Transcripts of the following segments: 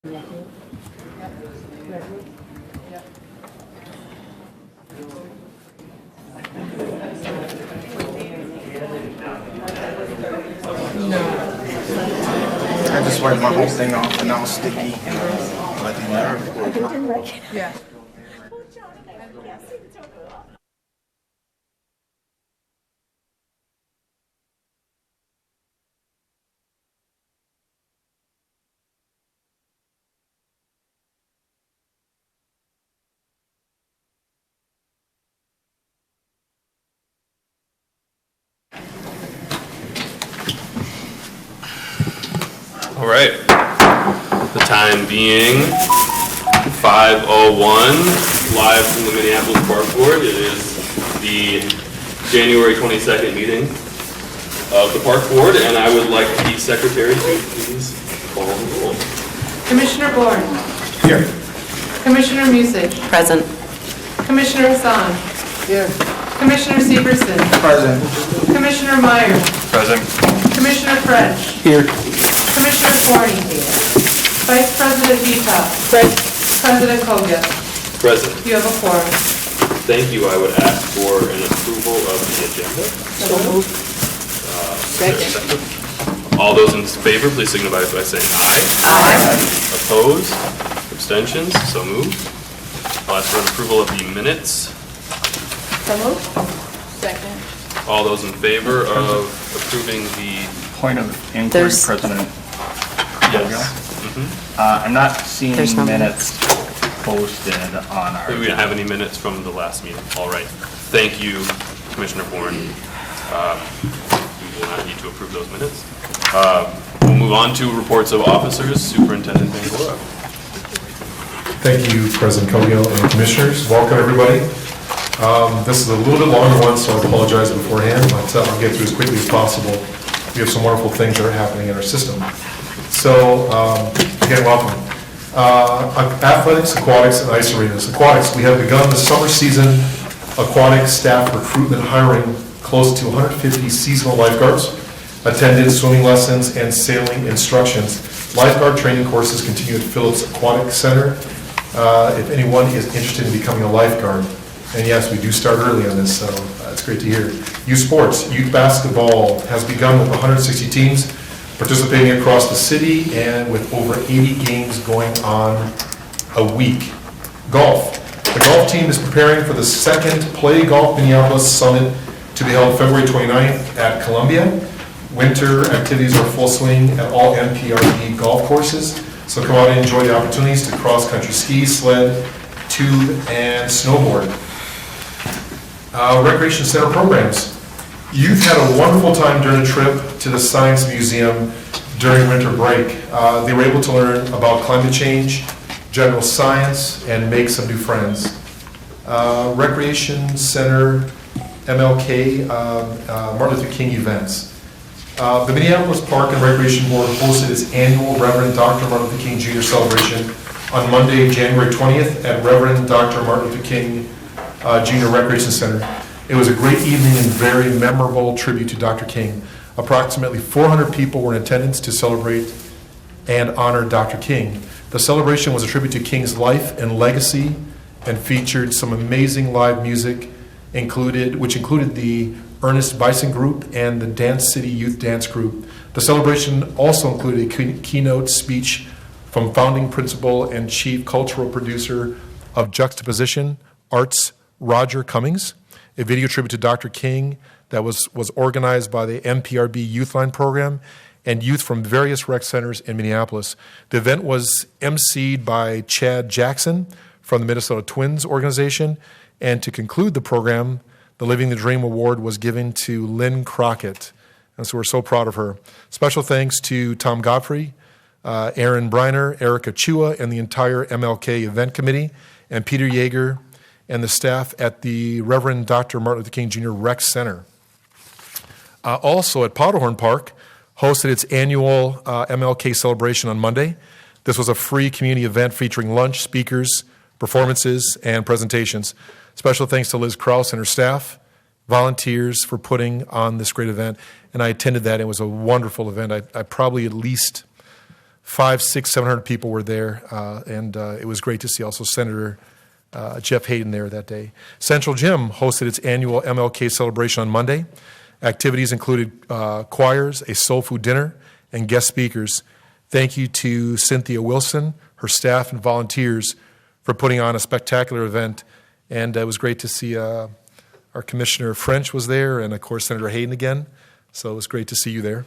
I just wiped my whole thing off and now it's sticky. Like the nerve. Yeah. All right, the time being 5:01, live from the Minneapolis Park Board. It is the January 22nd meeting of the Park Board, and I would like the secretary to please call the roll. Commissioner Bourne. Here. Commissioner Music. Present. Commissioner Hassan. Here. Commissioner Severson. Present. Commissioner Meyer. Present. Commissioner French. Here. Commissioner Forney. Vice President Vita. President Koga. Present. You have a quorum. Thank you. I would ask for an approval of the agenda. So moved. Second. All those in favor, please signify by saying aye. Aye. Opposed? Abstentions? So moved. I'll ask for an approval of the minutes. So moved. Second. All those in favor of approving the... Point of inquiry, There's- President. Yes. I'm not seeing There's no minutes posted on our. We don't have any minutes from the last meeting. All right. Thank you, Commissioner Bourne. We will not need to approve those minutes. We'll move on to reports of officers. Superintendent Bangora. Thank you, President Cogill and Commissioners. Welcome, everybody. This is a little bit longer one, so I apologize beforehand, but I'll get through as quickly as possible. We have some wonderful things that are happening in our system. So, again, welcome. Athletics, aquatics, and ice arenas. Aquatics, we have begun the summer season aquatic staff recruitment, hiring close to 150 seasonal lifeguards, attended swimming lessons and sailing instructions. Lifeguard training courses continue at Phillips Aquatic Center. If anyone is interested in becoming a lifeguard, and yes, we do start early on this, so that's great to hear. Youth sports, youth basketball has begun with 160 teams participating across the city and with over 80 games going on a week. Golf. The golf team is preparing for the second Play Golf Minneapolis Summit to be held February 29th at Columbia. Winter activities are full swing at all MPRB golf courses, so come out and enjoy the opportunities to cross-country ski, sled, tube, and snowboard. Recreation Center programs. Youth had a wonderful time during a trip to the Science Museum during winter break. They were able to learn about climate change, general science, and make some new friends. Recreation Center, MLK, Martin Luther King events. The Minneapolis Park and Recreation Board hosted its annual Reverend Dr. Martin Luther King Jr. celebration on Monday, January 20th at Reverend Dr. Martin Luther King Jr. Recreation Center. It was a great evening and very memorable tribute to Dr. King. Approximately 400 people were in attendance to celebrate and honor Dr. King. The celebration was a tribute to King's life and legacy and featured some amazing live music, which included the Ernest Bison Group and the Dance City Youth Dance Group. The celebration also included a keynote speech from founding principal and chief cultural producer of Juxtaposition Arts, Roger Cummings, a video tribute to Dr. King that was organized by the MPRB Youth Line program and youth from various rec centers in Minneapolis. The event was emceed by Chad Jackson from the Minnesota Twins organization, and to conclude the program, the Living the Dream Award was given to Lynn Crockett, and so we're so proud of her. Special thanks to Tom Godfrey, Aaron Briner, Erica Chua, and the entire MLK event committee, and Peter Yeager, and the staff at the Reverend Dr. Martin Luther King Jr. Rec Center. Also at Powderhorn Park, hosted its annual MLK celebration on Monday. This was a free community event featuring lunch, speakers, performances, and presentations. Special thanks to Liz Krause and her staff, volunteers for putting on this great event. And I attended that. It was a wonderful event. I probably at least 700 people were there, and it was great to see also Senator Jeff Hayden there that day. Central Gym hosted its annual MLK celebration on Monday. Activities included choirs, a soul food dinner, and guest speakers. Thank you to Cynthia Wilson, her staff, and volunteers for putting on a spectacular event. And it was great to see our Commissioner French was there, and of course Senator Hayden again. So it was great to see you there.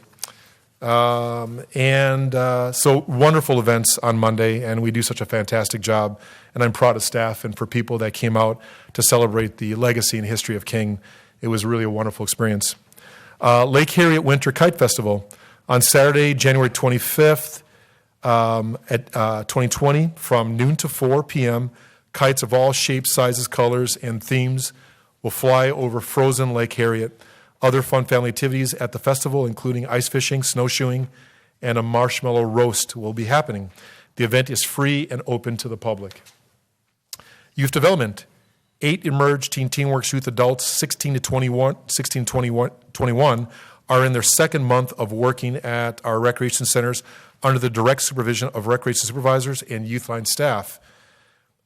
So wonderful events on Monday, and we do such a fantastic job. And I'm proud of staff and for people that came out to celebrate the legacy and history of King. It was really a wonderful experience. Lake Harriet Winter Kite Festival on Saturday, January 25th, at 2020, from noon to 4 p.m. Kites of all shapes, sizes, colors, and themes will fly over frozen Lake Harriet. Other fun family activities at the festival, including ice fishing, snowshoeing, and a marshmallow roast, will be happening. The event is free and open to the public. Youth development. 8 Emerge Teen Teamworks youth adults 16 to 21 are in their second month of working at our recreation centers under the direct supervision of recreation supervisors and youth line staff.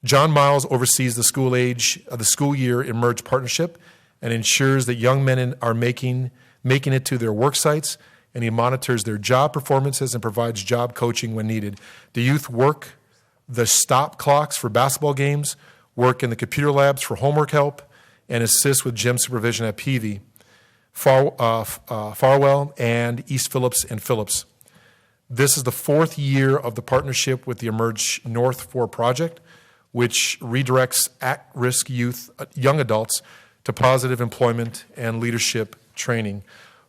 John Miles oversees the school year Emerge partnership and ensures that young men are making it to their work sites, and he monitors their job performances and provides job coaching when needed. The youth work the stop clocks for basketball games, work in the computer labs for homework help, and assist with gym supervision at Peavy, Farwell, and East Phillips and Phillips. This is the 4th year of the partnership with the Emerge North 4 project, which redirects at-risk young adults to positive employment and leadership training.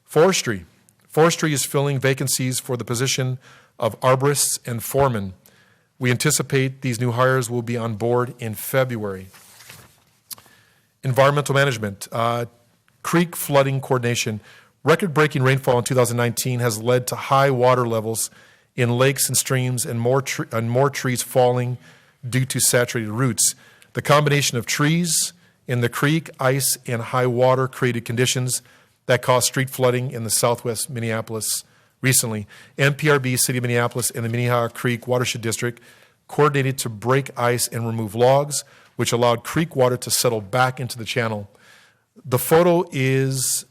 Forestry. Forestry is filling vacancies for the position of arborists and foremen. We anticipate these new hires will be on board in February. Environmental management. Creek flooding coordination. Record-breaking rainfall in 2019 has led to high water levels in lakes and streams and more trees falling due to saturated roots. The combination of trees in the creek, ice, and high water created conditions that caused street flooding in the southwest Minneapolis recently. MPRB, City of Minneapolis, and the Minnehaha Creek Watershed District coordinated to break ice and remove logs, which allowed creek water to settle back into the channel. The photo is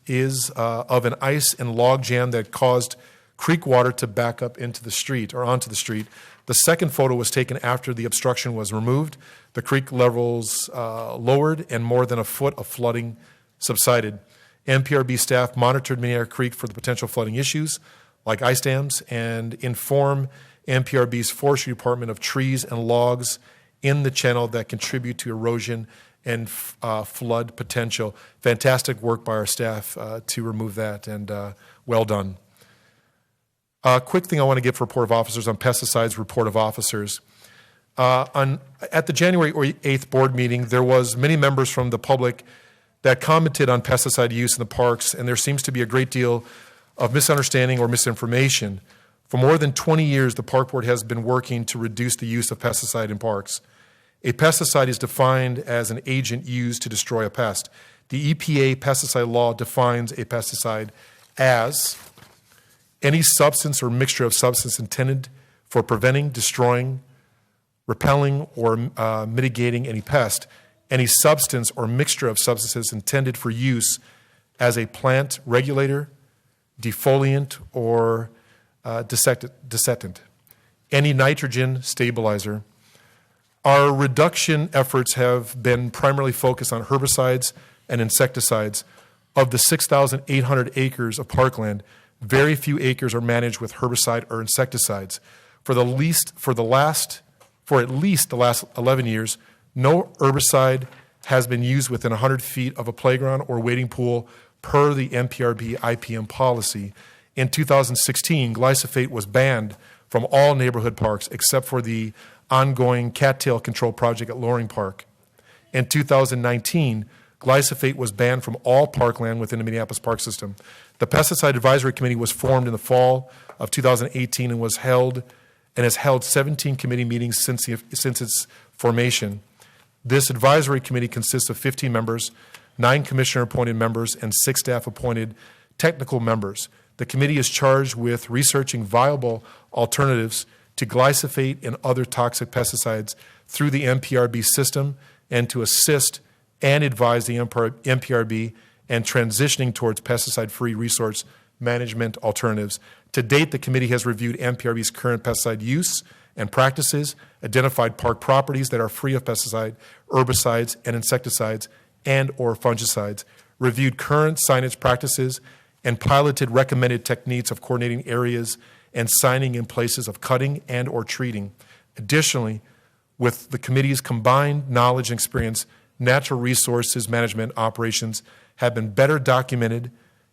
of an ice and log jam that caused creek water to back up into the street or onto the street. The second photo was taken after the obstruction was removed. The creek levels lowered and more than a foot of flooding subsided. MPRB staff monitored Minnehaha Creek for the potential flooding issues like ice dams and inform MPRB's forestry department of trees and logs in the channel that contribute to erosion and flood potential. Fantastic work by our staff to remove that, and well done. A quick thing I want to give for report of officers on pesticides, report of officers. At the January 8th board meeting, there was many members from the public that commented on pesticide use in the parks, and there seems to be a great deal of misunderstanding or misinformation. For more than 20 years, the Park Board has been working to reduce the use of pesticide in parks. A pesticide is defined as an agent used to destroy a pest. The EPA pesticide law defines a pesticide as any substance or mixture of substance intended for preventing, destroying, repelling, or mitigating any pest. Any substance or mixture of substances intended for use as a plant regulator, defoliant, or dissectant. Any nitrogen stabilizer. Our reduction efforts have been primarily focused on herbicides and insecticides. Of the 6,800 acres of parkland, very few acres are managed with herbicide or insecticides. For at least the last 11 years, no herbicide has been used within 100 feet of a playground or wading pool per the MPRB IPM policy. In 2016, glyphosate was banned from all neighborhood parks except for the ongoing cattail control project at Loring Park. In 2019, glyphosate was banned from all parkland within the Minneapolis Park System. The Pesticide Advisory Committee was formed in the fall of 2018 and has held 17 committee meetings since its formation. This advisory committee consists of 15 members, 9 commissioner-appointed members, and 6 staff-appointed technical members. The committee is charged with researching viable alternatives to glyphosate and other toxic pesticides through the MPRB system and to assist and advise the MPRB and transitioning towards pesticide-free resource management alternatives. To date, the committee has reviewed MPRB's current pesticide use and practices, identified park properties that are free of pesticide, herbicides, and insecticides and/or fungicides, reviewed current signage practices, and piloted recommended techniques of coordinating areas and signing in places of cutting and/or treating. Additionally, with the committee's combined knowledge and experience, natural resources management operations have been better documented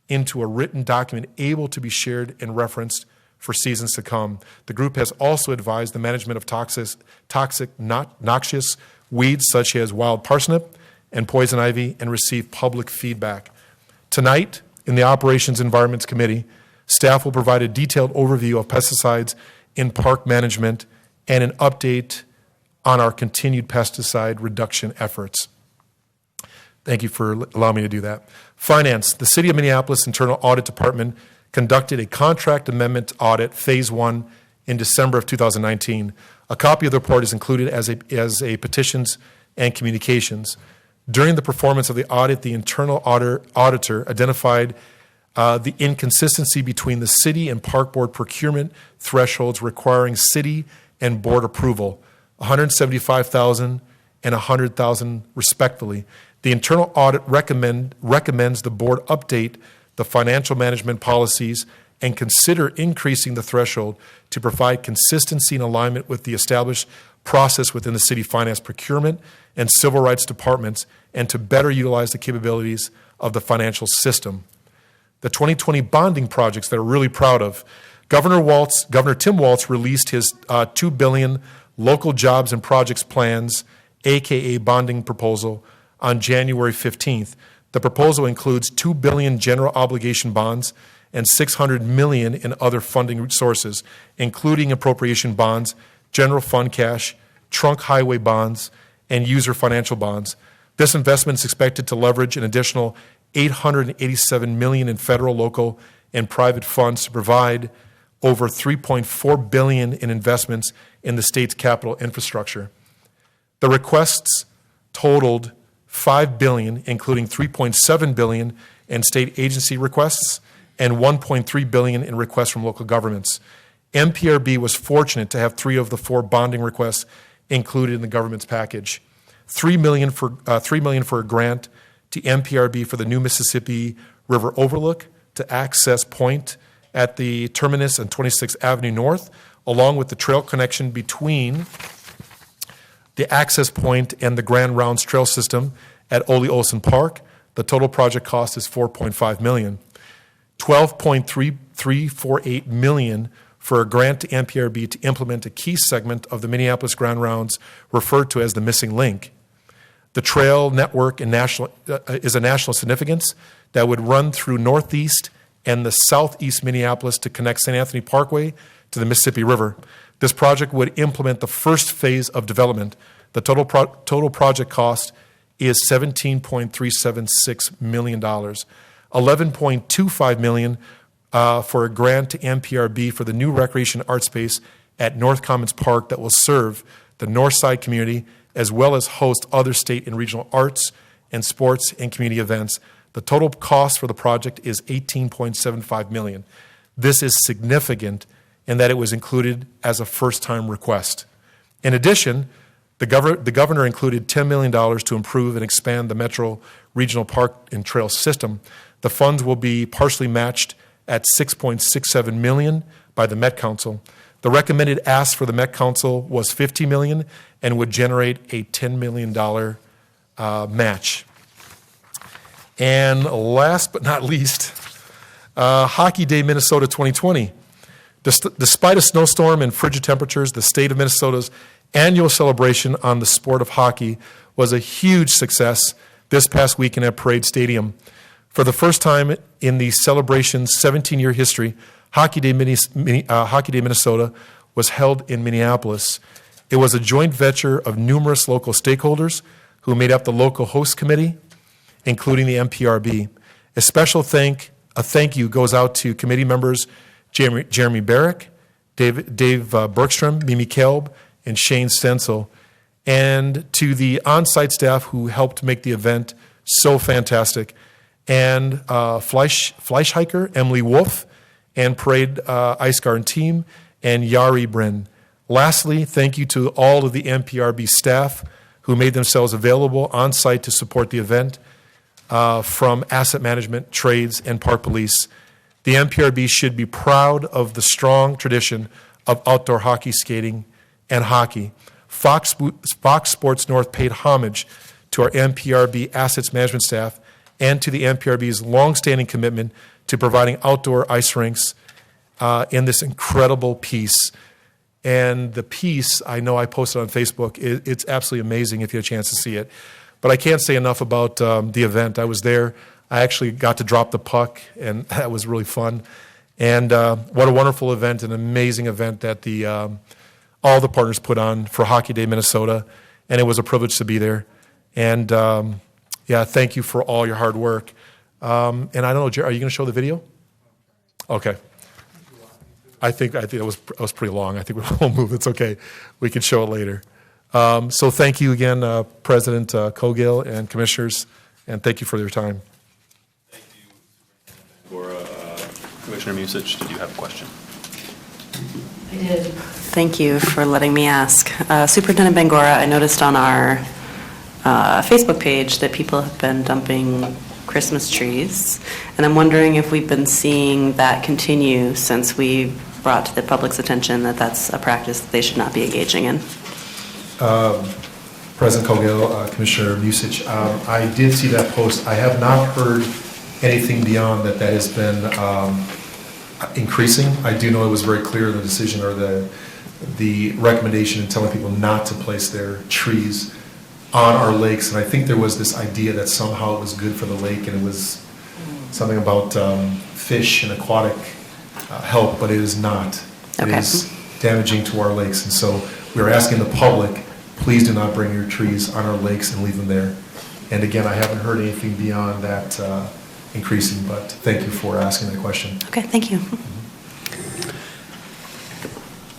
into a written document able to be shared and referenced for seasons to come. The group has also advised the management of noxious weeds such as wild parsnip and poison ivy and received public feedback. Tonight, in the Operations Environments Committee, staff will provide a detailed overview of pesticides in park management and an update on our continued pesticide reduction efforts. Thank you for allowing me to do that. Finance. The City of Minneapolis Internal Audit Department conducted a contract amendment audit, Phase 1, in December of 2019. A copy of the report is included as a petitions and communications. During the performance of the audit, the internal auditor identified the inconsistency between the city and park board procurement thresholds requiring city and board approval, $175,000 and $100,000 respectively. The internal audit recommends the board update the financial management policies and consider increasing the threshold to provide consistency and alignment with the established process within the city finance procurement and civil rights departments and to better utilize the capabilities of the financial system. The 2020 bonding projects that we're really proud of. Governor Tim Walz released his $2 billion local jobs and projects plans, AKA bonding proposal, on January 15th. The proposal includes $2 billion general obligation bonds and $600 million in other funding sources, including appropriation bonds, general fund cash, trunk highway bonds, and user financial bonds. This investment is expected to leverage an additional $887 million in federal, local, and private funds to provide over $3.4 billion in investments in the state's capital infrastructure. The requests totaled $5 billion, including $3.7 billion in state agency requests and $1.3 billion in requests from local governments. MPRB was fortunate to have 3 of the 4 bonding requests included in the government's package. $3 million for a grant to MPRB for the new Mississippi River Overlook to access point at the terminus on 26th Avenue North, along with the trail connection between the access point and the Grand Rounds Trail System at Ole Olson Park. The total project cost is $4.5 million. $12.3348 million for a grant to MPRB to implement a key segment of the Minneapolis Grand Rounds referred to as the missing link. The trail network is a national significance that would run through northeast and the southeast Minneapolis to connect St. Anthony Parkway to the Mississippi River. This project would implement the first phase of development. The total project cost is $17.376 million. $11.25 million for a grant to MPRB for the new recreation art space at North Commons Park that will serve the North Side community as well as host other state and regional arts and sports and community events. The total cost for the project is $18.75 million. This is significant in that it was included as a first-time request. In addition, the governor included $10 million to improve and expand the Metro Regional Park and Trail system. The funds will be partially matched at $6.67 million by the Met Council. The recommended ask for the Met Council was $50 million and would generate a $10 million match. And last but not least, Hockey Day Minnesota 2020. Despite a snowstorm and frigid temperatures, the state of Minnesota's annual celebration on the sport of hockey was a huge success this past weekend at Parade Stadium. For the first time in the celebration's 17-year history, Hockey Day Minnesota was held in Minneapolis. It was a joint venture of numerous local stakeholders who made up the local host committee, including the MPRB. A thank you goes out to committee members Jeremy Barrick, Dave Bergstrom, Mimi Kelb, and Shane Stencil, and to the on-site staff who helped make the event so fantastic, and Fleischhiker, Emily Wolf, and Parade Ice Garden team, and Yari Brin. Lastly, thank you to all of the MPRB staff who made themselves available on-site to support the event, from asset management, trades, and park police. The MPRB should be proud of the strong tradition of outdoor hockey skating and hockey. Fox Sports North paid homage to our MPRB assets management staff and to the MPRB's longstanding commitment to providing outdoor ice rinks in this incredible piece. And the piece, I know I posted on Facebook, it's absolutely amazing if you had a chance to see it. But I can't say enough about the event. I was there. I actually got to drop the puck, and that was really fun. And what a wonderful event, an amazing event that all the partners put on for Hockey Day Minnesota, and it was a privilege to be there. And yeah, thank you for all your hard work. And I don't know, Jerry, are you going to show the video? Okay. I think it was pretty long. I think we'll move. It's okay. We can show it later. So thank you again, President Cogill and Commissioners, and thank you for your time. Thank you, Commissioner Musich, did you have a question? I did. Thank you for letting me ask. Superintendent Bangora, I noticed on our Facebook page that people have been dumping Christmas trees, and I'm wondering if we've been seeing that continue since we brought to the public's attention that that's a practice that they should not be engaging in. President Cogill, Commissioner Musich, I did see that post. I have not heard anything beyond that has been increasing. I do know it was very clear in the decision or the recommendation in telling people not to place their trees on our lakes, and I think there was this idea that somehow it was good for the lake, and it was something about fish and aquatic health, but it is not. Okay. It is damaging to our lakes, and so we're asking the public, please do not bring your trees on our lakes and leave them there. And again, I haven't heard anything beyond that increasing, but thank you for asking that question. Okay, thank you.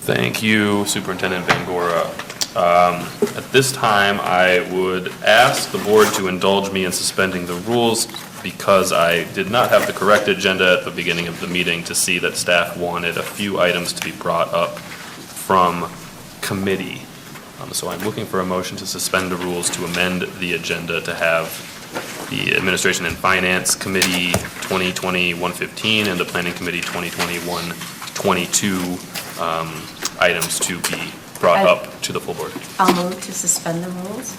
Thank you, Superintendent Bangora. At this time, I would ask the board to indulge me in suspending the rules because I did not have the correct agenda at the beginning of the meeting to see that staff wanted a few items to be brought up from committee. So I'm looking for a motion to suspend the rules to amend the agenda to have the Administration and Finance Committee 2020-115 and the Planning Committee 2020-122 items to be brought up to the full board. I'll move to suspend the rules.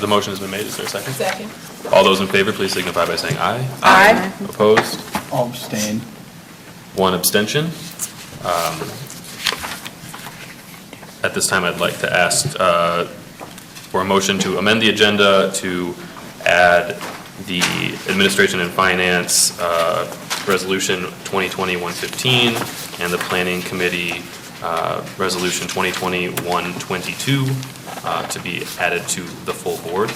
The motion has been made. Is there a second? Second. All those in favor, please signify by saying aye. Aye. Opposed? I'll abstain. One abstention. At this time, I'd like to ask for a motion to amend the agenda to add the Administration and Finance Resolution 2020-115 and the Planning Committee Resolution 2020-122 to be added to the full board.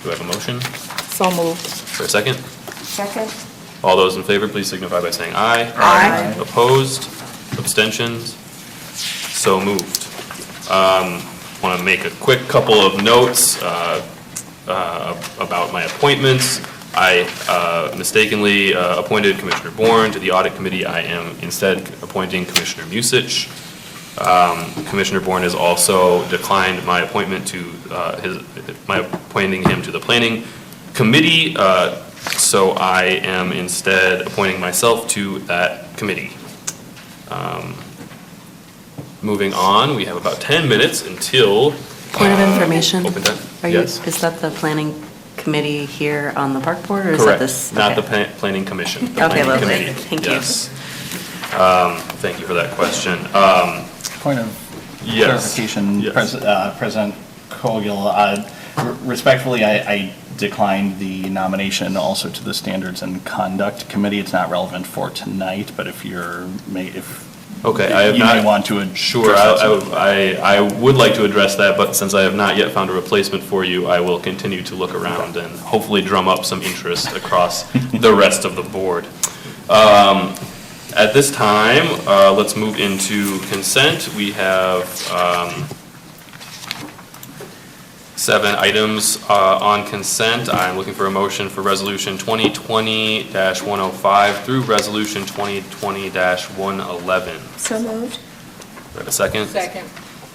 Do I have a motion? So moved. Is there a second? Second. All those in favor, please signify by saying aye. Aye. Opposed? Abstentions? So moved. Want to make a quick couple of notes about my appointments. I mistakenly appointed Commissioner Bourne to the Audit Committee. I am instead appointing Commissioner Musich. Commissioner Bourne has also declined my appointment to appointing him to the Planning Committee. So I am instead appointing myself to that committee. Moving on, we have about 10 minutes until... Point of information. Open time. Is that the planning committee here on the park board, or is that Correct, this? not the Okay. planning commission. The Okay, planning lovely. committee. Thank you. Yes. Thank you for that question. Point of Yes. clarification, Yes. President Cogill, respectfully, I declined the nomination also to the Standards and Conduct Committee. It's not relevant for tonight, but if Okay, I have you not... may want to address Sure, I would like to address that, but since I have not yet found a replacement for you, I will continue to look around and hopefully drum up some interest across the rest of the board. At this time, let's move into consent. We have 7 items on consent. I'm looking for a motion for Resolution 2020-105 through Resolution 2020-111. So moved. Do I have a second? Second.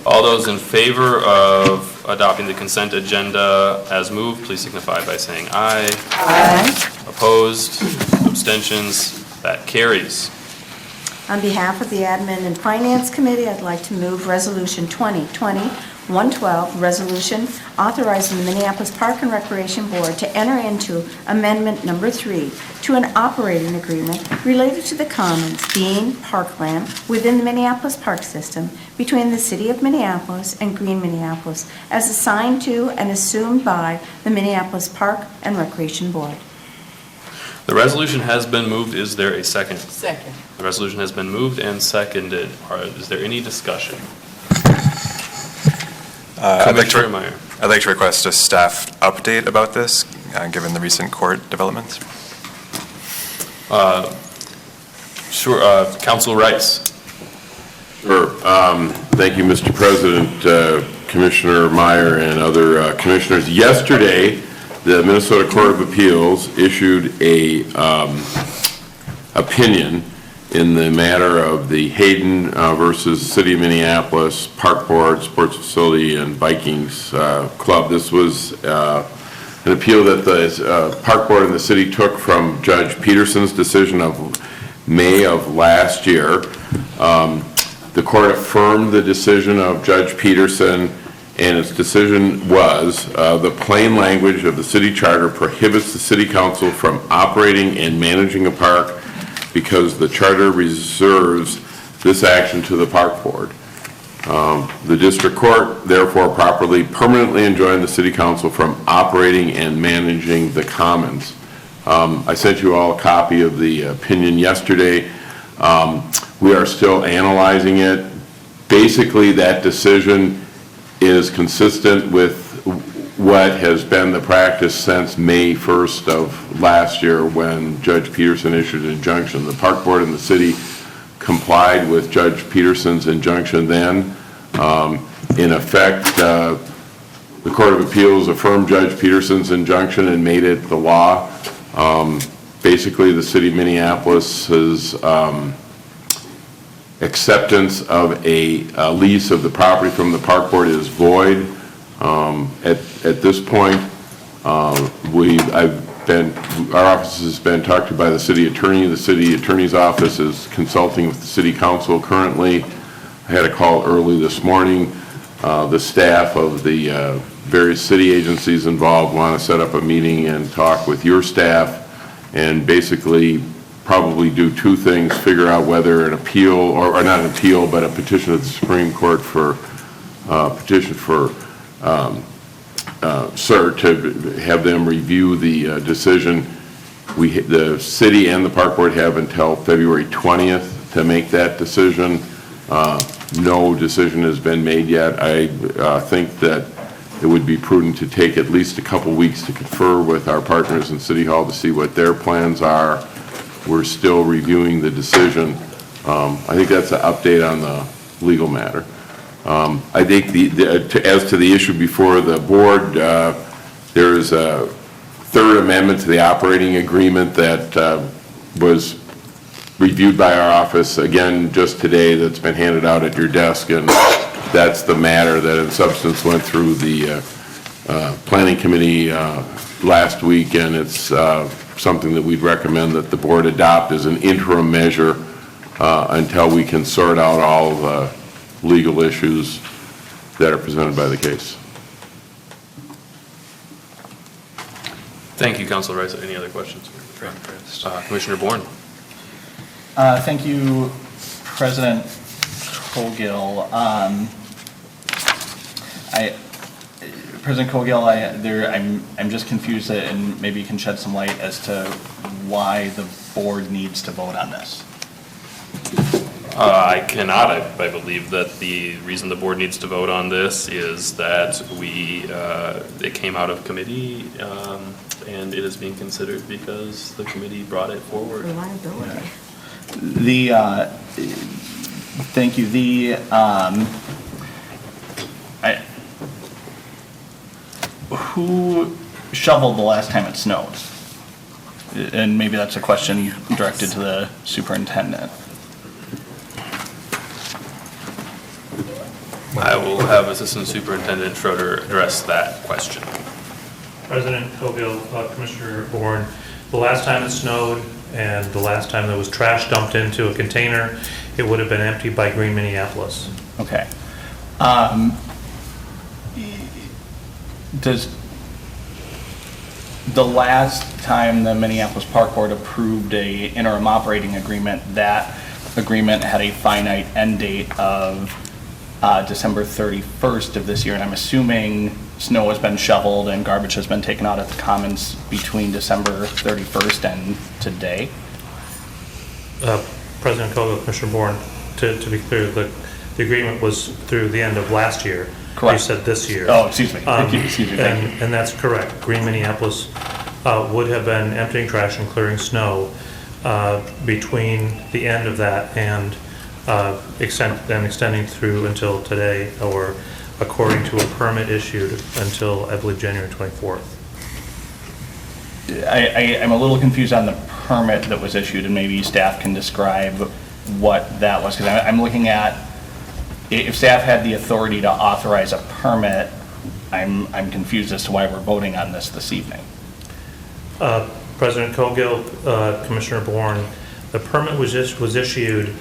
All those in favor of adopting the consent agenda as moved, please signify by saying aye. Aye. Opposed? Abstentions? That carries. On behalf of the Admin and Finance Committee, I'd like to move Resolution 2020-112, resolution authorizing the Minneapolis Park and Recreation Board to enter into Amendment Number 3 to an operating agreement related to the commons being parkland within the Minneapolis Park System between the City of Minneapolis and Green Minneapolis as assigned to and assumed by the Minneapolis Park and Recreation Board. The resolution has been moved. Is there a second? Second. The resolution has been moved and seconded. Is there any discussion? Commissioner Meyer. I'd like to request a staff update about this, given the recent court developments. Sure, Council Rice. Sure. Thank you, Mr. President, Commissioner Meyer, and other commissioners. Yesterday, the Minnesota Court of Appeals issued a opinion in the matter of the Hayden versus City of Minneapolis Park Board, Sports Facility, and Vikings Club. This was an appeal that the Park Board and the city took from Judge Peterson's decision of May of last year. The court affirmed the decision of Judge Peterson, and its decision was the plain language of the city charter prohibits the city council from operating and managing a park because the charter reserves this action to the park board. The district court therefore properly permanently enjoined the city council from operating and managing the commons. I sent you all a copy of the opinion yesterday. We are still analyzing it. Basically, that decision is consistent with what has been the practice since May 1st of last year when Judge Peterson issued an injunction. The park board and the city complied with Judge Peterson's injunction then. In effect, the Court of Appeals affirmed Judge Peterson's injunction and made it the law. Basically, the city of Minneapolis's acceptance of a lease of the property from the park board is void. At this point, our office has been talked to by the city attorney. The city attorney's office is consulting with the city council currently. I had a call early this morning. The staff of the various city agencies involved want to set up a meeting and talk with your staff and basically probably do 2 things: figure out whether an appeal, or not an appeal, but a petition to the Supreme Court for petition for cert, to have them review the decision. The city and the park board have until February 20th to make that decision. No decision has been made yet. I think that it would be prudent to take at least a couple weeks to confer with our partners in City Hall to see what their plans are. We're still reviewing the decision. I think that's an update on the legal matter. I think as to the issue before the board, there is a 3rd amendment to the operating agreement that was reviewed by our office again just today, that's been handed out at your desk, and that's the matter that in substance went through the planning committee last week, and it's something that we'd recommend that the board adopt as an interim measure until we can sort out all the legal issues that are presented by the case. Thank you, Councilor Rice. Any other questions? Commissioner Bourne. Thank you, President Colgill. President Colgill, I'm just confused, and maybe you can shed some light as to why the board needs to vote on this. I cannot. I believe that the reason the board needs to vote on this is that it came out of committee, and it is being considered because the committee brought it forward. Reliability. Thank you. Who shoveled the last time it snowed? And maybe that's a question directed to the superintendent. I will have Assistant Superintendent Schroeder address that question. President Cogill, Commissioner Bourne, the last time it snowed and the last time there was trash dumped into a container, it would have been emptied by Green Minneapolis. Okay. Does the last time the Minneapolis Park Board approved a interim operating agreement, that agreement had a finite end date of December 31st of this year, and I'm assuming snow has been shoveled and garbage has been taken out at the commons between December 31st and today? President Cogill, Commissioner Bourne, to be clear, the agreement was through the end of last year. Correct. You said this year. Oh, excuse me. Thank you. Thank you. And that's correct. Green Minneapolis would have been emptying trash and clearing snow between the end of that and extending through until today, or according to a permit issued until, I believe, January 24th. I'm a little confused on the permit that was issued, and maybe staff can describe what that was, because I'm looking at, if staff had the authority to authorize a permit, I'm confused as to why we're voting on this evening. President Cogill, Commissioner Bourne, the permit was issued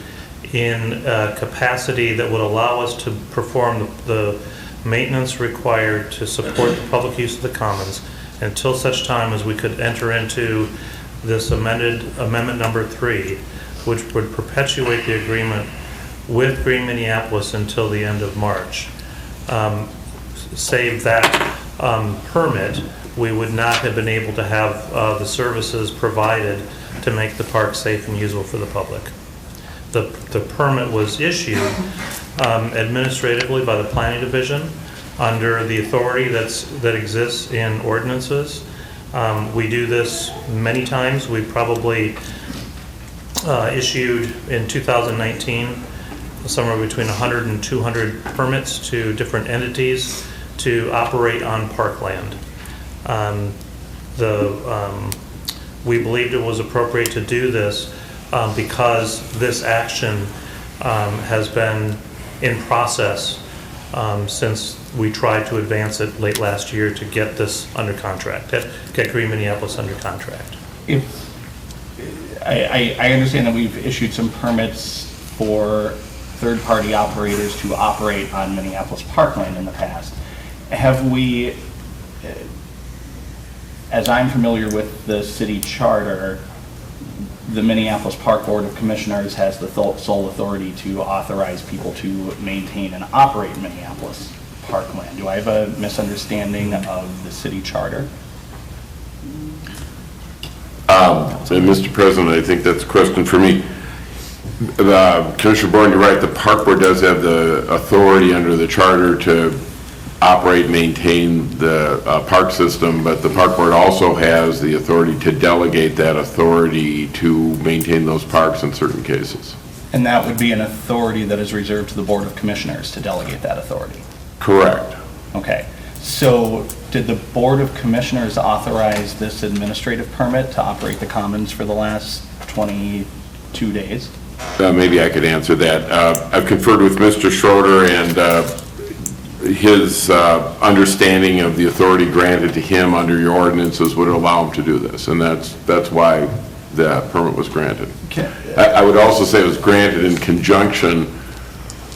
in a capacity that would allow us to perform the maintenance required to support the public use of the commons until such time as we could enter into this amendment number 3, which would perpetuate the agreement with Green Minneapolis until the end of March. Save that permit, we would not have been able to have the services provided to make the park safe and usable for the public. The permit was issued administratively by the Planning Division under the authority that exists in ordinances. We do this many times. We probably issued in 2019 somewhere between 100 and 200 permits to different entities to operate on parkland. We believed it was appropriate to do this because this action has been in process since we tried to advance it late last year to get this under contract, get Green Minneapolis under contract. I understand that we've issued some permits for third-party operators to operate on Minneapolis parkland in the past. Have we, as I'm familiar with the city charter, the Minneapolis Park Board of Commissioners has the sole authority to authorize people to maintain and operate Minneapolis parkland. Do I have a misunderstanding of the city charter? Mr. President, I think that's a question for me. Commissioner Bourne, you're right, the Park Board does have the authority under the charter to operate, maintain the park system, but the Park Board also has the authority to delegate that authority to maintain those parks in certain cases. And that would be an authority that is reserved to the Board of Commissioners to delegate that authority? Correct. Okay. So did the Board of Commissioners authorize this administrative permit to operate the commons for the last 22 days? Maybe I could answer that. I've conferred with Mr. Schroeder, and his understanding of the authority granted to him under your ordinances would allow him to do this, and that's why the permit was granted. Okay. I would also say it was granted in conjunction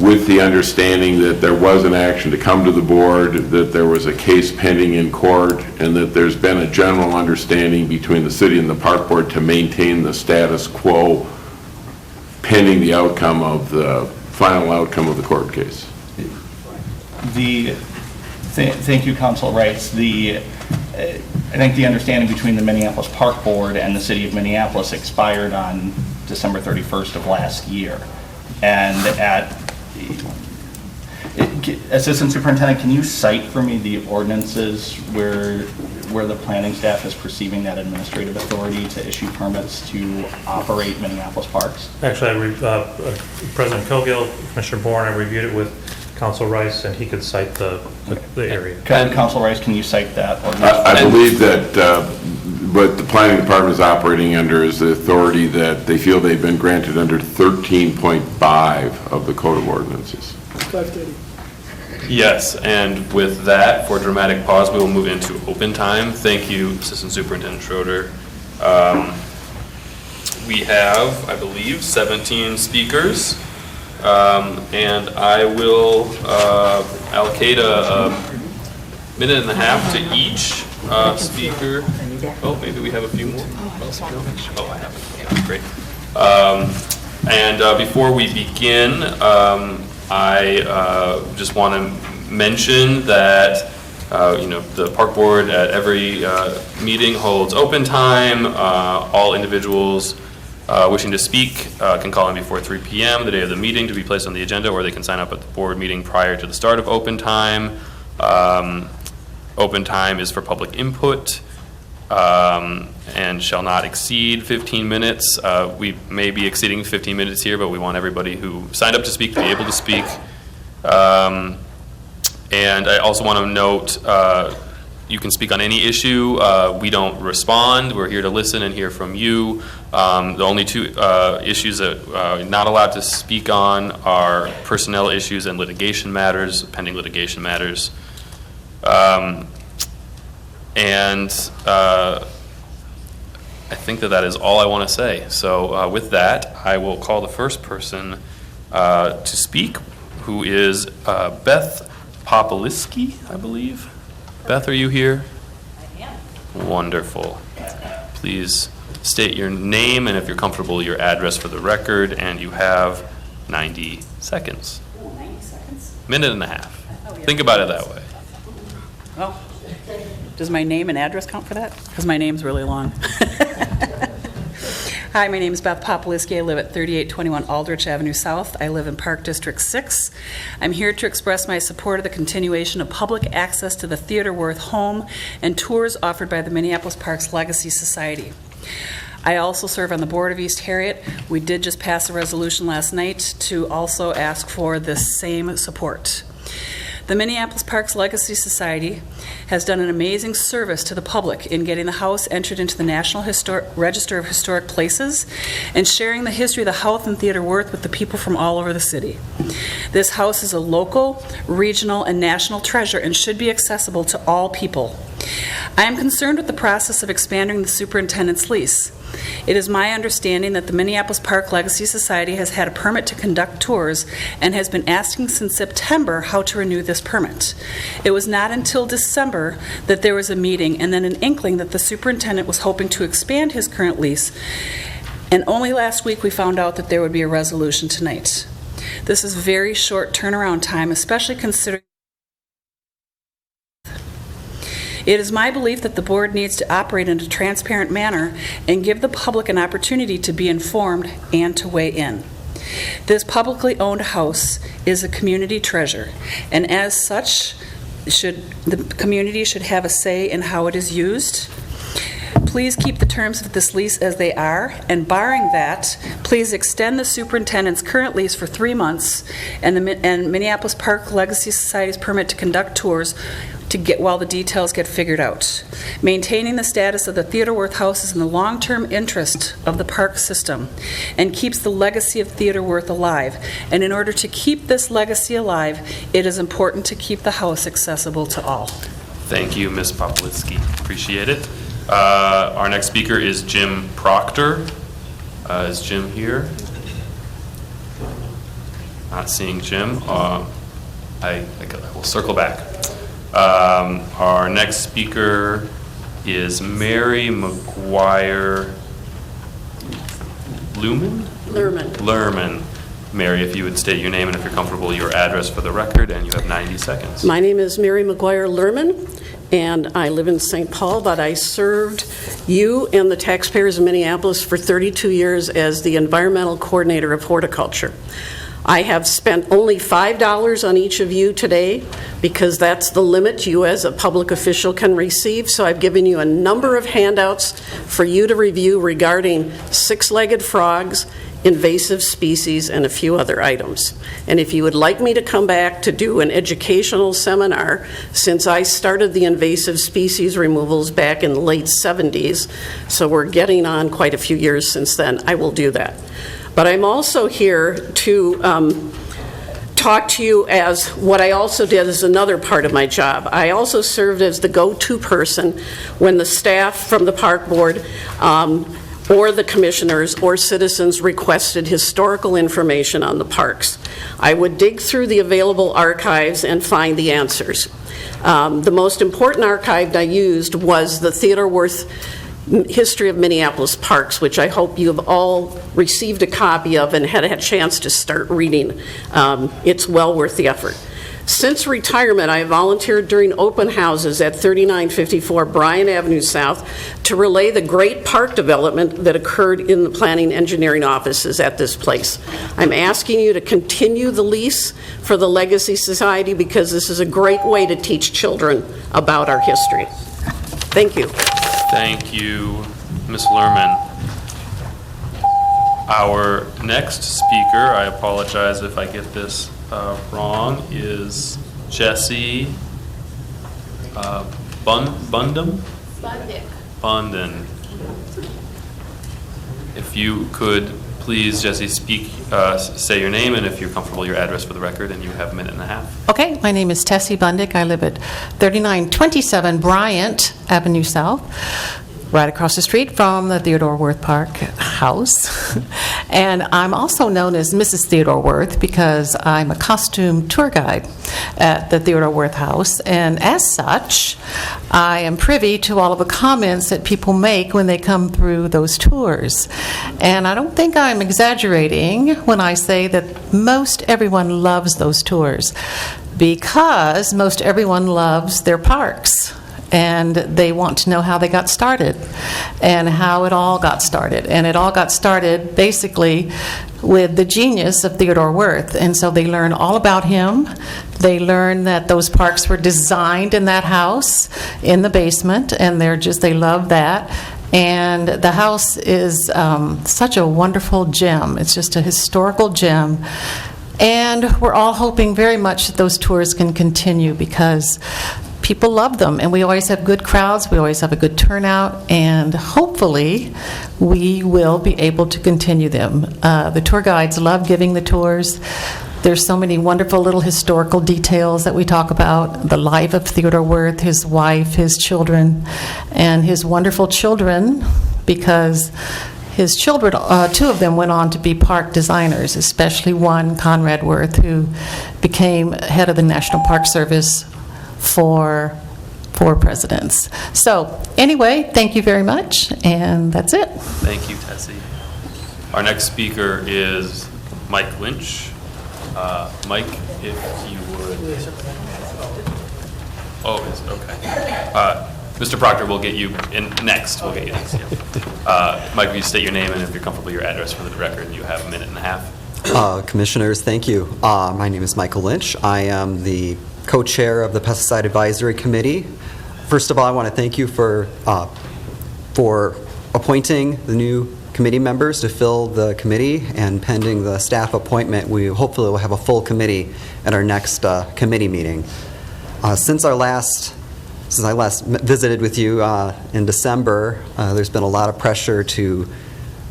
with the understanding that there was an action to come to the board, that there was a case pending in court, and that there's been a general understanding between the city and the Park Board to maintain the status quo pending the outcome of the final outcome of the court case. Thank you, Council Rights. I think the understanding between the Minneapolis Park Board and the City of Minneapolis expired on December 31st of last year. And Assistant Superintendent, can you cite for me the ordinances where where the planning staff is perceiving that administrative authority to issue permits to operate Minneapolis parks? Actually, President Cogill, Commissioner Bourne, I reviewed it with Council Rice, and he could cite the area. Council Rice, can you cite that? I believe that what the planning department is operating under is the authority that they feel they've been granted under 13.5 of the Code of Ordinances. 5:30. Yes, and with that, for dramatic pause, we will move into open time. Thank you, Assistant Superintendent Schroeder. We have, I believe, 17 speakers, and I will allocate a minute and a half to each speaker. Oh, maybe we have a few more. Oh, I have it. Yeah, great. And before we begin, I just want to mention that the park board at every meeting holds open time. All individuals wishing to speak can call in before 3 p.m. the day of the meeting to be placed on the agenda, or they can sign up at the board meeting prior to the start of open time. Open time is for public input and shall not exceed 15 minutes. We may be exceeding 15 minutes here, but we want everybody who signed up to speak to be able to speak. And I also want to note, you can speak on any issue. We don't respond. We're here to listen and hear from you. The only two issues that we're not allowed to speak on are personnel issues and litigation matters, pending litigation matters. I think that is all I want to say. So with that, I will call the first person to speak, who is Beth Popoliski, I believe. Beth, are you here? I am. Wonderful. Please state your name and, if you're comfortable, your address for the record, and you have 90 seconds. 90 seconds? Minute and a half. Oh, yeah. Think about it that way. Oh. Does my name and address count for that? Because my name's really long. Hi, my name is Beth Popoliski. I live at 3821 Aldrich Avenue South. I live in Park District 6. I'm here to express my support of the continuation of public access to the Theodore Wirth home and tours offered by the Minneapolis Parks Legacy Society. I also serve on the board of East Harriet. We did just pass a resolution last night to also ask for the same support. The Minneapolis Parks Legacy Society has done an amazing service to the public in getting the house entered into the National Register of Historic Places and sharing the history of the house and Theodore Wirth with the people from all over the city. This house is a local, regional, and national treasure and should be accessible to all people. I am concerned with the process of expanding the superintendent's lease. It is my understanding that the Minneapolis Park Legacy Society has had a permit to conduct tours and has been asking since September how to renew this permit. It was not until December that there was a meeting and then an inkling that the superintendent was hoping to expand his current lease, and only last week we found out that there would be a resolution tonight. This is very short turnaround time, especially considering it is my belief that the board needs to operate in a transparent manner and give the public an opportunity to be informed and to weigh in. This publicly owned house is a community treasure, and as such, the community should have a say in how it is used. Please keep the terms of this lease as they are, and barring that, please extend the superintendent's current lease for 3 months and Minneapolis Park Legacy Society's permit to conduct tours while the details get figured out. Maintaining the status of the Theodore Wirth House is in the long-term interest of the park system and keeps the legacy of Theodore Wirth alive. And in order to keep this legacy alive, it is important to keep the house accessible to all. Thank you, Ms. Popoliski. Appreciate it. Our next speaker is Jim Proctor. Is Jim here? Not seeing Jim. I will circle back. Our next speaker is Mary McGuire Lerman. Mary, if you would state your name and, if you're comfortable, your address for the record, and you have 90 seconds. My name is Mary McGuire Lerman, and I live in St. Paul, but I served you and the taxpayers of Minneapolis for 32 years as the environmental coordinator of horticulture. I have spent only $5 on each of you today because that's the limit you as a public official can receive. So I've given you a number of handouts for you to review regarding six-legged frogs, invasive species, and a few other items. And if you would like me to come back to do an educational seminar, since I started the invasive species removals back in the late 70s, so we're getting on quite a few years since then, I will do that. But I'm also here to talk to you as what I also did as another part of my job. I also served as the go-to person when the staff from the park board or the commissioners or citizens requested historical information on the parks. I would dig through the available archives and find the answers. The most important archive I used was the Theodore Wirth History of Minneapolis Parks, which I hope you have all received a copy of and had a chance to start reading. It's well worth the effort. Since retirement, I have volunteered during open houses at 3954 Bryan Avenue South to relay the great park development that occurred in the planning engineering offices at this place. I'm asking you to continue the lease for the Legacy Society because this is a great way to teach children about our history. Thank you. Thank you, Ms. Lerman. Our next speaker, I apologize if I get this wrong, is Jesse Bunden. If you could please, Jesse, say your name and if you're comfortable, your address for the record, and you have a minute and a half. Okay, my name is Tessie Bundick. I live at 3927 Bryant Avenue South, right across the street from the Theodore Wirth Park house. And I'm also known as Mrs. Theodore Wirth because I'm a costume tour guide at the Theodore Wirth house. And as such, I am privy to all of the comments that people make when they come through those tours. And I don't think I'm exaggerating when I say that most everyone loves those tours because most everyone loves their parks. And they want to know how they got started and how it all got started. And it all got started basically with the genius of Theodore Wirth. And so they learn all about him. They learn that those parks were designed in that house in the basement, and they love that. And the house is such a wonderful gem. It's just a historical gem. And we're all hoping very much that those tours can continue because people love them, and we always have good crowds, we always have a good turnout, and hopefully we will be able to continue them. The tour guides love giving the tours. There's so many wonderful little historical details that we talk about, the life of Theodore Wirth, his wife, his children, and his wonderful children, because his children, two of them went on to be park designers, especially one, Conrad Wirth, who became head of the National Park Service for 4 presidents. So anyway, thank you very much, and that's it. Thank you, Tessie. Our next speaker is Mike Lynch. Mike, if you would. Oh, okay. Mr. Proctor, we'll get you in next. We'll get you next. Yeah. Mike, will you state your name and if you're comfortable, your address for the record, and you have a minute and a half. Commissioners, thank you. My name is Michael Lynch. I am the co-chair of the Pesticide Advisory Committee. First of all, I want to thank you for appointing the new committee members to fill the committee, and pending the staff appointment, we hopefully will have a full committee at our next committee meeting. Since I last visited with you in December, there's been a lot of pressure to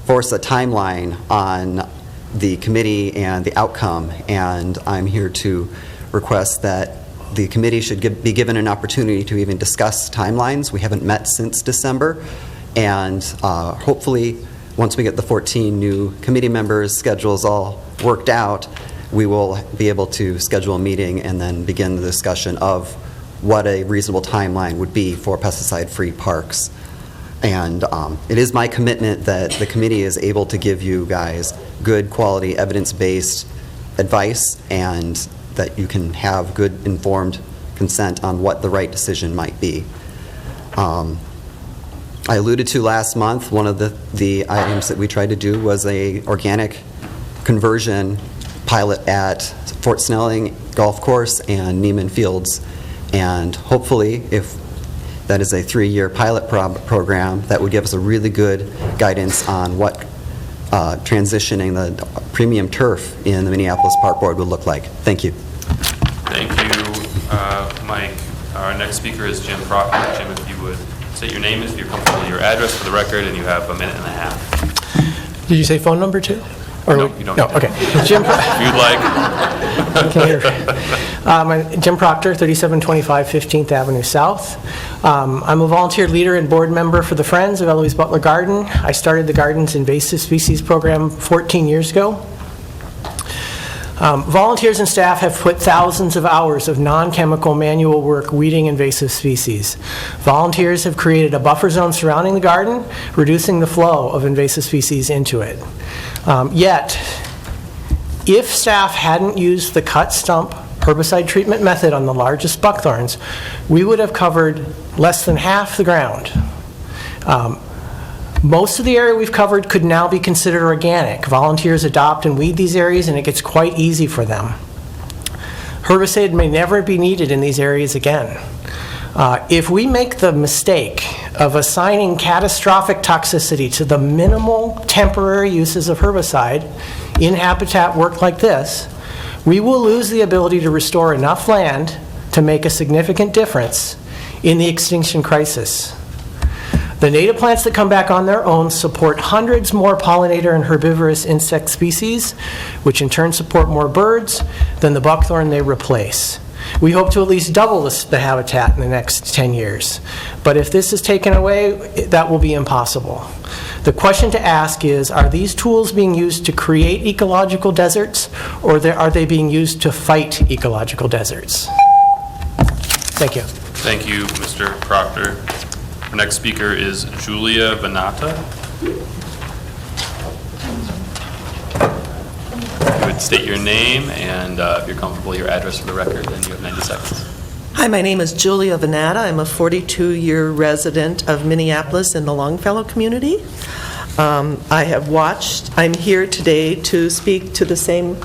force a timeline on the committee and the outcome, and I'm here to request that the committee should be given an opportunity to even discuss timelines. We haven't met since December, and hopefully once we get the 14 new committee members' schedules all worked out, we will be able to schedule a meeting and then begin the discussion of what a reasonable timeline would be for pesticide-free parks. And it is my commitment that the committee is able to give you guys good quality evidence-based advice, and that you can have good informed consent on what the right decision might be. I alluded to last month, one of the items that we tried to do was a organic conversion pilot at Fort Snelling Golf Course and Neiman Fields. And hopefully, if that is a 3-year pilot program, that would give us a really good guidance on what transitioning the premium turf in the Minneapolis Park Board would look like. Thank you. Thank you, Mike. Our next speaker is Jim Proctor. Jim, if you would state your name, if you're comfortable with your address for the record, and you have 1.5 minutes. Did you say phone number too? Or no, you don't. No, okay. Jim, if you'd like. Jim Proctor, 3725 15th Avenue South. I'm a volunteer leader and board member for the Friends of Eloise Butler Garden. I started the Garden's Invasive Species Program 14 years ago. Volunteers and staff have put thousands of hours of non-chemical manual work weeding invasive species. Volunteers have created a buffer zone surrounding the garden, reducing the flow of invasive species into it. Yet, if staff hadn't used the cut stump herbicide treatment method on the largest buckthorns, we would have covered less than half the ground. Most of the area we've covered could now be considered organic. Volunteers adopt and weed these areas, and it gets quite easy for them. Herbicide may never be needed in these areas again. If we make the mistake of assigning catastrophic toxicity to the minimal temporary uses of herbicide in habitat work like this, we will lose the ability to restore enough land to make a significant difference in the extinction crisis. The native plants that come back on their own support hundreds more pollinator and herbivorous insect species, which in turn support more birds than the buckthorn they replace. We hope to at least double the habitat in the next 10 years. But if this is taken away, that will be impossible. The question to ask is, are these tools being used to create ecological deserts, or are they being used to fight ecological deserts? Thank you. Thank you, Mr. Proctor. Our next speaker is Julia Venata. You would state your name and if you're comfortable, your address for the record, and you have 90 seconds. Hi, my name is Julia Venata. I'm a 42-year resident of Minneapolis in the Longfellow community. I'm here today to speak to the same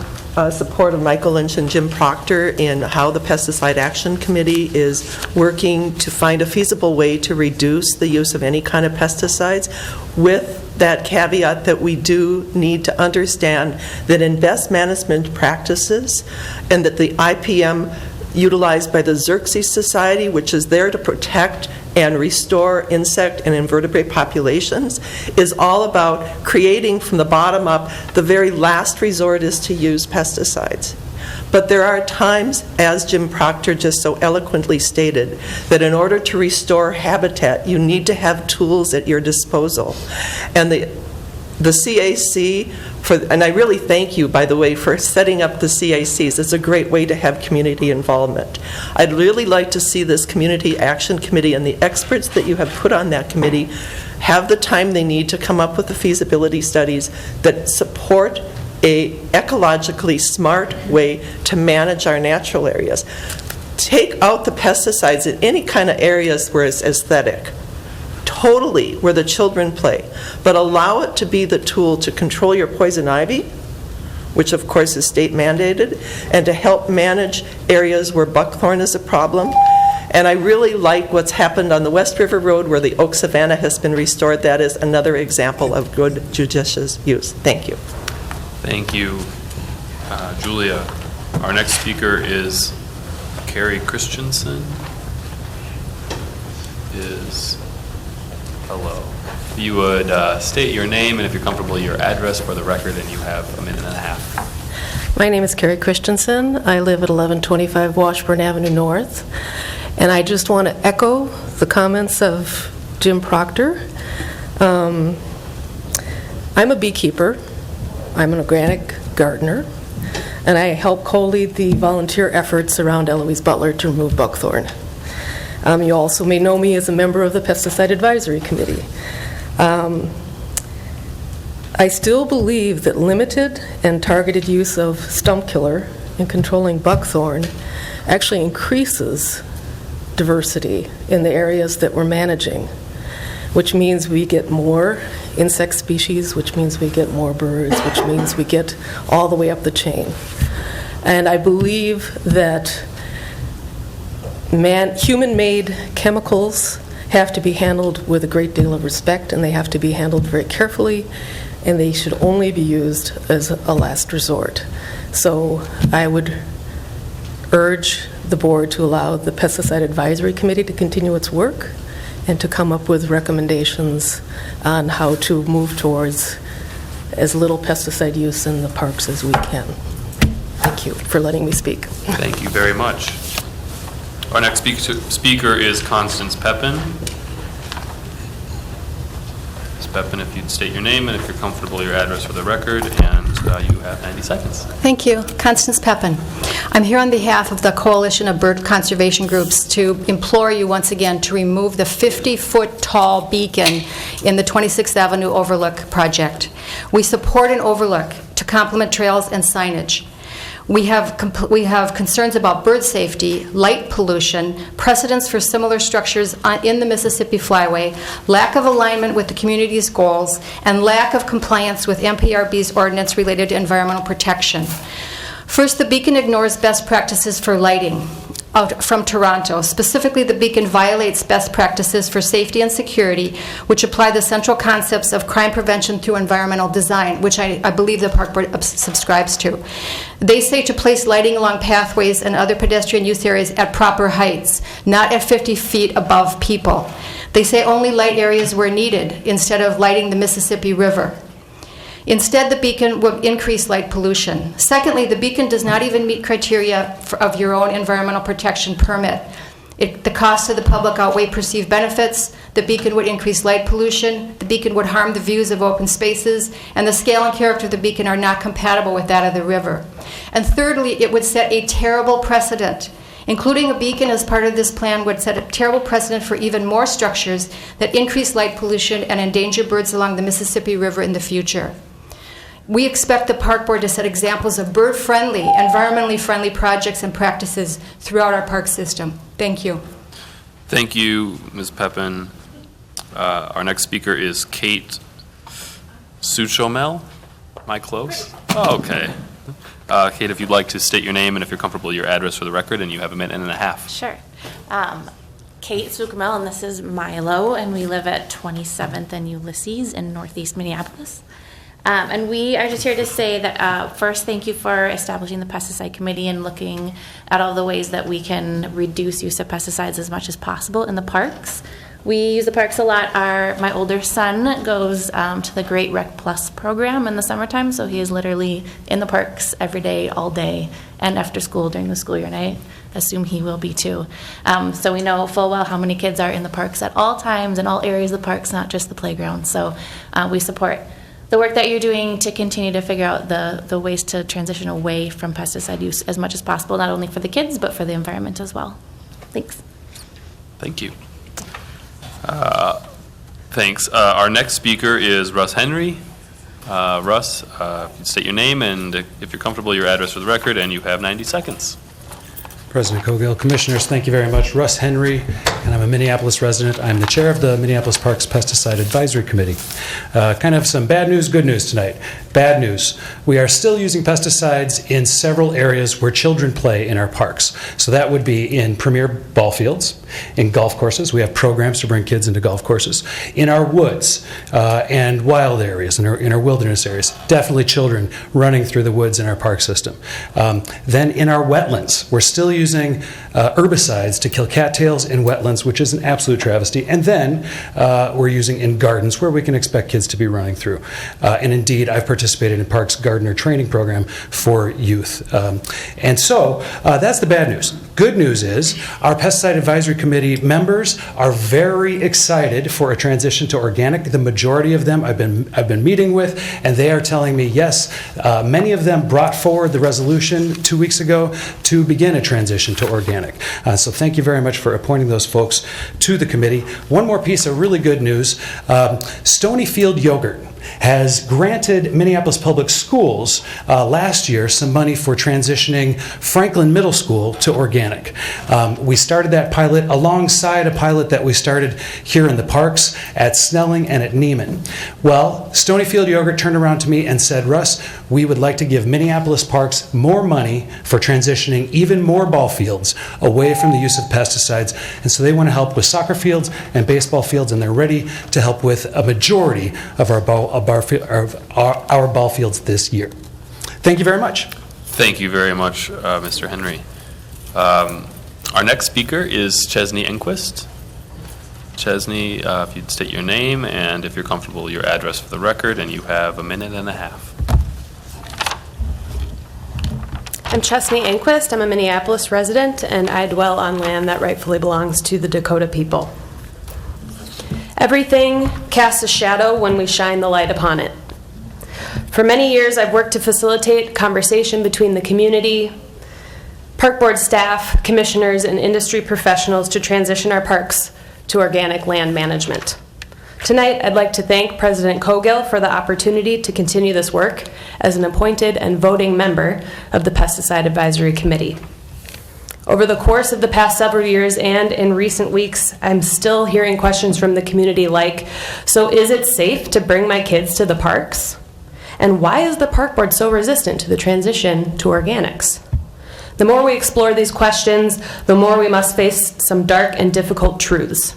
support of Michael Lynch and Jim Proctor in how the Pesticide Action Committee is working to find a feasible way to reduce the use of any kind of pesticides, with that caveat that we do need to understand that in best management practices and that the IPM utilized by the Xerxes Society, which is there to protect and restore insect and invertebrate populations, is all about creating from the bottom up. The very last resort is to use pesticides. But there are times, as Jim Proctor just so eloquently stated, that in order to restore habitat, you need to have tools at your disposal. And the CAC, and I really thank you, by the way, for setting up the CACs. It's a great way to have community involvement. I'd really like to see this Community Action Committee and the experts that you have put on that committee have the time they need to come up with the feasibility studies that support a ecologically smart way to manage our natural areas. Take out the pesticides in any kind of areas where it's aesthetic. Totally where the children play, but allow it to be the tool to control your poison ivy, which of course is state mandated, and to help manage areas where buckthorn is a problem. And I really like what's happened on the West River Road where the oak savanna has been restored. That is another example of good judicious use. Thank you. Thank you, Julia. Our next speaker is Carrie Christensen. Hello. If you would state your name and if you're comfortable, your address for the record, and you have 1.5 minutes. My name is Carrie Christensen. I live at 1125 Washburn Avenue North. And I just want to echo the comments of Jim Proctor. I'm a beekeeper. I'm an organic gardener. And I help co-lead the volunteer efforts around Eloise Butler to remove buckthorn. You also may know me as a member of the Pesticide Advisory Committee. I still believe that limited and targeted use of stump killer in controlling buckthorn actually increases diversity in the areas that we're managing, which means we get more insect species, which means we get more birds, which means we get all the way up the chain. And I believe that human-made chemicals have to be handled with a great deal of respect, and they have to be handled very carefully, and they should only be used as a last resort. So I would urge the board to allow the Pesticide Advisory Committee to continue its work and to come up with recommendations on how to move towards as little pesticide use in the parks as we can. Thank you for letting me speak. Thank you very much. Our next speaker is Constance Pepin. Ms. Pepin, if you'd state your name and if you're comfortable, your address for the record, and you have 90 seconds. Thank you. Constance Pepin. I'm here on behalf of the Coalition of Bird Conservation Groups to implore you once again to remove the 50-foot tall beacon in the 26th Avenue Overlook project. We support an overlook to complement trails and signage. We have concerns about bird safety, light pollution, precedents for similar structures in the Mississippi Flyway, lack of alignment with the community's goals, and lack of compliance with MPRB's ordinance related to environmental protection. First, the beacon ignores best practices for lighting from Toronto. Specifically, the beacon violates best practices for safety and security, which apply the central concepts of crime prevention through environmental design, which I believe the Park Board subscribes to. They say to place lighting along pathways and other pedestrian use areas at proper heights, not at 50 feet above people. They say only light areas were needed instead of lighting the Mississippi River. Instead, the beacon will increase light pollution. Secondly, the beacon does not even meet criteria of your own environmental protection permit. The costs to the public outweigh perceived benefits. The beacon would increase light pollution. The beacon would harm the views of open spaces. And the scale and character of the beacon are not compatible with that of the river. And thirdly, it would set a terrible precedent. Including a beacon as part of this plan would set a terrible precedent for even more structures that increase light pollution and endanger birds along the Mississippi River in the future. We expect the Park Board to set examples of bird-friendly, environmentally friendly projects and practices throughout our park system. Thank you. Thank you, Ms. Pepin. Our next speaker is Kate Suchomel. Am I close? Oh, okay. Kate, if you'd like to state your name and if you're comfortable, your address for the record, and you have a minute and a half. Sure. Kate Suchomel, and this is Milo, and we live at 27th and Ulysses in Northeast Minneapolis. And we are just here to say that first, thank you for establishing the pesticide committee and looking at all the ways that we can reduce use of pesticides as much as possible in the parks. We use the parks a lot. My older son goes to the Great Rec Plus program in the summertime, so he is literally in the parks every day, all day, and after school during the school year, and I assume he will be too. So we know full well how many kids are in the parks at all times in all areas of the parks, not just the playground. So we support the work that you're doing to continue to figure out the ways to transition away from pesticide use as much as possible, not only for the kids, but for the environment as well. Thanks. Thank you. Thanks. Our next speaker is Russ Henry. Russ, state your name and if you're comfortable, your address for the record, and you have 90 seconds. President Cogill, Commissioners, thank you very much. Russ Henry, and I'm a Minneapolis resident. I'm the chair of the Minneapolis Parks Pesticide Advisory Committee. Kind of some bad news, good news tonight. Bad news. We are still using pesticides in several areas where children play in our parks. So that would be in premier ball fields, in golf courses. We have programs to bring kids into golf courses. In our woods and wild areas, in our wilderness areas. Definitely children running through the woods in our park system. Then in our wetlands, we're still using herbicides to kill cattails in wetlands, which is an absolute travesty. And then we're using in gardens where we can expect kids to be running through. And indeed, I've participated in Parks Gardener Training Program for youth. And so that's the bad news. Good news is our Pesticide Advisory Committee members are very excited for a transition to organic. The majority of them I've been meeting with, and they are telling me, yes, many of them brought forward the resolution 2 weeks ago to begin a transition to organic. So thank you very much for appointing those folks to the committee. One more piece of really good news. Stonyfield yogurt has granted Minneapolis Public Schools last year some money for transitioning Franklin Middle School to organic. We started that pilot alongside a pilot that we started here in the parks at Snelling and at Neiman. Well, Stonyfield Yogurt turned around to me and said, Russ, we would like to give Minneapolis Parks more money for transitioning even more ball fields away from the use of pesticides. And so they want to help with soccer fields and baseball fields, and they're ready to help with a majority of our ball fields this year. Thank you very much. Thank you very much, Mr. Henry. Our next speaker is Chesney Enquist. Chesney, if you'd state your name and, if you're comfortable, your address for the record, and you have a minute and a half. I'm Chesney Enquist. I'm a Minneapolis resident, and I dwell on land that rightfully belongs to the Dakota people. Everything casts a shadow when we shine the light upon it. For many years, I've worked to facilitate conversation between the community, park board staff, commissioners, and industry professionals to transition our parks to organic land management. Tonight, I'd like to thank President Cogill for the opportunity to continue this work as an appointed and voting member of the Pesticide Advisory Committee. Over the course of the past several years and in recent weeks, I'm still hearing questions from the community like, so is it safe to bring my kids to the parks? And why is the park board so resistant to the transition to organics? The more we explore these questions, the more we must face some dark and difficult truths.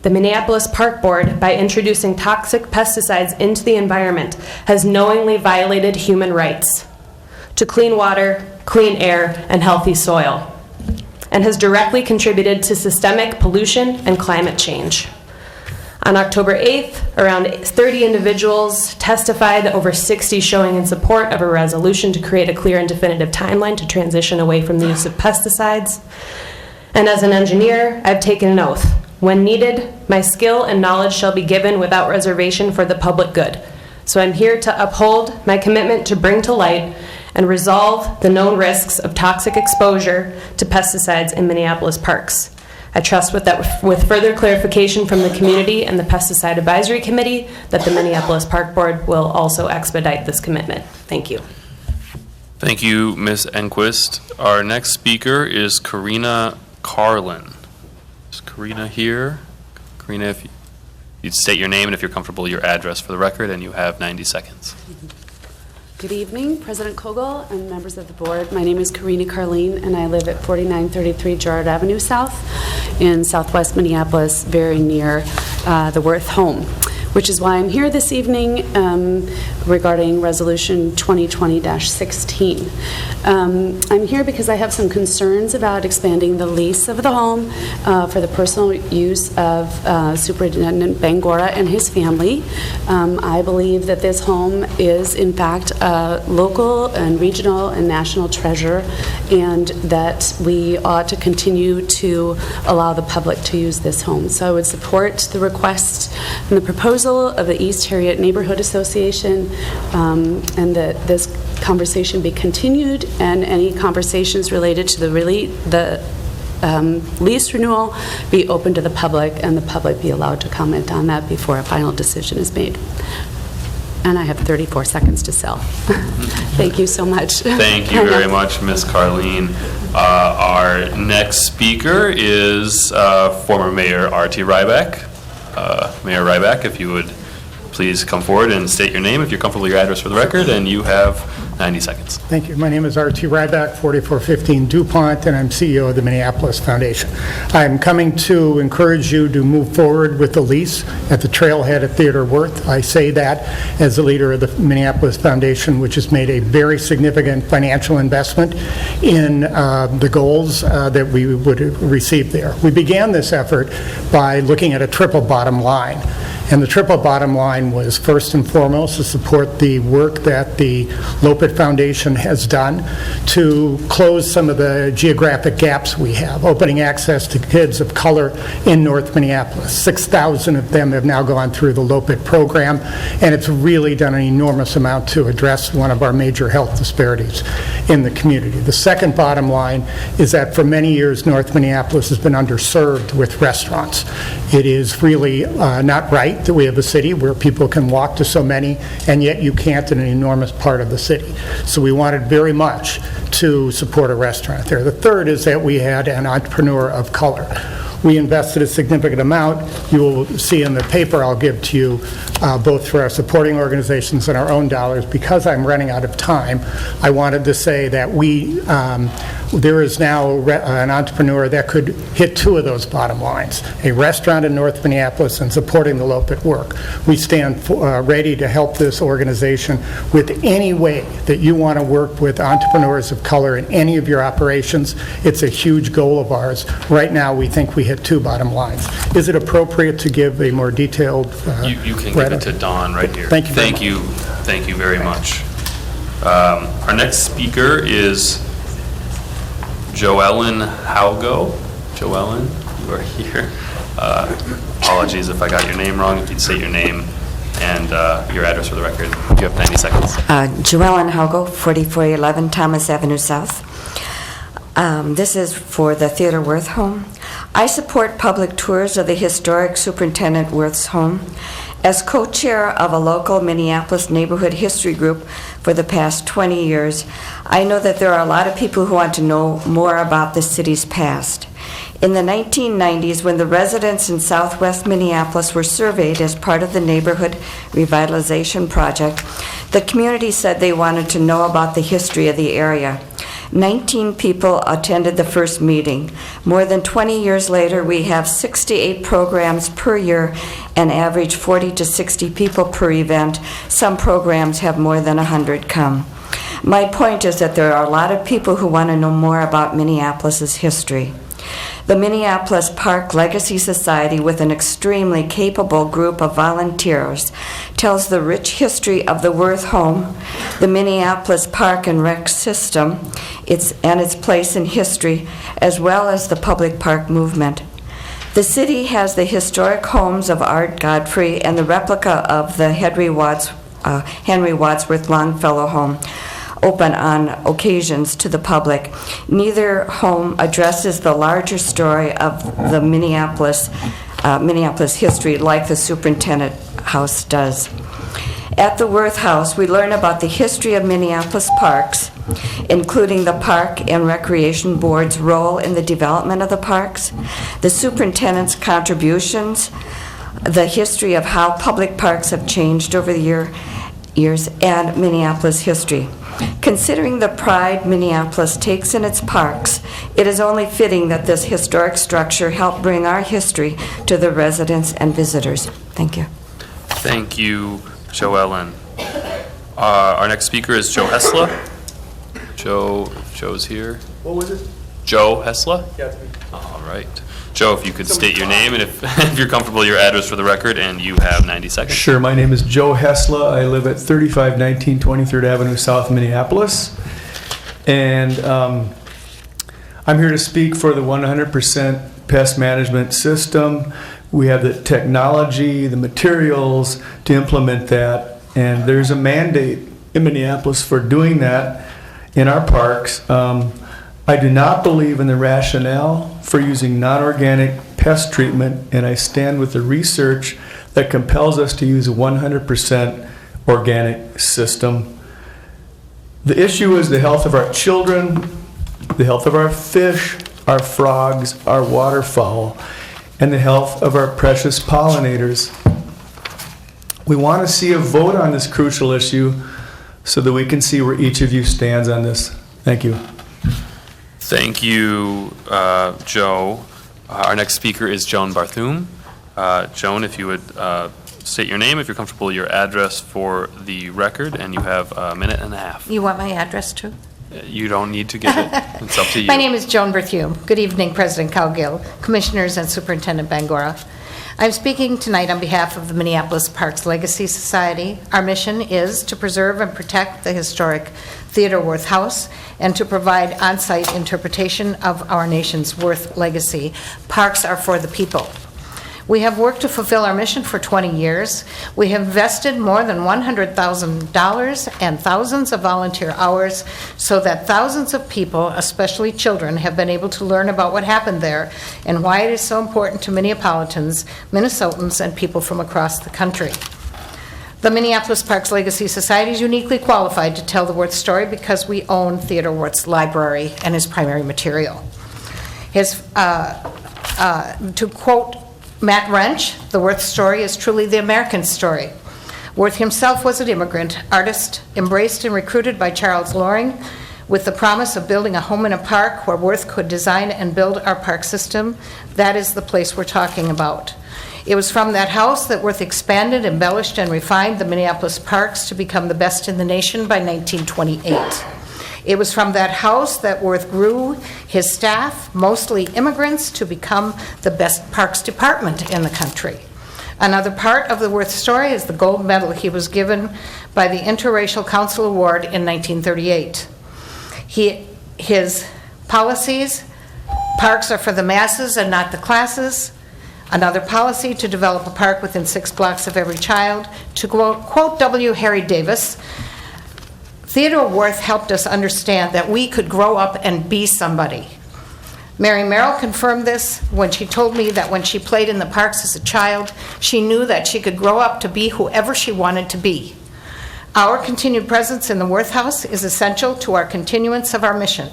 The Minneapolis Park Board, by introducing toxic pesticides into the environment, has knowingly violated human rights to clean water, clean air, and healthy soil, and has directly contributed to systemic pollution and climate change. On October 8th, around 30 individuals testified, over 60 showing in support of a resolution to create a clear and definitive timeline to transition away from the use of pesticides. And as an engineer, I've taken an oath. When needed, my skill and knowledge shall be given without reservation for the public good. So I'm here to uphold my commitment to bring to light and resolve the known risks of toxic exposure to pesticides in Minneapolis parks. I trust with further clarification from the community and the Pesticide Advisory Committee that the Minneapolis Park Board will also expedite this commitment. Thank you. Thank you, Ms. Enquist. Our next speaker is Karina Carlin. Is Karina here? Karina, if you'd state your name and, if you're comfortable, your address for the record, and you have 90 seconds. Good evening, President Cogill and members of the board. My name is Karina Carlin, and I live at 4933 Girard Avenue South in southwest Minneapolis, very near the Worth home, which is why I'm here this evening regarding Resolution 2020-16. I'm here because I have some concerns about expanding the lease of the home for the personal use of Superintendent Bangora and his family. I believe that this home is, in fact, a local and regional and national treasure, and that we ought to continue to allow the public to use this home. So I would support the request and the proposal of the East Harriet Neighborhood Association, and that this conversation be continued, and any conversations related to the lease renewal be open to the public, and the public be allowed to comment on that before a final decision is made. And I have 34 seconds to sell. Thank you so much. Thank you very much, Ms. Carlin. Our next speaker is former Mayor R.T. Ryback. Mayor Ryback, if you would please come forward and state your name, if you're comfortable, your address for the record, and you have 90 seconds. Thank you. My name is R.T. Ryback, 4415 DuPont, and I'm CEO of the Minneapolis Foundation. I'm coming to encourage you to move forward with the lease at the trailhead at Theodore Worth. I say that as the leader of the Minneapolis Foundation, which has made a very significant financial investment in the goals that we would receive there. We began this effort by looking at a triple bottom line. And the triple bottom line was, first and foremost, to support the work that the Lopet Foundation has done to close some of the geographic gaps we have, opening access to kids of color in North Minneapolis. 6,000 of them have now gone through the Lopet program, and it's really done an enormous amount to address one of our major health disparities in the community. The second bottom line is that for many years, North Minneapolis has been underserved with restaurants. It is really not right right that we have a city where people can walk to so many, and yet you can't in an enormous part of the city. So we wanted very much to support a restaurant there. The third is that we had an entrepreneur of color. We invested a significant amount. You will see in the paper I'll give to you, both through our supporting organizations and our own dollars. Because I'm running out of time, I wanted to say that there is now an entrepreneur that could hit two of those bottom lines, a restaurant in North Minneapolis and supporting the Lope at Work. We stand ready to help this organization with any way that you want to work with entrepreneurs of color in any of your operations. It's a huge goal of ours. Right now, we think we hit two bottom lines. Is it appropriate to give a more detailed? You can give it to Dawn right here. Thank you. Thank you very much. Our next speaker is Joellen Haugo. Joellen, you are here. Apologies if I got your name wrong. If you'd state your name and your address for the record. You have 90 seconds. Joellen Haugo, 4411 Thomas Avenue South. This is for the Theodore Wirth home. I support public tours of the historic Superintendent Wirth's home. As co-chair of a local Minneapolis neighborhood history group for the past 20 years, I know that there are a lot of people who want to know more about the city's past. In the 1990s, when the residents in southwest Minneapolis were surveyed as part of the neighborhood revitalization project, the community said they wanted to know about the history of the area. 19 people attended the first meeting. More than 20 years later, we have 68 programs per year and average 40 to 60 people per event. Some programs have more than 100 come. My point is that there are a lot of people who want to know more about Minneapolis's history. The Minneapolis Park Legacy Society, with an extremely capable group of volunteers, tells the rich history of the Wirth home, the Minneapolis Park and Rec system, and its place in history, as well as the public park movement. The city has the historic homes of Art Godfrey and the replica of the Henry Wadsworth Longfellow home, open on occasions to the public. Neither home addresses the larger story of the Minneapolis history like the Superintendent House does. At the Wirth House, we learn about the history of Minneapolis parks, including the Park and Recreation Board's role in the development of the parks, the superintendent's contributions, the history of how public parks have changed over the years, and Minneapolis history. Considering the pride Minneapolis takes in its parks, it is only fitting that this historic structure help bring our history to the residents and visitors. Thank you. Thank you, Joellen. Our next speaker is Joe Hessla. Joe's here. What was it? Joe Hessla? Yeah, it's me. All right. Joe, if you could state your name and if you're comfortable, your address for the record, and you have 90 seconds. Sure. My name is Joe Hessla. I live at 3519 23rd Avenue South, Minneapolis. And I'm here to speak for the 100% pest management system. We have the technology, the materials to implement that. And there's a mandate in Minneapolis for doing that in our parks. I do not believe in the rationale for using non-organic pest treatment, and I stand with the research that compels us to use a 100% organic system. The issue is the health of our children, the health of our fish, our frogs, our waterfowl, and the health of our precious pollinators. We want to see a vote on this crucial issue so that we can see where each of you stands on this. Thank you. Thank you, Joe. Our next speaker is Joan Barthum. Joan, if you would state your name, if you're comfortable, your address for the record, and you have a minute and a half. You want my address too? You don't need to give it. It's up to you. My name is Joan Barthum. Good evening, President Cowgill, Commissioners, and Superintendent Bangora. I'm speaking tonight on behalf of the Minneapolis Parks Legacy Society. Our mission is to preserve and protect the historic Theodore Wirth House and to provide on-site interpretation of our nation's Wirth legacy. Parks are for the people. We have worked to fulfill our mission for 20 years. We have invested more than $100,000 and thousands of volunteer hours so that thousands of people, especially children, have been able to learn about what happened there and why it is so important to Minneapolitans, Minnesotans, and people from across the country. The Minneapolis Parks Legacy Society is uniquely qualified to tell the Worth story because we own Theodore Worth's library and his primary material. To quote Matt Wrench, the Worth story is truly the American story. Worth himself was an immigrant artist, embraced and recruited by Charles Loring with the promise of building a home in a park where Worth could design and build our park system. That is the place we're talking about. It was from that house that Worth expanded, embellished, and refined the Minneapolis parks to become the best in the nation by 1928. It was from that house that Worth grew his staff, mostly immigrants, to become the best parks department in the country. Another part of the Worth story is the gold medal he was given by the Interracial Council Award in 1938. His policies, parks are for the masses and not the classes. Another policy, to develop a park within 6 blocks of every child. To quote W. Harry Davis, Theodore Worth helped us understand that we could grow up and be somebody. Mary Merrill confirmed this when she told me that when she played in the parks as a child, she knew that she could grow up to be whoever she wanted to be. Our continued presence in the Worth House is essential to our continuance of our mission.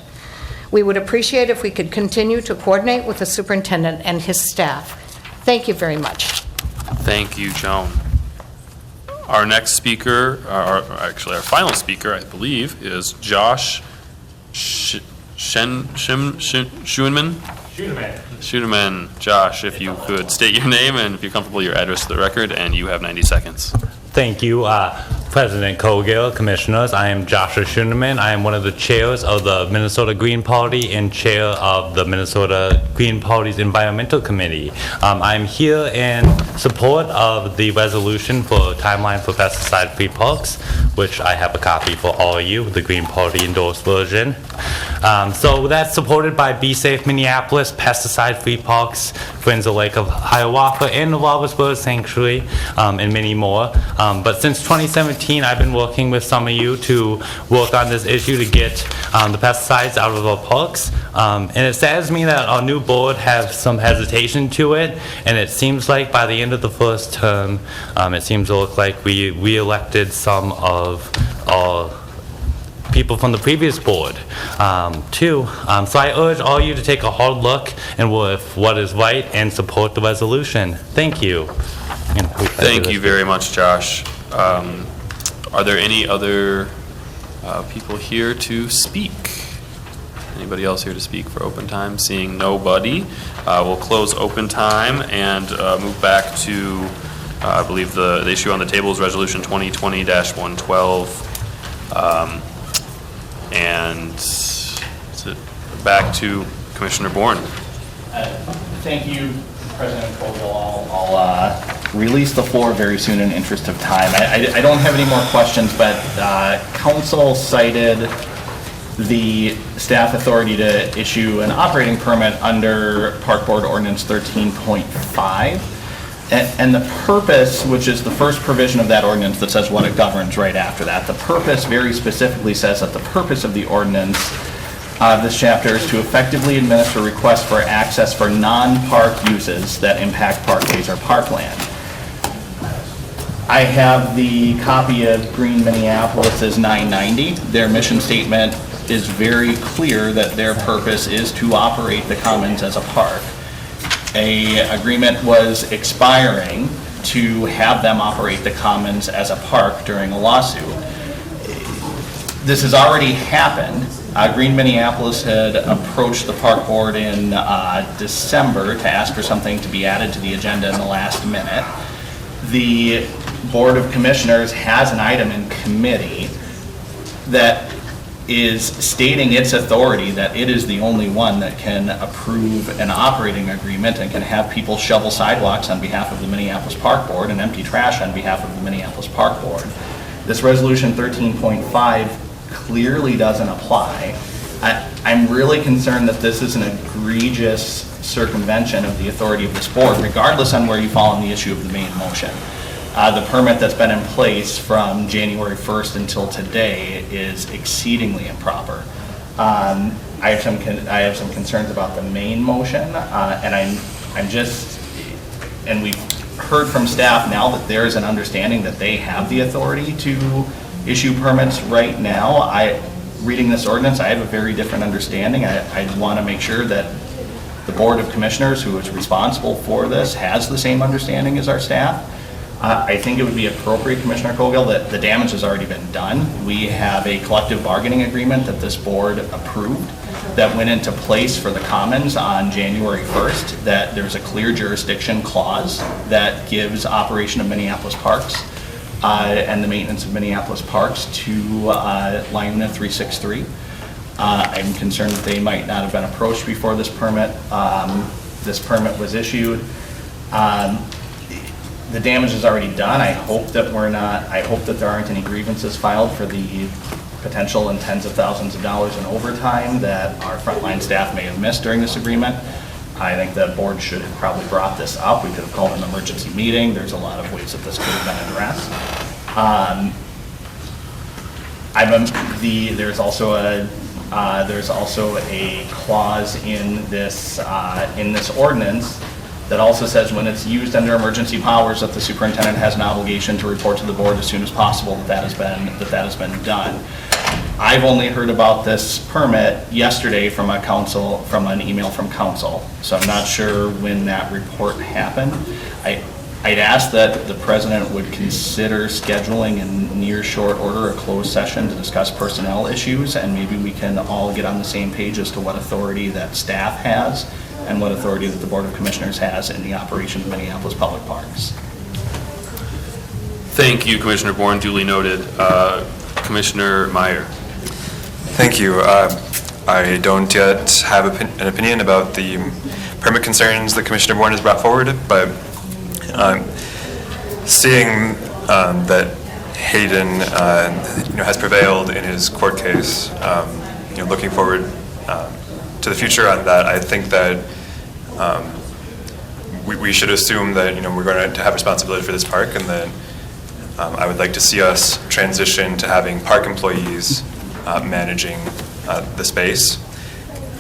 We would appreciate if we could continue to coordinate with the superintendent and his staff. Thank you very much. Thank you, Joan. Our next speaker, actually our final speaker, I believe, is Josh Schuneman. Josh, if you could state your name and if you're comfortable, your address to the record, and you have 90 seconds. Thank you, President Cogill, Commissioners. I am Joshua Schuneman. I am one of the chairs of the Minnesota Green Party and chair of the Minnesota Green Party's Environmental Committee. I'm here in support of the resolution for timeline for pesticide-free parks, which I have a copy for all of you, the Green Party endorsed version. So that's supported by Be Safe Minneapolis, pesticide-free parks, Friends of Lake of Hiawatha, and the Walrus Bird Sanctuary, and many more. But since 2017, I've been working with some of you to work on this issue to get the pesticides out of our parks. And it saddens me that our new board has some hesitation to it, and it seems like by the end of the first term, it seems to look like we re-elected some of our people from the previous board too. So I urge all you to take a hard look and with what is right and support the resolution. Thank you. Thank you very much, Josh. Are there any other people here to speak? Anybody else here to speak for open time? Seeing nobody, we'll close open time and move back to, I believe the issue on the table is Resolution 2020-112. And back to Commissioner Bourne. Thank you, President Cogill. I'll release the floor very soon in interest of time. I don't have any more questions, but Council cited the staff authority to issue an operating permit under Park Board Ordinance 13.5. And the purpose, which is the first provision of that ordinance that says what it governs right after that, the purpose very specifically says that the purpose of the ordinance of this chapter is to effectively administer requests for access for non-park uses that impact parkways or parkland. I have the copy of Green Minneapolis' 990. Their mission statement is very clear that their purpose is to operate the commons as a park. An agreement was expiring to have them operate the commons as a park during a lawsuit. This has already happened. Green Minneapolis had approached the park board in December to ask for something to be added to the agenda in the last minute. The Board of Commissioners has an item in committee that is stating its authority that it is the only one that can approve an operating agreement and can have people shovel sidewalks on behalf of the Minneapolis Park Board and empty trash on behalf of the Minneapolis Park Board. This Resolution 13.5 clearly doesn't apply. I'm really concerned that this is an egregious circumvention of the authority of this board, regardless on where you fall on the issue of the main motion. The permit that's been in place from January 1st until today is exceedingly improper. I have some concerns about the main motion, and and we've heard from staff now that there is an understanding that they have the authority to issue permits right now. Reading this ordinance, I have a very different understanding. I want to make sure that the Board of Commissioners, who is responsible for this, has the same understanding as our staff. I think it would be appropriate, Commissioner Cogill, that the damage has already been done. We have a collective bargaining agreement that this board approved that went into place for the Commons on January 1st, that there's a clear jurisdiction clause that gives operation of Minneapolis Parks and the maintenance of Minneapolis Parks to Lionel 363. I'm concerned that they might not have been approached before this permit was issued. The damage is already done. I hope that there aren't any grievances filed for the potential and tens of thousands of dollars in overtime that our frontline staff may have missed during this agreement. I think the board should have probably brought this up. We could have called an emergency meeting. There's a lot of ways that this could have been addressed. There's also a clause in this ordinance that also says when it's used under emergency powers that the superintendent has an obligation to report to the board as soon as possible that has been done. I've only heard about this permit yesterday from an email from council, so I'm not sure when that report happened. I'd ask that the president would consider scheduling in near short order a closed session to discuss personnel issues, and maybe we can all get on the same page as to what authority that staff has and what authority that the Board of Commissioners has in the operation of Minneapolis Public Parks. Thank you, Commissioner Bourne, duly noted. Commissioner Meyer. Thank you. I don't yet have an opinion about the permit concerns that Commissioner Bourne has brought forward, but seeing that Hayden has prevailed in his court case, looking forward to the future on that, I think that we should assume that we're going to have responsibility for this park, and that I would like to see us transition to having park employees managing the space.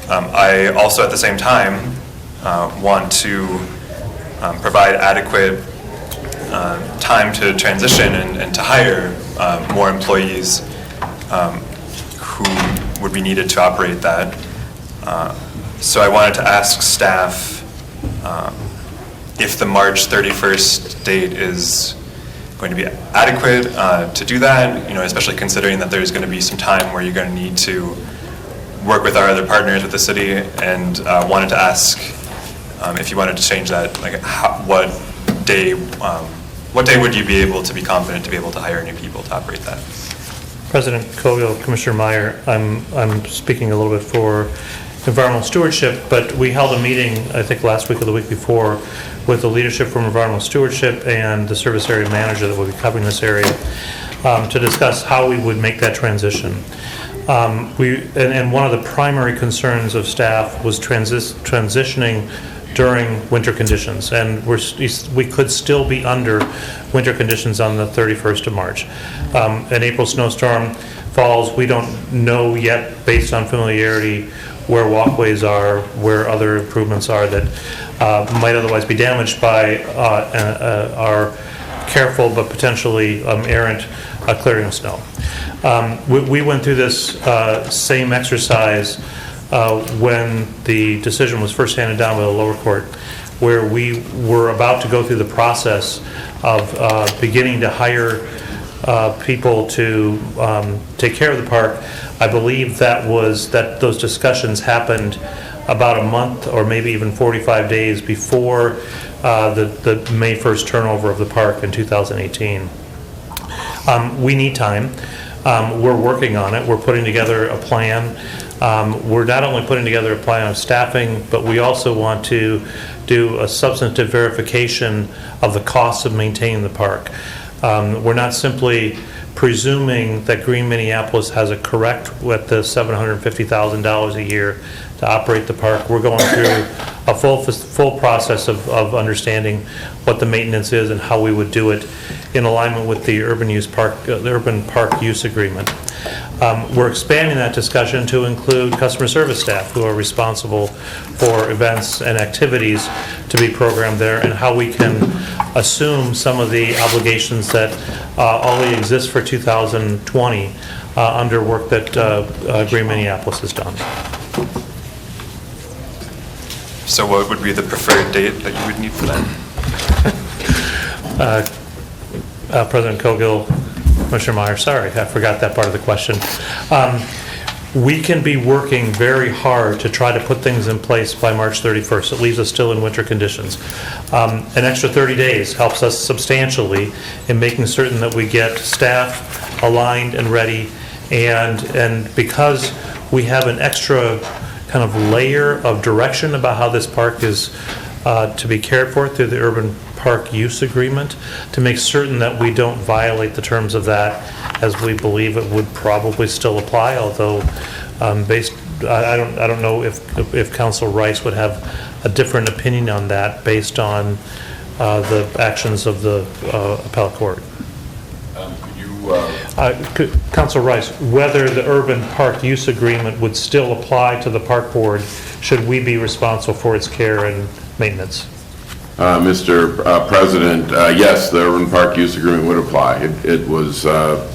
I also, at the same time, want to provide adequate time to transition and to hire more employees who would be needed to operate that. So I wanted to ask staff if the March 31st date is going to be adequate to do that, especially considering that there's going to be some time where you're going to need to work with our other partners with the city, and wanted to ask if you wanted to change that, like what day would you be able to be confident to be able to hire new people to operate that? President Cogill, Commissioner Meyer, I'm speaking a little bit for environmental stewardship, but we held a meeting, I think last week or the week before, with the leadership from environmental stewardship and the service area manager that will be covering this area to discuss how we would make that transition. And one of the primary concerns of staff was transitioning during winter conditions, and we could still be under winter conditions on the 31st of March. An April snowstorm falls, we don't know yet, based on familiarity, where walkways are, where other improvements are that might otherwise be damaged by our careful but potentially errant clearing of snow. We went through this same exercise when the decision was first handed down by the lower court, where we were about to go through the process of beginning to hire people to take care of the park. I believe those discussions happened about a month or maybe even 45 days before the May 1st turnover of the park in 2018. We need time. We're working on it. We're putting together a plan. We're not only putting together a plan of staffing, but we also want to do a substantive verification of the costs of maintaining the park. We're not simply presuming that Green Minneapolis has it correct with the $750,000 a year to operate the park. We're going through a full process of understanding what the maintenance is and how we would do it in alignment with the urban park use agreement. We're expanding that discussion to include customer service staff who are responsible for events and activities to be programmed there, and how we can assume some of the obligations that already exist for 2020 under work that Green Minneapolis has done. So what would be the preferred date that you would need for that? President Cogill, Commissioner Meyer, sorry, I forgot that part of the question. We can be working very hard to try to put things in place by March 31st. It leaves us still in winter conditions. An extra 30 days helps us substantially in making certain that we get staff aligned and ready, and because we have an extra kind of layer of direction about how this park is to be cared for through the urban park use agreement, to make certain that we don't violate the terms of that, as we believe it would probably still apply, although I don't know if Council Rice would have a different opinion on that based on the actions of the appellate court. Council Rice, whether the urban park use agreement would still apply to the park board, should we be responsible for its care and maintenance? Mr. President, yes, the urban park use agreement would apply. It was, the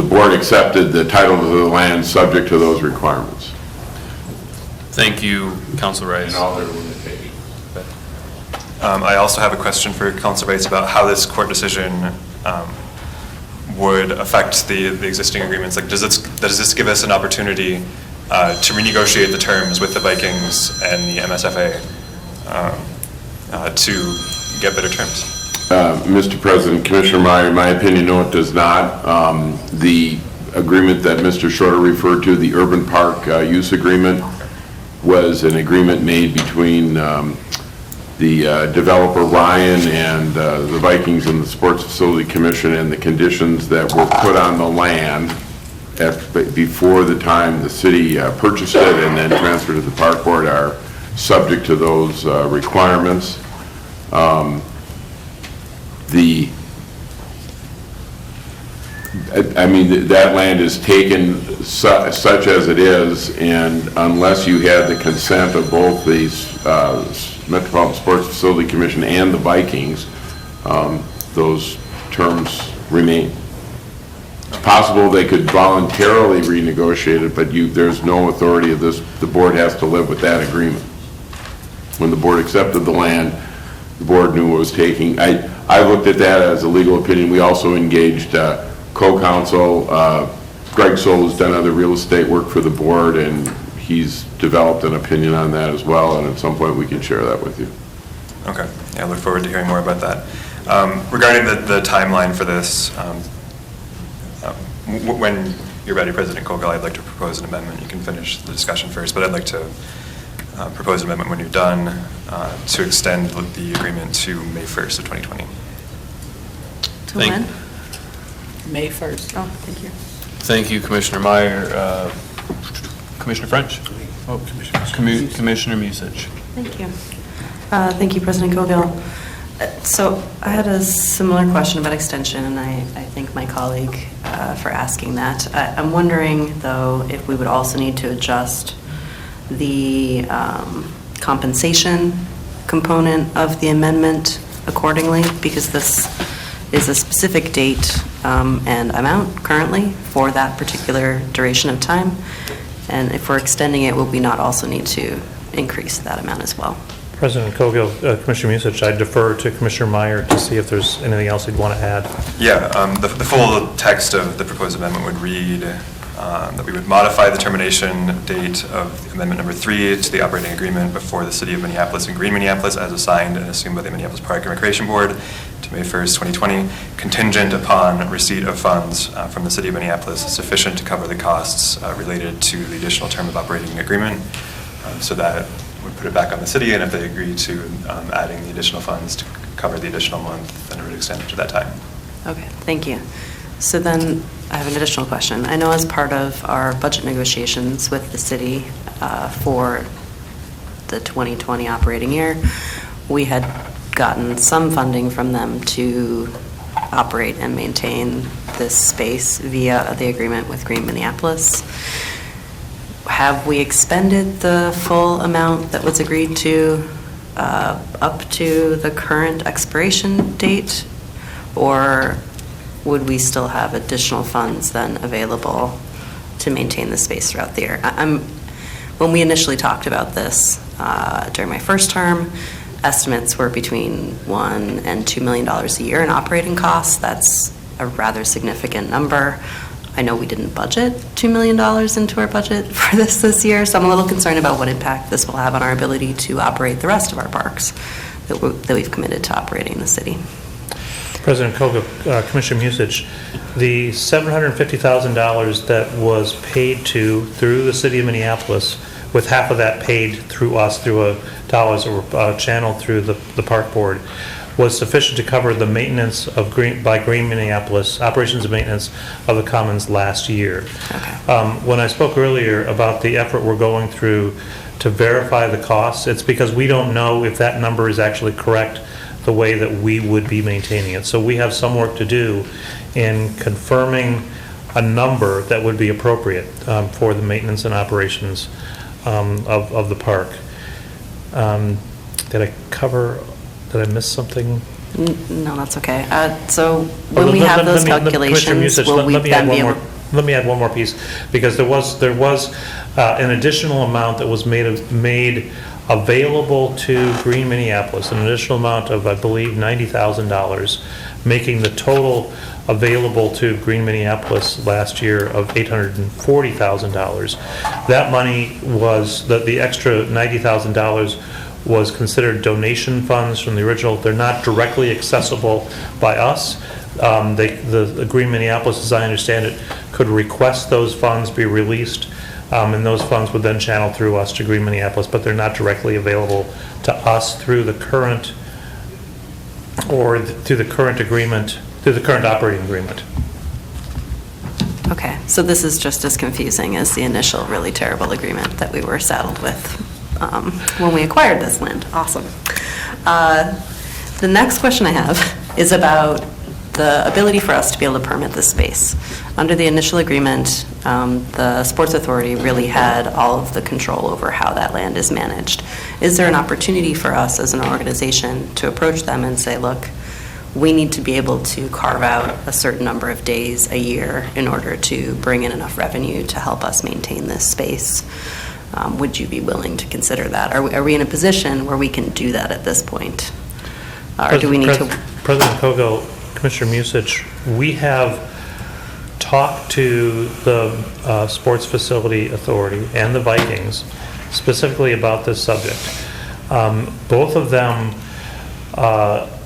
board accepted the title of the land subject to those requirements. Thank you, Council Rice. And all their limitations. I also have a question for Council Rice about how this court decision would affect the existing agreements. Like, does this give us an opportunity to renegotiate the terms with the Vikings and the MSFA to get better terms? Mr. President, Commissioner Meyer, in my opinion, no, it does not. The agreement that Mr. Shorter referred to, the urban park use agreement, was an agreement made between the developer Ryan and the Vikings and the Sports Facility Commission, and the conditions that were put on the land before the time the city purchased it and then transferred to the park board are subject to those requirements. That land is taken such as it is, and unless you had the consent of both the Metropolitan Sports Facility Commission and the Vikings, those terms remain. It's possible they could voluntarily renegotiate it, but there's no authority of this. The board has to live with that agreement. When the board accepted the land, the board knew what it was taking. I looked at that as a legal opinion. We also engaged co-counsel. Greg Soul has done other real estate work for the board, and he's developed an opinion on that as well, and at some point we can share that with you. Okay. Yeah, I look forward to hearing more about that. Regarding the timeline for this, when you're ready, President Cogill, I'd like to propose an amendment. You can finish the discussion first, but I'd like to propose an amendment when you're done to extend the agreement to May 1st of 2020. To when? May 1st. Oh, thank you. Thank you, Commissioner Meyer. Commissioner French? Oh, Commissioner Musich. Thank you. Thank you, President Cogill. So I had a similar question about extension, and I thank my colleague for asking that. I'm wondering, though, if we would also need to adjust the compensation component of the amendment accordingly, because this is a specific date and amount currently for that particular duration of time. And if we're extending it, will we not also need to increase that amount as well? President Cogill, Commissioner Musich, I defer to Commissioner Meyer to see if there's anything else he'd want to add. Yeah, the full text of the proposed amendment would read that we would modify the termination date of Amendment Number 3 to the operating agreement before the City of Minneapolis and Green Minneapolis as assigned and assumed by the Minneapolis Park and Recreation Board to May 1st, 2020, contingent upon receipt of funds from the City of Minneapolis sufficient to cover the costs related to the additional term of operating agreement. So that would put it back on the city, and if they agree to adding the additional funds to cover the additional month, then it would extend it to that time. Okay, thank you. So then, I have an additional question. I know as part of our budget negotiations with the city for the 2020 operating year, we had gotten some funding from them to operate and maintain this space via the agreement with Green Minneapolis. Have we expended the full amount that was agreed to up to the current expiration date? Or would we still have additional funds then available to maintain the space throughout the year? When we initially talked about this during my first term, estimates were between $1 and $2 million a year in operating costs. That's a rather significant number. I know we didn't budget $2 million into our budget for this year, so I'm a little concerned about what impact this will have on our ability to operate the rest of our parks that we've committed to operating in the city. President Koga, Commissioner Musich, the $750,000 that was paid through the city of Minneapolis, with half of that paid through us through dollars that were channeled through the park board, was sufficient to cover the maintenance of Green Minneapolis, operations and maintenance of the commons last year. Okay. When I spoke earlier about the effort we're going through to verify the costs, it's because we don't know if that number is actually correct the way that we would be maintaining it. So we have some work to do in confirming a number that would be appropriate for the maintenance and operations of the park. Did I miss something? No, that's okay. So when we have those calculations, will we then be able... Let me add one more piece, because there was an additional amount that was made available to Green Minneapolis, an additional amount of, I believe, $90,000, making the total available to Green Minneapolis last year of $840,000. That money was, the extra $90,000 was considered donation funds from the original. They're not directly accessible by us. The Green Minneapolis, as I understand it, could request those funds be released, and those funds would then channel through us to Green Minneapolis, but they're not directly available to us through the current agreement, through the current operating agreement. Okay, so this is just as confusing as the initial really terrible agreement that we were saddled with when we acquired this land. Awesome. The next question I have is about the ability for us to be able to permit this space. Under the initial agreement, the Sports Authority really had all of the control over how that land is managed. Is there an opportunity for us as an organization to approach them and say, look, we need to be able to carve out a certain number of days a year in order to bring in enough revenue to help us maintain this space? Would you be willing to consider that? Are we in a position where we can do that at this point? Or do we need to... President Kogo, Commissioner Musich, we have talked to the Sports Facility Authority and the Vikings specifically about this subject. Both of them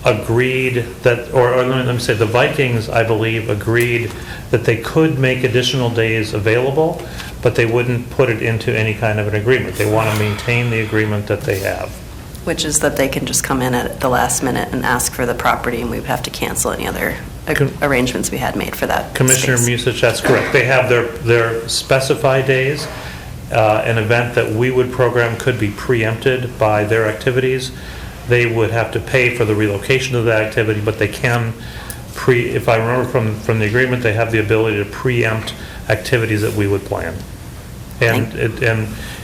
agreed that, or let me say, the Vikings, I believe, agreed that they could make additional days available, but they wouldn't put it into any kind of an agreement. They want to maintain the agreement that they have. Which is that they can just come in at the last minute and ask for the property, and we would have to cancel any other arrangements we had made for that Commissioner space. Musich, that's correct. They have their specified days. An event that we would program could be preempted by their activities. They would have to pay for the relocation of that activity, but they can if I remember from the agreement, they have the ability to preempt activities that we would plan. And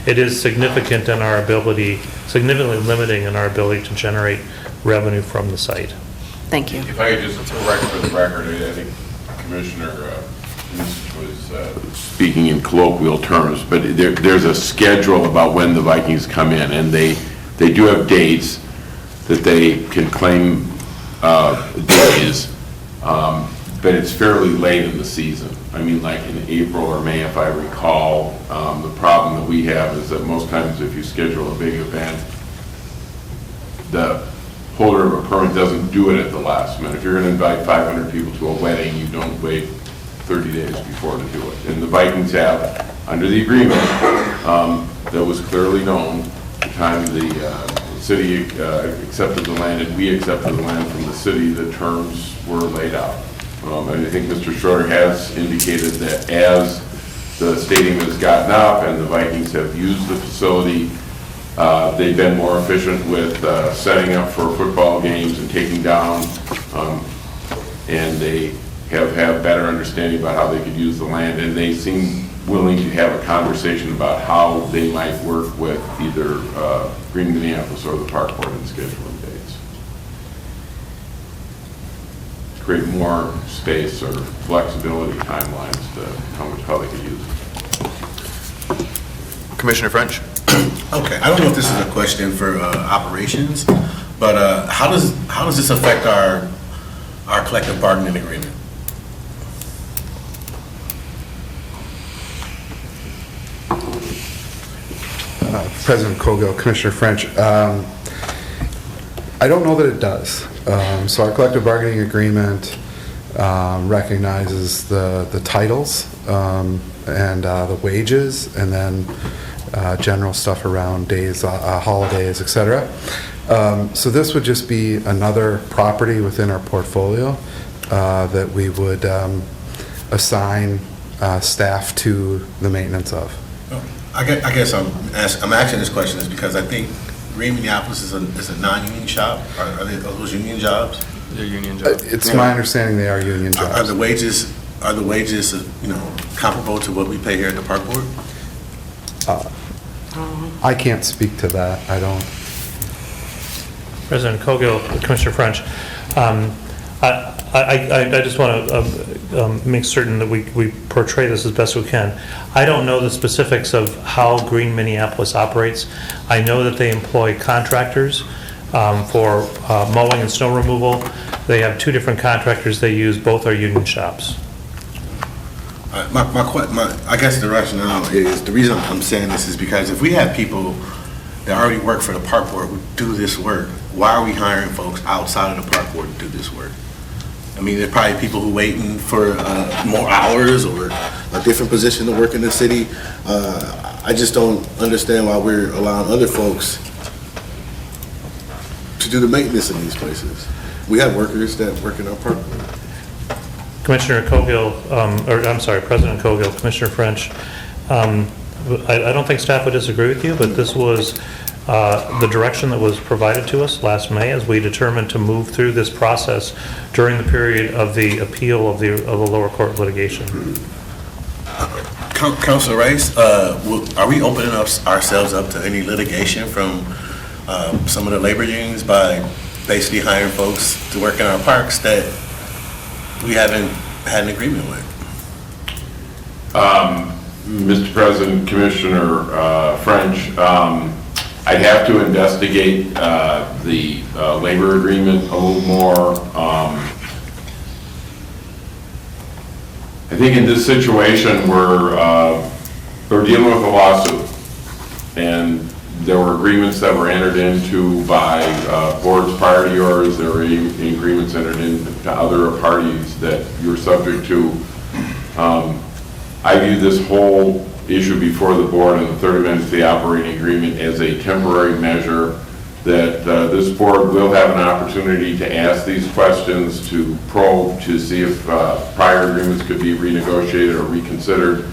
it is significant in our ability, significantly limiting in our ability to generate revenue from the site. Thank you. If I could just correct for the record, I think Commissioner was speaking in colloquial terms, but there's a schedule about when the Vikings come in, and they do have dates that they can claim days, but it's fairly late in the season. I mean, like in April or May, if I recall. The problem that we have is that most times if you schedule a big event, the holder of a permit doesn't do it at the last minute. If you're going to invite 500 people to a wedding, you don't wait 30 days before to do it. And the Vikings have, under the agreement that was clearly known at the time the city accepted the land and we accepted the land from the city, the terms were laid out. And I think Mr. Schroeder has indicated that as the stadium has gotten up and the Vikings have used the facility, they've been more efficient with setting up for football games and taking down, and they have had better understanding about how they could use the land, and they seem willing to have a conversation about how they might work with either Green Minneapolis or the park board in scheduling dates. Create more space or flexibility timelines to how they could use it. Commissioner French. Okay, I don't know if this is a question for operations, but how does this affect our collective bargaining agreement? President Cogill, Commissioner French. I don't know that it does. So our collective bargaining agreement recognizes the titles and the wages, and then general stuff around days, holidays, etc. So this would just be another property within our portfolio that we would assign staff to the maintenance of. I guess I'm asking this question is because I think Green Minneapolis is a non-union shop. Are those union jobs? They're union jobs. It's my understanding they are union jobs. Are the wages comparable to what we pay here at the park board? I can't speak to that. I don't. President Cogill, Commissioner French, I just want to make certain that we portray this as best we can. I don't know the specifics of how Green Minneapolis operates. I know that they employ contractors for mowing and snow removal. They have two different contractors they use. Both are union shops. I guess the rationale is, the reason I'm saying this is because if we have people that already work for the park board who do this work, why are we hiring folks outside of the park board to do this work? I mean, there's probably people who are waiting for more hours or a different position to work in the city. I just don't understand why we're allowing other folks to do the maintenance in these places. We have workers that work in our park board. Commissioner Cogill, President Cogill, Commissioner French, I don't think staff would disagree with you, but this was the direction that was provided to us last May as we determined to move through this process during the period of the appeal of the lower court litigation. Councilor Rice, are we opening ourselves up to any litigation from some of the labor unions by basically hiring folks to work in our parks that we haven't had an agreement with? Mr. President, Commissioner French, I'd have to investigate the labor agreement a little more. I think in this situation we're dealing with a lawsuit, and there were agreements that were entered into by boards prior to yours. There were agreements entered into other parties that you're subject to. I view this whole issue before the board and the third amendment to the operating agreement as a temporary measure that this board will have an opportunity to ask these questions, to probe, to see if prior agreements could be renegotiated or reconsidered,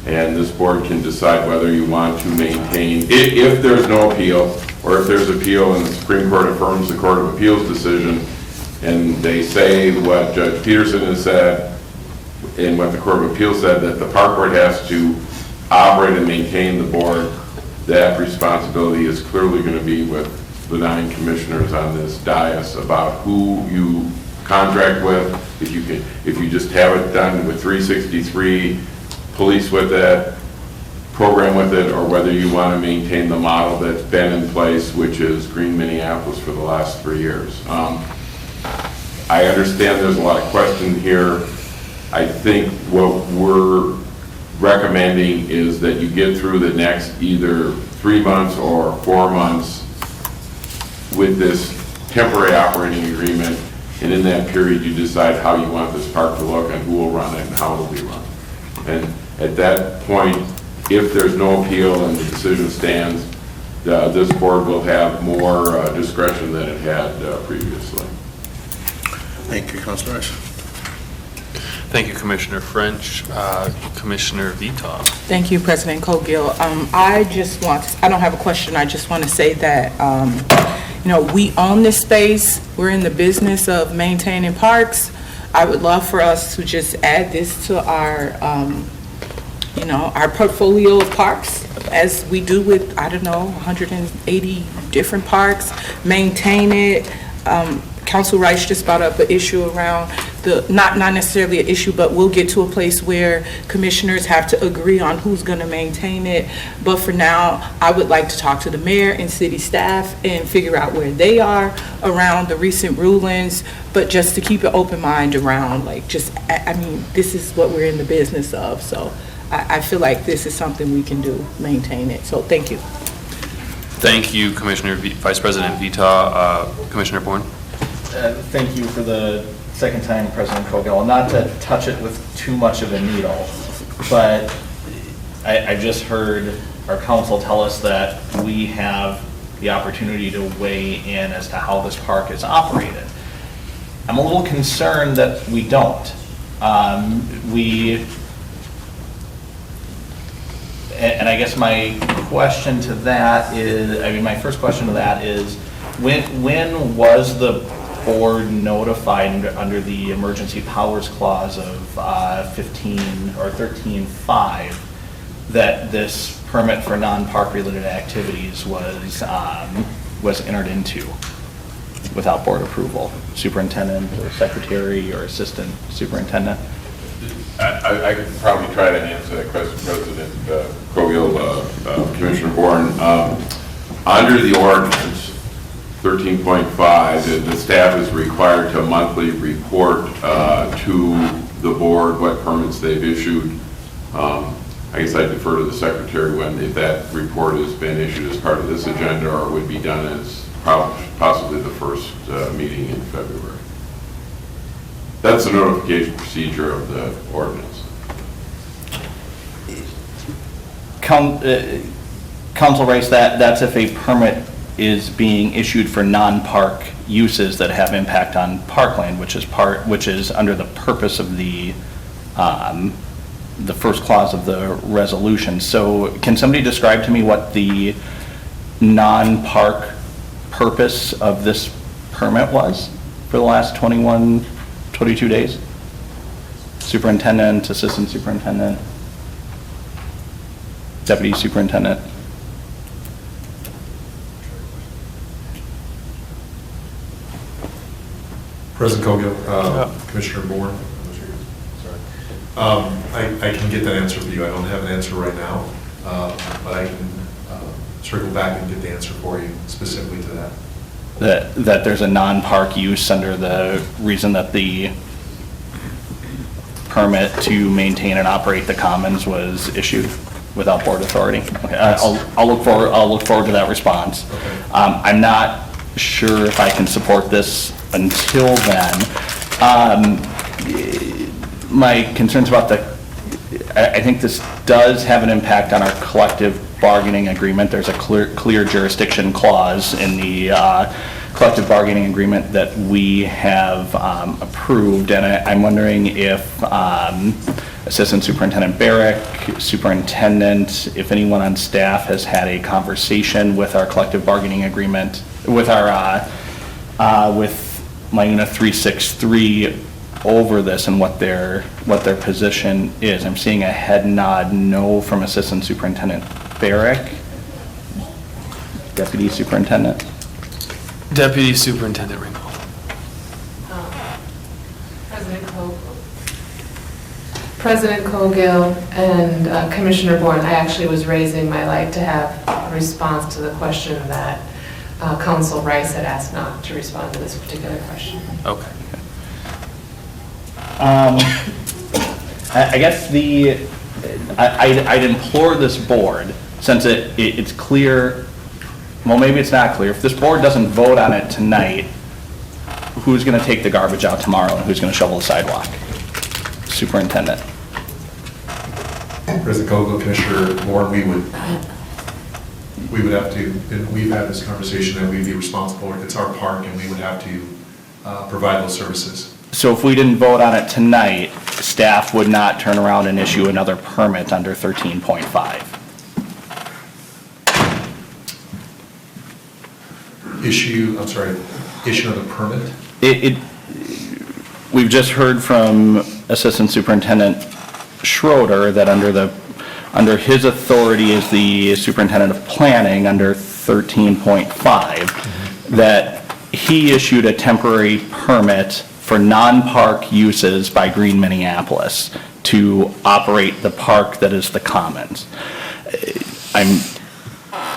and this board can decide whether you want to maintain, if there's no appeal, or if there's appeal and the Supreme Court affirms the Court of Appeals decision, and they say what Judge Peterson has said, and what the Court of Appeals said, that the park board has to operate and maintain the board, that responsibility is clearly going to be with the 9 commissioners on this dais about who you contract with. If you just have it done with 363, police with it, program with it, or whether you want to maintain the model that's been in place, which is Green Minneapolis for the last 3 years. I understand there's a lot of question here. I think what we're recommending is that you get through the next either 3 months or 4 months with this temporary operating agreement, and in that period you decide how you want this park to look and who will run it and how it will be run. And at that point, if there's no appeal and the decision stands, this board will have more discretion than it had previously. Thank you, Councilor Rice. Thank you, Commissioner French. Commissioner Vita. Thank you, President Cogill. I don't have a question, I just want to say that, we own this space, we're in the business of maintaining parks. I would love for us to just add this to our, our portfolio of parks, as we do with, 180 different parks, maintain it. Council Rice just brought up an issue around not necessarily an issue, but we'll get to a place where commissioners have to agree on who's going to maintain it. But for now, I would like to talk to the mayor and city staff and figure out where they are around the recent rulings, but just to keep an open mind around, this is what we're in the business of. So I feel like this is something we can do, maintain it. So thank you. Thank you, Commissioner Vice President Vita. Commissioner Bourne. Thank you for the second time, President Cogill. Not to touch it with too much of a needle, but I just heard our council tell us that we have the opportunity to weigh in as to how this park is operated. I'm a little concerned that we don't. And I guess my question to that is, my first question to that is, when was the board notified under the emergency powers clause of 15 or 13.5 that this permit for non-park related activities was entered into without board approval? Superintendent or secretary or assistant superintendent? I could probably try to answer that question, President Cogill, Commissioner Bourne. Under the ordinance 13.5, the staff is required to monthly report to the board what permits they've issued. I guess I defer to the secretary if that report has been issued as part of this agenda or would be done as possibly the first meeting in February. That's the notification procedure of the ordinance. Council Rice, that's if a permit is being issued for non-park uses that have impact on parkland, which is under the purpose of the first clause of the resolution. So can somebody describe to me what the non-park purpose of this permit was for the last 22 days? Superintendent, assistant superintendent, deputy superintendent. President Cogill, Commissioner Bourne. I can get that answer for you. I don't have an answer right now, but I can circle back and get the answer for you specifically to that. That there's a non-park use under the reason that the permit to maintain and operate the commons was issued without board authority. Okay, I'll look forward to that response. Okay. I'm not sure if I can support this until then. My concerns about I think this does have an impact on our collective bargaining agreement. There's a clear jurisdiction clause in the collective bargaining agreement that we have approved, and I'm wondering if Assistant Superintendent Barrick, Superintendent, if anyone on staff has had a conversation with our collective bargaining agreement, with our with MIUNA 363 over this and what their position is. I'm seeing a head nod no from Assistant Superintendent Barrick. Deputy Superintendent. Deputy Superintendent Ringgold. President Cogill and Commissioner Bourne, I actually was raising my light to have a response to the question that Council Rice had asked not to respond to this particular question. Okay. I guess I'd implore this board, since it's clear, well, maybe it's not clear, if this board doesn't vote on it tonight, who's going to take the garbage out tomorrow and who's going to shovel the sidewalk? Superintendent. President Cogill, Commissioner Bourne, we would have to, and we've had this conversation that we'd be responsible, it's our park and we would have to provide those services. So if we didn't vote on it tonight, staff would not turn around and issue another permit under 13.5. Issue another permit? We've just heard from Assistant Superintendent Schroeder that under his authority as the Superintendent of Planning, under 13.5, that he issued a temporary permit for non-park uses by Green Minneapolis to operate the park that is the Commons.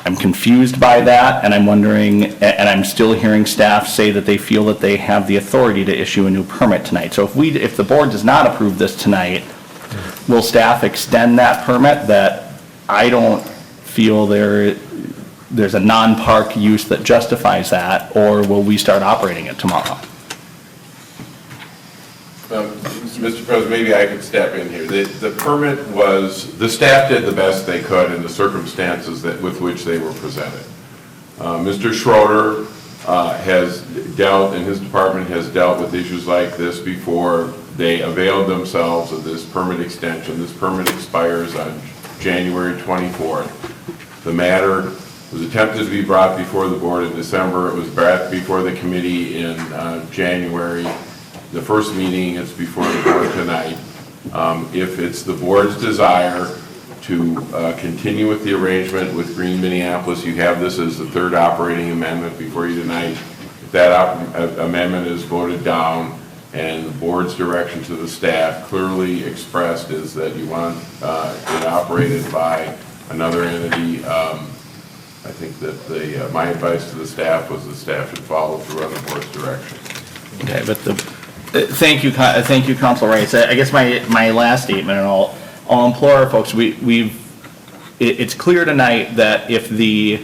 I'm confused by that, and I'm wondering, and I'm still hearing staff say that they feel that they have the authority to issue a new permit tonight. So if the board does not approve this tonight, will staff extend that permit? That I don't feel there's a non-park use that justifies that, or will we start operating it tomorrow? Mr. President, maybe I could step in here. The permit was, the staff did the best they could in the circumstances with which they were presented. Mr. Schroeder has dealt, and his department has dealt with issues like this before. They availed themselves of this permit extension. This permit expires on January 24th. The matter was attempted to be brought before the board in December. It was brought before the committee in January. The first meeting is before the board tonight. If it's the board's desire to continue with the arrangement with Green Minneapolis, you have this as the third operating amendment before you tonight. If that amendment is voted down and the board's direction to the staff clearly expressed is that you want it operated by another entity, I think that my advice to the staff was the staff should follow through on the board's direction. Okay, but thank you, Council Rice. I guess my last statement, and I'll implore our folks, it's clear tonight that if the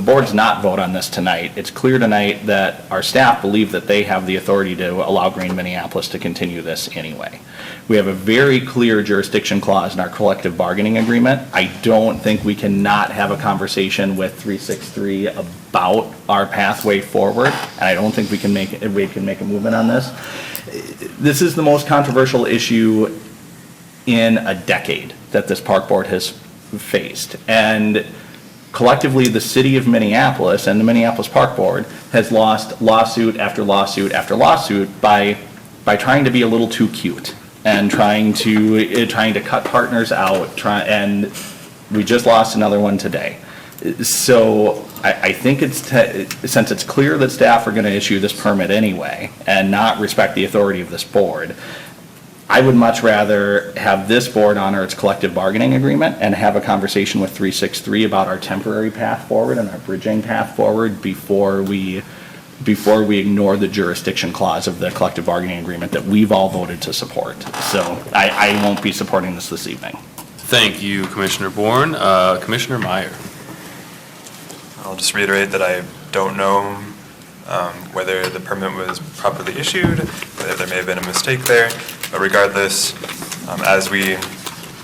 board does not vote on this tonight, it's clear tonight that our staff believe that they have the authority to allow Green Minneapolis to continue this anyway. We have a very clear jurisdiction clause in our collective bargaining agreement. I don't think we cannot have a conversation with 363 about our pathway forward, and I don't think we can make a movement on this. This is the most controversial issue in a decade that this park board has faced, and collectively the city of Minneapolis and the Minneapolis Park Board has lost lawsuit after lawsuit after lawsuit by trying to be a little too cute and trying to cut partners out, and we just lost another one today. So I think since it's clear that staff are going to issue this permit anyway and not respect the authority of this board, I would much rather have this board honor its collective bargaining agreement and have a conversation with 363 about our temporary path forward and our bridging path forward before we ignore the jurisdiction clause of the collective bargaining agreement that we've all voted to support. So I won't be supporting this evening. Thank you, Commissioner Bourne. Commissioner Meyer. I'll just reiterate that I don't know whether the permit was properly issued, whether there may have been a mistake there, but regardless, as we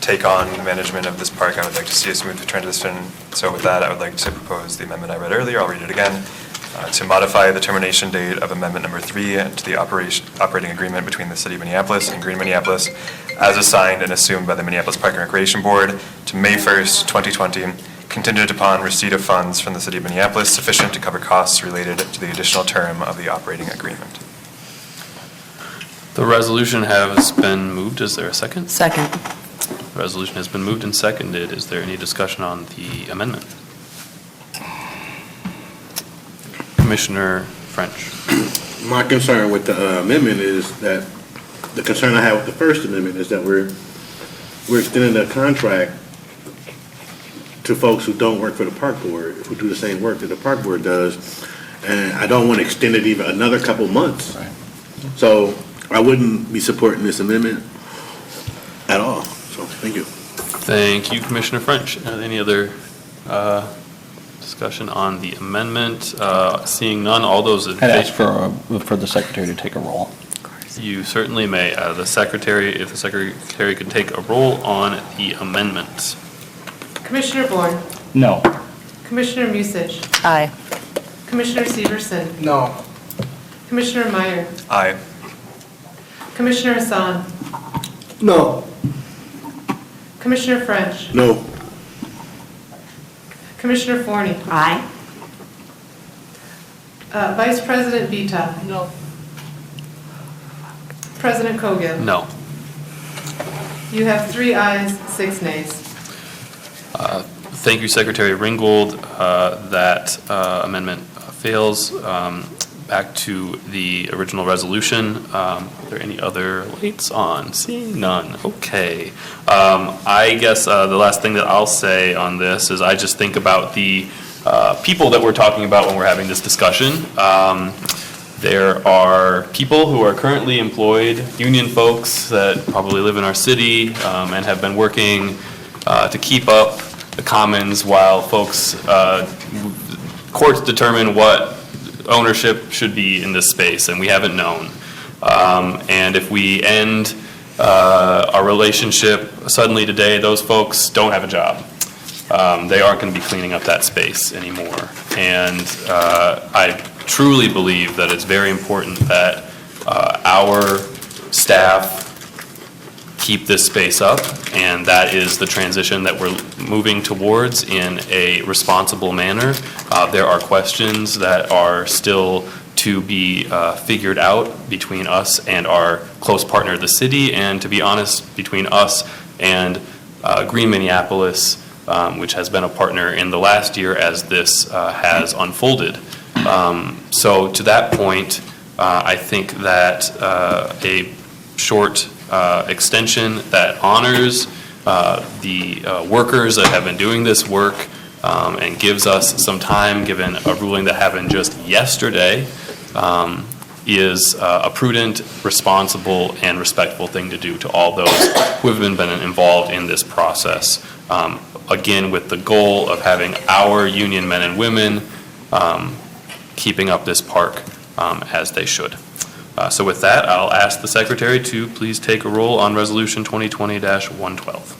take on the management of this park, I would like to see a smooth transition. So with that, I would like to propose the amendment I read earlier. I'll read it again. To modify the termination date of amendment number 3 to the operating agreement between the City of Minneapolis and Green Minneapolis as assigned and assumed by the Minneapolis Park and Recreation Board to May 1st, 2020, contingent upon receipt of funds from the City of Minneapolis sufficient to cover costs related to the additional term of the operating agreement. The resolution has been moved. Is there a second? Second. The resolution has been moved and seconded. Is there any discussion on the amendment? Commissioner French. My concern with the amendment is that, the concern I have with the first amendment is that we're extending the contract to folks who don't work for the park board, who do the same work that the park board does, and I don't want to extend it even another couple months. So I wouldn't be supporting this amendment at all. So thank you. Thank you, Commissioner French. Any other discussion on the amendment? Seeing none, all those in favor? I'd ask for the secretary to take a roll. You certainly may. If the secretary could take a roll on the amendment. Commissioner Bourne. No. Commissioner Musich. Aye. Commissioner Severson. No. Commissioner Meyer. Aye. Commissioner Hassan. No. Commissioner French. No. Commissioner Forney. Aye. Vice President Vita. No. President Cogill. No. You have 3 ayes, 6 nays. Thank you, Secretary Ringgold. That amendment fails. Back to the original resolution. Are there any other lights on? Seeing none. Okay. I guess the last thing that I'll say on this is I just think about the people that we're talking about when we're having this discussion. There are people who are currently employed, union folks that probably live in our city and have been working to keep up the commons while folks, courts determine what ownership should be in this space, and we haven't known. And if we end our relationship suddenly today, those folks don't have a job. They aren't going to be cleaning up that space anymore. And I truly believe that it's very important that our staff keep this space up, and that is the transition that we're moving towards in a responsible manner. There are questions that are still to be figured out between us and our close partner, the city, and to be honest, between us and Green Minneapolis, which has been a partner in the last year as this has unfolded. So to that point, I think that a short extension that honors the workers that have been doing this work and gives us some time, given a ruling that happened just yesterday, is a prudent, responsible, and respectful thing to do to all those who have been involved in this process. Again, with the goal of having our union men and women keeping up this park as they should. So with that, I'll ask the Secretary to please take a roll on Resolution 2020-112.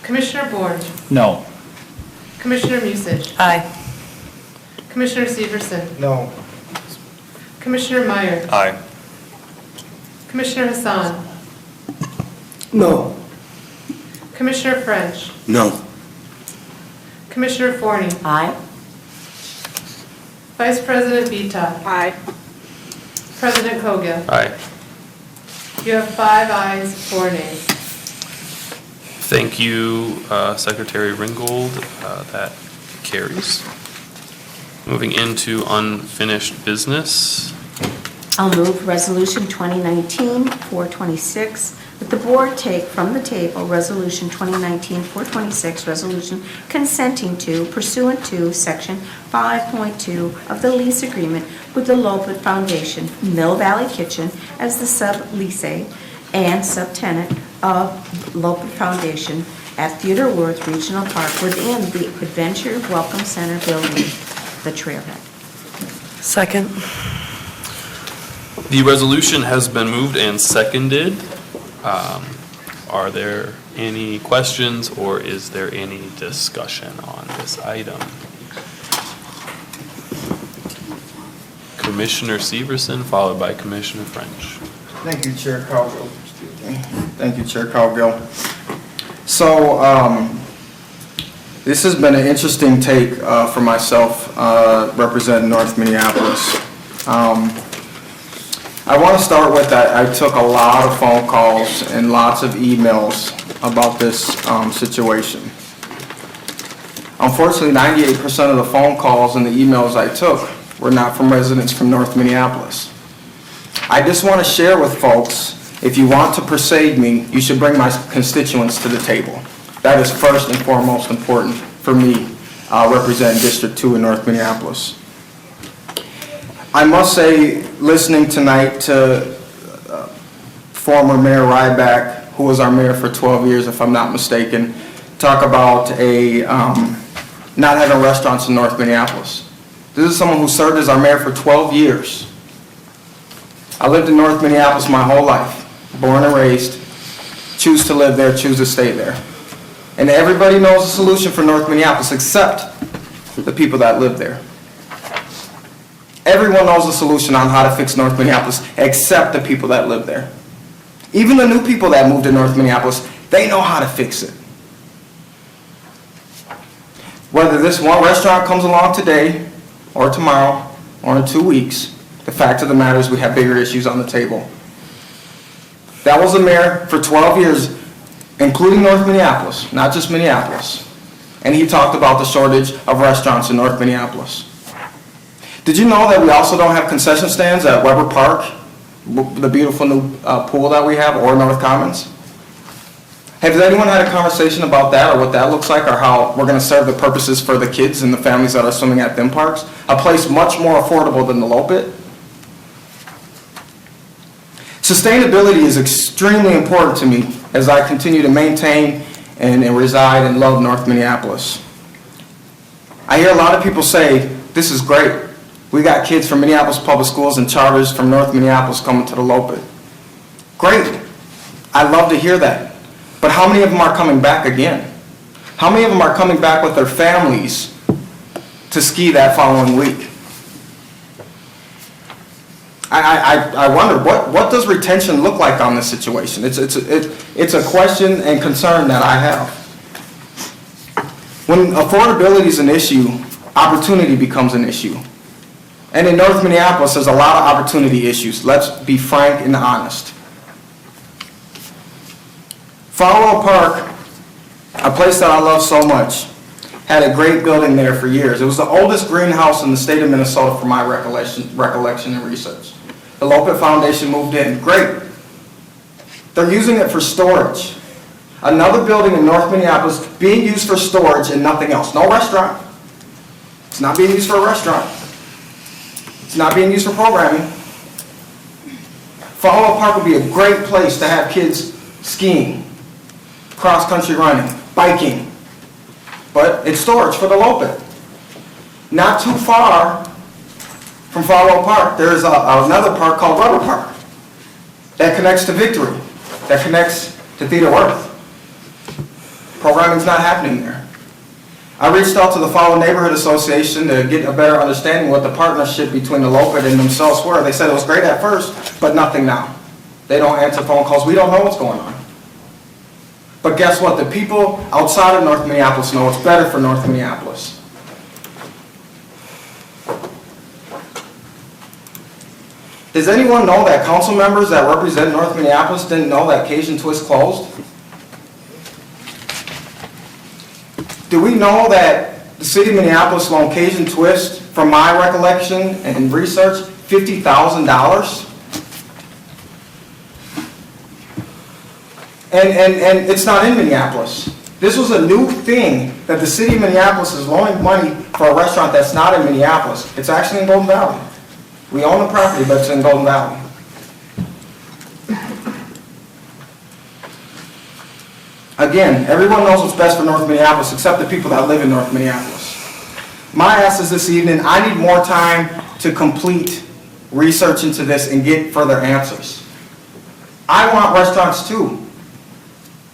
Commissioner Bourne. No. Commissioner Musich. Aye. Commissioner Severson. No. Commissioner Meyer. Aye. Commissioner Hassan. No. Commissioner French. No. Commissioner Forney. Aye. Vice President Vita. Aye. President Cogill. Aye. You have 5 ayes, 4 nays. Thank you, Secretary Ringgold. That carries. Moving into unfinished business. I'll move Resolution 2019-426, that the board take from the table Resolution 2019-426, resolution consenting to, pursuant to Section 5.2 of the lease agreement with the Lopet Foundation, Mill Valley Kitchen, as the sub-leasee and subtenant of Lopet Foundation at Theodore Wirth Regional Park within the Adventure Welcome Center building, the Trailhead. Second. The resolution has been moved and seconded. Are there any questions or is there any discussion on this item? Commissioner Severson, followed by Commissioner French. Thank you, Chair Cowgill. Thank you, Chair Cowgill. So, this has been an interesting take for myself, representing North Minneapolis. I want to start with that I took a lot of phone calls and lots of emails about this situation. Unfortunately, 98% of the phone calls and the emails I took were not from residents from North Minneapolis. I just want to share with folks, if you want to persuade me, you should bring my constituents to the table. That is first and foremost important for me, representing District 2 in North Minneapolis. I must say, listening tonight to former Mayor Ryback, who was our mayor for 12 years, if I'm not mistaken, talk about not having restaurants in North Minneapolis. This is someone who served as our mayor for 12 years. I lived in North Minneapolis my whole life, born and raised, choose to live there, choose to stay there. And everybody knows the solution for North Minneapolis except the people that live there. Everyone knows the solution on how to fix North Minneapolis, except the people that live there. Even the new people that moved to North Minneapolis, they know how to fix it. Whether this one restaurant comes along today, or tomorrow, or in 2 weeks, the fact of the matter is we have bigger issues on the table. That was the mayor for 12 years, including North Minneapolis, not just Minneapolis. And he talked about the shortage of restaurants in North Minneapolis. Did you know that we also don't have concession stands at Weber Park, the beautiful new pool that we have, or North Commons? Has anyone had a conversation about that, or what that looks like, or how we're going to serve the purposes for the kids and the families that are swimming at them parks? A place much more affordable than the Lopit. Sustainability is extremely important to me as I continue to maintain and reside and love North Minneapolis. I hear a lot of people say, this is great. We got kids from Minneapolis Public Schools and charters from North Minneapolis coming to the Lopit. Great. I love to hear that. But how many of them are coming back again? How many of them are coming back with their families to ski that following week? I wonder, what does retention look like on this situation? It's a question and concern that I have. When affordability is an issue, opportunity becomes an issue. And in North Minneapolis, there's a lot of opportunity issues. Let's be frank and honest. Farwell Park, a place that I love so much, had a great building there for years. It was the oldest greenhouse in the state of Minnesota from my recollection and research. The Lopit Foundation moved in. Great. They're using it for storage. Another building in North Minneapolis being used for storage and nothing else. No restaurant. It's not being used for a restaurant. It's not being used for programming. Farwell Park would be a great place to have kids skiing, cross-country running, biking. But it's storage for the Lopit. Not too far from Farwell Park, there's another park called Rubber Park that connects to Victory, that connects to Theodore Worth. Programming's not happening there. I reached out to the Farwell Neighborhood Association to get a better understanding what the partnership between the Lopit and themselves were. They said it was great at first, but nothing now. They don't answer phone calls. We don't know what's going on. But guess what? The people outside of North Minneapolis know it's better for North Minneapolis. Does anyone know that council members that represent North Minneapolis didn't know that Cajun Twist closed? Do we know that the city of Minneapolis loaned Cajun Twist, from my recollection and research, $50,000? And it's not in Minneapolis. This was a new thing that the city of Minneapolis is loaning money for a restaurant that's not in Minneapolis. It's actually in Golden Valley. We own the property, but it's in Golden Valley. Again, everyone knows what's best for North Minneapolis except the people that live in North Minneapolis. My ask is this evening, I need more time to complete research into this and get further answers. I want restaurants too.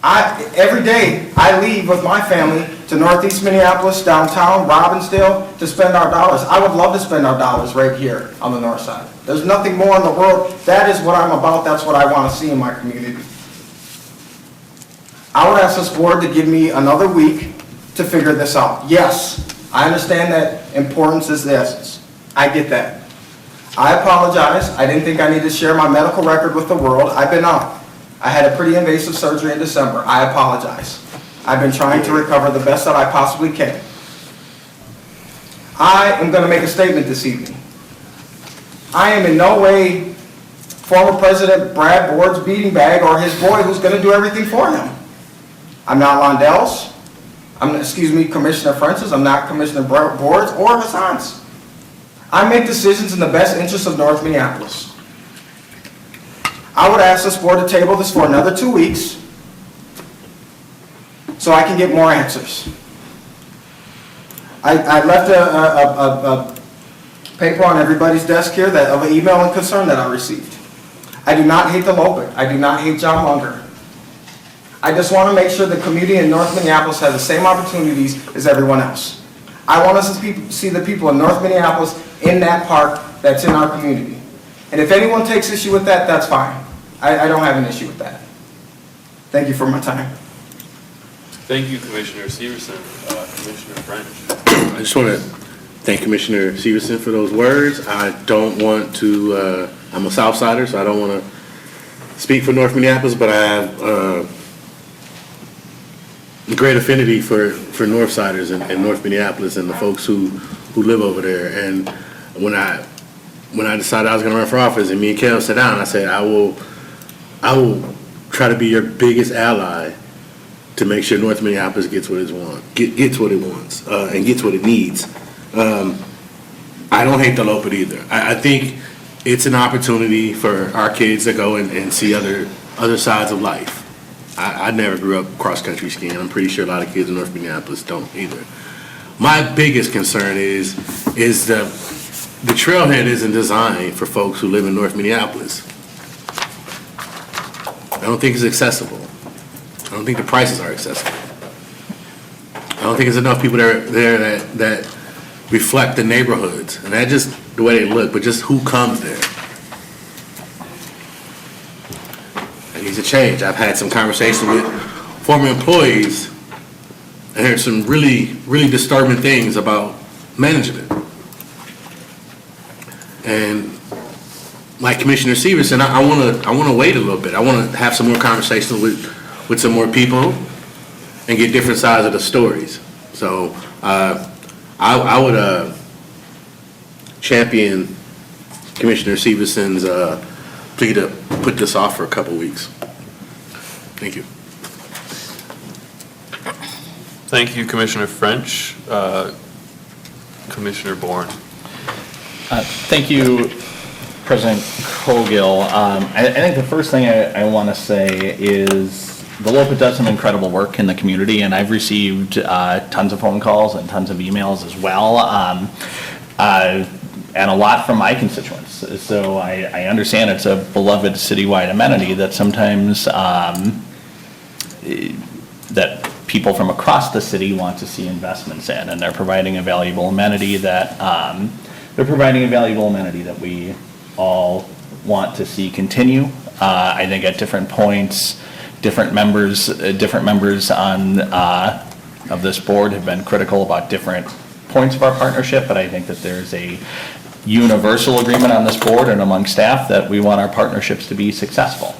Every day I leave with my family to Northeast Minneapolis, downtown, Robbinsdale, to spend our dollars. I would love to spend our dollars right here on the north side. There's nothing more in the world. That is what I'm about. That's what I want to see in my community. I would ask this board to give me another week to figure this out. Yes, I understand that importance is the essence. I get that. I apologize. I didn't think I needed to share my medical record with the world. I've been out. I had a pretty invasive surgery in December. I apologize. I've been trying to recover the best that I possibly can. I am going to make a statement this evening. I am in no way former President Brad Board's beating bag or his boy who's going to do everything for him. I'm not Londell's. Commissioner French's. I'm not Commissioner Board's or Hassan's. I make decisions in the best interest of North Minneapolis. I would ask this board to table this for another 2 weeks so I can get more answers. I left a paper on everybody's desk here of an email and concern that I received. I do not hate the Lopit. I do not hate John Munger. I just want to make sure the community in North Minneapolis has the same opportunities as everyone else. I want us to see the people in North Minneapolis in that park that's in our community. And if anyone takes issue with that, that's fine. I don't have an issue with that. Thank you for my time. Thank you, Commissioner Severson. Commissioner French. I just want to thank Commissioner Severson for those words. I don't want to, I'm a Southsider, so I don't want to speak for North Minneapolis, but I have a great affinity for Northsiders and North Minneapolis and the folks who live over there. And when I decided I was going to run for office, and me and Kel sat down, I said, I will try to be your biggest ally to make sure North Minneapolis gets what it wants, gets what it wants, and gets what it needs. I don't hate the Lopet either. I think it's an opportunity for our kids to go and see other sides of life. I never grew up cross-country skiing. I'm pretty sure a lot of kids in North Minneapolis don't either. My biggest concern is the trailhead isn't designed for folks who live in North Minneapolis. I don't think it's accessible. I don't think the prices are accessible. I don't think there's enough people there that reflect the neighborhoods, and not just the way they look, but just who comes there. It needs to change. I've had some conversations with former employees and heard some really, really disturbing things about management. And like Commissioner Severson, I want to wait a little bit. I want to have some more conversations with some more people and get different sides of the stories. So I would champion Commissioner Severson's plea to put this off for a couple weeks. Thank you. Thank you, Commissioner French. Commissioner Bourne. Thank you, President Cogill. I think the first thing I want to say is the Lopet does some incredible work in the community, and I've received tons of phone calls and tons of emails as well, and a lot from my constituents. So I understand it's a beloved citywide amenity that sometimes that people from across the city want to see investments in, and they're providing a valuable amenity that we all want to see continue. I think at different points, different members on of this board have been critical about different points of our partnership, but I think that there's a universal agreement on this board and among staff that we want our partnerships to be successful.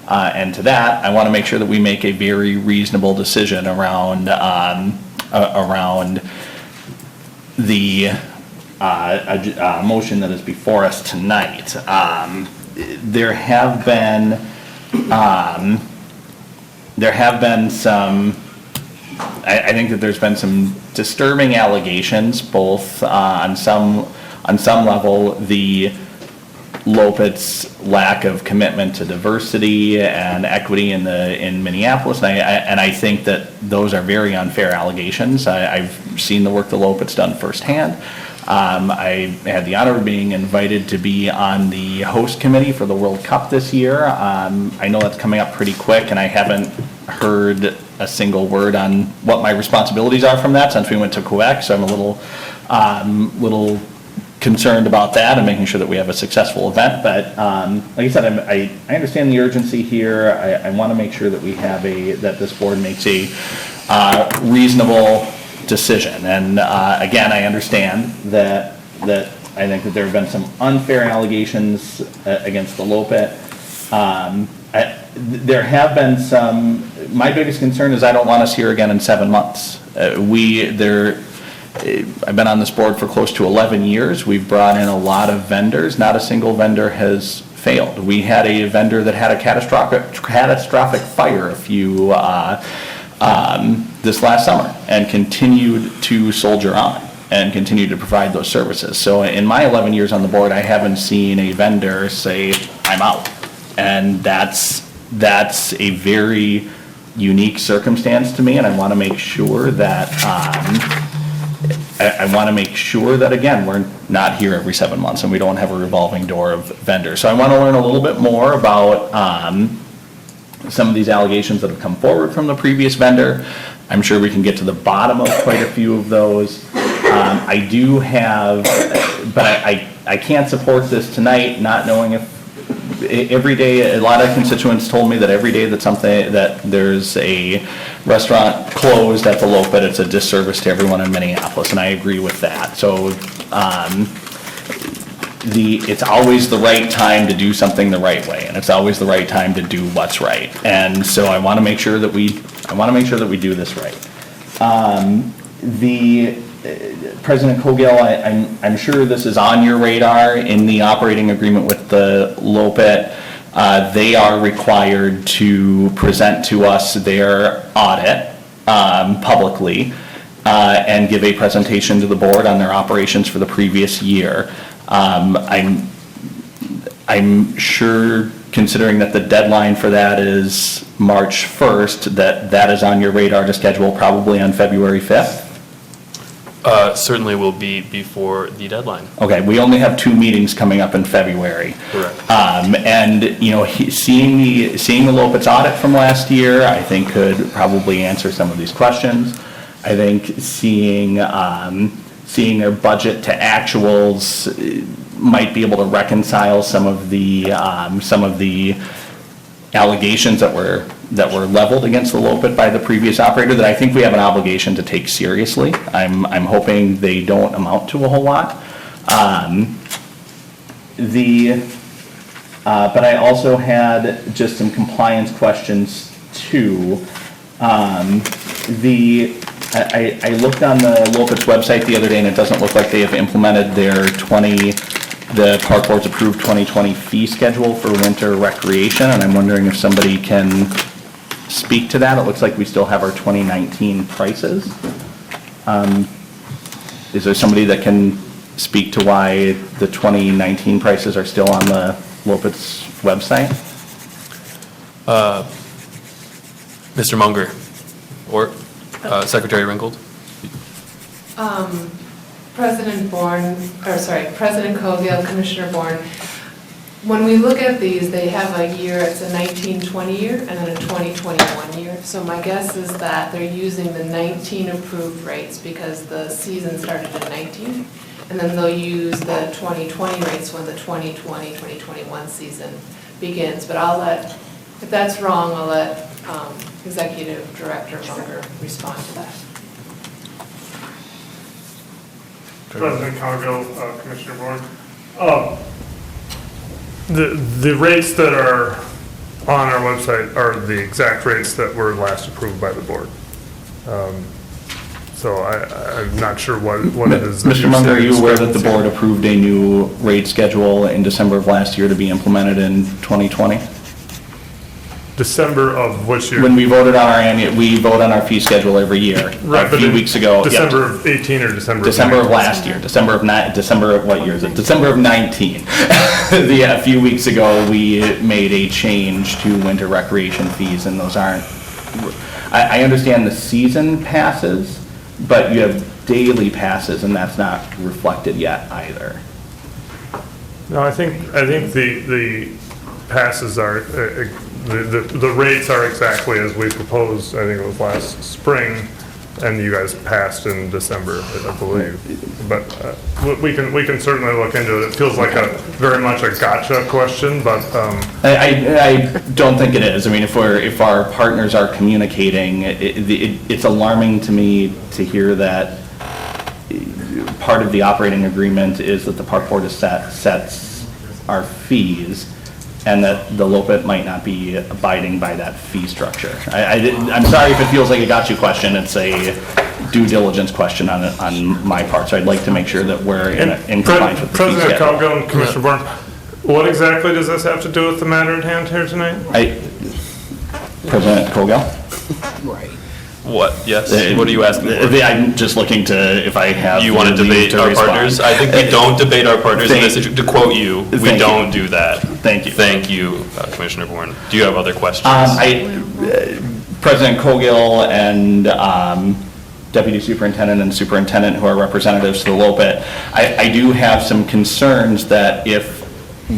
And to that, I want to make sure that we make a very reasonable decision around the motion that is before us tonight. There have been some, I think that there's been some disturbing allegations, both on some level, the Lopet's lack of commitment to diversity and equity in Minneapolis, and I think that those are very unfair allegations. I've seen the work the Lopet's done firsthand. I had the honor of being invited to be on the host committee for the World Cup this year. I know that's coming up pretty quick, and I haven't heard a single word on what my responsibilities are from that since we went to Quebec, so I'm a little concerned about that and making sure that we have a successful event. But like I said, I understand the urgency here. I want to make sure that we have that this board makes a reasonable decision. And again, I understand that I think that there have been some unfair allegations against the Lopet. There have been some. My biggest concern is I don't want us here again in 7 months. I've been on this board for close to 11 years. We've brought in a lot of vendors. Not a single vendor has failed. We had a vendor that had a catastrophic fire this last summer and continued to soldier on and continue to provide those services. So in my 11 years on the board, I haven't seen a vendor say, I'm out. And that's a very unique circumstance to me, and I want to make sure that again, we're not here every 7 months and we don't have a revolving door of vendors. So I want to learn a little bit more about some of these allegations that have come forward from the previous vendor. I'm sure we can get to the bottom of quite a few of those. I I can't support this tonight, not knowing if, every day, a lot of constituents told me that every day that there's a restaurant closed at the Lopet, it's a disservice to everyone in Minneapolis, and I agree with that. So, it's always the right time to do something the right way, and it's always the right time to do what's right. And so I want to make sure that we do this right. President Cogill, I'm sure this is on your radar in the operating agreement with the Lopet. They are required to present to us their audit publicly and give a presentation to the board on their operations for the previous year. I'm sure, considering that the deadline for that is March 1st, that is on your radar to schedule probably on February 5th? Certainly will be before the deadline. Okay, we only have 2 meetings coming up in February. Correct. And, you know, seeing the Lopet's audit from last year, I think could probably answer some of these questions. I think seeing their budget to actuals might be able to reconcile some of the allegations that were leveled against the Lopet by the previous operator that I think we have an obligation to take seriously. I'm hoping they don't amount to a whole lot. But I also had just some compliance questions too. I looked on the Lopet's website the other day, and it doesn't look like they have implemented the Park Board's approved 2020 fee schedule for winter recreation, and I'm wondering if somebody can speak to that. It looks like we still have our 2019 prices. Is there somebody that can speak to why the 2019 prices are still on the Lopet's website? Mr. Munger, or Secretary Ringgold? President Cogill, Commissioner Bourne, when we look at these, they have a year, it's a 19-20 year and then a 20-21 year. So my guess is that they're using the 19 approved rates because the season started in 19. And then they'll use the 2020 rates when the 2020-2021 season begins. But if that's wrong, I'll let Executive Director Munger respond to that. President Cogill, Commissioner Bourne. The rates that are on our website are the exact rates that were last approved by the board. So I'm not sure what it is. Mr. Munger, are you aware that the board approved a new rate schedule in December of last year to be implemented in 2020? December of which year? When we voted on we vote on our fee schedule every year. Right, a few weeks ago. December of 18 or December of 19? December of last year. December of what year is it? December of 19. A few weeks ago, we made a change to winter recreation fees, and those aren't. I understand the season passes, but you have daily passes, and that's not reflected yet either. No, I think the passes are. The rates are exactly as we proposed, I think it was last spring, and you guys passed in December, I believe. But we can certainly look into it. It feels like very much a gotcha question, but. I don't think it is. I mean, if our partners are communicating, it's alarming to me to hear that part of the operating agreement is that the park board sets our fees, and that the Lopet might not be abiding by that fee structure. I'm sorry if it feels like a gotcha question. It's a due diligence question on my part, so I'd like to make sure that we're in compliance with the fee schedule. President Cogill and Commissioner Bourne, what exactly does this have to do with the matter at hand here tonight? President Cogill? Right. What? Yes. What are you asking for? I'm just looking to, if I have. You want to debate our partners? I think we don't debate our partners in this situation. To quote you, we don't do that. Thank you. Thank you, Commissioner Bourne. Do you have other questions? President Cogill and Deputy Superintendent and Superintendent, who are representatives to the Lopet, I do have some concerns that if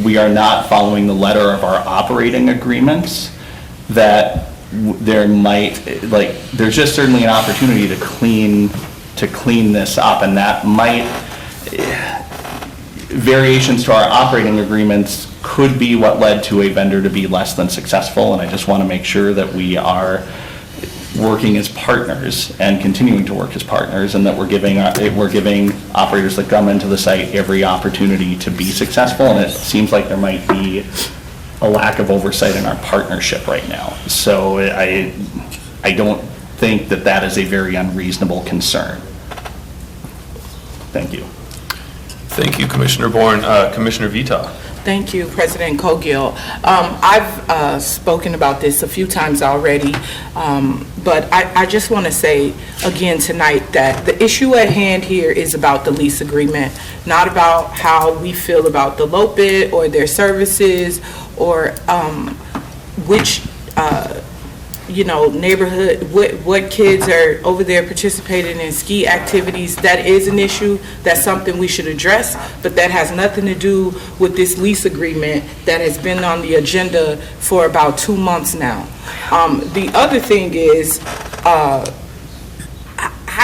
we are not following the letter of our operating agreements, that there's just certainly an opportunity to clean this up, and that might, variations to our operating agreements could be what led to a vendor to be less than successful, and I just want to make sure that we are working as partners and continuing to work as partners, and that we're giving operators that come into the site every opportunity to be successful. And it seems like there might be a lack of oversight in our partnership right now. So I don't think that that is a very unreasonable concern. Thank you. Thank you, Commissioner Bourne. Commissioner Vita. Thank you, President Cogill. I've spoken about this a few times already, but I just want to say again tonight that the issue at hand here is about the lease agreement, not about how we feel about the LOPIT or their services or which neighborhood, what kids are over there participating in ski activities. That is an issue. That's something we should address, but that has nothing to do with this lease agreement that has been on the agenda for about 2 months now. The other thing is, I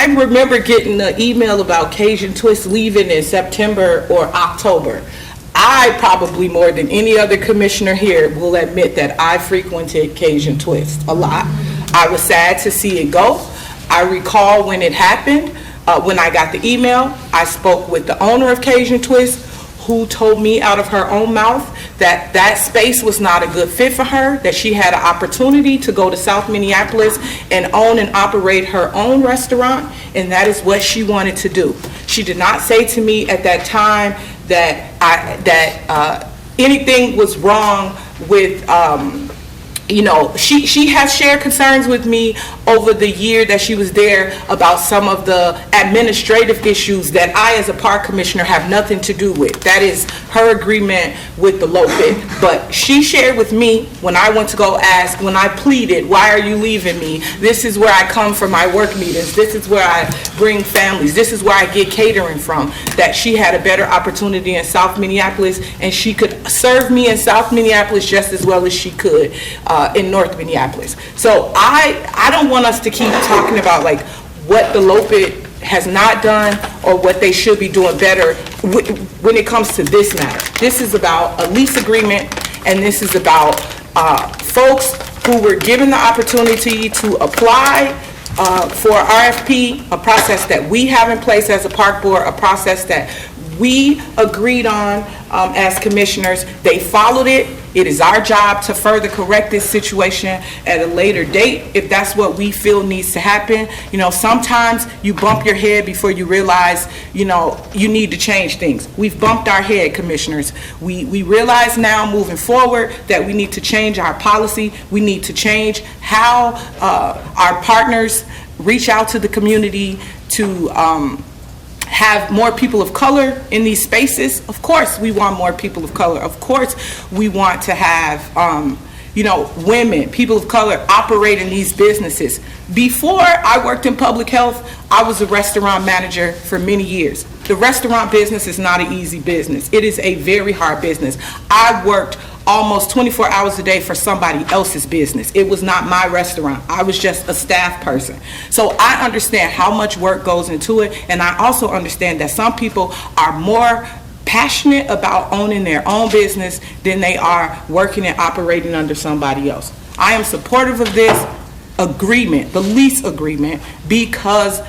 remember getting an email about Cajun Twist leaving in September or October. I probably more than any other commissioner here will admit that I frequented Cajun Twist a lot. I was sad to see it go. I recall when it happened, when I got the email, I spoke with the owner of Cajun Twist, who told me out of her own mouth that that space was not a good fit for her, that she had an opportunity to go to South Minneapolis and own and operate her own restaurant, and that is what she wanted to do. She did not say to me at that time that anything was wrong with she has shared concerns with me over the year that she was there about some of the administrative issues that I, as a park commissioner, have nothing to do with. That is her agreement with the LOPIT. But she shared with me when I went to go ask, when I pleaded, why are you leaving me? This is where I come for my work meetings. This is where I bring families. This is where I get catering from. That she had a better opportunity in South Minneapolis, and she could serve me in South Minneapolis just as well as she could in North Minneapolis. So I don't want us to keep talking about like what the LOPIT has not done or what they should be doing better when it comes to this matter. This is about a lease agreement, and this is about folks who were given the opportunity to apply for RFP, a process that we have in place as a park board, a process that we agreed on as commissioners. They followed it. It is our job to further correct this situation at a later date if that's what we feel needs to happen. Sometimes you bump your head before you realize, you need to change things. We've bumped our head, commissioners. We realize now moving forward that we need to change our policy. We need to change how our partners reach out to the community to have more people of color in these spaces. Of course, we want more people of color. Of course, we want to have, women, people of color operate in these businesses. Before I worked in public health, I was a restaurant manager for many years. The restaurant business is not an easy business. It is a very hard business. I worked almost 24 hours a day for somebody else's business. It was not my restaurant. I was just a staff person. So I understand how much work goes into it, and I also understand that some people are more passionate about owning their own business than they are working and operating under somebody else. I am supportive of this agreement, the lease agreement, because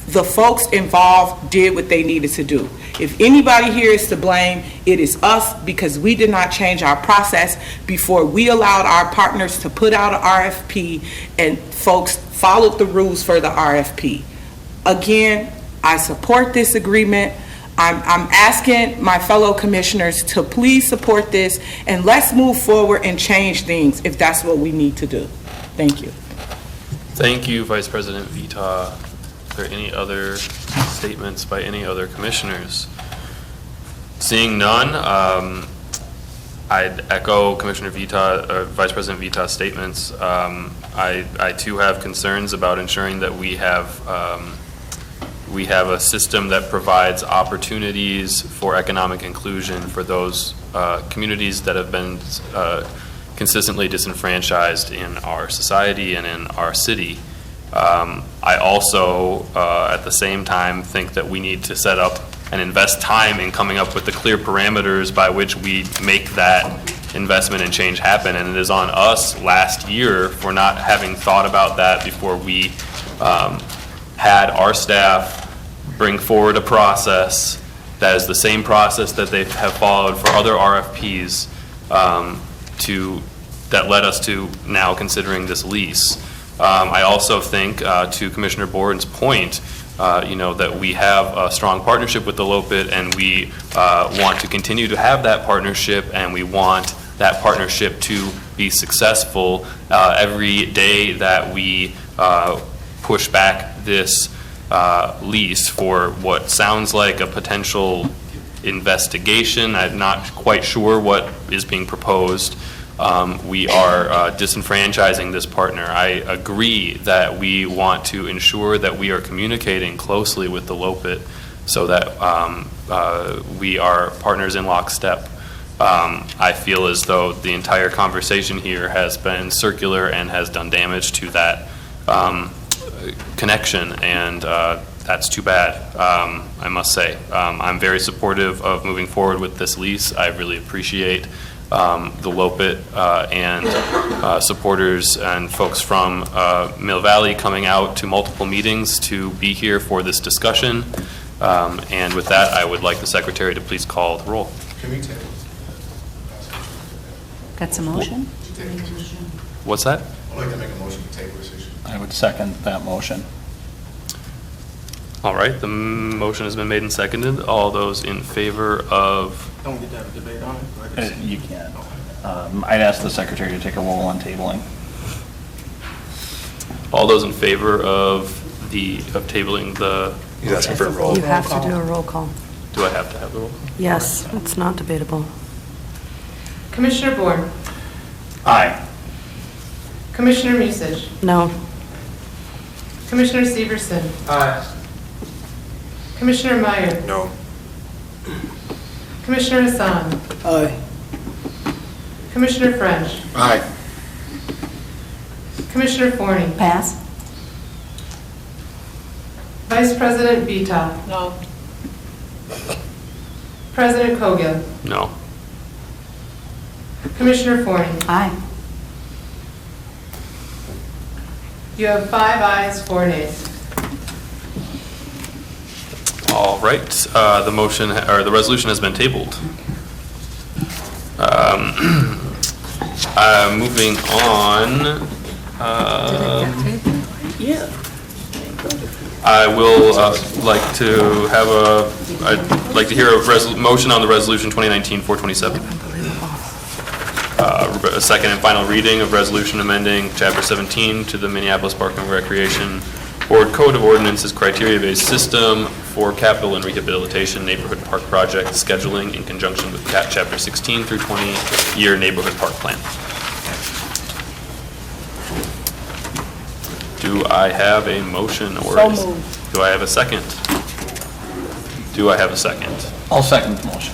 the folks involved did what they needed to do. If anybody here is to blame, it is us, because we did not change our process before we allowed our partners to put out an RFP and folks followed the rules for the RFP. Again, I support this agreement. I'm asking my fellow commissioners to please support this, and let's move forward and change things if that's what we need to do. Thank you. Thank you, Vice President Vita. Are there any other statements by any other commissioners? Seeing none, I'd echo Commissioner Vita, or Vice President Vita's statements. I too have concerns about ensuring that we have a system that provides opportunities for economic inclusion for those communities that have been consistently disenfranchised in our society and in our city. I also, at the same time, think that we need to set up and invest time in coming up with the clear parameters by which we make that investment and change happen. And it is on us last year for not having thought about that before we had our staff bring forward a process that is the same process that they have followed for other RFPs that led us to now considering this lease. I also think, to Commissioner Borden's point, that we have a strong partnership with the LOPIT, and we want to continue to have that partnership, and we want that partnership to be successful every day that we push back this lease for what sounds like a potential investigation. I'm not quite sure what is being proposed. We are disenfranchising this partner. I agree that we want to ensure that we are communicating closely with the LOPIT so that we are partners in lockstep. I feel as though the entire conversation here has been circular and has done damage to that connection, and that's too bad, I must say. I'm very supportive of moving forward with this lease. I really appreciate the LOPIT and supporters and folks from Mill Valley coming out to multiple meetings to be here for this discussion. And with that, I would like the Secretary to please call the roll. Can we table? That's a motion? What's that? I'd like to make a motion to table this issue. I would second that motion. All right, the motion has been made and seconded. All those in favor of... Don't get to have a debate on it? You can. I'd ask the secretary to take a roll on tabling. All those in favor of tabling the... He's asking for a roll. You have to do a roll call. Do I have to have the roll call? Yes, it's not debatable. Commissioner Bourne, Aye. Commissioner Musich, No. Commissioner Severson, Aye. Commissioner Meyer, No. Commissioner Hassan, Aye. Commissioner French, Aye. Commissioner Forney, Pass? Vice President Vita. No. President Cogill, No. Commissioner Forney. Aye. You have 5 ayes, 4 nays. All right, the motion, or the resolution has been tabled. Moving on. Yeah. I will like to have I'd like to hear a motion on the resolution 2019-427. A second and final reading of resolution amending Chapter 17 to the Minneapolis Park and Recreation Board Code of Ordinances criteria-based system for capital and rehabilitation neighborhood park project scheduling in conjunction with Chapter 16 through 20-year neighborhood park plan. Do I have a motion or do I have a second? Do I have a second? I'll second the motion.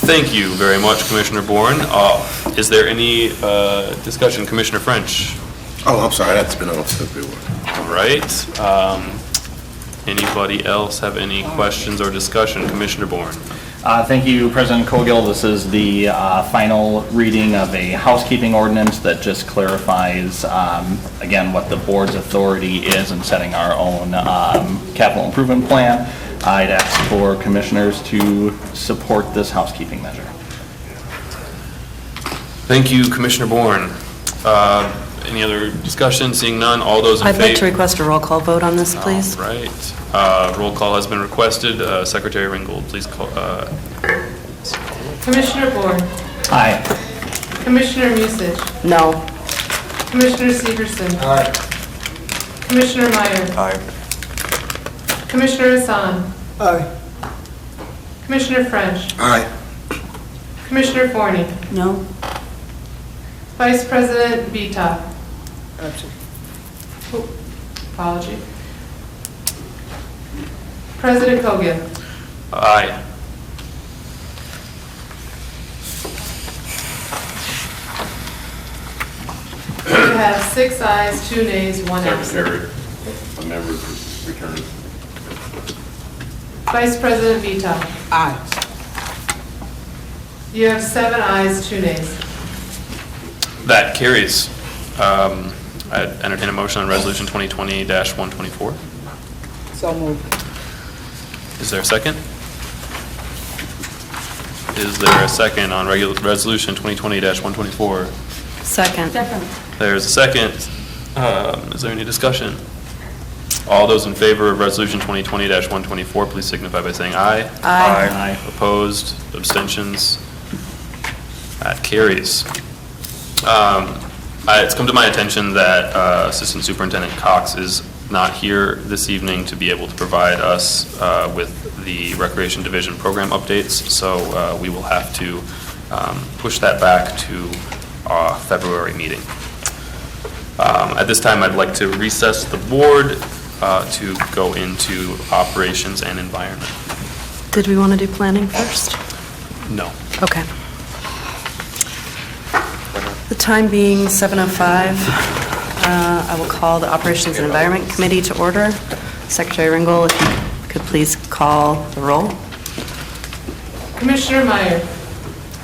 Thank you very much, Commissioner Bourne. Is there any discussion? Commissioner French? Oh, I'm sorry, that's been on the All right. Anybody else have any questions or discussion? Commissioner Bourne? Thank you, President Cogill. This is the final reading of a housekeeping ordinance that just clarifies, again, what the board's authority is in setting our own capital improvement plan. I'd ask for commissioners to support this housekeeping measure. Thank you, Commissioner Bourne. Any other discussion? Seeing none, all those in favor? I'd like to request a roll call vote on this, please. All right. Roll call has been requested. Secretary Ringgold, please call. Commissioner Bourne, Aye. Commissioner Musich, No. Commissioner Severson. Aye. Commissioner Meyer, Aye. Commissioner Hassan, Aye. Commissioner French, Aye. Commissioner Forney, No. Vice President Vita. Absent. Apology. President Cogill. Aye. You have 6 ayes, 2 nays, 1 absent. Secretary, a member returns. Vice President Vito. Aye. You have 7 ayes, 2 nays. That carries. I entertain a motion on Resolution 2020-124. So moved. Is there a second? Is there a second on Resolution 2020-124? Second. There's a second. Is there any discussion? All those in favor of Resolution 2020-124, please signify by saying aye. Aye. Opposed? Abstentions? That carries. It's come to my attention that Assistant Superintendent Cox is not here this evening to be able to provide us with the Recreation Division program updates, so we will have to push that back to our February meeting. At this time, I'd like to recess the board to go into operations and environment. Did we want to do planning first? No. Okay. The time being 7:05, I will call the Operations and Environment Committee to order. Secretary Ringel, if you could please call the roll. Commissioner Meyer.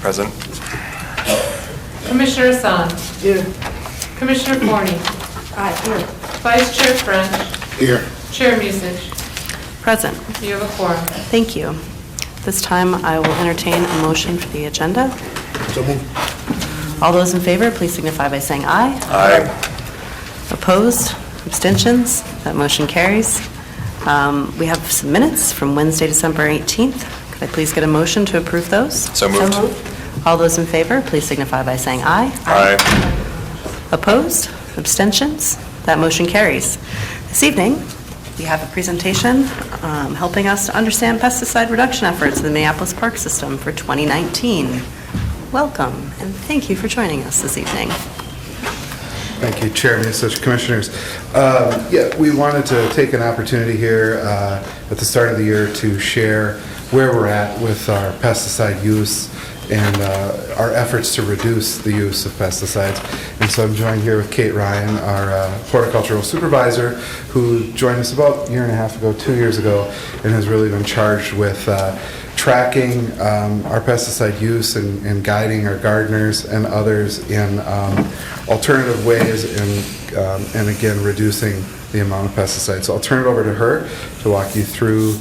Present. Commissioner Hassan. Here. Commissioner Forney. Aye, here. Vice Chair French. Here. Chair Musich. Present. You have a quorum. Thank you. This time, I will entertain a motion for the agenda. So moved. All those in favor, please signify by saying aye. Aye. Opposed? Abstentions? That motion carries. We have some minutes from Wednesday, December 18th. Could I please get a motion to approve those? So moved. All those in favor, please signify by saying aye. Aye. Opposed? Abstentions? That motion carries. This evening, we have a presentation helping us to understand pesticide reduction efforts in the Minneapolis Park System for 2019. Welcome, and thank you for joining us this evening. Thank you, Chair Musich, Commissioners. We wanted to take an opportunity here at the start of the year to share where we're at with our pesticide use and our efforts to reduce the use of pesticides. And so I'm joined here with Kate Ryan, our horticultural supervisor, who joined us about a year and a half ago, 2 years ago, and has really been charged with tracking our pesticide use and guiding our gardeners and others in alternative ways and again, reducing the amount of pesticides. So I'll turn it over to her to walk you through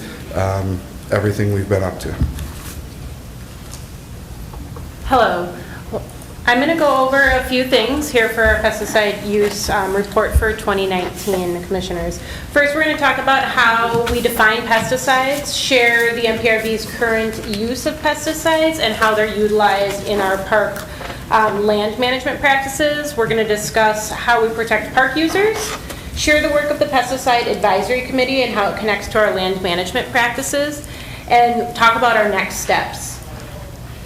everything we've been up to. Hello. I'm going to go over a few things here for our pesticide use report for 2019, Commissioners. First, we're going to talk about how we define pesticides, share the MPRB's current use of pesticides, and how they're utilized in our park land management practices. We're going to discuss how we protect park users, share the work of the Pesticide Advisory Committee and how it connects to our land management practices, and talk about our next steps.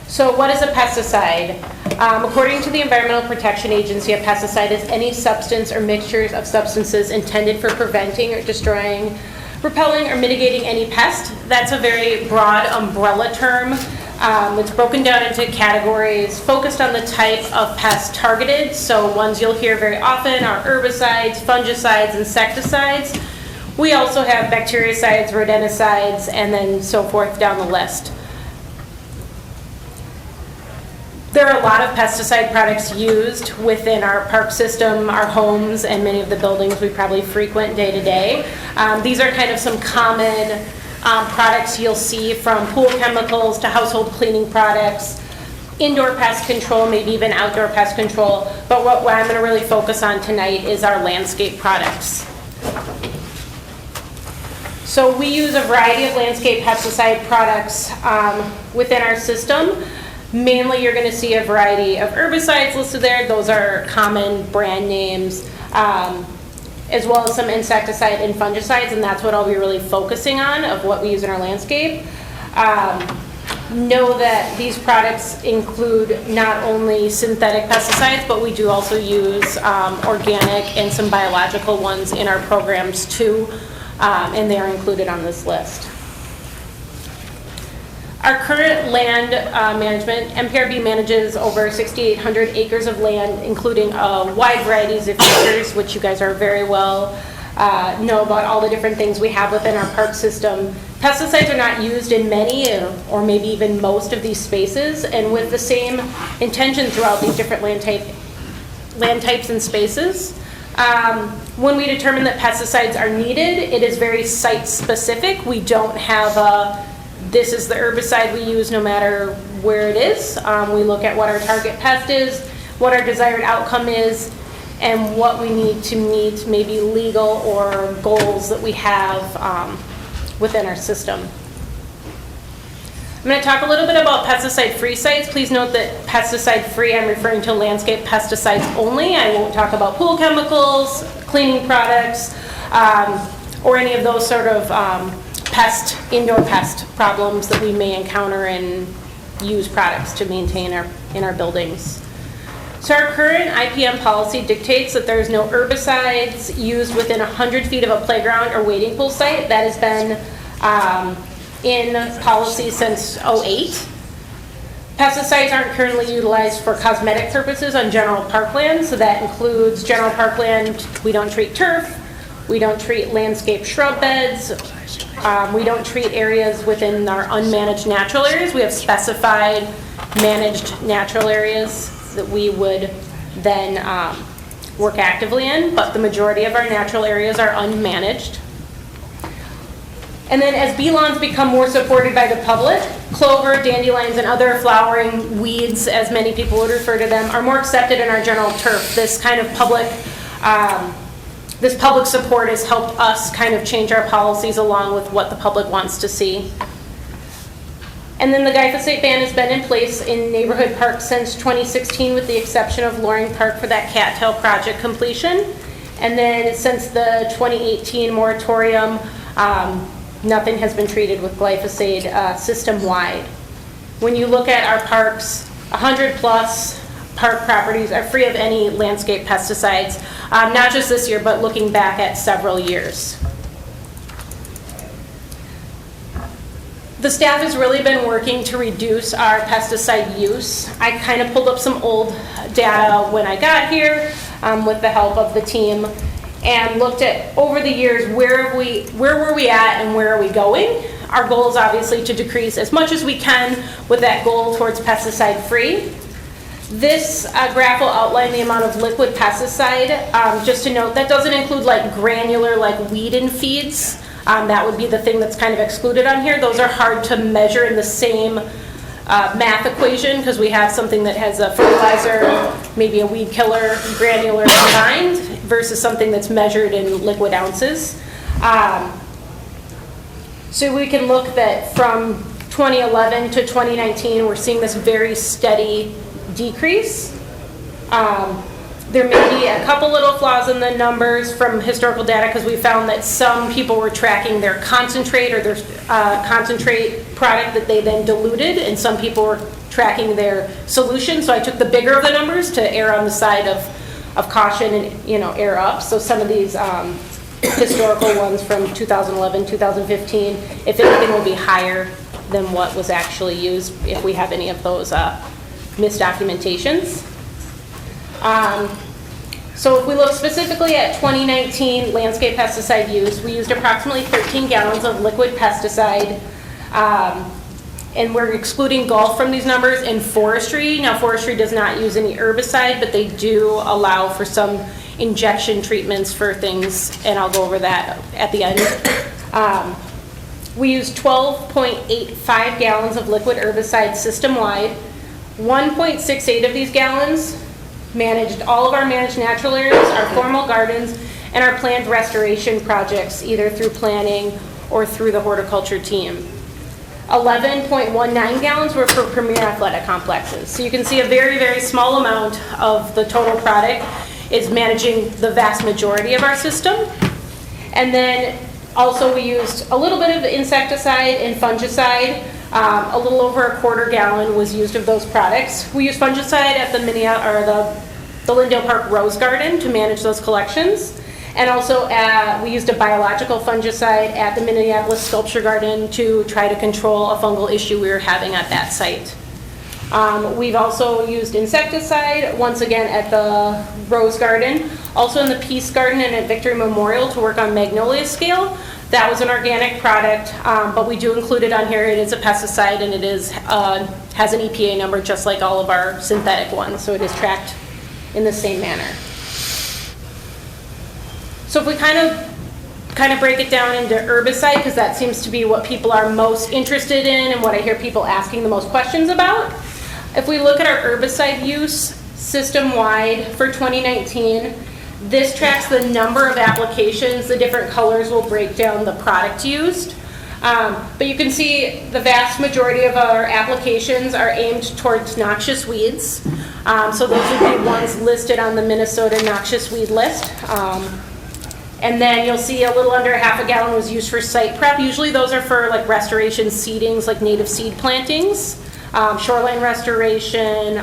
So what is a pesticide? According to the Environmental Protection Agency, a pesticide is any substance or mixtures of substances intended for preventing or destroying, repelling, or mitigating any pest. That's a very broad umbrella term. It's broken down into categories focused on the type of pest targeted. So ones you'll hear very often are herbicides, fungicides, insecticides. We also have bactericides, rodenticides, and then so forth down the list. There are a lot of pesticide products used within our park system, our homes, and many of the buildings we probably frequent day to day. These are kind of some common products you'll see, from pool chemicals to household cleaning products, indoor pest control, maybe even outdoor pest control. But what I'm going to really focus on tonight is our landscape products. So we use a variety of landscape pesticide products within our system. Mainly, you're going to see a variety of herbicides listed there. Those are common brand names, as well as some insecticide and fungicides, and that's what I'll be really focusing on of what we use in our landscape. Know that these products include not only synthetic pesticides, but we do also use organic and some biological ones in our programs too, and they are included on this list. Our current land management, MPRB manages over 6,800 acres of land, including a wide variety of features, which you guys are very well know about all the different things we have within our park system Pesticides are not used in many or maybe even most of these spaces, and with the same intention throughout these different land types and spaces. When we determine that pesticides are needed, it is very site-specific. We don't have this is the herbicide we use no matter where it is. We look at what our target pest is, what our desired outcome is, and what we need to meet maybe legal or goals that we have within our system. I'm going to talk a little bit about pesticide-free sites. Please note that pesticide-free, I'm referring to landscape pesticides only. I won't talk about pool chemicals, cleaning products, or any of those sort of indoor pest problems that we may encounter and use products to maintain in our buildings. So our current IPM policy dictates that there's no herbicides used within 100 feet of a playground or wading pool site. That has been in policy since '08. Pesticides aren't currently utilized for cosmetic purposes on general parkland, so that includes general parkland. We don't treat turf, we don't treat landscape shrub beds, we don't treat areas within our unmanaged natural areas. We have specified managed natural areas that we would then work actively in, but the majority of our natural areas are unmanaged. And then as bee lawns become more supported by the public, clover, dandelions, and other flowering weeds, as many people would refer to them, are more accepted in our general turf. This kind of public support has helped us kind of change our policies along with what the public wants to see. And then the glyphosate ban has been in place in neighborhood parks since 2016, with the exception of Loring Park for that cattail project completion. And then since the 2018 moratorium, nothing has been treated with glyphosate system-wide. When you look at our parks, 100 plus park properties are free of any landscape pesticides, not just this year, but looking back at several years. The staff has really been working to reduce our pesticide use. I kind of pulled up some old data when I got here with the help of the team and looked at over the years where were we at and where are we going. Our goal is obviously to decrease as much as we can with that goal towards pesticide free. This graph will outline the amount of liquid pesticide. Just to note, that doesn't include like granular like weed and feeds. That would be the thing that's kind of excluded on here. Those are hard to measure in the same math equation because we have something that has a fertilizer, maybe a weed killer, granular combined, versus something that's measured in liquid ounces. So we can look that from 2011 to 2019, we're seeing this very steady decrease. There may be a couple little flaws in the numbers from historical data because we found that some people were tracking their concentrate or their concentrate product that they then diluted, and some people were tracking their solution. So I took the bigger of the numbers to err on the side of caution and err up. So some of these historical ones from 2011, 2015, if anything, will be higher than what was actually used if we have any of those misdocumentations. So if we look specifically at 2019 landscape pesticide use, we used approximately 13 gallons of liquid pesticide, and we're excluding golf from these numbers in forestry. Now forestry does not use any herbicide, but they do allow for some injection treatments for things, and I'll go over that at the end. We used 12.85 gallons of liquid herbicide system-wide. 1.68 of these gallons managed all of our managed natural areas, our formal gardens, and our planned restoration projects, either through planning or through the horticulture team. 11.19 gallons were for premier athletic complexes. So you can see a very, very small amount of the total product is managing the vast majority of our system. And then also we used a little bit of insecticide and fungicide. A little over a quarter gallon was used of those products. We used fungicide at the Lindale Park Rose Garden to manage those collections. And also we used a biological fungicide at the Minneapolis Sculpture Garden to try to control a fungal issue we were having at that site. We've also used insecticide, once again at the Rose Garden, also in the Peace Garden and at Victory Memorial to work on magnolia scale. That was an organic product, but we do include it on here. It is a pesticide, and it is has an EPA number just like all of our synthetic ones, so it is tracked in the same manner. So if we kind of break it down into herbicide, because that seems to be what people are most interested in and what I hear people asking the most questions about. If we look at our herbicide use system-wide for 2019, this tracks the number of applications. The different colors will break down the product used. But you can see the vast majority of our applications are aimed towards noxious weeds. So those would be ones listed on the Minnesota noxious weed list. And then you'll see a little under half a gallon was used for site prep. Usually those are for like restoration seedings, like native seed plantings, shoreline restoration,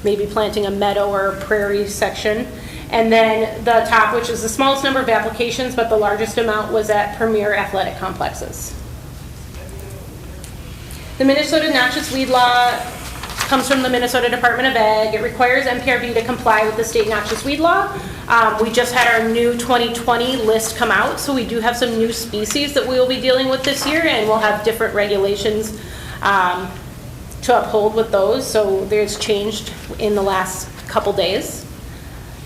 maybe planting a meadow or a prairie section. And then the top, which is the smallest number of applications, but the largest amount was at premier athletic complexes. The Minnesota Noxious Weed Law comes from the Minnesota Department of Ag. It requires MPRB to comply with the state noxious weed law. We just had our new 2020 list come out, so we do have some new species that we will be dealing with this year, and we'll have different regulations to uphold with those. So there's changed in the last couple days.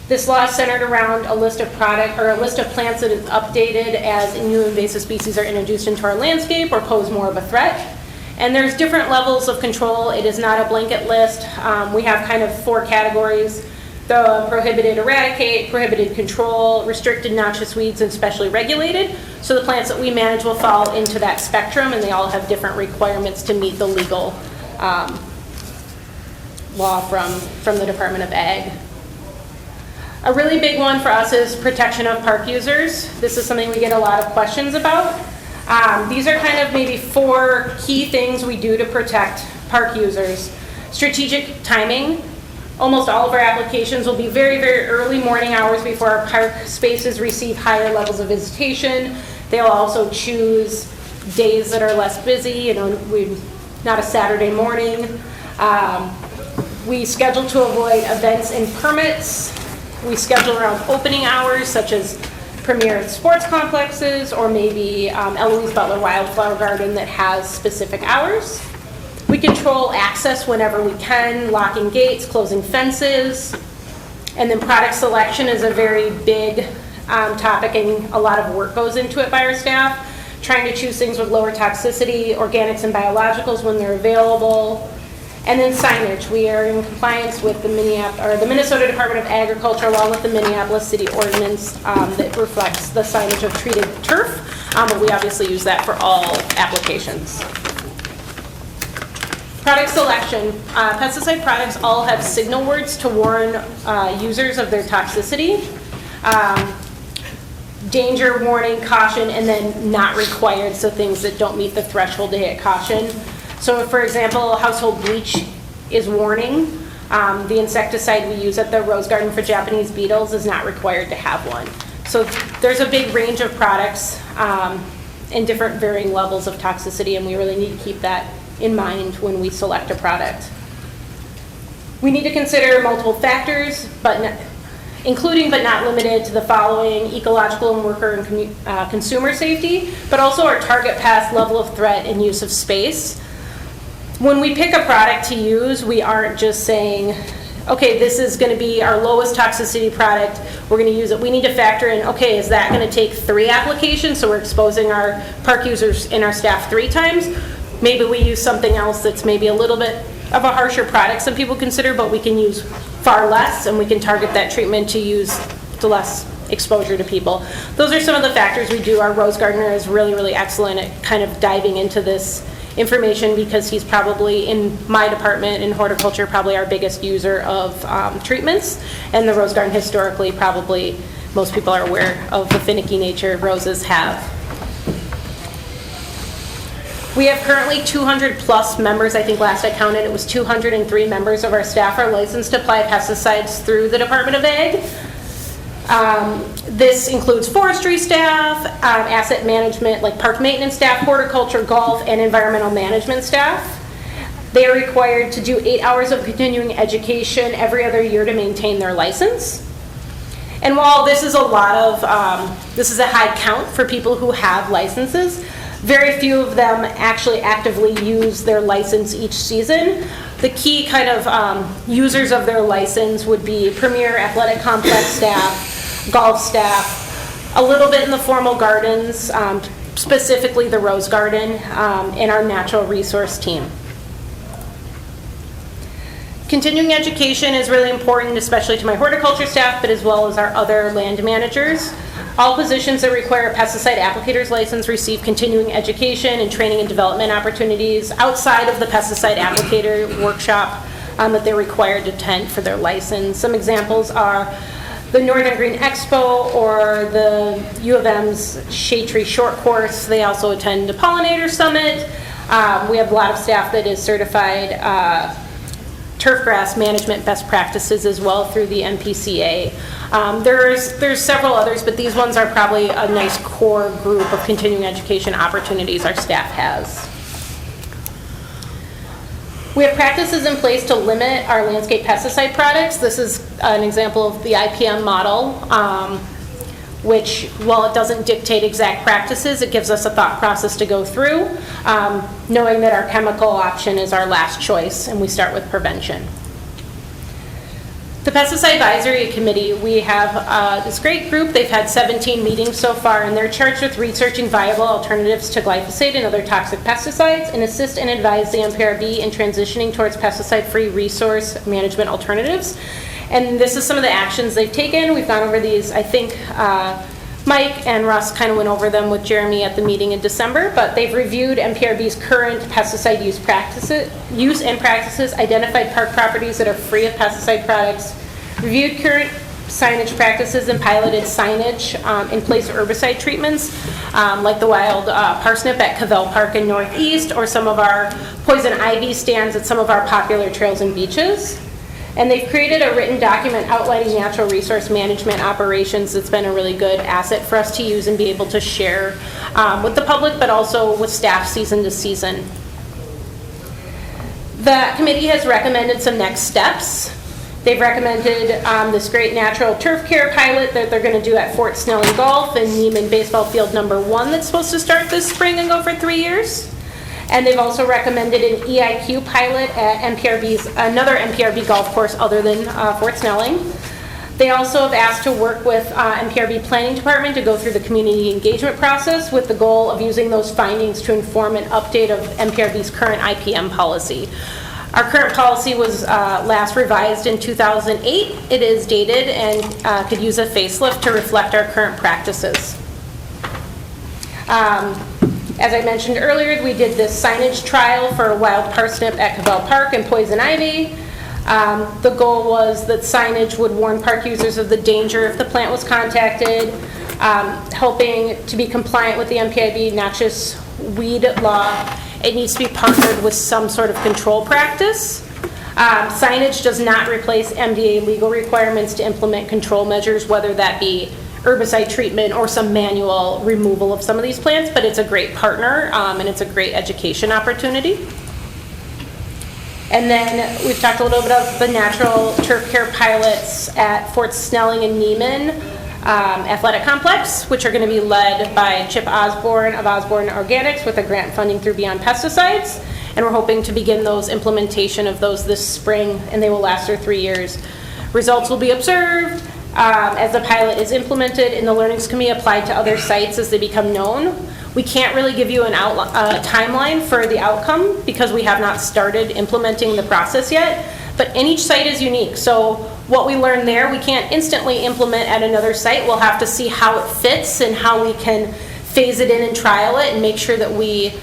This law is centered around a list of plants that is updated as new invasive species are introduced into our landscape or pose more of a threat. And there's different levels of control. It is not a blanket list. We have kind of 4 categories: the prohibited eradicate, prohibited control, restricted noxious weeds, and specially regulated. So the plants that we manage will fall into that spectrum, and they all have different requirements to meet the legal law from the Department of Ag. A really big one for us is protection of park users. This is something we get a lot of questions about. These are kind of maybe 4 key things we do to protect park users. Strategic timing. Almost all of our applications will be very, very early morning hours before our park spaces receive higher levels of visitation. They'll also choose days that are less busy, not a Saturday morning. We schedule to avoid events and permits. We schedule around opening hours, such as premier sports complexes or maybe Eloise Butler Wildflower Garden that has specific hours. We control access whenever we can, locking gates, closing fences. And then product selection is a very big topic, and a lot of work goes into it by our staff, trying to choose things with lower toxicity, organics and biologicals when they're available. And then signage. We are in compliance with the Minnesota Department of Agriculture along with the Minneapolis City Ordinance that reflects the signage of treated turf, but we obviously use that for all applications. Product selection. Pesticide products all have signal words to warn users of their toxicity. Danger, warning, caution, and then not required, so things that don't meet the threshold to hit caution. So for example, household bleach is warning. The insecticide we use at the Rose Garden for Japanese beetles is not required to have one. So there's a big range of products and different varying levels of toxicity, and we really need to keep that in mind when we select a product. We need to consider multiple factors, including but not limited to the following: ecological and worker and consumer safety, but also our target pest, level of threat, and use of space. When we pick a product to use, we aren't just saying, okay, this is going to be our lowest toxicity product, we're going to use it. We need to factor in, okay, is that going to take 3 applications, so we're exposing our park users and our staff 3 times? Maybe we use something else that's maybe a little bit of a harsher product some people consider, but we can use far less, and we can target that treatment to use to less exposure to people. Those are some of the factors we do. Our rose gardener is really, really excellent at kind of diving into this information, because he's probably, in my department in horticulture, probably our biggest user of treatments. And the rose garden, historically, probably most people are aware of the finicky nature roses have. We have currently 200 plus members. I think last I counted it was 203 members of our staff are licensed to apply pesticides through the Department of Ag. This includes forestry staff, asset management, like park maintenance staff, horticulture, golf, and environmental management staff. They are required to do 8 hours of continuing education every other year to maintain their license. And while this is a lot of, this is a high count for people who have licenses, very few of them actually actively use their license each season. The key kind of users of their license would be Premier Athletic Complex staff, golf staff, a little bit in the formal gardens, specifically the Rose Garden, and our natural resource team. Continuing education is really important, especially to my horticulture staff, but as well as our other land managers. All positions that require a pesticide applicator's license receive continuing education and training and development opportunities outside of the pesticide applicator workshop that they're required to attend for their license. Some examples are the Northern Green Expo or the U of M's Shade Tree Short Course. They also attend the Pollinator Summit. We have a lot of staff that is certified turfgrass management best practices as well through the MPCA. There's several others, but these ones are probably a nice core group of continuing education opportunities our staff has. We have practices in place to limit our landscape pesticide products. This is an example of the IPM model, which, while it doesn't dictate exact practices, it gives us a thought process to go through, knowing that our chemical option is our last choice, and we start with prevention. The Pesticide Advisory Committee, we have this great group. They've had 17 meetings so far, and they're charged with researching viable alternatives to glyphosate and other toxic pesticides, and assist and advise the MPRB in transitioning towards pesticide-free resource management alternatives. And this is some of the actions they've taken. We've gone over these. I think Mike and Russ kind of went over them with Jeremy at the meeting in December, but they've reviewed MPRB's current pesticide use and practices, identified park properties that are free of pesticide products, reviewed current signage practices, and piloted signage in place of herbicide treatments, like the wild parsnip at Cavell Park in Northeast, or some of our poison ivy stands at some of our popular trails and beaches. And they've created a written document outlining natural resource management operations that's been a really good asset for us to use and be able to share with the public, but also with staff season to season. The committee has recommended some next steps. They've recommended this great natural turf care pilot that they're going to do at Fort Snelling Golf and Neiman Baseball Field number 1 that's supposed to start this spring and go for 3 years. And they've also recommended an EIQ pilot at another MPRB golf course other than Fort Snelling. They also have asked to work with MPRB Planning Department to go through the community engagement process with the goal of using those findings to inform an update of MPRB's current IPM policy. Our current policy was last revised in 2008. It is dated and could use a facelift to reflect our current practices. As I mentioned earlier, we did this signage trial for wild parsnip at Cavell Park and poison ivy. The goal was that signage would warn park users of the danger if the plant was contacted, helping to be compliant with the MPIB noxious weed law. It needs to be partnered with some sort of control practice. Signage does not replace MDA legal requirements to implement control measures, whether that be herbicide treatment or some manual removal of some of these plants, but it's a great partner and it's a great education opportunity. And then we've talked a little bit about the natural turf care pilots at Fort Snelling and Neiman Athletic Complex, which are going to be led by Chip Osborne of Osborne Organics with a grant funding through Beyond Pesticides. And we're hoping to begin those implementation of those this spring, and they will last for 3 years. Results will be observed as the pilot is implemented, and the learnings can be applied to other sites as they become known. We can't really give you a timeline for the outcome because we have not started implementing the process yet, but and each site is unique. So what we learn there, we can't instantly implement at another site. We'll have to see how it fits and how we can phase it in and trial it and make sure that we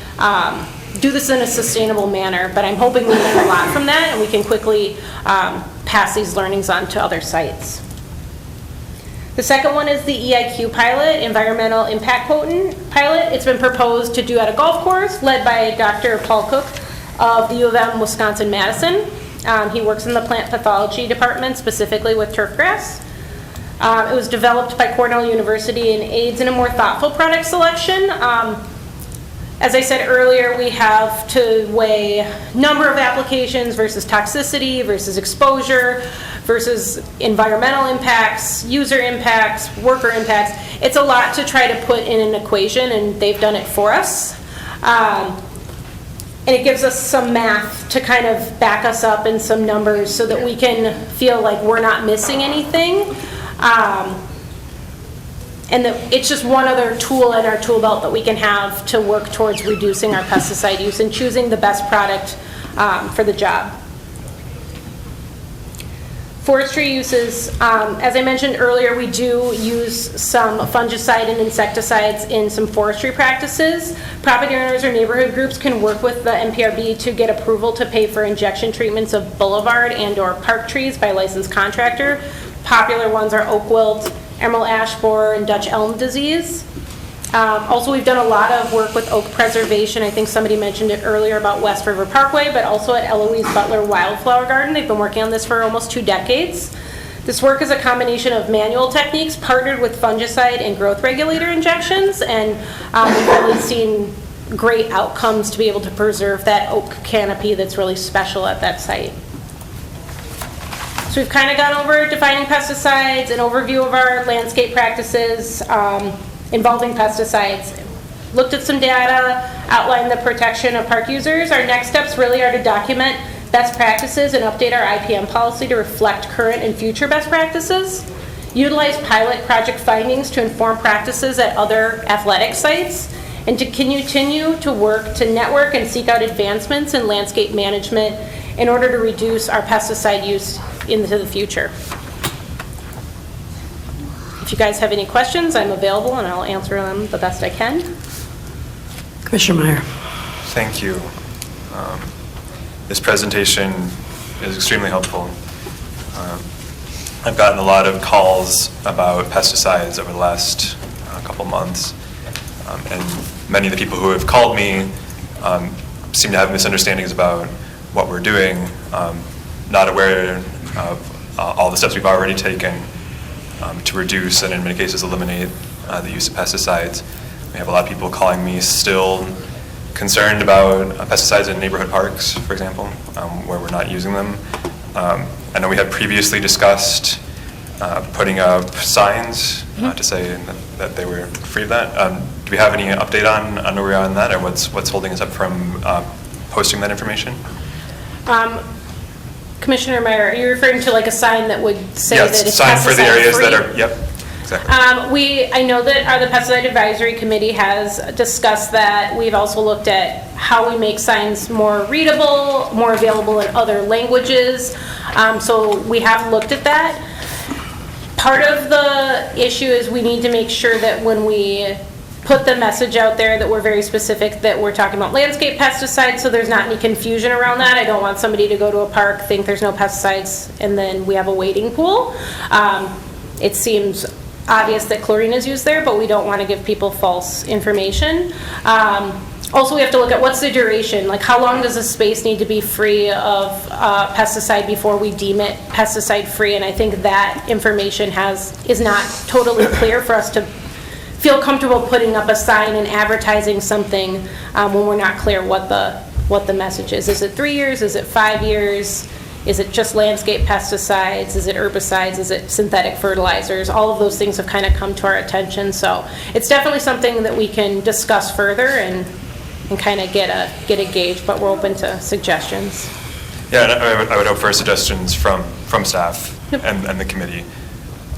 do this in a sustainable manner. But I'm hoping we learn a lot from that and we can quickly pass these learnings on to other sites. The second one is the EIQ pilot, Environmental Impact Quotient pilot. It's been proposed to do at a golf course led by Dr. Paul Cook of the U of M Wisconsin-Madison. He works in the plant pathology department, specifically with turfgrass. It was developed by Cornell University and aids in a more thoughtful product selection. As I said earlier, we have to weigh number of applications versus toxicity versus exposure versus environmental impacts, user impacts, worker impacts. It's a lot to try to put in an equation, and they've done it for us. And it gives us some math to kind of back us up in some numbers so that we can feel like we're not missing anything. And that it's just one other tool in our tool belt that we can have to work towards reducing our pesticide use and choosing the best product for the job. Forestry uses, as I mentioned earlier, we do use some fungicide and insecticides in some forestry practices. Property owners or neighborhood groups can work with the NPRB to get approval to pay for injection treatments of boulevard and/or park trees by licensed contractor. Popular ones are oak wilt, emerald ash borer, and Dutch elm disease. Also, we've done a lot of work with oak preservation. I think somebody mentioned it earlier about West River Parkway, but also at Eloise Butler Wildflower Garden. They've been working on this for almost 2 decades. This work is a combination of manual techniques partnered with fungicide and growth regulator injections, and we've really seen great outcomes to be able to preserve that oak canopy that's really special at that site. So we've kind of gone over defining pesticides, an overview of our landscape practices involving pesticides, looked at some data, outlined the protection of park users. Our next steps really are to document best practices and update our IPM policy to reflect current and future best practices, utilize pilot project findings to inform practices at other athletic sites, and to continue to work to network and seek out advancements in landscape management in order to reduce our pesticide use into the future. If you guys have any questions, I'm available and I'll answer them the best I can. Commissioner Meyer. Thank you. This presentation is extremely helpful. I've gotten a lot of calls about pesticides over the last couple months, and many of the people who have called me seem to have misunderstandings about what we're doing, not aware of all the steps we've already taken to reduce and in many cases eliminate the use of pesticides. We have a lot of people calling me still concerned about pesticides in neighborhood parks, for example, where we're not using them. I know we had previously discussed putting up signs to say that they were free of that. Do we have any update on where we are on that, or what's holding us up from posting that information? Commissioner Meyer, are you referring to like a sign that would say that it's sign for the areas pesticide-free? that are, yep, exactly. I know that the Pesticide Advisory Committee has discussed that. We've also looked at how we make signs more readable, more available in other languages. So we have looked at that. Part of the issue is we need to make sure that when we put the message out there that we're very specific, that we're talking about landscape pesticides, so there's not any confusion around that. I don't want somebody to go to a park, think there's no pesticides, and then we have a wading pool. It seems obvious that chlorine is used there, but we don't want to give people false information. Also, we have to look at what's the duration, like how long does a space need to be free of pesticide before we deem it pesticide free, and I think that information is not totally clear for us to feel comfortable putting up a sign and advertising something when we're not clear what the message is. Is it 3 years? Is it 5 years? Is it just landscape pesticides? Is it herbicides? Is it synthetic fertilizers? All of those things have kind of come to our attention. So it's definitely something that we can discuss further and kind of get a gauge, but we're open to suggestions. Yeah, and I would hope for suggestions from staff and the committee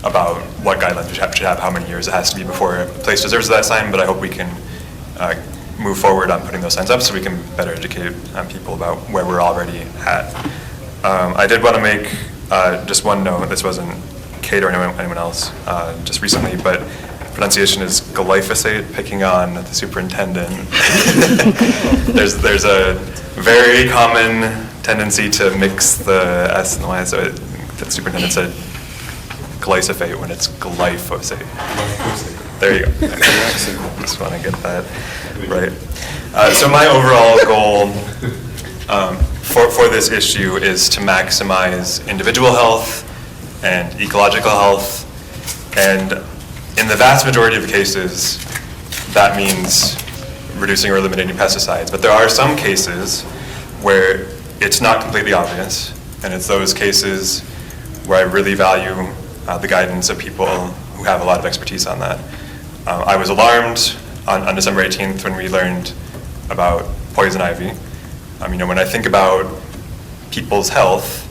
about what guidelines we should have, how many years it has to be before a place deserves that sign, but I hope we can move forward on putting those signs up so we can better educate people about where we're already at. I did want to make just one note. This wasn't Kate or anyone else just recently, but pronunciation is glyphosate, picking on the superintendent. There's a very common tendency to mix the S and the Y, so the superintendent said glyphosate when it's glyphosate. There you go. Just want to get that right. So my overall goal for this issue is to maximize individual health and ecological health, and in the vast majority of cases, that means reducing or eliminating pesticides. But there are some cases where it's not completely obvious, and it's those cases where I really value the guidance of people who have a lot of expertise on that. I was alarmed on December 18th when we learned about poison ivy. When I think about people's health,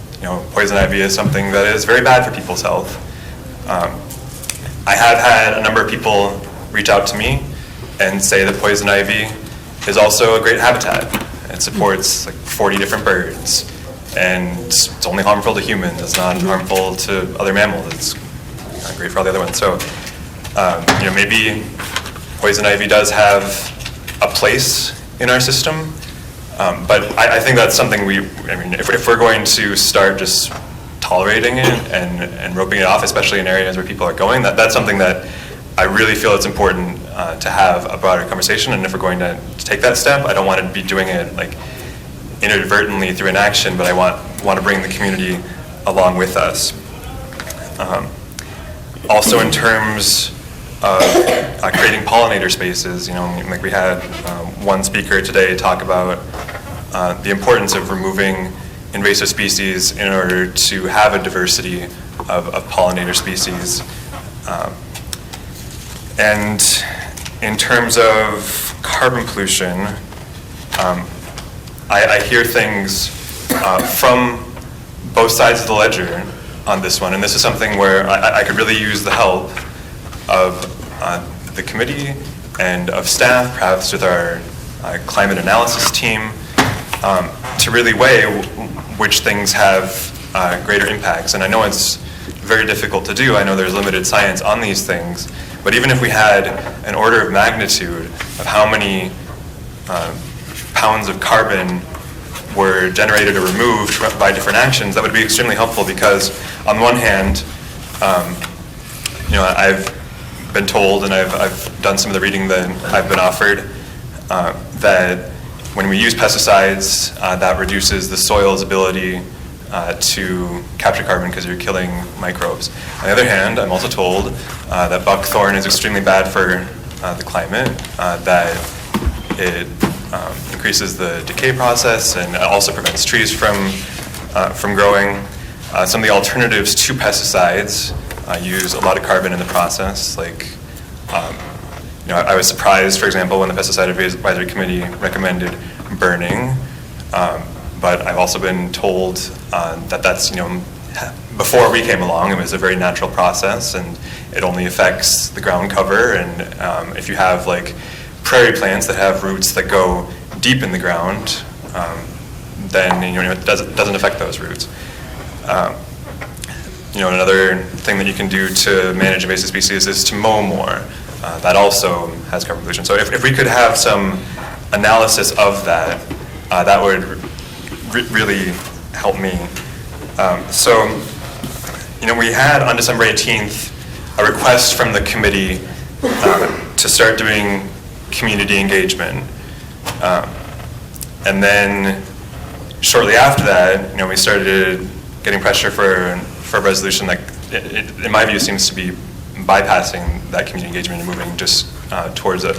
poison ivy is something that is very bad for people's health. I have had a number of people reach out to me and say that poison ivy is also a great habitat. It supports like 40 different birds, and it's only harmful to humans. It's not harmful to other mammals. It's not great for all the other ones. So, maybe poison ivy does have a place in our system, but I think that's something if we're going to start just tolerating it and roping it off, especially in areas where people are going, that's something that I really feel it's important to have a broader conversation. And if we're going to take that step, I don't want to be doing it like inadvertently through inaction, but I want to bring the community along with us. Also, in terms of creating pollinator spaces, like we had one speaker today talk about the importance of removing invasive species in order to have a diversity of pollinator species. And in terms of carbon pollution, I hear things from both sides of the ledger on this one, and this is something where I could really use the help of the committee and of staff, perhaps with our climate analysis team, to really weigh which things have greater impacts. And I know it's very difficult to do. I know there's limited science on these things, but even if we had an order of magnitude of how many pounds of carbon were generated or removed by different actions, that would be extremely helpful, because on one hand, I've been told, and I've done some of the reading that I've been offered, that when we use pesticides, that reduces the soil's ability to capture carbon because you're killing microbes. On the other hand, I'm also told that buckthorn is extremely bad for the climate, that it increases the decay process and also prevents trees from growing. Some of the alternatives to pesticides use a lot of carbon in the process. I was surprised, for example, when the Pesticide Advisory Committee recommended burning, but I've also been told that that's, before we came along, it was a very natural process, and it only affects the ground cover. And if you have prairie plants that have roots that go deep in the ground, then it doesn't affect those roots. Another thing that you can do to manage invasive species is to mow more. That also has carbon pollution. So if we could have some analysis of that, that would really help me. We had on December 18th a request from the committee to start doing community engagement. And then shortly after that, we started getting pressure for a resolution that, in my view, seems to be bypassing that community engagement and moving just towards a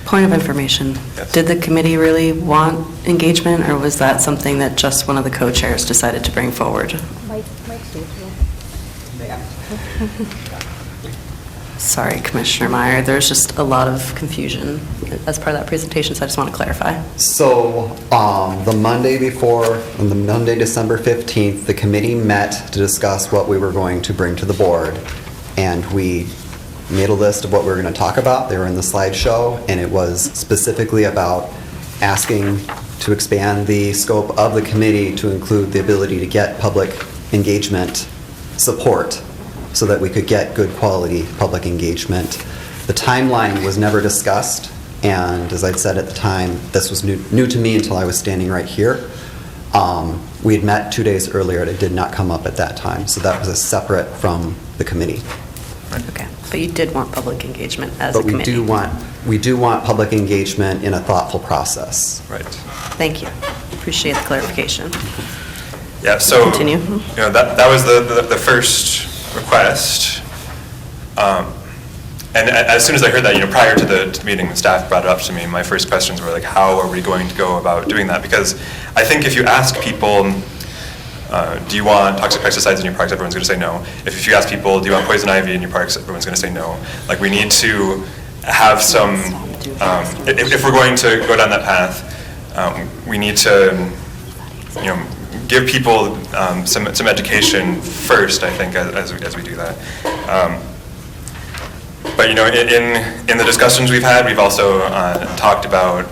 Point of information. Yes. Did the committee really want engagement, or was that something that just one of the co-chairs decided to bring forward? Sorry, Commissioner Meyer, there's just a lot of confusion as part of that presentation, so I just want to clarify. So the Monday before, on the Monday, December 15th, the committee met to discuss what we were going to bring to the board, and we made a list of what we were going to talk about. They were in the slideshow, and it was specifically about asking to expand the scope of the committee to include the ability to get public engagement support so that we could get good quality public engagement. The timeline was never discussed, and as I'd said at the time, this was new to me until I was standing right here. We had met 2 days earlier, and it did not come up at that time, so that was a separate from the committee. Okay, but you did want public engagement as a committee. But we do want public engagement in a thoughtful process. Right. Thank you. Appreciate the clarification. Yeah, so Continue. That was the first request. And as soon as I heard that, prior to the meeting, the staff brought it up to me. My first questions were how are we going to go about doing that? Because I think if you ask people do you want toxic pesticides in your parks? Everyone's going to say no. If you ask people, do you want poison ivy in your parks? Everyone's going to say no. Like, we need to have some, if we're going to go down that path, we need to, give people some education first, I think, as we do that. But in the discussions we've had, we've also talked about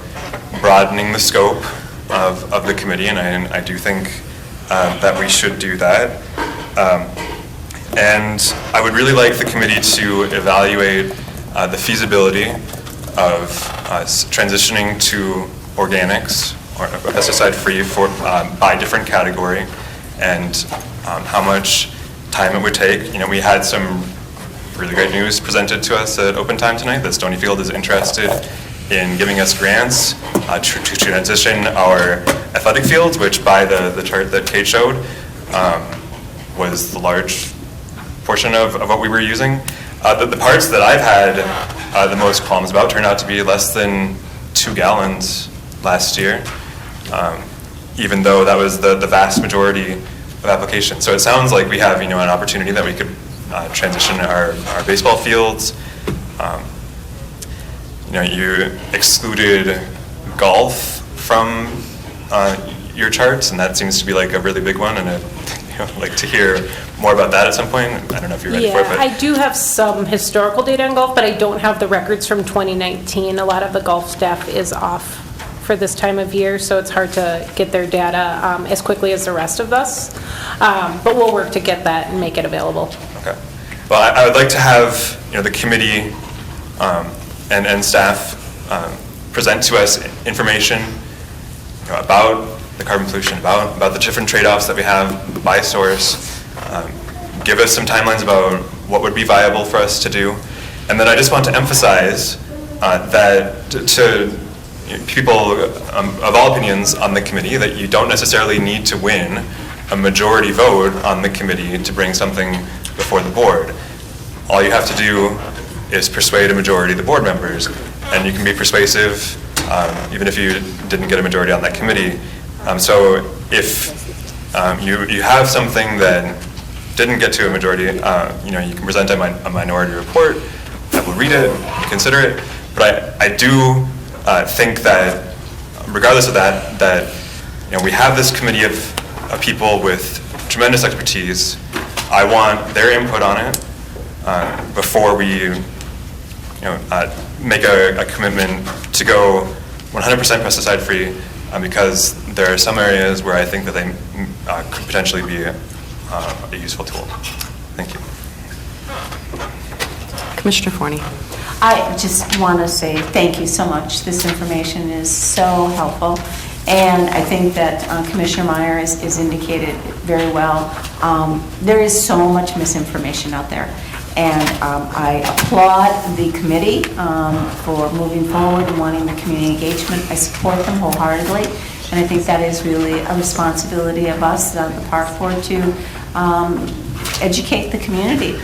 broadening the scope of the committee, and I do think that we should do that. And I would really like the committee to evaluate the feasibility of transitioning to organics or pesticide-free by different category, and how much time it would take. We had some really great news presented to us at Open Time tonight that Stonyfield is interested in giving us grants to transition our athletic fields, which by the chart that Kate showed was the large portion of what we were using. The parts that I've had the most qualms about turned out to be less than 2 gallons last year, even though that was the vast majority of applications. So it sounds like we have an opportunity that we could transition our baseball fields. You excluded golf from your charts, and that seems to be like a really big one, and I'd like to hear more about that at some point. I don't know if you're ready for it. But I do have some historical data on golf, but I don't have the records from 2019. A lot of the golf staff is off for this time of year, so it's hard to get their data as quickly as the rest of us. But we'll work to get that and make it available. Okay. Well, I would like to have the committee and staff present to us information about the carbon pollution, about the different trade-offs that we have by source. Give us some timelines about what would be viable for us to do. And then I just want to emphasize that to people of all opinions on the committee, that you don't necessarily need to win a majority vote on the committee to bring something before the board. All you have to do is persuade a majority of the board members, and you can be persuasive even if you didn't get a majority on that committee. So if you have something that didn't get to a majority, you can present a minority report. I will read it, consider it, but I do think that regardless of that we have this committee of people with tremendous expertise. I want their input on it before we make a commitment to go 100% pesticide free, because there are some areas where I think that they could potentially be a useful tool. Thank you. Commissioner Forney. I just want to say thank you so much. This information is so helpful. And I think that Commissioner Meyer is indicated very well. There is so much misinformation out there. And I applaud the committee for moving forward and wanting the community engagement. I support them wholeheartedly. And I think that is really a responsibility of us, the Park Board, to educate the community.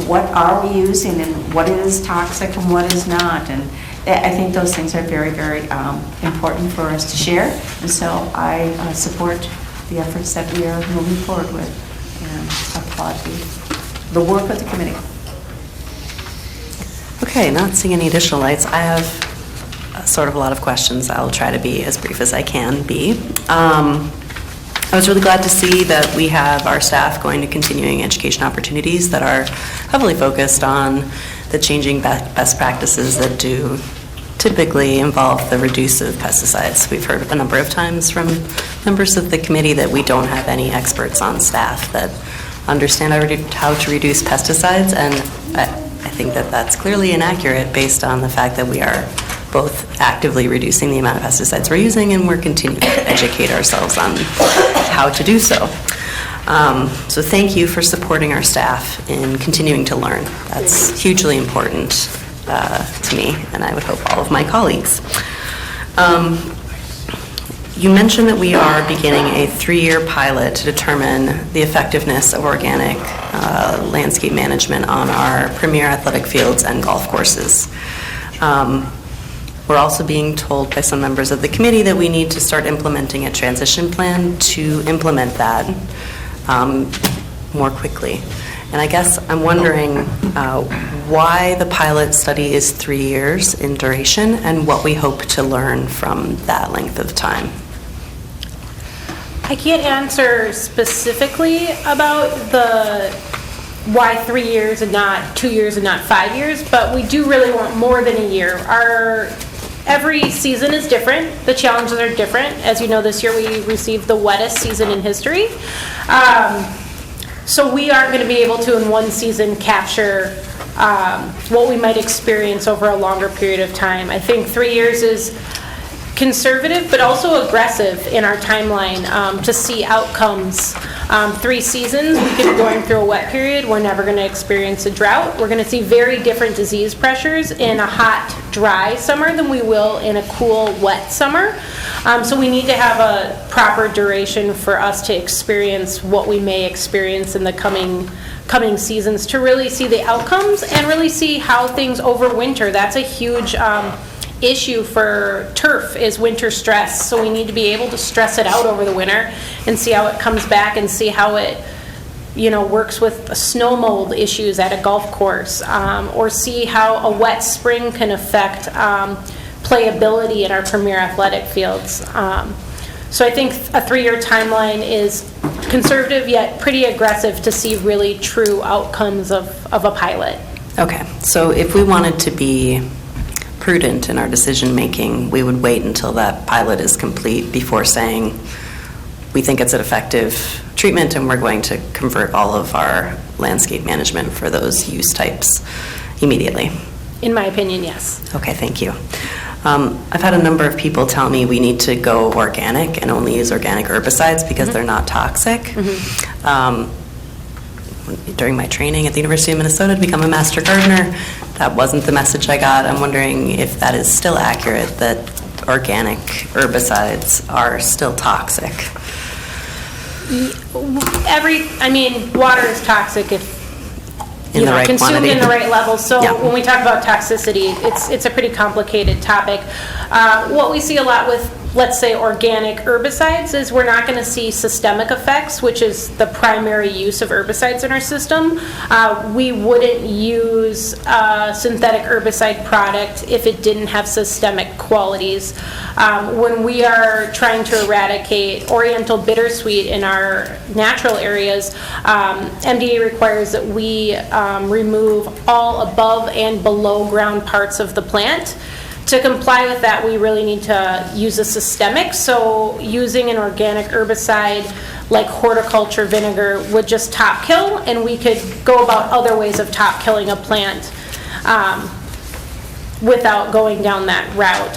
What are we using, and what is toxic and what is not? And I think those things are very, very important for us to share. And so I support the efforts that we are moving forward with, and applaud the work of the committee. Okay, not seeing any additional lights. I have sort of a lot of questions. I'll try to be as brief as I can be. I was really glad to see that we have our staff going to continuing education opportunities that are heavily focused on the changing best practices that do typically involve the reduce of pesticides. We've heard a number of times from members of the committee that we don't have any experts on staff that understand how to reduce pesticides, and I think that that's clearly inaccurate based on the fact that we are both actively reducing the amount of pesticides we're using, and we're continuing to educate ourselves on how to do so. So thank you for supporting our staff in continuing to learn. That's hugely important to me, and I would hope all of my colleagues. You mentioned that we are beginning a 3-year pilot to determine the effectiveness of organic landscape management on our premier athletic fields and golf courses. We're also being told by some members of the committee that we need to start implementing a transition plan to implement that more quickly. And I guess I'm wondering why the pilot study is 3 years in duration and what we hope to learn from that length of time. I can't answer specifically about why 3 years and not 2 years and not 5 years, but we do really want more than a year. Every season is different. The challenges are different. As you know, this year we received the wettest season in history. So we aren't going to be able to in one season capture what we might experience over a longer period of time. I think 3 years is conservative but also aggressive in our timeline to see outcomes. 3 seasons, we could be going through a wet period. We're never going to experience a drought. We're going to see very different disease pressures in a hot, dry summer than we will in a cool, wet summer. So we need to have a proper duration for us to experience what we may experience in the coming seasons, to really see the outcomes and really see how things overwinter. That's a huge issue for turf, is winter stress. So we need to be able to stress it out over the winter and see how it comes back and see how it works with snow mold issues at a golf course, or see how a wet spring can affect playability in our premier athletic fields. So I think a 3-year timeline is conservative yet pretty aggressive to see really true outcomes of a pilot. Okay, so if we wanted to be prudent in our decision making, we would wait until that pilot is complete before saying we think it's an effective treatment and we're going to convert all of our landscape management for those use types immediately. In my opinion, yes. Okay, thank you. I've had a number of people tell me we need to go organic and only use organic herbicides because they're not toxic. During my training at the University of Minnesota to become a master gardener, that wasn't the message I got. I'm wondering if that is still accurate, that organic herbicides are still toxic. Water is toxic if consumed quantity. in the right level. So Yeah. when we talk about toxicity, it's a pretty complicated topic. What we see a lot with, let's say, organic herbicides is we're not going to see systemic effects, which is the primary use of herbicides in our system. We wouldn't use a synthetic herbicide product if it didn't have systemic qualities. When we are trying to eradicate oriental bittersweet in our natural areas, MDA requires that we remove all above and below ground parts of the plant. To comply with that, we really need to use a systemic. So using an organic herbicide like horticulture vinegar would just top kill, and we could go about other ways of top killing a plant without going down that route.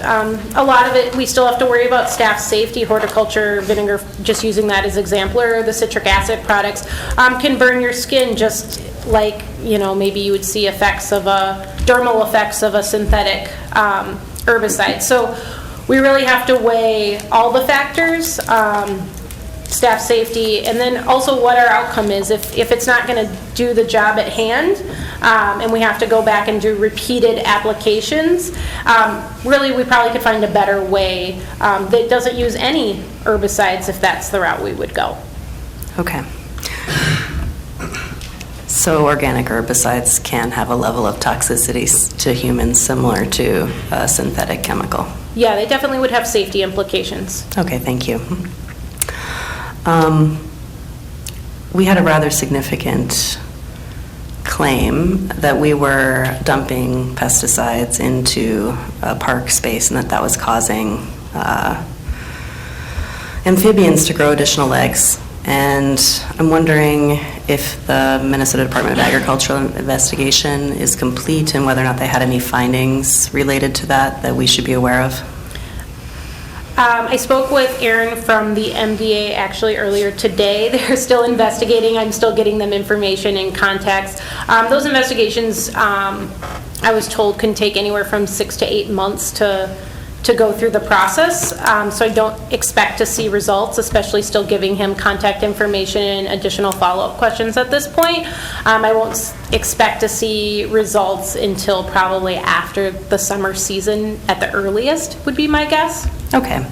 A lot of it, we still have to worry about staff safety. Horticulture vinegar, just using that as exemplar, the citric acid products, can burn your skin just like, maybe you would see dermal effects of a synthetic herbicide. So we really have to weigh all the factors, staff safety, and then also what our outcome is. If it's not going to do the job at hand, and we have to go back and do repeated applications, really we probably could find a better way that doesn't use any herbicides if that's the route we would go. Okay. So organic herbicides can have a level of toxicity to humans similar to a synthetic chemical? Yeah, they definitely would have safety implications. Okay, thank you. We had a rather significant claim that we were dumping pesticides into a park space and that was causing amphibians to grow additional eggs. And I'm wondering if the Minnesota Department of Agricultural investigation is complete and whether or not they had any findings related to that we should be aware of. I spoke with Aaron from the MDA actually earlier today. They're still investigating. I'm still getting them information and context. Those investigations, I was told, can take anywhere from 6 to 8 months to to go through the process, so I don't expect to see results, especially still giving him contact information and additional follow-up questions at this point. I won't expect to see results until probably after the summer season at the earliest, would be my guess. Okay.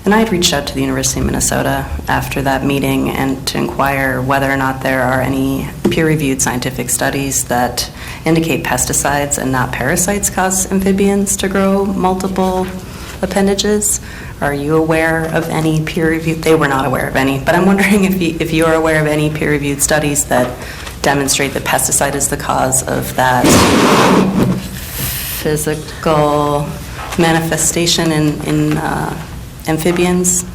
And I had reached out to the University of Minnesota after that meeting and to inquire whether or not there are any peer-reviewed scientific studies that indicate pesticides and not parasites cause amphibians to grow multiple appendages. Are you aware of any peer-reviewed? They were not aware of any, but I'm wondering if you are aware of any peer-reviewed studies that demonstrate that pesticide is the cause of that physical manifestation in amphibians?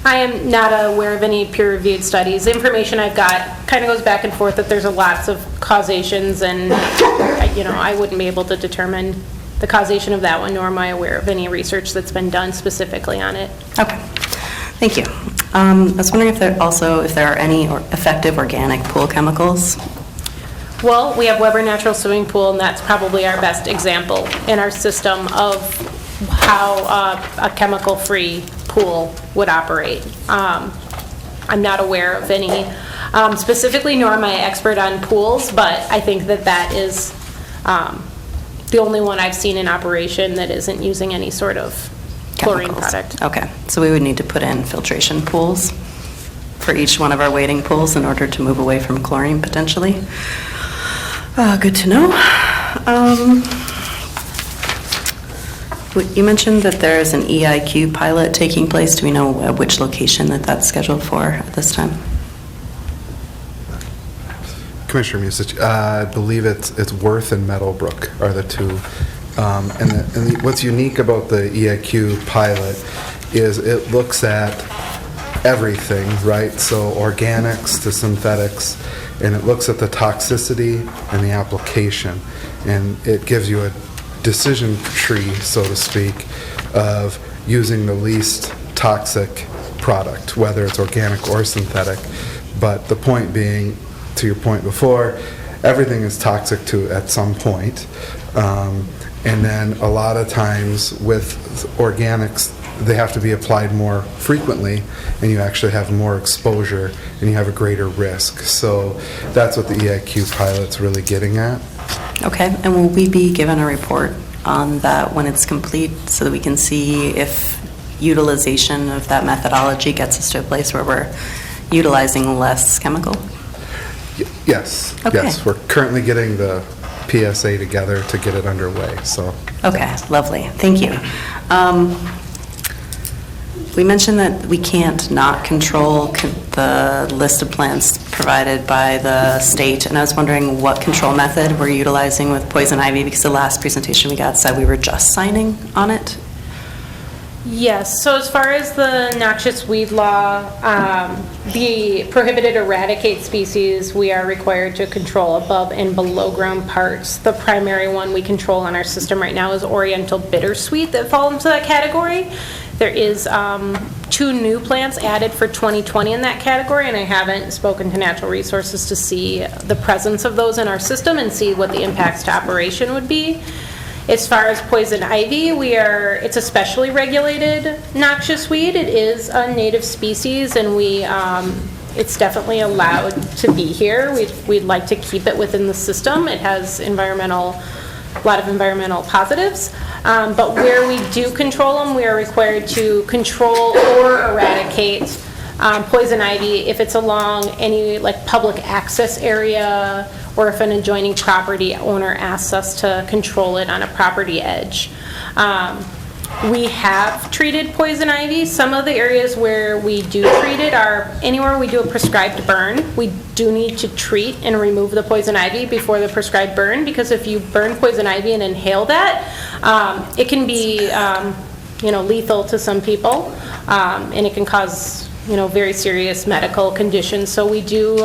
I am not aware of any peer-reviewed studies. The information I've got kind of goes back and forth that there's lots of causations, and I wouldn't be able to determine the causation of that one, nor am I aware of any research that's been done specifically on it. Okay, thank you. I was wondering if there are any effective organic pool chemicals. Well, we have Weber Natural Swimming Pool, and that's probably our best example in our system of how a chemical-free pool would operate. I'm not aware of any specifically, nor am I an expert on pools, but I think that is the only one I've seen in operation that isn't using any sort of chlorine product. Okay, so we would need to put in filtration pools for each one of our wading pools in order to move away from chlorine potentially. Good to know. You mentioned that there is an EIQ pilot taking place. Do we know at which location that's scheduled for at this time? Commissioner Musich, I believe it's Worth and Meadowbrook are the two. And what's unique about the EIQ pilot is it looks at everything, right? So organics to synthetics, and it looks at the toxicity and the application, and it gives you a decision tree, so to speak, of using the least toxic product, whether it's organic or synthetic. But the point being, to your point before, everything is toxic at some point. And then a lot of times with organics, they have to be applied more frequently, and you actually have more exposure and you have a greater risk. So that's what the EIQ pilot's really getting at. Okay, and will we be given a report on that when it's complete so that we can see if utilization of that methodology gets us to a place where we're utilizing less chemical? Yes, Okay. yes. We're currently getting the PSA together to get it underway, so. Okay, lovely, thank you. We mentioned that we can't not control the list of plants provided by the state, and I was wondering what control method we're utilizing with poison ivy, because the last presentation we got said we were just signing on it. Yes, so as far as the noxious weed law, the prohibited eradicate species, we are required to control above and below ground parts. The primary one we control in our system right now is Oriental bittersweet that falls into that category. There is 2 new plants added for 2020 in that category, and I haven't spoken to Natural Resources to see the presence of those in our system and see what the impacts to operation would be. As far as poison ivy, it's a specially regulated noxious weed. It is a native species, and it's definitely allowed to be here. We'd like to keep it within the system. It has a lot of environmental positives. But where we do control them, we are required to control or eradicate poison ivy if it's along any public access area, or if an adjoining property owner asks us to control it on a property edge. We have treated poison ivy. Some of the areas where we do treat it are anywhere we do a prescribed burn. We do need to treat and remove the poison ivy before the prescribed burn, because if you burn poison ivy and inhale that, it can be lethal to some people, and it can cause very serious medical conditions. So we do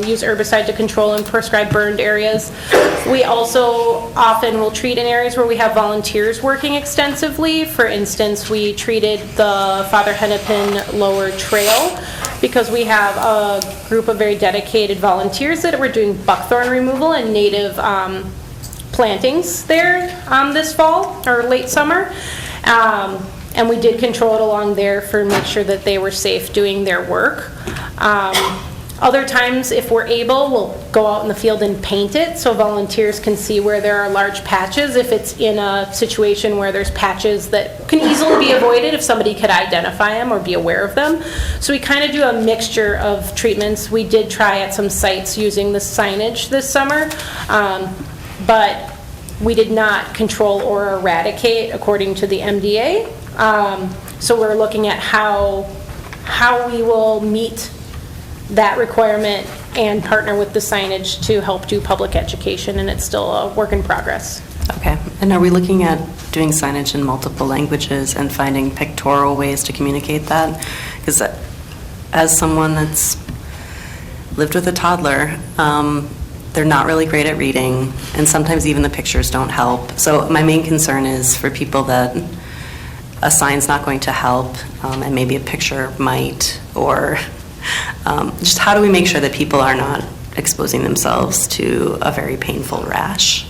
use herbicide to control and prescribe burned areas. We also often will treat in areas where we have volunteers working extensively. For instance, we treated the Father Hennepin Lower Trail because we have a group of very dedicated volunteers that were doing buckthorn removal and native plantings there this fall or late summer. And we did control it along there for make sure that they were safe doing their work. Other times, if we're able, we'll go out in the field and paint it so volunteers can see where there are large patches. If it's in a situation where there's patches that can easily be avoided if somebody could identify them or be aware of them. So we kind of do a mixture of treatments. We did try at some sites using the signage this summer, but we did not control or eradicate according to the MDA. So we're looking at how we will meet that requirement and partner with the signage to help do public education, and it's still a work in progress. Okay, and are we looking at doing signage in multiple languages and finding pictorial ways to communicate that? Because as someone that's lived with a toddler, they're not really great at reading, and sometimes even the pictures don't help. So my main concern is for people that a sign's not going to help, and maybe a picture might, or just how do we make sure that people are not exposing themselves to a very painful rash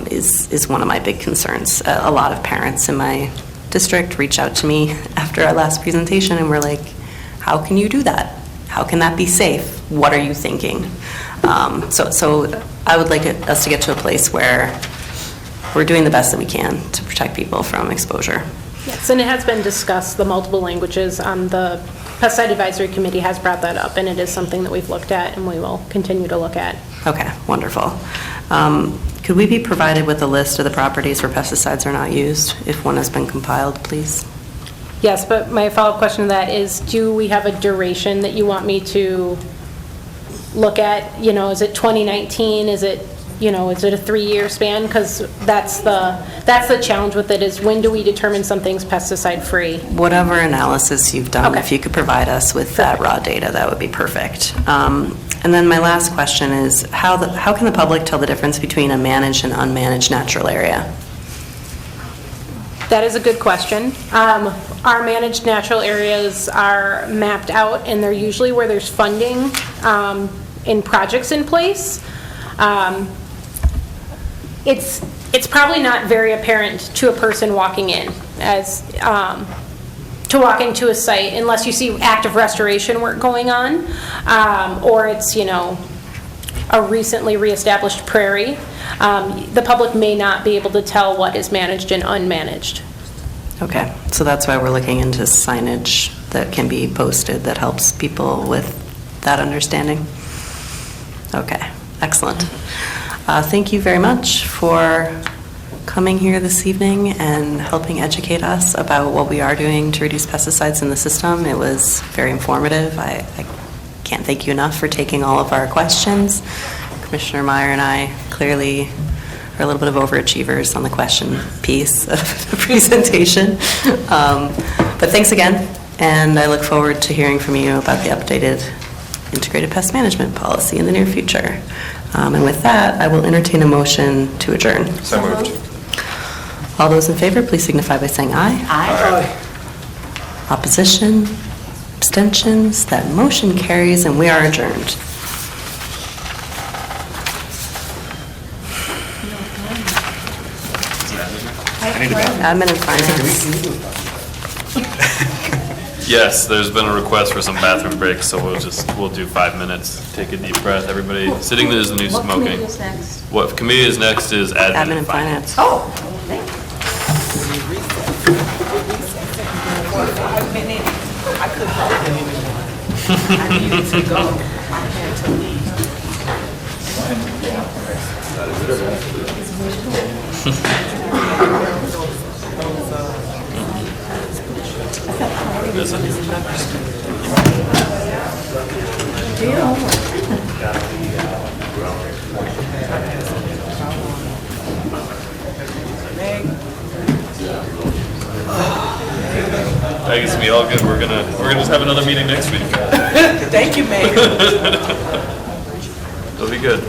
is one of my big concerns. A lot of parents in my district reach out to me after our last presentation and we're like, how can you do that? How can that be safe? What are you thinking? So I would like us to get to a place where we're doing the best that we can to protect people from exposure. Yes, and it has been discussed, the multiple languages. The Pesticide Advisory Committee has brought that up, and it is something that we've looked at and we will continue to look at. Okay, wonderful. Could we be provided with a list of the properties where pesticides are not used, if one has been compiled, please? Yes, but my follow-up question to that is, do we have a duration that you want me to look at? You know, is it 2019? Is it, you know, is it a 3-year span? Because that's the challenge with it, is when do we determine something's pesticide-free? Whatever analysis you've done, Okay. if you could provide us with that raw data, that would be perfect. And then my last question is, how can the public tell the difference between a managed and unmanaged natural area? That is a good question. Our managed natural areas are mapped out, and they're usually where there's funding in projects in place. It's probably not very apparent to a person walking in as to walk into a site unless you see active restoration work going on, or it's, you know, a recently reestablished prairie. The public may not be able to tell what is managed and unmanaged. Okay, so that's why we're looking into signage that can be posted that helps people with that understanding. Okay, excellent. Thank you very much for coming here this evening and helping educate us about what we are doing to reduce pesticides in the system. It was very informative. I can't thank you enough for taking all of our questions. Commissioner Meyer and I clearly are a little bit of overachievers on the question piece of the presentation. But thanks again, and I look forward to hearing from you about the updated integrated pest management policy in the near future. And with that, I will entertain a motion to adjourn. So moved. All those in favor, please signify by saying aye. Aye. Opposition, abstentions, that motion carries, and we are adjourned. Admin and finance. Yes, there's been a request for some bathroom breaks, so we'll do 5 minutes. Take a deep breath. Everybody, sitting there is the new What smoking. committee is next? What committee is next is admin and finance. Oh, thank you. I needed to go. I had to leave. Is I guess we all good. We're gonna just have another meeting next week. Thank you, Meg. It'll be good.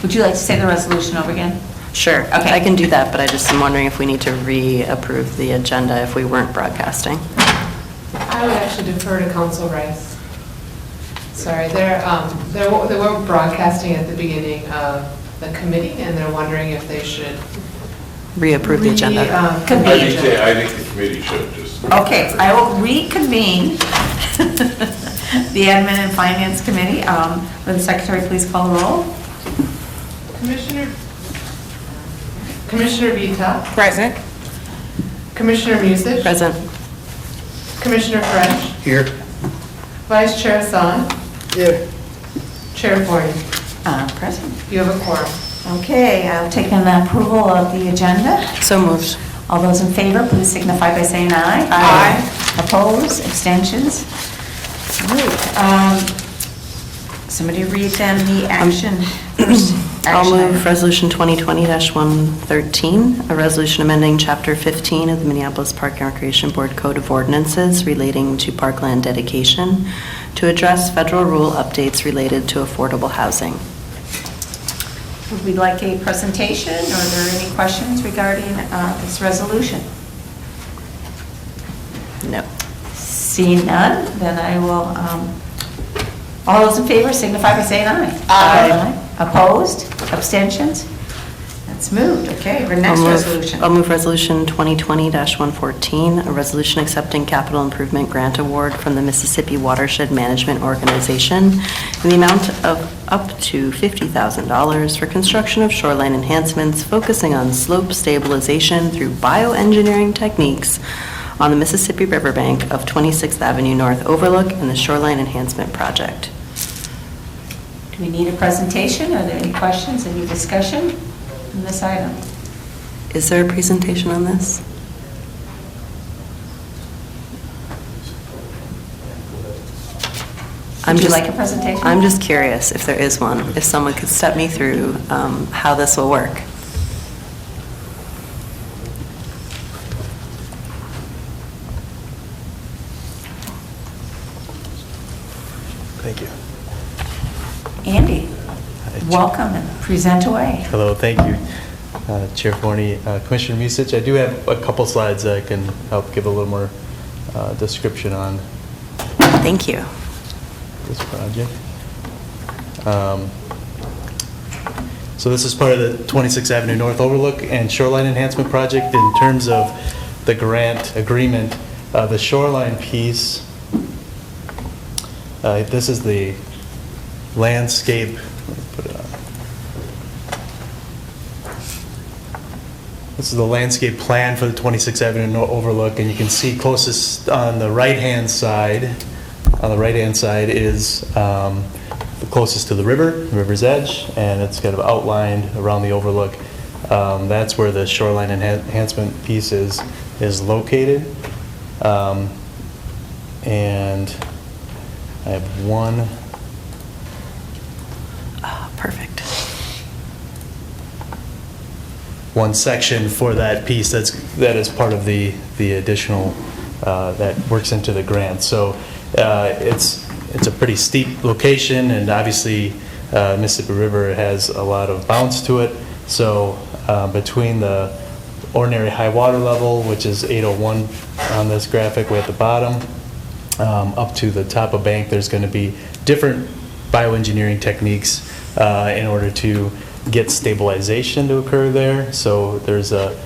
Would you like to say the resolution over again? Sure. Okay. I can do that, but I just am wondering if we need to reapprove the agenda if we weren't broadcasting. I would actually defer to Council Rice. Sorry, they were broadcasting at the beginning of the committee, and they're wondering if they should Reapprove the agenda. I think the committee should just. Okay, I will reconvene the Admin and Finance Committee. Will the Secretary please call the roll? Commissioner Vita. Present. Commissioner Musich. Present. Commissioner Fresh. Here. Vice Chair Hassan. Here. Chair Forney. Present. You have a quorum. Okay, I'll take an approval of the agenda. So moved. All those in favor, please signify by saying aye. Aye. Opposed, abstentions? Somebody read them the action. I'll move Resolution 2020-113, a resolution amending Chapter 15 of the Minneapolis Park and Recreation Board Code of Ordinances relating to parkland dedication to address federal rule updates related to affordable housing. Would we like a presentation, or are there any questions regarding this resolution? No. Seeing none, then I will, all those in favor signify by saying aye. Aye. Opposed? Abstentions? That's moved. Okay, our next resolution. I'll move Resolution 2020-114, a resolution accepting capital improvement grant award from the Mississippi Watershed Management Organization in the amount of up to $50,000 for construction of shoreline enhancements focusing on slope stabilization through bioengineering techniques on the Mississippi riverbank of 26th Avenue North Overlook and the Shoreline Enhancement Project. Do we need a presentation? Are there any questions, any discussion on this item? Is there a presentation on this? Would you like a presentation? I'm just curious if there is one, if someone could step me through how this will work. Thank you. Andy, welcome and present away. Hello, thank you, Chair Forney. Commissioner Musich, I do have a couple slides that I can help give a little more description on. Thank you. This project. So this is part of the 26th Avenue North Overlook and Shoreline Enhancement Project. In terms of the grant agreement, the shoreline piece, this is the landscape. Put it on. This is the landscape plan for the 26th Avenue Overlook, and you can see closest on the right-hand side. On the right-hand side is the closest to the river's edge, and it's kind of outlined around the overlook. That's where the shoreline enhancement piece is located. And I have one. Perfect. One section for that piece that is part of the additional that works into the grant. So it's a pretty steep location, and obviously Mississippi River has a lot of bounce to it. So between the ordinary high water level, which is 801 on this graphic way at the bottom, up to the top of bank, there's going to be different bioengineering techniques in order to get stabilization to occur there. So there's a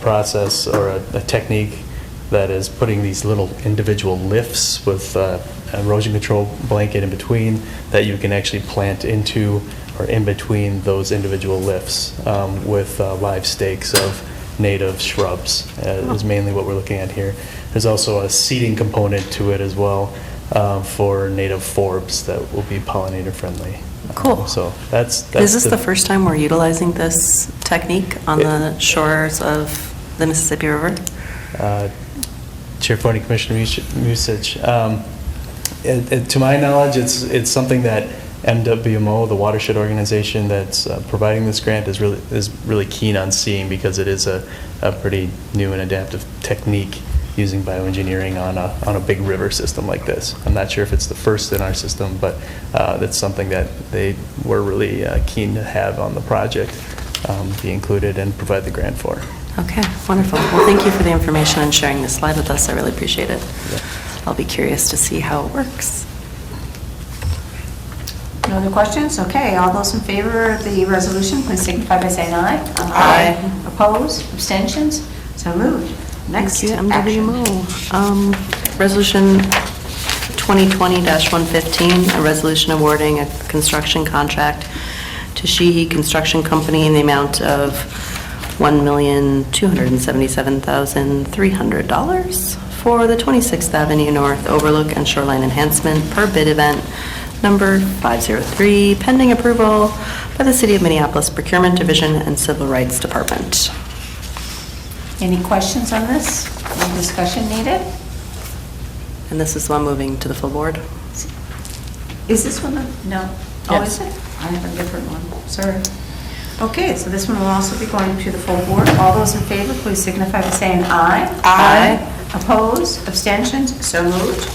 process or a technique that is putting these little individual lifts with erosion control blanket in between that you can actually plant into or in between those individual lifts with live stakes of native shrubs is mainly what we're looking at here. There's also a seeding component to it as well for native forbs that will be pollinator friendly. Cool. So that's Is this the first time we're utilizing this technique on the shores of the Mississippi River? Chair Forney, Commissioner Musich, to my knowledge, it's something that MWMO, the watershed organization that's providing this grant, is really keen on seeing, because it is a pretty new and adaptive technique using bioengineering on a big river system like this. I'm not sure if it's the first in our system, but that's something that they were really keen to have on the project, be included and provide the grant for. Okay, wonderful. Well, thank you for the information and sharing this slide with us. I really appreciate it. I'll be curious to see how it works. No other questions? Okay, all those in favor of the resolution, please signify by saying aye. Aye. Opposed, abstentions, so moved. Next action. Resolution 2020-115, a resolution awarding a construction contract to Sheehy Construction Company in the amount of $1,277,300 for the 26th Avenue North Overlook and Shoreline Enhancement per bid event number 503, pending approval by the City of Minneapolis Procurement Division and Civil Rights Department. Any questions on this? Any discussion needed? And this is the one moving to the full board? Is this one, no? Oh, Yes. is it? I have a different one, sorry. Okay, so this one will also be going to the full board. All those in favor, please signify by saying aye. Aye. Opposed, abstentions, so moved.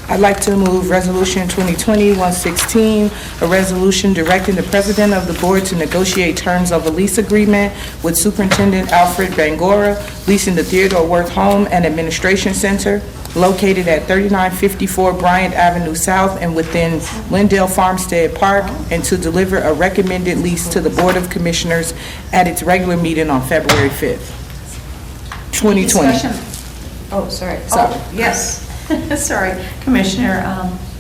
I'd like to move Resolution 2020-116, a resolution directing the President of the Board to negotiate terms of a lease agreement with Superintendent Alfred Bangora, leasing the Theodore Worth Home and Administration Center located at 3954 Bryant Avenue South and within Lindale Farmstead Park, and to deliver a recommended lease to the Board of Commissioners at its regular meeting on February 5th, 2020. Discussion. Oh, sorry. Sorry. Oh, yes. Sorry, Commissioner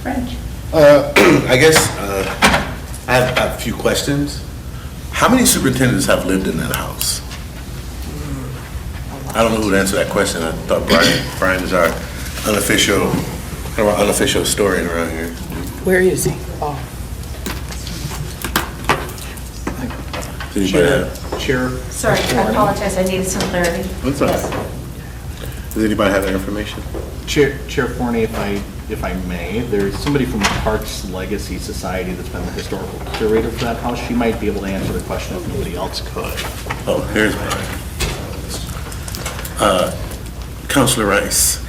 French. I guess I have a few questions. How many superintendents have lived in that house? I don't know who to answer that question. I thought Brian is our unofficial historian around here. Where is he? Oh. Chair. Sorry, I apologize, I needed some clarity. What's up? Does anybody have that information? Chair Forney, if I may, there's somebody from the Parks Legacy Society that's been the historical curator for that house. She might be able to answer the question if nobody else could. Oh, here's Brian. Councilor Rice,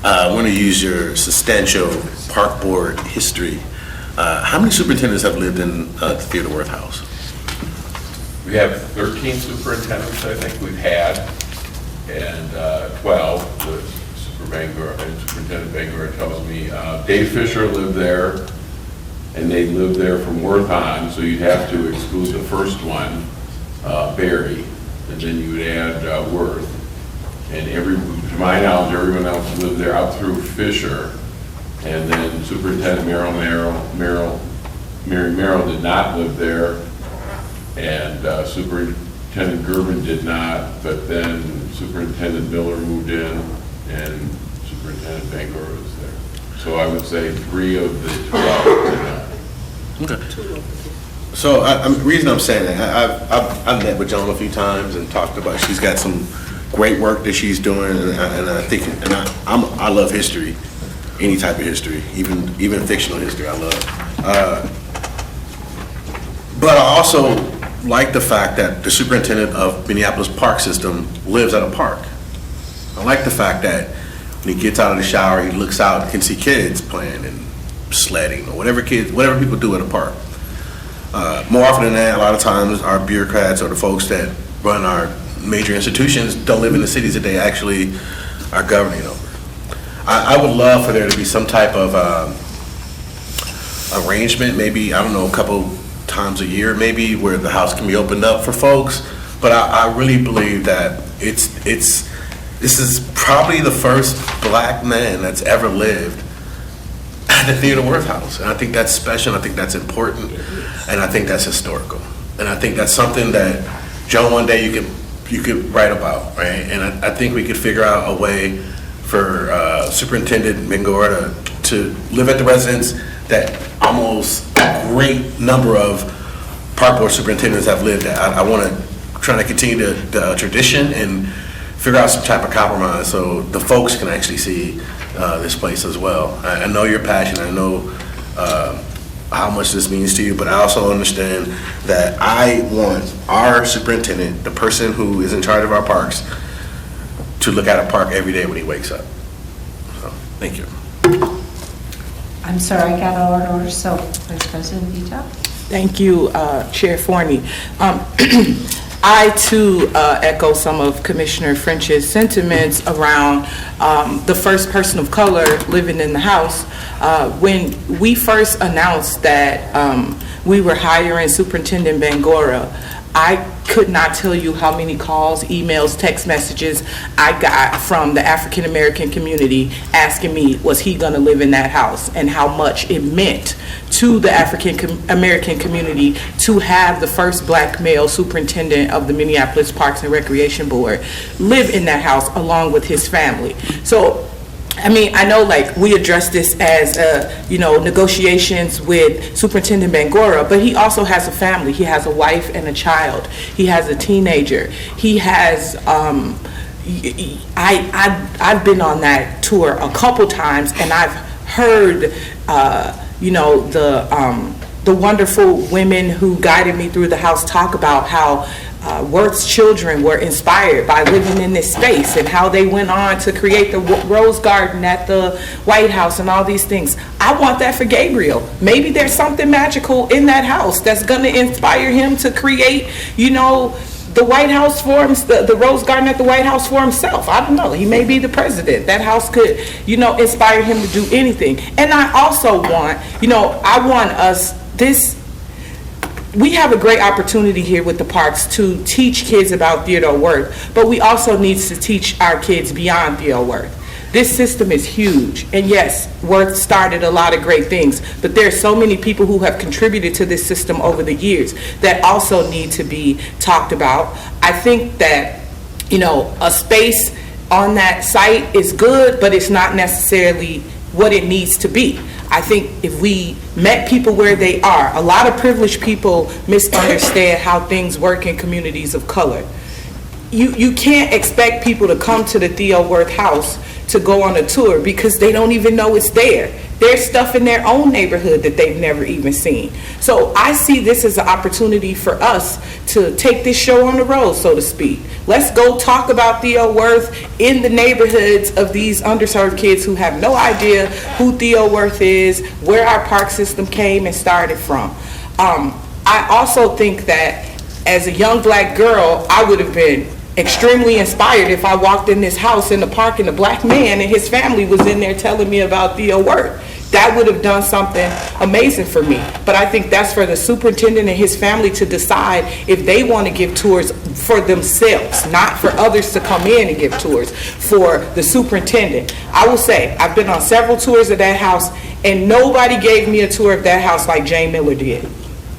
I want to use your substantial park board history. How many superintendents have lived in the Theodore Worth house? We have 13 superintendents, I think we've had, and 12 with Superintendent Bangor tells me. Dave Fisher lived there, and they lived there from Worth on, so you'd have to exclude the first one, Barry, and then you would add Worth. And to my knowledge, everyone else lived there up through Fisher, and then Superintendent Mary Merrill did not live there, and Superintendent Gervin did not, but then Superintendent Miller moved in, and Superintendent Bangor was there. So I would say 3 of the 12 did not. Okay. So the reason I'm saying that, I've met with Joan a few times and talked about, she's got some great work that she's doing, and I think, and I love history, any type of history, even fictional history I love. But I also like the fact that the superintendent of Minneapolis Park System lives at a park. I like the fact that when he gets out of the shower, he looks out and can see kids playing and sledding or whatever people do at a park. More often than that, a lot of times our bureaucrats or the folks that run our major institutions don't live in the cities that they actually are governing over. I would love for there to be some type of arrangement, maybe, I don't know, a couple times a year maybe, where the house can be opened up for folks. But I really believe that this is probably the first black man that's ever lived at the Theodore Worth house. And I think that's special, and I think that's important, and I think that's historical. And I think that's something that, Joan, one day you could write about, right? And I think we could figure out a way for Superintendent Bangor to live at the residence that almost a great number of park board superintendents have lived at. I want to try to continue the tradition and figure out some type of compromise so the folks can actually see this place as well. I know you're passionate. I know how much this means to you, but I also understand that I want our superintendent, the person who is in charge of our parks, to look at a park every day when he wakes up. So, thank you. I'm sorry, I got out of order, so Vice President Vito. Thank you, Chair Forney. I too echo some of Commissioner French's sentiments around the first person of color living in the house. When we first announced that we were hiring Superintendent Bangora, I could not tell you how many calls, emails, text messages I got from the African American community asking me, was he going to live in that house, and how much it meant to the African American community to have the first black male superintendent of the Minneapolis Parks and Recreation Board live in that house along with his family. So, I mean, I know like we address this as, negotiations with Superintendent Bangora, but he also has a family. He has a wife and a child. He has a teenager. He has, I've been on that tour a couple times, and I've heard, the wonderful women who guided me through the house talk about how Worth's children were inspired by living in this space, and how they went on to create the Rose Garden at the White House and all these things. I want that for Gabriel. Maybe there's something magical in that house that's going to inspire him to create, the White House for him, the Rose Garden at the White House for himself. I don't know. He may be the president. That house could, inspire him to do anything. And I also want, we have a great opportunity here with the parks to teach kids about Theodore Wirth, but we also need to teach our kids beyond Theodore Wirth. This system is huge, and yes, Wirth started a lot of great things, but there are so many people who have contributed to this system over the years that also need to be talked about. I think that, a space on that site is good, but it's not necessarily what it needs to be. I think if we met people where they are, a lot of privileged people misunderstand how things work in communities of color. You can't expect people to come to the Theo Wirth house to go on a tour because they don't even know it's there. There's stuff in their own neighborhood that they've never even seen. So I see this as an opportunity for us to take this show on the road, so to speak. Let's go talk about Theo Wirth in the neighborhoods of these underserved kids who have no idea who Theo Wirth is, where our park system came and started from. I also think that as a young black girl, I would have been extremely inspired if I walked in this house in the park and a black man and his family was in there telling me about Theo Wirth. That would have done something amazing for me. But I think that's for the superintendent and his family to decide if they want to give tours for themselves, not for others to come in and give tours, for the superintendent. I will say, I've been on several tours of that house, and nobody gave me a tour of that house like Jane Miller did.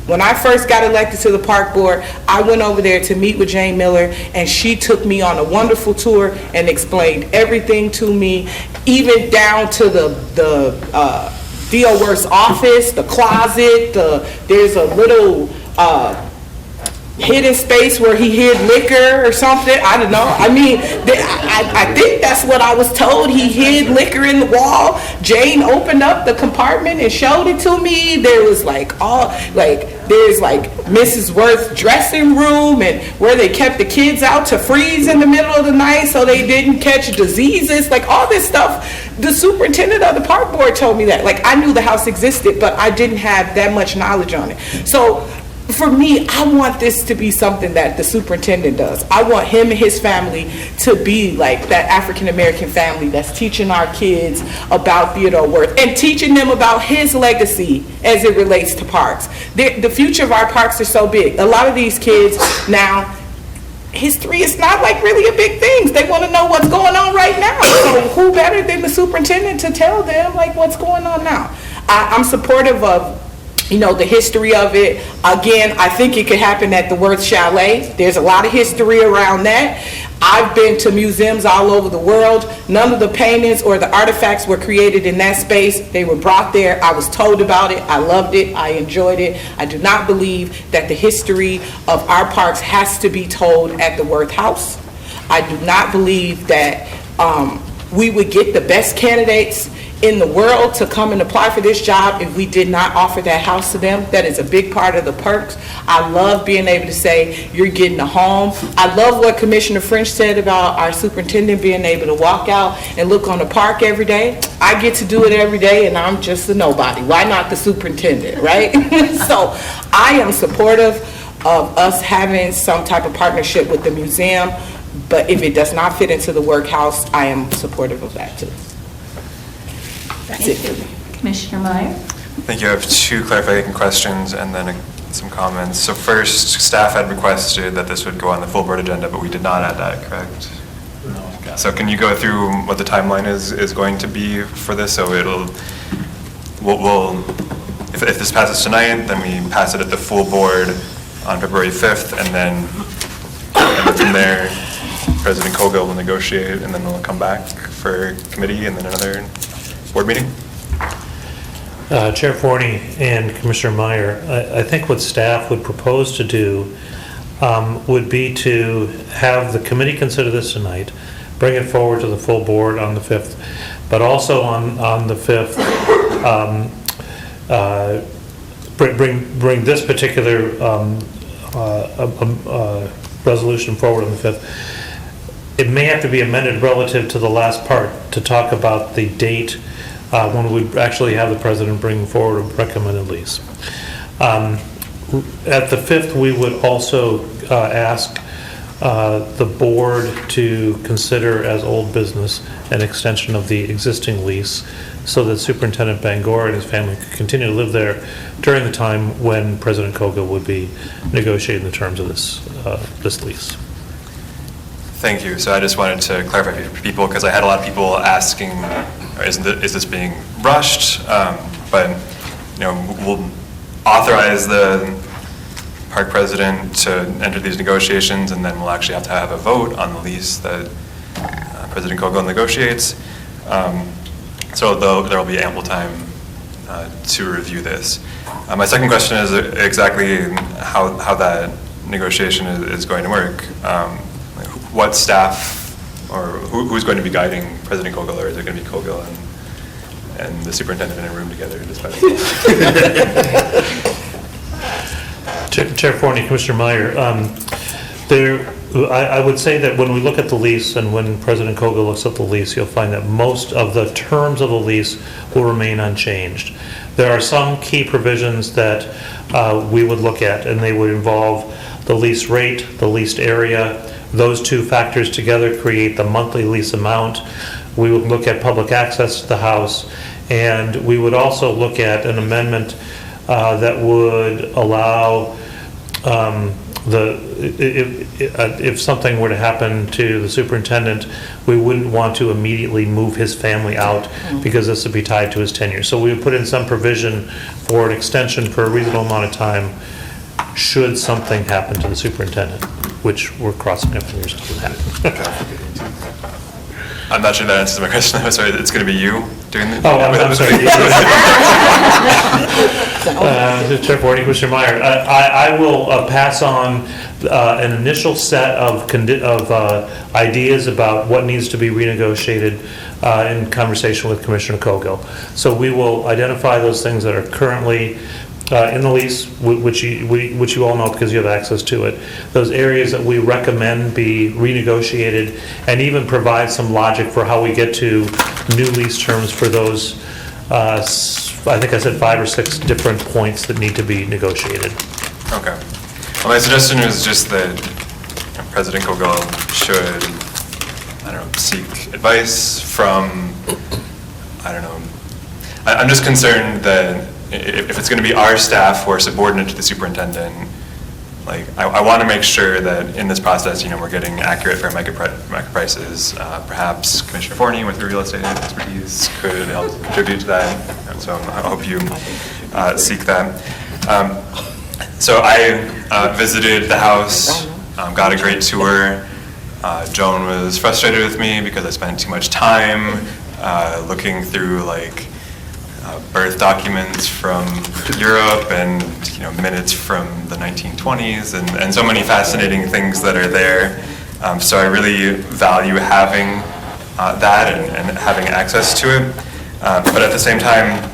When I first got elected to the park board, I went over there to meet with Jane Miller, and she took me on a wonderful tour and explained everything to me, even down to the Theo Wirth's office, the closet, there's a little hidden space where he hid liquor or something. I don't know. I mean, I think that's what I was told. He hid liquor in the wall. Jane opened up the compartment and showed it to me. There was there's Mrs. Wirth's dressing room, and where they kept the kids out to freeze in the middle of the night so they didn't catch diseases. All this stuff. The superintendent of the park board told me that. I knew the house existed, but I didn't have that much knowledge on it. So for me, I want this to be something that the superintendent does. I want him and his family to be like that African-American family that's teaching our kids about Theodore Wirth and teaching them about his legacy as it relates to parks. The future of our parks are so big. A lot of these kids now, history is not really a big thing. They want to know what's going on right now. So who better than the superintendent to tell them what's going on now? I'm supportive of the history of it. Again, I think it could happen at the Wirth Chalet. There's a lot of history around that. I've been to museums all over the world. None of the paintings or the artifacts were created in that space. They were brought there. I was told about it. I loved it. I enjoyed it. I do not believe that the history of our parks has to be told at the Wirth House. I do not believe that we would get the best candidates in the world to come and apply for this job if we did not offer that house to them. That is a big part of the perks. I love being able to say, you're getting a home. I love what Commissioner French said about our superintendent being able to walk out and look on the park every day. I get to do it every day, and I'm just a nobody. Why not the superintendent, right? So I am supportive of us having some type of partnership with the museum, but if it does not fit into the workhouse, I am supportive of that too. That's it for me. Commissioner Meyer? Thank you. I have two clarifying questions and then some comments. So first, staff had requested that this would go on the full board agenda, but we did not add that, correct? No. So can you go through what the timeline is going to be for this? So if this passes tonight, then we pass it at the full board on February 5th, and then from there, President Cogill will negotiate, and then we'll come back for committee and then another board meeting? Chair Forney and Commissioner Meyer, I think what staff would propose to do would be to have the committee consider this tonight, bring it forward to the full board on the 5th, but also on the 5th, bring this particular resolution forward on the 5th. It may have to be amended relative to the last part to talk about the date when we actually have the president bring forward a recommended lease. At the 5th, we would also ask the board to consider as old business an extension of the existing lease so that Superintendent Bangor and his family could continue to live there during the time when President Cogill would be negotiating the terms of this lease. Thank you. So I just wanted to clarify for people, because I had a lot of people asking, is this being rushed? But we'll authorize the park president to enter these negotiations, and then we'll actually have to have a vote on the lease that President Cogill negotiates. So there will be ample time to review this. My second question is exactly how that negotiation is going to work. What staff or who's going to be guiding President Cogill, or is it going to be Cogill and the superintendent in a room together? Chair Forney, Commissioner Meyer, I would say that when we look at the lease and when President Cogill looks at the lease, you'll find that most of the terms of the lease will remain unchanged. There are some key provisions that we would look at, and they would involve the lease rate, the leased area. Those two factors together create the monthly lease amount. We would look at public access to the house, and we would also look at an amendment that would allow if something were to happen to the superintendent, we wouldn't want to immediately move his family out because this would be tied to his tenure. So we would put in some provision for an extension for a reasonable amount of time should something happen to the superintendent, which we're crossing our fingers to happen. I'm not sure that answers my question. I'm sorry, it's going to be you doing this? Oh, I'm sorry. Chair Forney, Commissioner Meyer, I will pass on an initial set of ideas about what needs to be renegotiated in conversation with Commissioner Cogill. So we will identify those things that are currently in the lease, which you all know because you have access to it, those areas that we recommend be renegotiated, and even provide some logic for how we get to new lease terms for those, I think I said 5 or 6 different points that need to be negotiated. Okay. Well, my suggestion is just that President Cogill should, seek advice from, I'm just concerned that if it's going to be our staff who are subordinate to the superintendent, I want to make sure that in this process, we're getting accurate fair market prices. Perhaps Commissioner Forney with the real estate expertise could help contribute to that. So I hope you seek that. So I visited the house, got a great tour. Joan was frustrated with me because I spent too much time looking through birth documents from Europe and minutes from the 1920s and so many fascinating things that are there. So I really value having that and having access to it. But at the same time,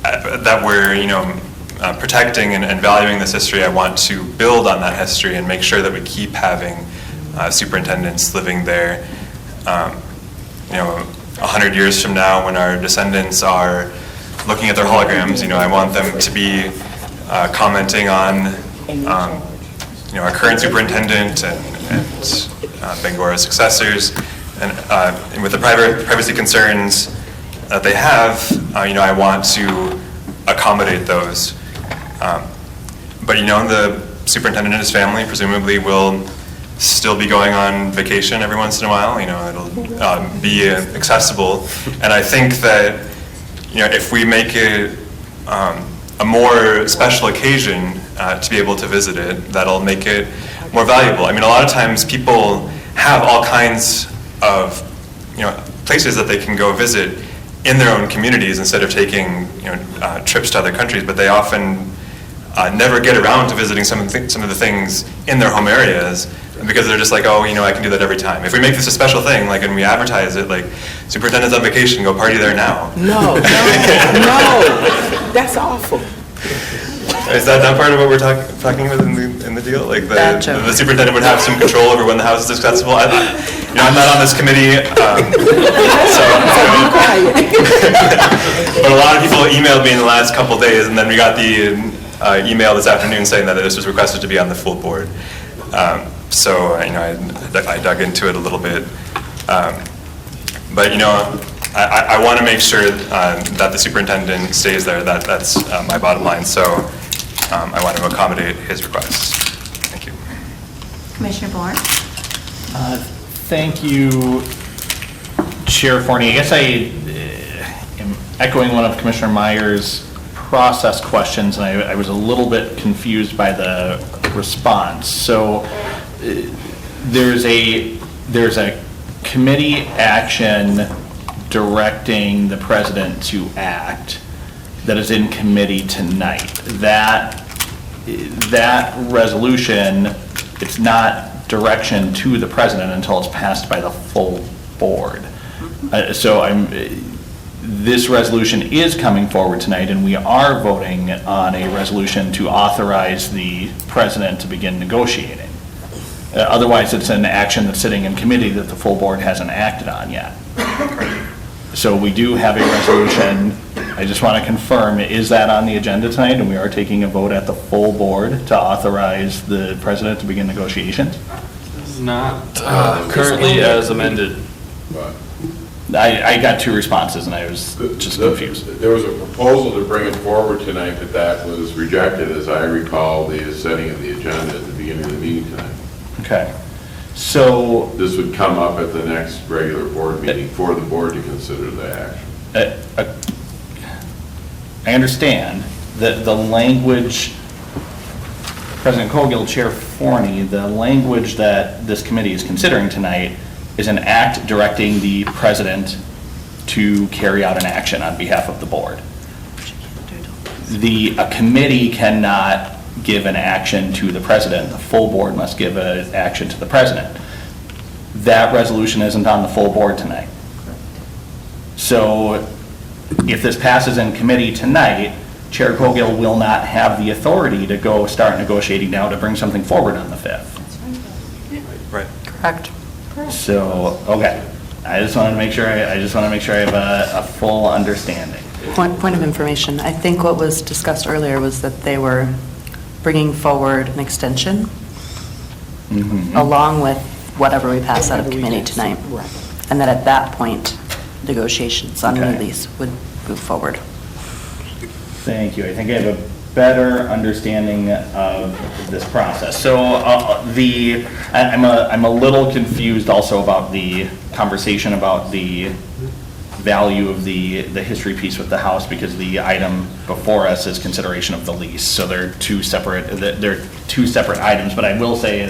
that we're, protecting and valuing this history, I want to build on that history and make sure that we keep having superintendents living there. 100 years from now, when our descendants are looking at their holograms, I want them to be commenting on, our current superintendent and Bengora's successors, and with the privacy concerns that they have, I want to accommodate those. But the superintendent and his family presumably will still be going on vacation every once in a while. It'll be accessible, and I think that if we make it a more special occasion to be able to visit it, that'll make it more valuable. A lot of times people have all kinds of places that they can go visit in their own communities instead of taking trips to other countries, but they often never get around to visiting some of the things in their home areas because they're just like, oh, I can do that every time. If we make this a special thing, and we advertise it, superintendent's on vacation, go party there now. No, that's awful. Is that not part of what we're talking about in the deal? The superintendent would have some control over when the house is accessible? I'm not on this committee, but a lot of people emailed me in the last couple days, and then we got the email this afternoon saying that this was requested to be on the full board. So I dug into it a little bit. But I want to make sure that the superintendent stays there. That's my bottom line. So I want to accommodate his requests. Thank you. Commissioner Bourne? Thank you, Chair Forney. I guess I am echoing one of Commissioner Meyer's process questions, and I was a little bit confused by the response. So there's a committee action directing the president to act that is in committee tonight. That resolution, it's not direction to the president until it's passed by the full board. This resolution is coming forward tonight, and we are voting on a resolution to authorize the president to begin negotiating. Otherwise, it's an action that's sitting in committee that the full board hasn't acted on yet. So we do have a resolution. I just want to confirm, is that on the agenda tonight, and we are taking a vote at the full board to authorize the president to begin negotiations? This is not currently as amended. I got two responses, and I was just confused. There was a proposal to bring it forward tonight, but that was rejected, as I recall, the setting of the agenda at the beginning of the meeting tonight. Okay. So this would come up at the next regular board meeting for the board to consider the action. I understand that the language, President Cogill, Chair Forney, the language that this committee is considering tonight is an act directing the president to carry out an action on behalf of the board. A committee cannot give an action to the president. The full board must give an action to the president. That resolution isn't on the full board tonight. So if this passes in committee tonight, Chair Cogill will not have the authority to go start negotiating now to bring something forward on the 5th. Right. Correct. So, okay. I just wanted to make sure I have a full understanding. Point of information, I think what was discussed earlier was that they were bringing forward an extension along with whatever we pass out of committee tonight. And that at that point, negotiations on new lease would move forward. Thank you. I think I have a better understanding of this process. So I'm a little confused also about the conversation about the value of the history piece with the house, because the item before us is consideration of the lease. So they're two separate items. But I will say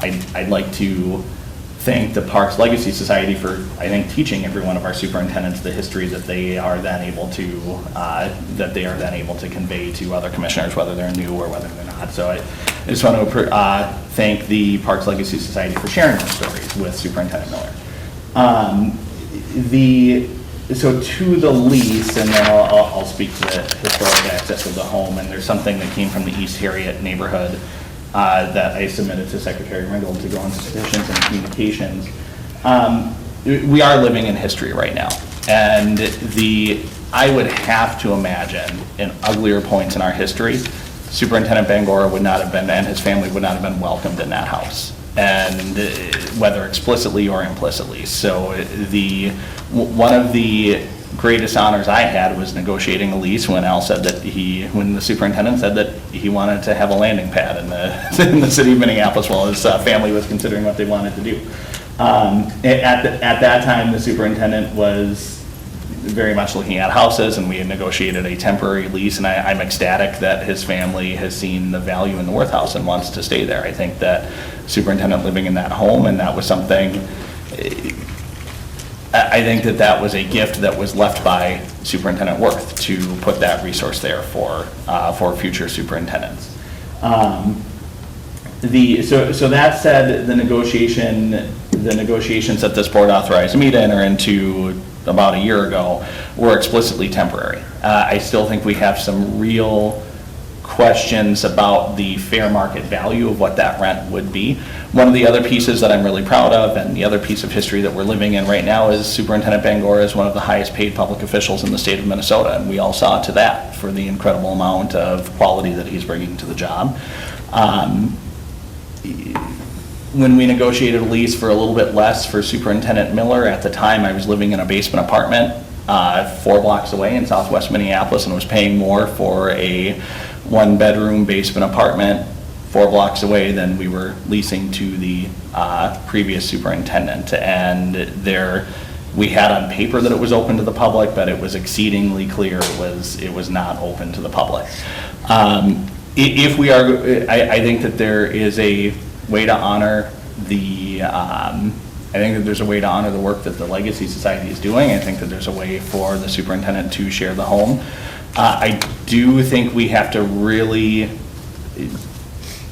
I'd like to thank the Parks Legacy Society for, I think, teaching every one of our superintendents the history that they are then able to convey to other commissioners, whether they're new or whether they're not. So I just want to thank the Parks Legacy Society for sharing those stories with Superintendent Miller. So to the lease, and then I'll speak to the historic access of the home, and there's something that came from the East Harriet neighborhood that I submitted to Secretary Ringgold to go into petitions and communications. We are living in history right now, and I would have to imagine in uglier points in our history, Superintendent Bangora would not have been, and his family would not have been welcomed in that house, and whether explicitly or implicitly. So one of the greatest honors I had was negotiating a lease when when the superintendent said that he wanted to have a landing pad in the city of Minneapolis while his family was considering what they wanted to do. At that time, the superintendent was very much looking at houses, and we had negotiated a temporary lease, and I'm ecstatic that his family has seen the value in the Worth House and wants to stay there. I think that superintendent living in that home, and that was something, I think that was a gift that was left by Superintendent Worth to put that resource there for future superintendents. So that said, the negotiations that this board authorized me to enter into about a year ago were explicitly temporary. I still think we have some real questions about the fair market value of what that rent would be. One of the other pieces that I'm really proud of, and the other piece of history that we're living in right now, is Superintendent Bangora is one of the highest paid public officials in the state of Minnesota, and we all saw to that for the incredible amount of quality that he's bringing to the job. When we negotiated a lease for a little bit less for Superintendent Miller, at the time I was living in a basement apartment 4 blocks away in southwest Minneapolis, and was paying more for a 1-bedroom basement apartment 4 blocks away than we were leasing to the previous superintendent. And we had on paper that it was open to the public, but it was exceedingly clear it was not open to the public. I think that there is a way to honor the work that the Legacy Society is doing. I think that there's a way for the superintendent to share the home. I do think we have to really,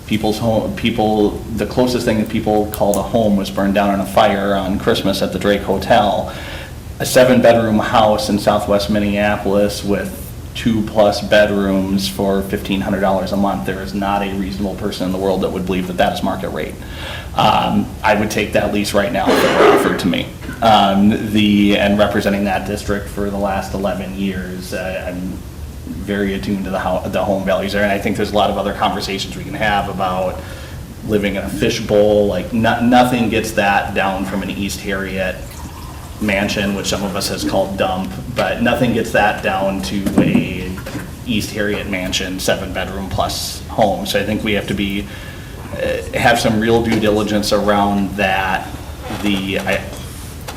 the closest thing that people called a home was burned down in a fire on Christmas at the Drake Hotel. A 7-bedroom house in southwest Minneapolis with 2+ bedrooms for $1,500 a month. There is not a reasonable person in the world that would believe that is market rate. I would take that lease right now if it were offered to me. And representing that district for the last 11 years, I'm very attuned to the home values there, and I think there's a lot of other conversations we can have about living in a fishbowl. Like nothing gets that down from an East Harriet mansion, which some of us has called dump, but nothing gets that down to a East Harriet mansion, 7-bedroom plus home. So I think we have to have some real due diligence around that.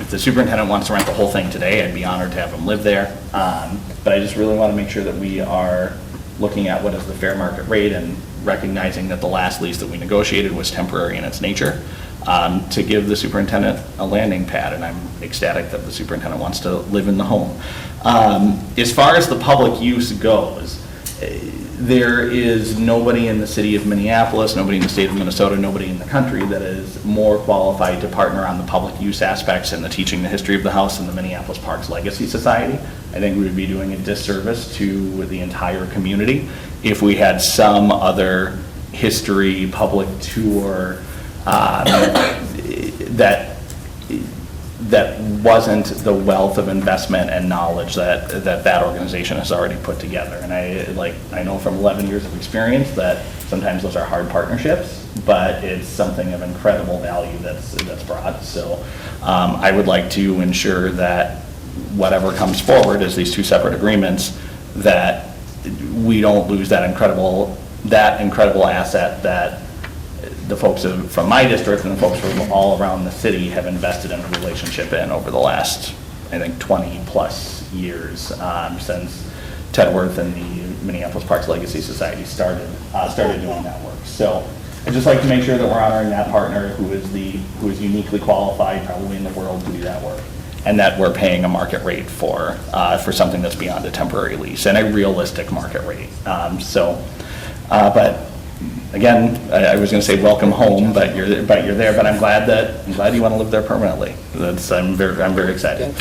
If the superintendent wants to rent the whole thing today, I'd be honored to have him live there. But I just really want to make sure that we are looking at what is the fair market rate and recognizing that the last lease that we negotiated was temporary in its nature, to give the superintendent a landing pad, and I'm ecstatic that the superintendent wants to live in the home. As far as the public use goes, there is nobody in the city of Minneapolis, nobody in the state of Minnesota, nobody in the country that is more qualified to partner on the public use aspects and the teaching the history of the house than the Minneapolis Parks Legacy Society. I think we would be doing a disservice to the entire community if we had some other history public tour that wasn't the wealth of investment and knowledge that organization has already put together. And I know from 11 years of experience that sometimes those are hard partnerships, but it's something of incredible value that's brought. So I would like to ensure that whatever comes forward as these 2 separate agreements, that we don't lose that incredible asset that the folks from my district and the folks from all around the city have invested in a relationship in over the last, I think, 20+ years, since Ted Worth and the Minneapolis Parks Legacy Society started doing that work. So I'd just like to make sure that we're honoring that partner who is uniquely qualified, probably in the world, to do that work, and that we're paying a market rate for something that's beyond a temporary lease and a realistic market rate. But again, I was going to say welcome home, but you're there. But I'm glad you want to live there permanently. I'm very excited.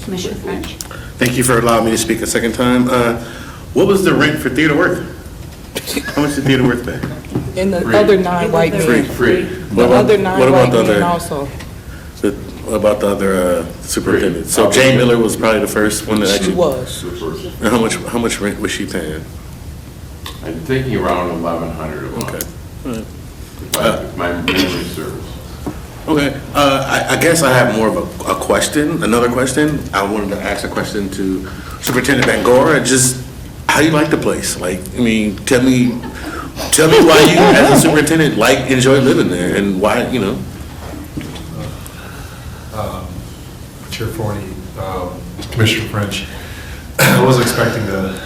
Commissioner French. Thank you for allowing me to speak a second time. What was the rent for Theodore Worth? How much did Theodore Worth pay? And the other 9 white men. Free. The other 9 white men also. What about the other superintendent? So Jane Miller was probably the first one that actually. She was. And how much rent was she paying? I'm thinking around 1,100 a month. Okay. If my memory serves. Okay, I guess I have more of a question, another question. I wanted to ask a question to Superintendent Bangora, just how you like the place? Like, I mean, tell me why you, as a superintendent, enjoy living there, and why, you know? Chair Forney, Commissioner French, I wasn't expecting to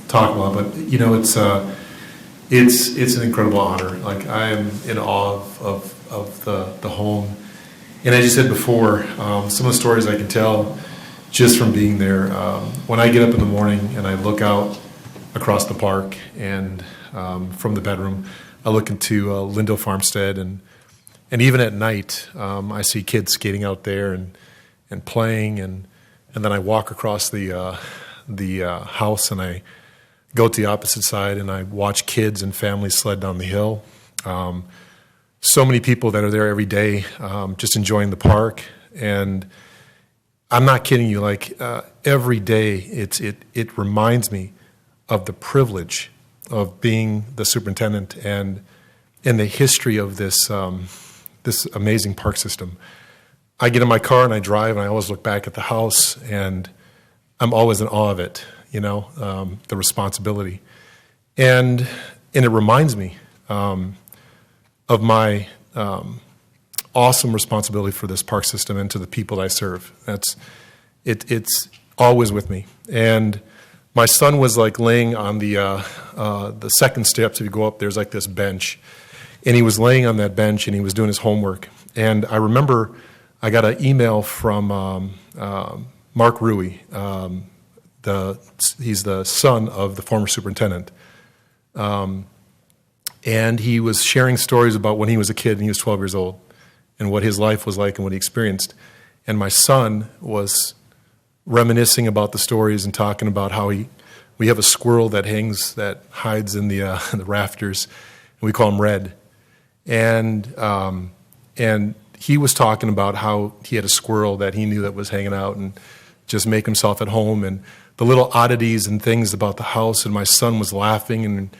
talk about, but you know, it's an incredible honor. Like, I am in awe of the home, and as you said before, some of the stories I can tell just from being there. When I get up in the morning and I look out across the park, and from the bedroom, I look into Lindo Farmstead, and even at night, I see kids skating out there and playing, and then I walk across the house, and I go to the opposite side, and I watch kids and families sled down the hill. So many people that are there every day, just enjoying the park, and I'm not kidding you. Like, every day, it reminds me of the privilege of being the superintendent and the history of this this amazing park system. I get in my car and I drive, and I always look back at the house, and I'm always in awe of it. You know, the responsibility, and it reminds me of my awesome responsibility for this park system and to the people I serve. It's always with me. And my son was like laying on the second steps. If you go up, there's like this bench, and he was laying on that bench, and he was doing his homework. And I remember I got an email from Mark Rui. He's the son of the former superintendent. And he was sharing stories about when he was a kid and he was 12 years old, and what his life was like and what he experienced. And my son was reminiscing about the stories and talking about how we have a squirrel that hides in the rafters, and we call him Red. And he was talking about how he had a squirrel that he knew that was hanging out and just make himself at home, and the little oddities and things about the house. And my son was laughing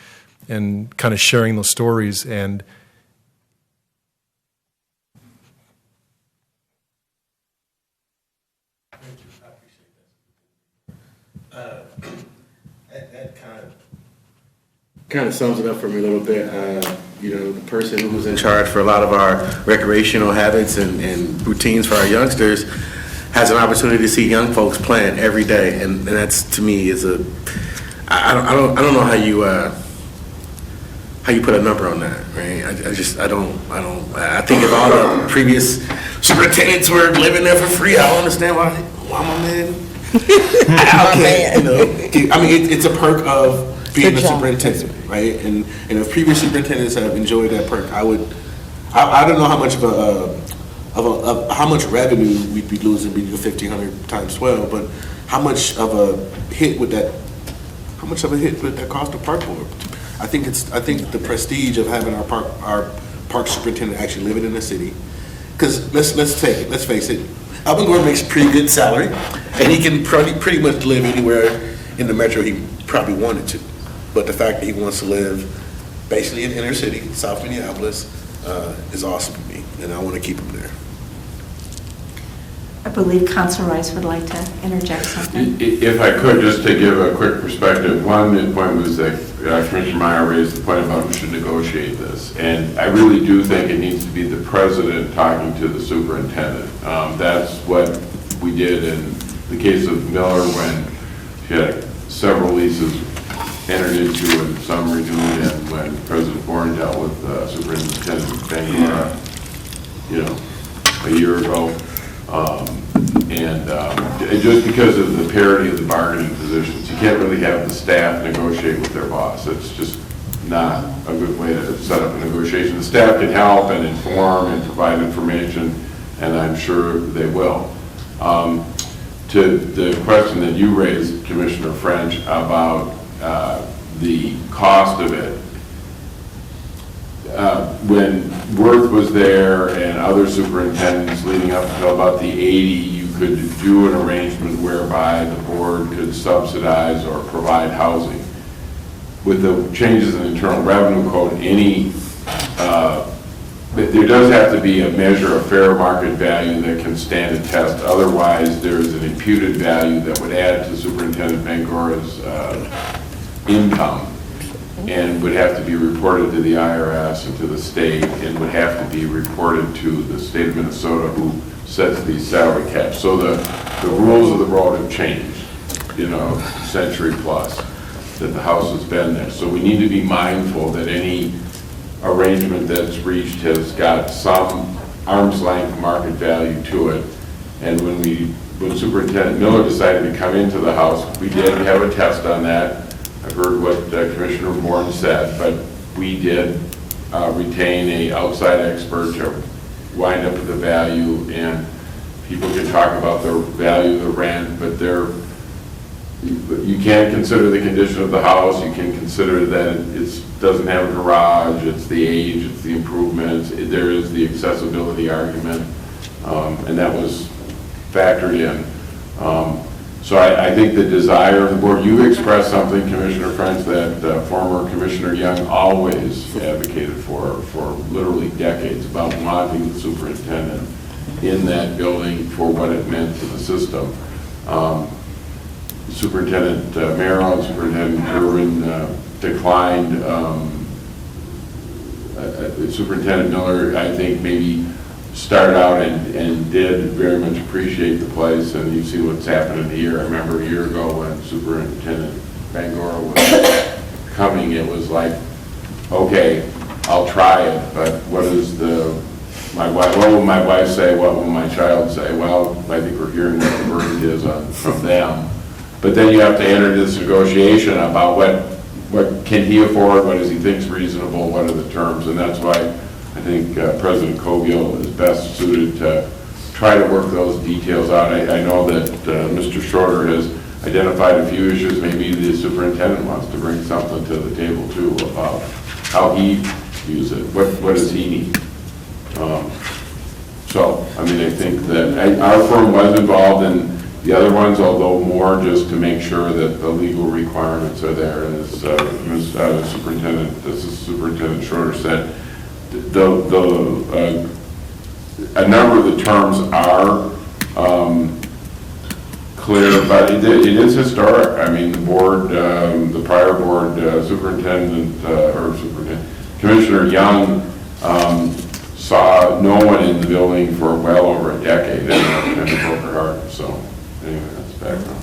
and kind of sharing those stories. And that kind of sums it up for me a little bit. You know, the person who was in charge for a lot of our recreational habits and routines for our youngsters has an opportunity to see young folks playing every day, and that's, to me, is I don't know how you put a number on that, right? I think if all the previous superintendents were living there for free, I don't understand why my man. You know, I mean, it's a perk of being a superintendent, right? And if previous superintendents have enjoyed that perk, I don't know how much of how much revenue we'd be losing being 1,500 times 12, but how much of a hit would that cost the park board? I think the prestige of having our park superintendent actually living in the city, because let's face it, Alvin Gordon makes a pretty good salary, and he can pretty much live anywhere in the metro he probably wanted to. But the fact that he wants to live basically in inner city, South Minneapolis, is awesome to me, and I want to keep him there. I believe Councilor Rice would like to interject something. If I could, just to give a quick perspective. One point was that Commissioner Meyer raised the point about we should negotiate this. And I really do think it needs to be the president talking to the superintendent. That's what we did in the case of Miller, when she had several leases entered into and some renewed, and when President Bourne dealt with Superintendent Bangora, a year ago. Just because of the parity of the bargaining positions, you can't really have the staff negotiate with their boss. It's just not a good way to set up a negotiation. The staff can help and inform and provide information, and I'm sure they will. to the question that you raised, Commissioner French, about the cost of it. When Worth was there and other superintendents leading up until about the 80, you could do an arrangement whereby the board could subsidize or provide housing. With the changes in the Internal Revenue Code, there does have to be a measure of fair market value that can stand a test. Otherwise, there is an imputed value that would add to Superintendent Bangora's income and would have to be reported to the IRS and to the state, and would have to be reported to the state of Minnesota, who sets these salary caps. So the rules of the road have changed, century plus that the House has been there. So we need to be mindful that any arrangement that's reached has got some arm's length market value to it. And when Superintendent Miller decided to come into the House, we did have a test on that. I've heard what Commissioner Bourne said, but we did retain an outside expert to wind up with the value, and people can talk about the value of the rent, but you can't consider the condition of the house. You can consider that it doesn't have a garage, it's the age, it's the improvements, there is the accessibility argument, and that was factored in. So I think the desire of the board, you expressed something, Commissioner French, that former Commissioner Young always advocated for literally decades, about wanting the superintendent in that building for what it meant to the system. Superintendent Merrill and Superintendent Irwin declined. Superintendent Miller, I think, maybe started out and did very much appreciate the place, and you've seen what's happening here. I remember a year ago when Superintendent Bangora was coming, it was like, okay, I'll try it, but what will my wife say, what will my child say? Well, I think we're hearing what the verdict is from them. But then you have to enter this negotiation about what can he afford, what does he think is reasonable, what are the terms, and that's why I think President Cogill is best suited to try to work those details out. I know that Mr. Schroeder has identified a few issues. Maybe the superintendent wants to bring something to the table too about how he views it. What does he need? So, I mean, I think that our firm was involved in the other ones, although more just to make sure that the legal requirements are there. And as Superintendent Schroeder said, a number of the terms are clear, but it is historic. I mean, the board, the prior board Commissioner Young saw no one in the building for well over a decade, and it broke her heart. So anyway, that's the background.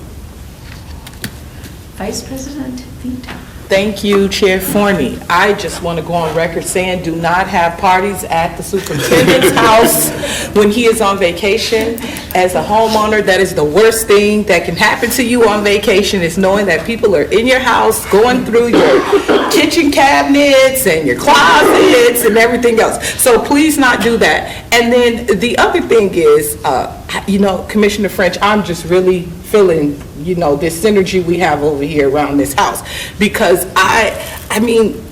Vice President Vito. Thank you, Chair Forney. I just want to go on record saying do not have parties at the superintendent's house when he is on vacation. As a homeowner, that is the worst thing that can happen to you on vacation, is knowing that people are in your house going through your kitchen cabinets and your closets and everything else. So please not do that. And then the other thing is, Commissioner French, I'm just really feeling, this synergy we have over here around this house, because I mean,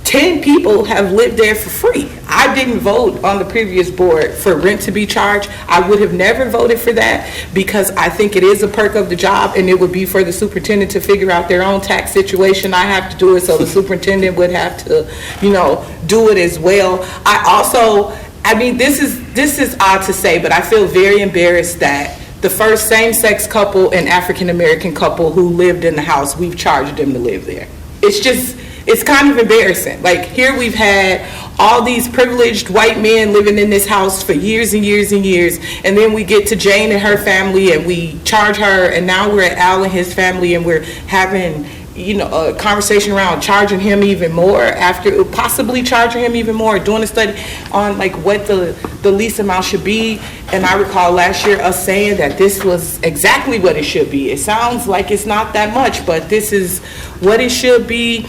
10 people have lived there for free. I didn't vote on the previous board for rent to be charged. I would have never voted for that, because I think it is a perk of the job, and it would be for the superintendent to figure out their own tax situation. I have to do it, so the superintendent would have to, do it as well. This is odd to say, but I feel very embarrassed that the first same-sex couple and African-American couple who lived in the house, we've charged them to live there. It's kind of embarrassing. Like, here we've had all these privileged white men living in this house for years and years and years, and then we get to Jane and her family and we charge her, and now we're at Al and his family, and we're having a conversation around charging him even more, after possibly charging him even more, doing a study on like what the lease amount should be. And I recall last year us saying that this was exactly what it should be. It sounds like it's not that much, but this is what it should be.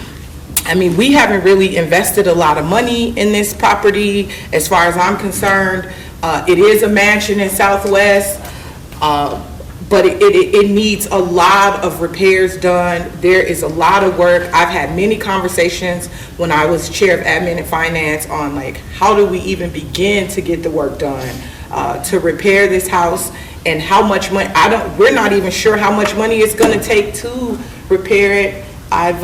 I mean, we haven't really invested a lot of money in this property as far as I'm concerned. It is a mansion in Southwest. but it needs a lot of repairs done. There is a lot of work. I've had many conversations when I was chair of admin and finance on like, how do we even begin to get the work done to repair this house, and how much money, we're not even sure how much money it's gonna take to repair it. I've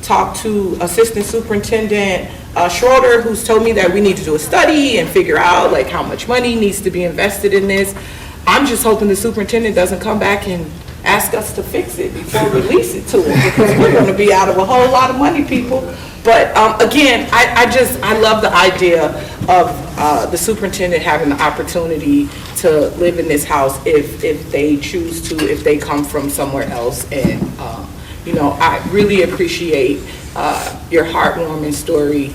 talked to Assistant Superintendent Schroeder, who's told me that we need to do a study and figure out like how much money needs to be invested in this. I'm just hoping the superintendent doesn't come back and ask us to fix it before we release it to him, because we're gonna be out of a whole lot of money, people. But again, I love the idea of the superintendent having the opportunity to live in this house if they choose to, if they come from somewhere else. And you know, I really appreciate your heartwarming story,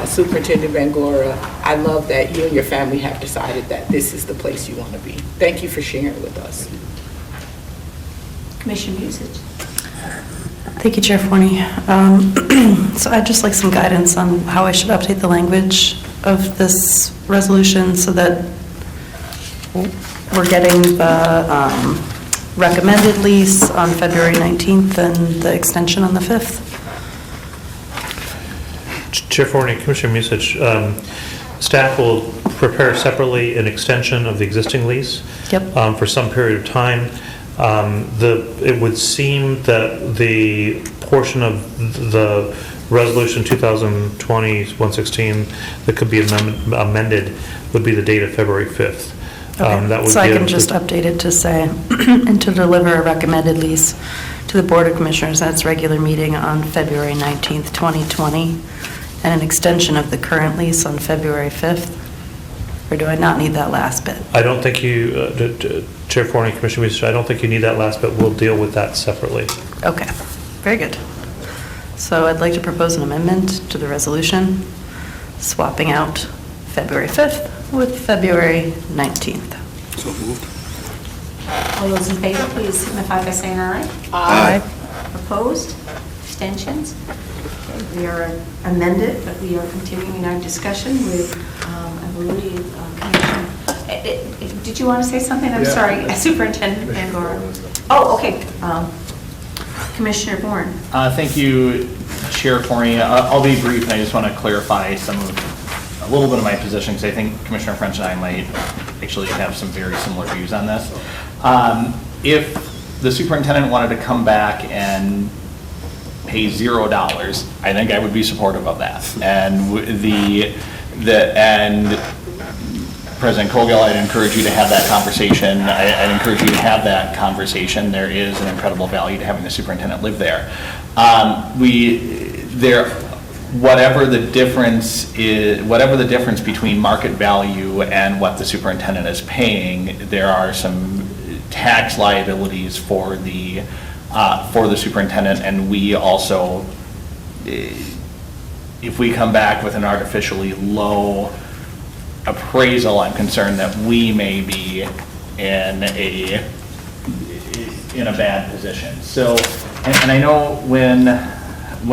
Superintendent Bangora. I love that you and your family have decided that this is the place you want to be. Thank you for sharing with us. Commissioner Musich. Thank you, Chair Forney. So I'd just like some guidance on how I should update the language of this resolution so that we're getting the recommended lease on February 19th and the extension on the 5th. Chair Forney, Commissioner Musich, staff will prepare separately an extension of the existing lease for some period of time. It would seem that the portion of the resolution 2020-116 that could be amended would be the date of February 5th. Okay. That would so I can just update it to say, and to deliver a recommended lease to the Board of Commissioners at its regular meeting on February 19th, 2020, and an extension of the current lease on February 5th. Or do I not need that last bit? I don't think you, Chair Forney, Commissioner Musich, I don't think you need that last bit. We'll deal with that separately. Okay, very good. So I'd like to propose an amendment to the resolution, swapping out February 5th with February 19th. So moved. All those in favor, please signify by saying aye. Aye. Opposed? Abstentions? Okay, we are amended, but we are continuing our discussion with, I believe, Commissioner. Did you want to say something? I'm sorry, Superintendent Bangora. Oh, okay. Commissioner Bourne. Thank you, Chair Forney. I'll be brief, and I just want to clarify a little bit of my position, because I think Commissioner French and I might actually have some very similar views on this. If the superintendent wanted to come back and pay $0, I think I would be supportive of that. And and President Cogill, I'd encourage you to have that conversation. I'd encourage you to have that conversation. There is an incredible value to having the superintendent live there. Whatever the difference between market value and what the superintendent is paying, there are some tax liabilities for the superintendent, and we also, if we come back with an artificially low appraisal, I'm concerned that we may be in a bad position. So, and I know when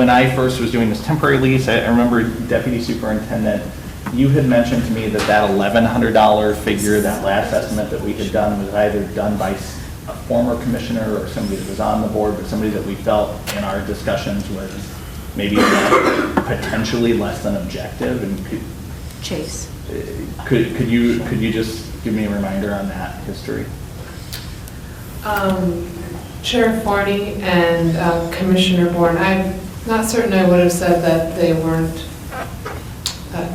I first was doing this temporary lease, I remember Deputy Superintendent, you had mentioned to me that $1,100 figure, that last estimate that we had done, was either done by a former commissioner or somebody that was on the board, but somebody that we felt in our discussions was maybe potentially less than objective. And Chase. Could you just give me a reminder on that history? Chair Forney and Commissioner Bourne, I'm not certain I would have said that they weren't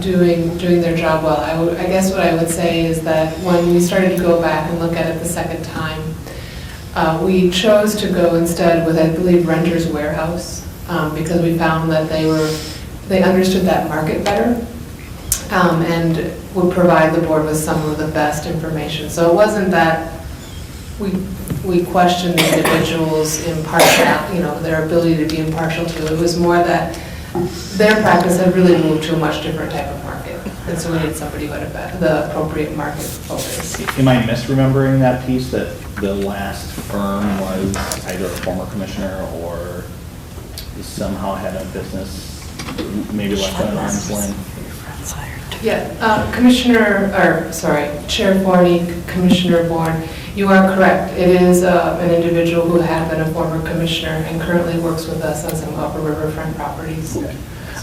doing their job well. I guess what I would say is that when we started to go back and look at it the second time, we chose to go instead with, I believe, Renter's Warehouse, because we found that they understood that market better and would provide the board with some of the best information. So it wasn't that we questioned the individuals' their ability to be impartial to. It was more that their practice had really moved to a much different type of market. And so we needed somebody who had the appropriate market focus. Am I misremembering that piece, that the last firm was either a former commissioner or somehow had a business maybe less than an arm's length? Yeah, Chair Forney, Commissioner Bourne, You are correct. It is an individual who had been a former commissioner and currently works with us on some upper riverfront properties.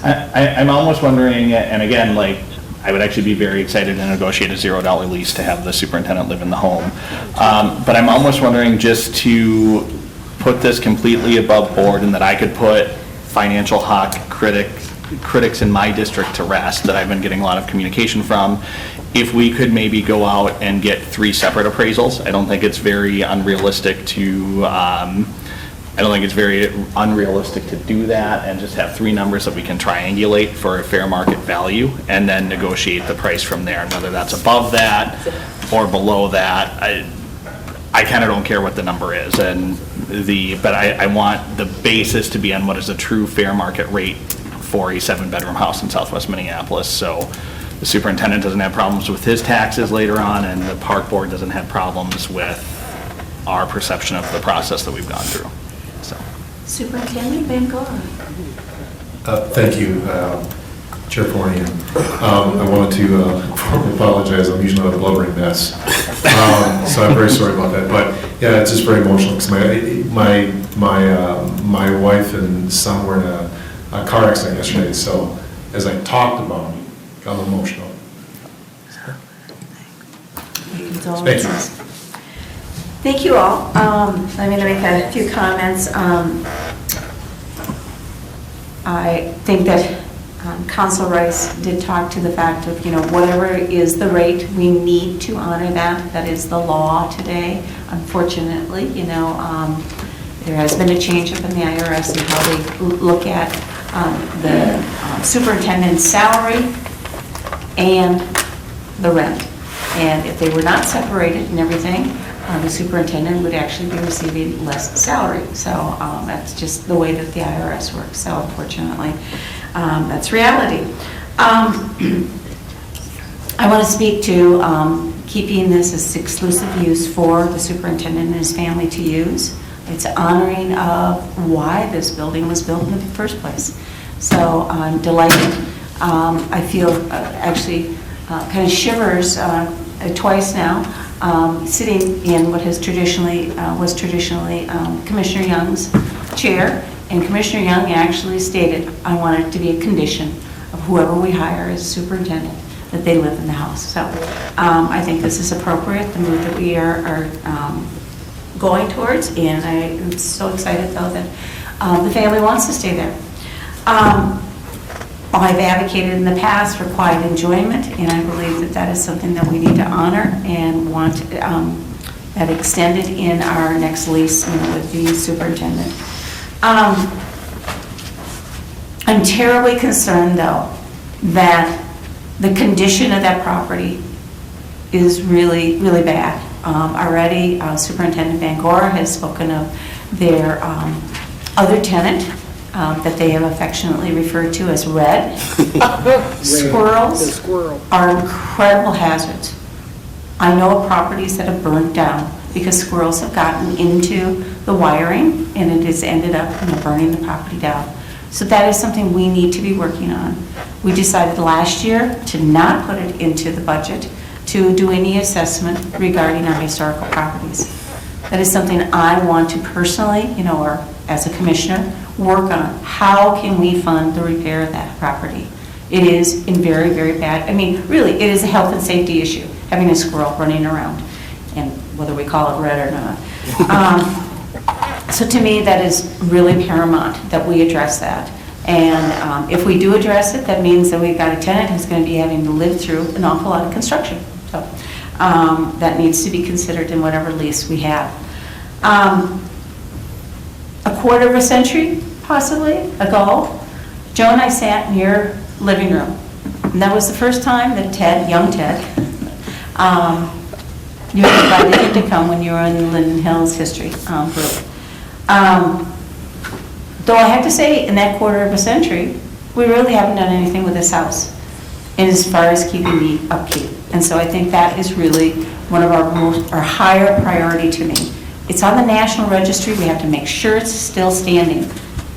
I'm almost wondering, and again, like, I would actually be very excited to negotiate a $0 lease to have the superintendent live in the home. But I'm almost wondering just to put this completely above board and that I could put financial hawk critics in my district to rest that I've been getting a lot of communication from. If we could maybe go out and get 3 separate appraisals, I don't think it's very unrealistic to do that and just have 3 numbers that we can triangulate for a fair market value and then negotiate the price from there. And whether that's above that or below that, I kind of don't care what the number is. But I want the basis to be on what is a true fair market rate for a 7-bedroom house in Southwest Minneapolis. So the superintendent doesn't have problems with his taxes later on, and the park board doesn't have problems with our perception of the process that we've gone through. So, Superintendent Bangor. Thank you, Chair Forney. I wanted to apologize. I'm usually not a blubbering mess, so I'm very sorry about that. But yeah, it's just very emotional because my wife and son were in a car accident yesterday. So as I talked about it, I got a little emotional. Thank you. Thank you all. I'm going to make a few comments. I think that Council Rice did talk to the fact of, whatever is the rate, we need to honor that. That is the law today. Unfortunately, there has been a change up in the IRS in how they look at the superintendent's salary and the rent. And if they were not separated and everything, the superintendent would actually be receiving less salary. So that's just the way that the IRS works. So unfortunately, that's reality. I want to speak to keeping this as exclusive use for the superintendent and his family to use. It's honoring of why this building was built in the first place. So I'm delighted. I feel actually kind of shivers twice now, sitting in what was traditionally Commissioner Young's chair, and Commissioner Young actually stated, I want it to be a condition of whoever we hire as superintendent, that they live in the house. So I think this is appropriate, the move that we are going towards, and I'm so excited though that the family wants to stay there. I've advocated in the past for quiet enjoyment, and I believe that that is something that we need to honor and want that extended in our next lease with the superintendent. I'm terribly concerned, though, that the condition of that property is really, really bad. Already, Superintendent Bangor has spoken of their other tenant that they have affectionately referred to as Red. Squirrels are incredible hazards. I know of properties that have burned down because squirrels have gotten into the wiring and it has ended up burning the property down. So that is something we need to be working on. We decided last year to not put it into the budget to do any assessment regarding our historical properties. That is something I want to personally, or as a commissioner, work on. How can we fund the repair of that property? It is in very, very bad, really, it is a health and safety issue, having a squirrel running around, and whether we call it red or not. So to me, that is really paramount that we address that. And if we do address it, that means that we've got a tenant who's going to be having to live through an awful lot of construction. So that needs to be considered in whatever lease we have. A quarter of a century, possibly, ago, Joe and I sat in your living room. And that was the first time that young Ted, you were invited him to come when you were in the Linden Hills history group. Though I have to say, in that quarter of a century, we really haven't done anything with this house as far as keeping the upkeep. And so I think that is really one of our higher priority to me. It's on the National Registry. We have to make sure it's still standing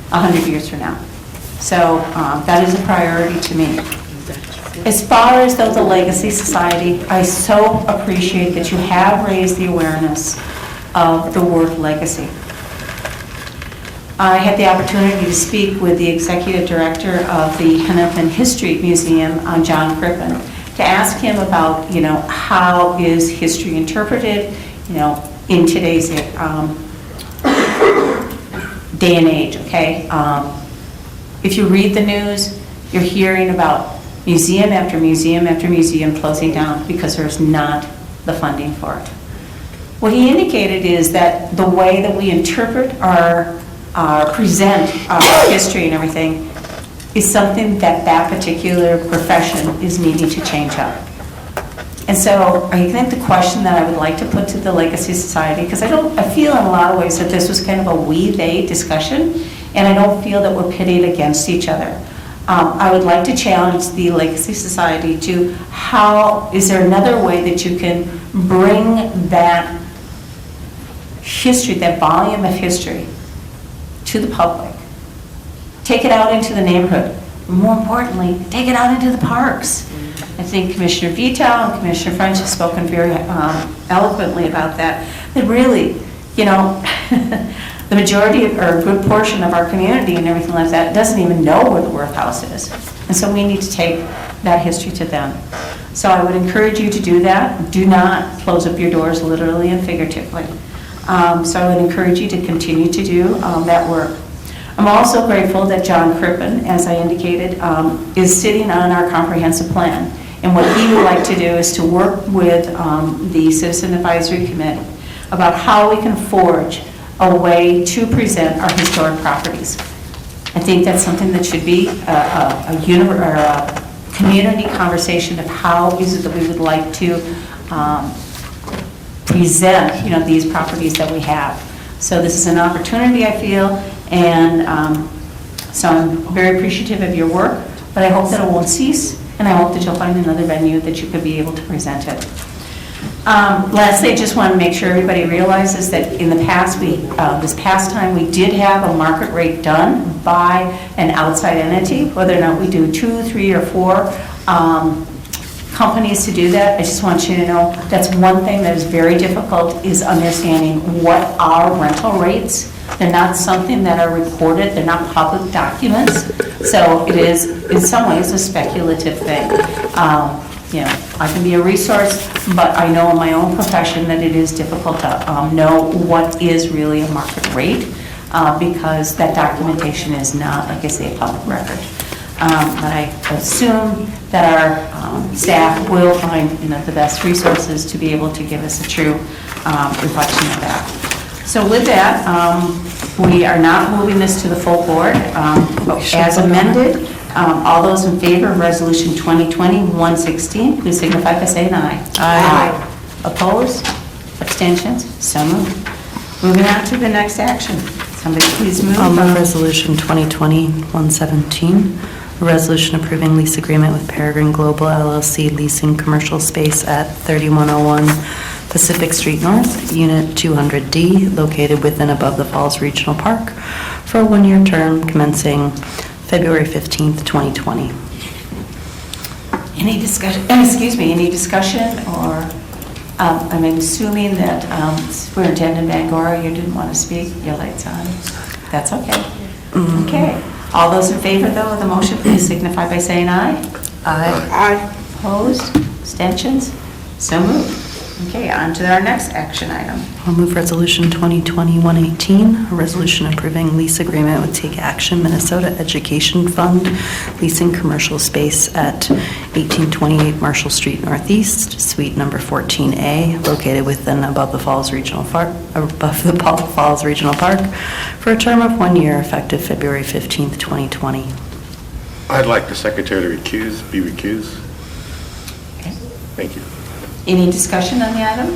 100 years from now. So that is a priority to me. As far as though the Legacy Society, I so appreciate that you have raised the awareness of the word legacy. I had the opportunity to speak with the executive director of the Hennepin History Museum, John Crippen, to ask him about, how is history interpreted, in today's day and age, okay? If you read the news, you're hearing about museum after museum after museum closing down because there's not the funding for it. What he indicated is that the way that we interpret present our history and everything is something that particular profession is needing to change up. And so I think the question that I would like to put to the Legacy Society, because I feel in a lot of ways that this was kind of a we-they discussion, and I don't feel that we're pitted against each other. I would like to challenge the Legacy Society to is there another way that you can bring that history, that volume of history, to the public? Take it out into the neighborhood. More importantly, take it out into the parks. I think Commissioner Vital and Commissioner French have spoken very eloquently about that. That really, the majority or a good portion of our community and everything like that doesn't even know where the Worth House is. And so we need to take that history to them. So I would encourage you to do that. Do not close up your doors literally and figuratively. So I would encourage you to continue to do that work. I'm also grateful that John Crippen, as I indicated, is sitting on our comprehensive plan. And what he would like to do is to work with the Citizen Advisory Committee about how we can forge a way to present our historic properties. I think that's something that should be a community conversation of how is it that we would like to present, these properties that we have. So this is an opportunity, I feel, and so I'm very appreciative of your work, but I hope that it won't cease, and I hope that you'll find another venue that you could be able to present it. Lastly, I just want to make sure everybody realizes that in the past, this past time, we did have a market rate done by an outside entity. Whether or not we do 2, 3, or 4 companies to do that, I just want you to know that's one thing that is very difficult, is understanding what are rental rates. They're not something that are recorded. They're not public documents. So it is, in some ways, a speculative thing. I can be a resource, but I know in my own profession that it is difficult to know what is really a market rate because that documentation is not, like I say, a public record. But I assume that our staff will find the best resources to be able to give us a true reflection of that. So with that, we are not moving this to the full board, but as amended. All those in favor of Resolution 2020-116, please signify by saying aye. Aye. Opposed? Abstentions? So moved. Moving on to the next action. Somebody please move. I'll move Resolution 2020-117, a resolution approving lease agreement with Peregrine Global LLC leasing commercial space at 3101 Pacific Street North, Unit 200D, located within Above the Falls Regional Park, for a one-year term commencing February 15th, 2020. Any discussion, any discussion, or I'm assuming that Superintendent Bangora, you didn't want to speak, your light's on. That's okay. Okay. All those in favor, though, of the motion, please signify by saying aye. Aye. Aye. Opposed? Abstentions? So moved. Okay, on to our next action item. I'll move Resolution 2020-118, a resolution approving lease agreement with Take Action Minnesota Education Fund, leasing commercial space at 1828 Marshall Street Northeast, Suite number 14A, located within Above the Falls Regional Park, for a term of 1 year, effective February 15th, 2020. I'd like the secretary to be recused. Okay. Thank you. Any discussion on the item?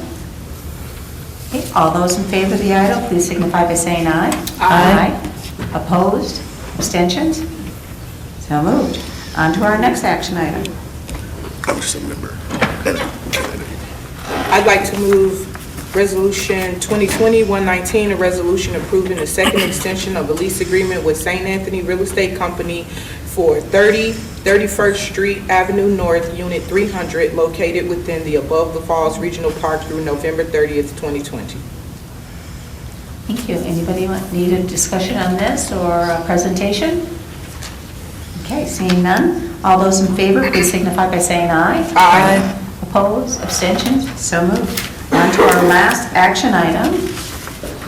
Okay, all those in favor of the item, please signify by saying aye. Aye. Opposed? Abstentions? So moved. On to our next action item. I'm just a member. I'd like to move Resolution 2020-119, a resolution approving the second extension of the lease agreement with St. Anthony Real Estate Company for 30 31st Street Avenue North, Unit 300, located within the Above the Falls Regional Park through November 30th, 2020. Thank you. Anybody need a discussion on this or a presentation? Okay, seeing none. All those in favor, please signify by saying aye. Aye. Opposed, abstentions, so moved. On to our last action item.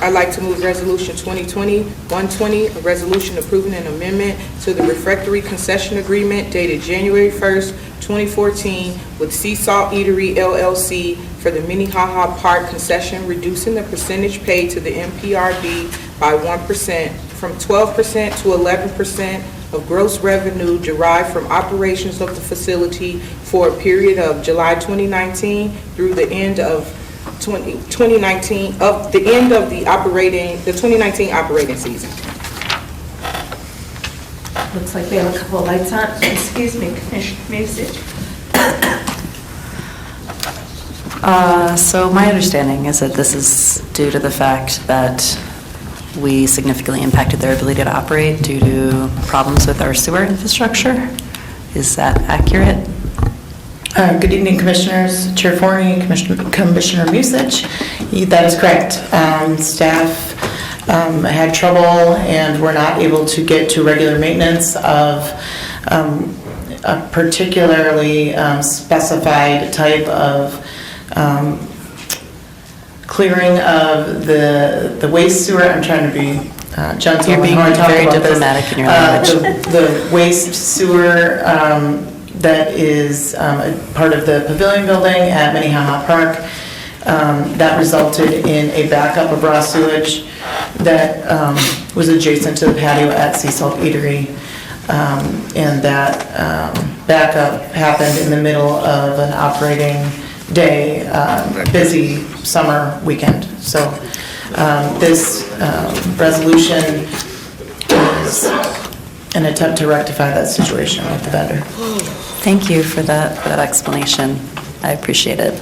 I'd like to move Resolution 2020-120, a resolution approving an amendment to the refectory concession agreement dated January 1st, 2014 with Sea Salt Eatery LLC for the Minnehaha Park concession, reducing the percentage paid to the MPRD by 1% from 12% to 11% of gross revenue derived from operations of the facility for a period of July 2019 through the end of 2019 of the end of the 2019 operating season. Looks like we have a couple of lights on. Excuse me, Commissioner Music. So my understanding is that this is due to the fact that we significantly impacted their ability to operate due to problems with our sewer infrastructure. Is that accurate? Good evening, Commissioners. Chair Forney, Commissioner Musich. That is correct. Staff had trouble and were not able to get to regular maintenance of a particularly specified type of clearing of the waste sewer. I'm trying to be gentle. You're being very diplomatic in your language. The waste sewer that is part of the pavilion building at Minnehaha Park. That resulted in a backup of raw sewage that was adjacent to the patio at Sea Salt Eatery. And that backup happened in the middle of an operating day, busy summer weekend. So this resolution is an attempt to rectify that situation with the vendor. Thank you for that explanation. I appreciate it.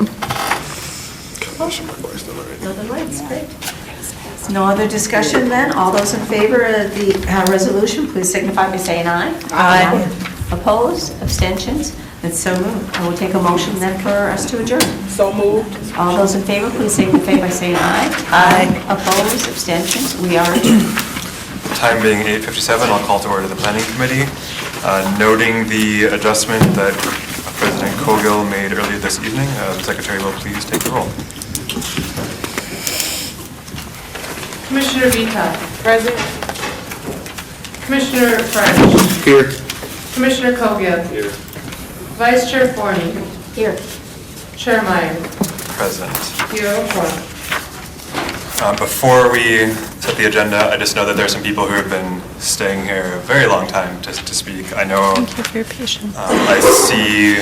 No other discussion then? All those in favor of the resolution, please signify by saying aye. Aye. Opposed, abstentions? It's so moved. I will take a motion then for us to adjourn. So moved. All those in favor, please signify by saying aye. Aye. Opposed, abstentions? We are adjourned. Time being 8:57, I'll call to order the Planning Committee. Noting the adjustment that President Cogill made earlier this evening, the Secretary will please take the roll. Commissioner Vita. Present. Commissioner French. Here. Commissioner Cogill. Here. Vice Chair Forney. Here. Chair Meyer. Present. Here, quorum. Before we set the agenda, I just know that there are some people who have been staying here a very long time to speak. I know. Thank you for your patience. I see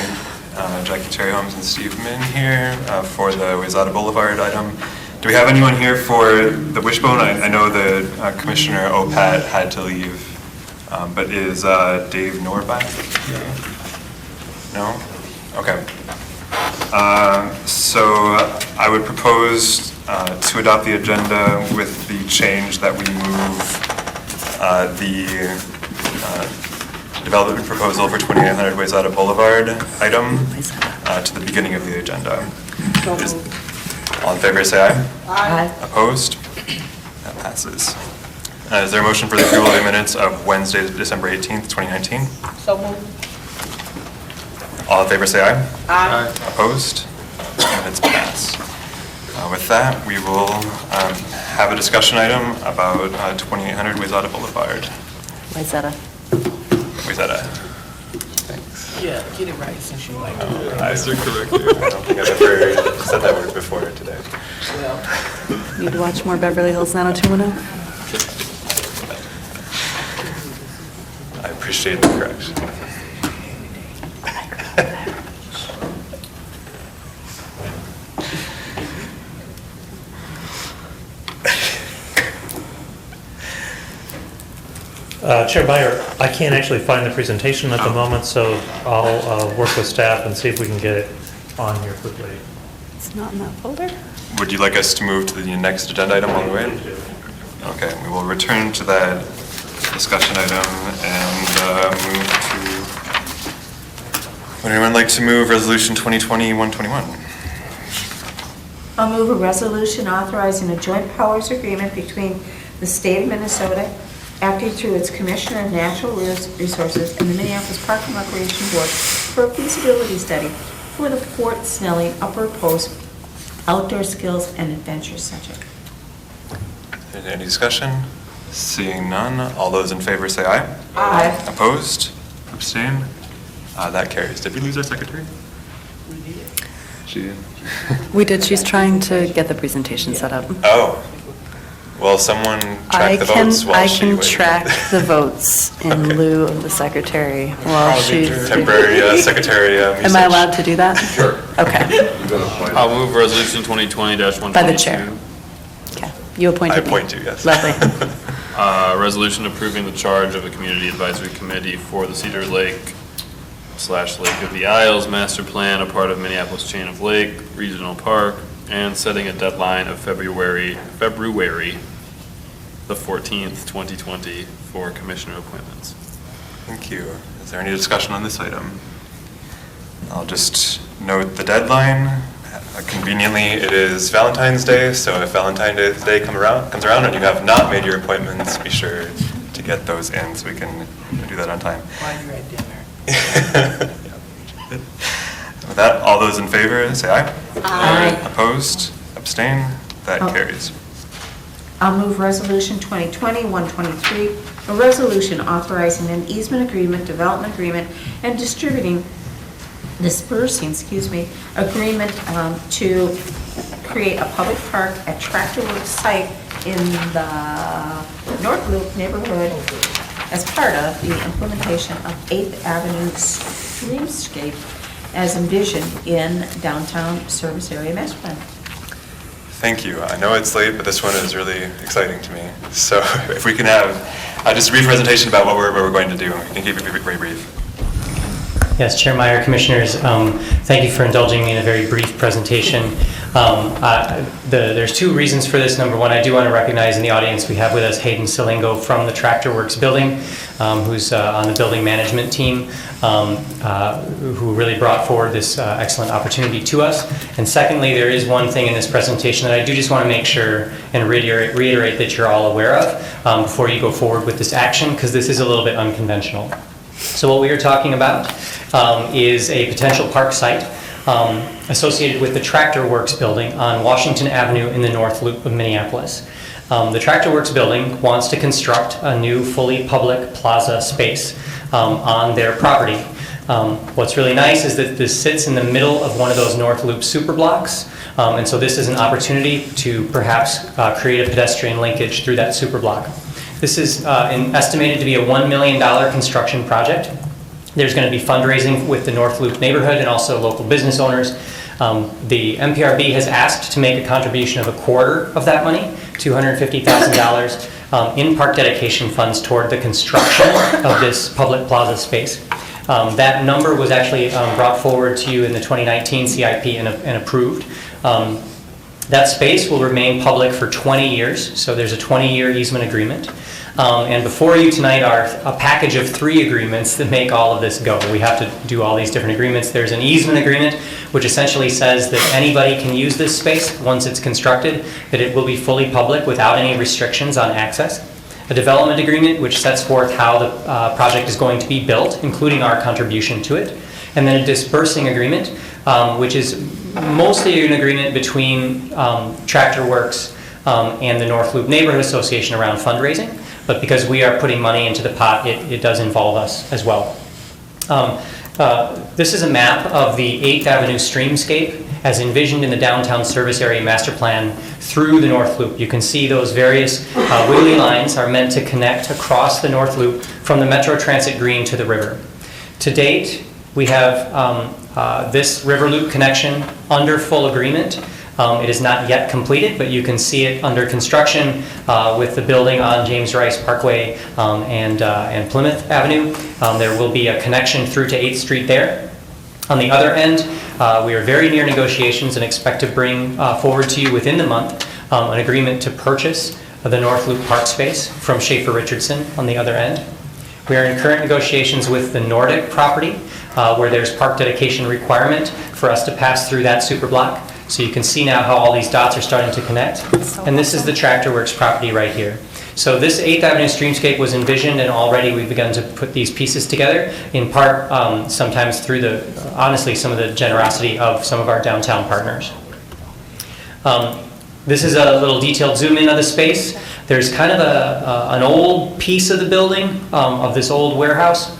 Jackie Cherry Holmes and Steve Min here for the Wayzata Boulevard item. Do we have anyone here for the Wishbone? I know the Commissioner Opat had to leave, but is Dave Norback here? No? Okay. So I would propose to adopt the agenda with the change that we move the development proposal for 2800 Wayzata Boulevard item to the beginning of the agenda. All in favor, say aye. Aye. Opposed? That passes. Is there a motion for the approval of the minutes of Wednesday, December 18th, 2019? So moved. All in favor, say aye. Aye. Opposed? Minutes pass. With that, we will have a discussion item about 2800 Wayzata Boulevard. Wayzata. Wayzata. Yeah, get it right since you like it. I stand corrected. I don't think I've ever said that word before today. Well. Need to watch more Beverly Hills 90210? I appreciate the correction. Chair Meyer, I can't actually find the presentation at the moment, so I'll work with staff and see if we can get it on here quickly. It's not in that folder? Would you like us to move to the next agenda item all the way? Okay, we will return to that discussion item and move to, would anyone like to move Resolution 2020-121? I'll move a resolution authorizing a joint powers agreement between the state of Minnesota, acting through its Commissioner of Natural Resources, and the Minneapolis Park and Recreation Board for a feasibility study for the Fort Snelling Upper Post Outdoor Skills and Adventure Center. Any discussion? Seeing none, all those in favor say aye. Aye. Opposed? Abstain? That carries. Did we lose our secretary? She did. We did. She's trying to get the presentation set up. Oh. Will someone track the votes while she I can waits? track the votes in lieu of the secretary while she's... Temporary secretary Am I usage. allowed to do that? Sure. Okay. I'll move Resolution 2020-122. By the chair. Okay. You appointed I me. appoint you, yes. Lovely. Resolution approving the charge of a community advisory committee for the Cedar Lake / Lake of the Isles Master Plan, a part of Minneapolis Chain of Lake Regional Park, and setting a deadline of February the 14th, 2020 for commissioner appointments. Thank you. Is there any discussion on this item? I'll just note the deadline. Conveniently, it is Valentine's Day, so if Valentine's Day comes around and you have not made your appointments, be sure to get those in so we can do that on time. While you're at dinner. With that, all those in favor, say aye. Aye. Opposed? Abstain? That Oh. carries. I'll move Resolution 2020-123, a resolution authorizing an easement agreement, development agreement, and dispersing agreement to create a public park at Tractor Works site in the North Loop neighborhood as part of the implementation of 8th Avenue streamscape as envisioned in downtown service area master plan. Thank you. I know it's late, but this one is really exciting to me. So if we can have just a brief presentation about what we're going to do. We can keep it very brief. Yes, Chair Meyer, Commissioners, thank you for indulging me in a very brief presentation. There's two reasons for this. Number one, I do want to recognize in the audience we have with us Hayden Silingo from the Tractor Works building, who's on the building management team, who really brought forward this excellent opportunity to us. And secondly, there is one thing in this presentation that I do just want to make sure and reiterate that you're all aware of before you go forward with this action, because this is a little bit unconventional. So what we are talking about is a potential park site associated with the Tractor Works building on Washington Avenue in the North Loop of Minneapolis. The Tractor Works building wants to construct a new fully public plaza space on their property. What's really nice is that this sits in the middle of one of those North Loop super blocks, and so this is an opportunity to perhaps create a pedestrian linkage through that super block. This is estimated to be a $1 million construction project. There's going to be fundraising with the North Loop neighborhood and also local business owners. The MPRB has asked to make a contribution of a quarter of that money, $250,000, in park dedication funds toward the construction of this public plaza space. That number was actually brought forward to you in the 2019 CIP and approved. That space will remain public for 20 years, so there's a 20-year easement agreement. And before you tonight are a package of 3 agreements that make all of this go. We have to do all these different agreements. There's an easement agreement, which essentially says that anybody can use this space once it's constructed, that it will be fully public without any restrictions on access. A development agreement, which sets forth how the project is going to be built, including our contribution to it. And then a dispersing agreement, which is mostly an agreement between Tractor Works and the North Loop Neighborhood Association around fundraising. But because we are putting money into the pot, it does involve us as well. This is a map of the 8th Avenue streamscape as envisioned in the downtown service area master plan through the North Loop. You can see those various wiggly lines are meant to connect across the North Loop from the Metro Transit Green to the river. To date, we have this river loop connection under full agreement. It is not yet completed, but you can see it under construction with the building on James Rice Parkway and Plymouth Avenue. There will be a connection through to 8th Street there. On the other end, we are very near negotiations and expect to bring forward to you within the month an agreement to purchase of the North Loop Park space from Schaefer Richardson on the other end. We are in current negotiations with the Nordic property, where there's park dedication requirement for us to pass through that super block. So you can see now how all these dots are starting to connect. And this is the Tractor Works property right here. So this 8th Avenue streetscape was envisioned, and already we've begun to put these pieces together, in part sometimes through honestly, some of the generosity of some of our downtown partners. This is a little detailed zoom in of the space. There's kind of an old piece of the building, of this old warehouse,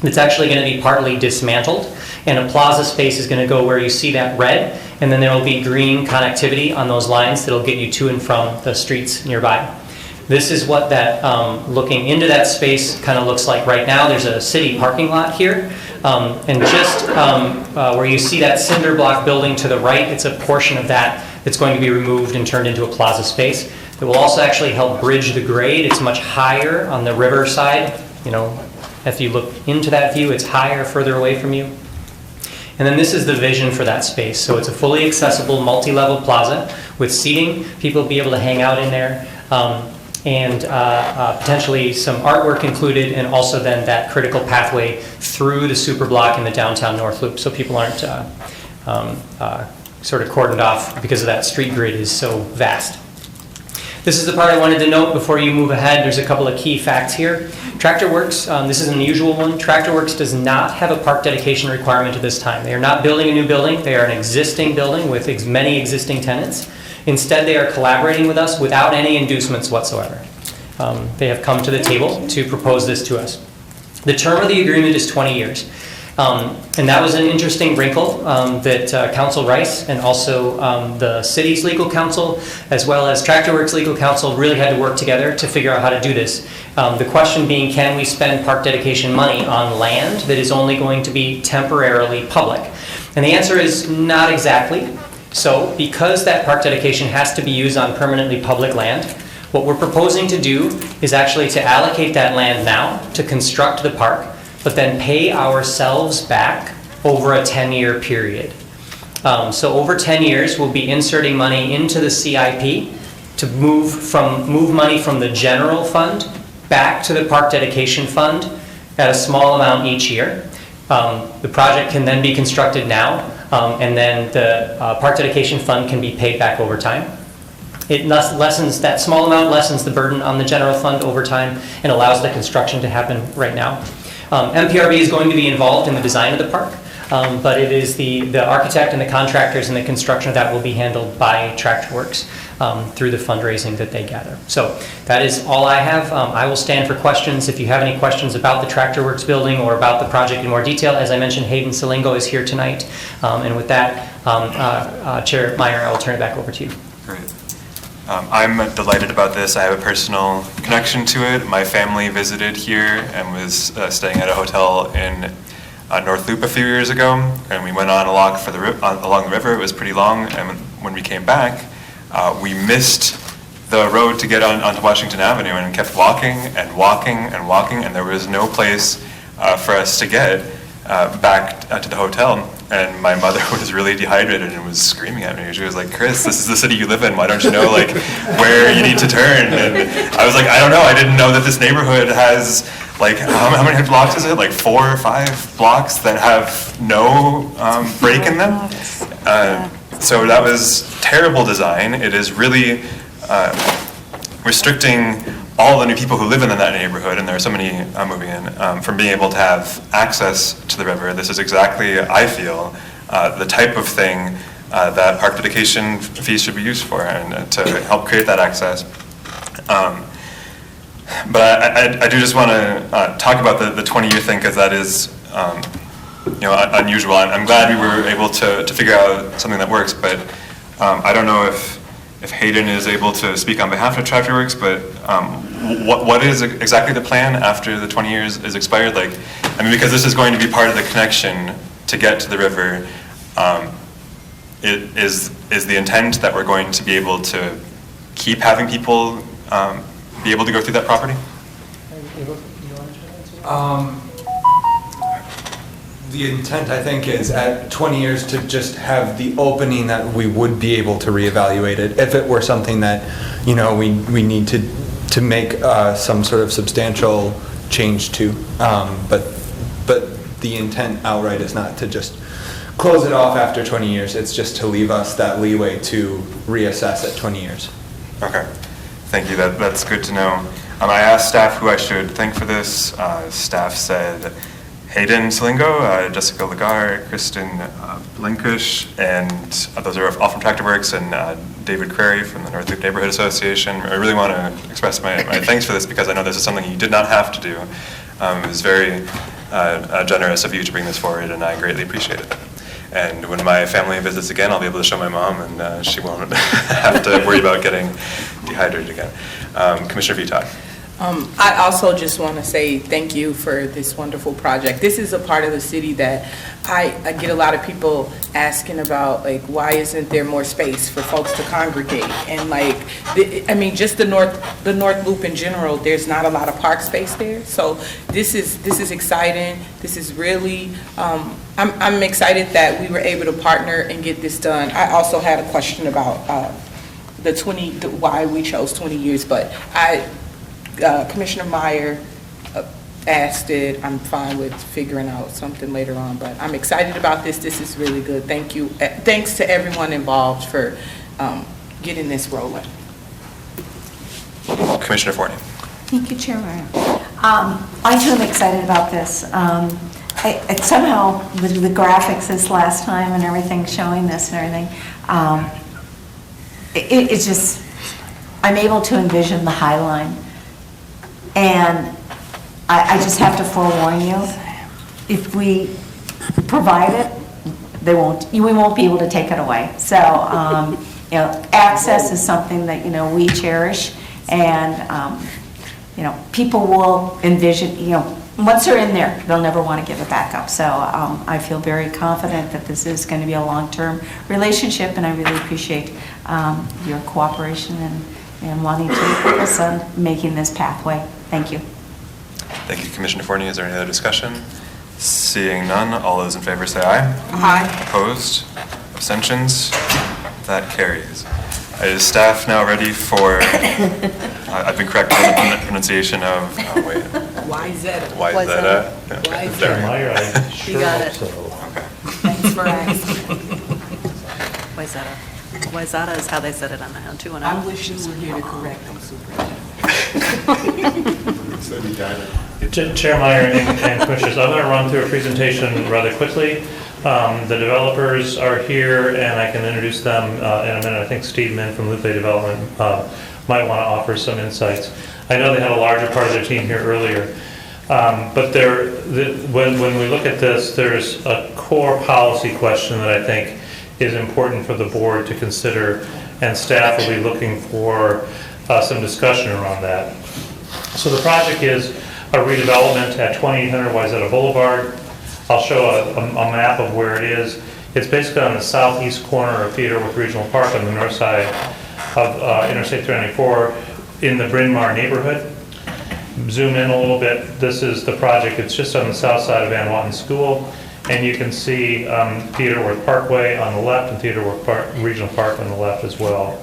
that's actually going to be partly dismantled, and a plaza space is going to go where you see that red, and then there will be green connectivity on those lines that'll get you to and from the streets nearby. This is what that, looking into that space kind of looks like right now. There's a city parking lot here, and just where you see that cinder block building to the right, it's a portion of that that's going to be removed and turned into a plaza space. It will also actually help bridge the grade. It's much higher on the river side. You know, if you look into that view, it's higher further away from you. And then this is the vision for that space. So it's a fully accessible multi-level plaza with seating. People will be able to hang out in there, and potentially some artwork included, and also then that critical pathway through the super block in the downtown North Loop, so people aren't sort of cordoned off because of that street grid is so vast. This is the part I wanted to note before you move ahead. There's a couple of key facts here. Tractor Works, this is an unusual one. Tractor Works does not have a park dedication requirement at this time. They are not building a new building. They are an existing building with many existing tenants. Instead, they are collaborating with us without any inducements whatsoever. They have come to the table to propose this to us. The term of the agreement is 20 years. And that was an interesting wrinkle that Council Rice and also the city's legal counsel, as well as Tractor Works legal counsel, really had to work together to figure out how to do this. The question being, can we spend park dedication money on land that is only going to be temporarily public? And the answer is not exactly. So because that park dedication has to be used on permanently public land, what we're proposing to do is actually to allocate that land now to construct the park, but then pay ourselves back over a 10-year period. So over 10 years, we'll be inserting money into the CIP to move money from the general fund back to the park dedication fund at a small amount each year. The project can then be constructed now, and then the park dedication fund can be paid back over time. It lessens, that small amount lessens the burden on the general fund over time and allows the construction to happen right now. MPRB is going to be involved in the design of the park, but it is the architect and the contractors and the construction of that will be handled by Tractor Works through the fundraising that they gather. So that is all I have. I will stand for questions. If you have any questions about the Tractor Works building or about the project in more detail, as I mentioned, Hayden Salingo is here tonight. And with that, Chair Meyer, I will turn it back over to you. Great. I'm delighted about this. I have a personal connection to it. My family visited here and was staying at a hotel in North Loop a few years ago, and we went on a walk along the river. It was pretty long, and when we came back, we missed the road to get onto Washington Avenue and kept walking and walking and walking, and there was no place for us to get back to the hotel. And my mother was really dehydrated and was screaming at me. She was like, "Chris, this is the city you live in. Why don't you know like where you need to turn?" And I was like, "I don't know. I didn't know that this neighborhood has like how many blocks is it? Like 4 or 5 blocks that have no break in them." So that was terrible design. It is really restricting all the new people who live in that neighborhood, and there are so many moving in, from being able to have access to the river. This is exactly, I feel, the type of thing that park dedication fees should be used for, and to help create that access. But I do just want to talk about the 20-year thing, because that is unusual. I'm glad we were able to figure out something that works, but I don't know if Hayden is able to speak on behalf of Tractor Works, but what is exactly the plan after the 20 years is expired? Like, I mean, because this is going to be part of the connection to get to the river, is the intent that we're going to be able to keep having people be able to go through that The intent, I think, is at 20 years to just have the opening that we would be able to reevaluate it if it were something that, you know, we need to make some sort of substantial change to. But the intent outright is not to just close it off after 20 years. It's just to leave us that leeway to reassess at 20 years. Okay, thank you. That's good to know. I asked staff who I should thank for this. Staff said Hayden Salingo, Jessica Lagar, Kristen Blinkush, and those are all from Tractor Works, and David Crary from the North Loop Neighborhood Association. I really want to express my thanks for this because I know this is something you did not have to do. It was very generous of you to bring this forward, and I greatly appreciate it. And when my family visits again, I'll be able to show my mom, and she won't have to worry about getting dehydrated again. Commissioner Vitak. I also just want to say thank you for this wonderful project. This is a part of the city that I get a lot of people asking about, like, why isn't there more space for folks to congregate? And like, I mean, just the North Loop in general, there's not a lot of park space there. So this is exciting. This is really, I'm excited that we were able to partner and get this done. I also had a question about why we chose 20 years, but Commissioner Meyer asked it. I'm fine with figuring out something later on, but I'm excited about this. This is really good. Thank you. Thanks to everyone involved for getting this rolling. Commissioner Forney. Thank you, Chair Meyer. I too am excited about this. Somehow, with the graphics this last time and everything showing this and everything, it's just, I'm able to envision the High Line. And I just have to forewarn you, if we provide it, we won't be able to take it away. So, you know, access is something that, you know, we cherish, and, you know, people will envision, you know, once they're in there, they'll never want to give it back up. So I feel very confident that this is going to be a long-term relationship, and I really appreciate your cooperation and wanting to help us on making this pathway. Thank you. Thank you, Commissioner Forney. Is there any other discussion? Seeing none, all those in favor say aye. Aye. Opposed? Abstentions? That carries. Is staff now ready for, I've been corrected on the pronunciation of, wait. Wyzetta. Wyzetta? Wyzetta. You got it. Okay. Thanks for asking. Wyzetta. Wyzetta is how they said it on the Hound 210. I wish you were here to correct them, Superintendent. Chair Meyer and Commissioners, I'm going to run through a presentation rather quickly. The developers are here, and I can introduce them in a minute. I think Steve Min from Loop Bay Development might want to offer some insights. I know they had a larger part of their team here earlier, but when we look at this, there's a core policy question that I think is important for the board to consider, and staff will be looking for some discussion around that. So the project is a redevelopment at 2800 Wyzetta Boulevard. I'll show a map of where it is. It's basically on the southeast corner of Theodore Worth Regional Park on the north side of Interstate 394 in the Bryn Mawr neighborhood. Zoom in a little bit. This is the project. It's just on the south side of Van Watten School. And you can see Theodore Worth Parkway on the left and Theodore Worth Regional Park on the left as well.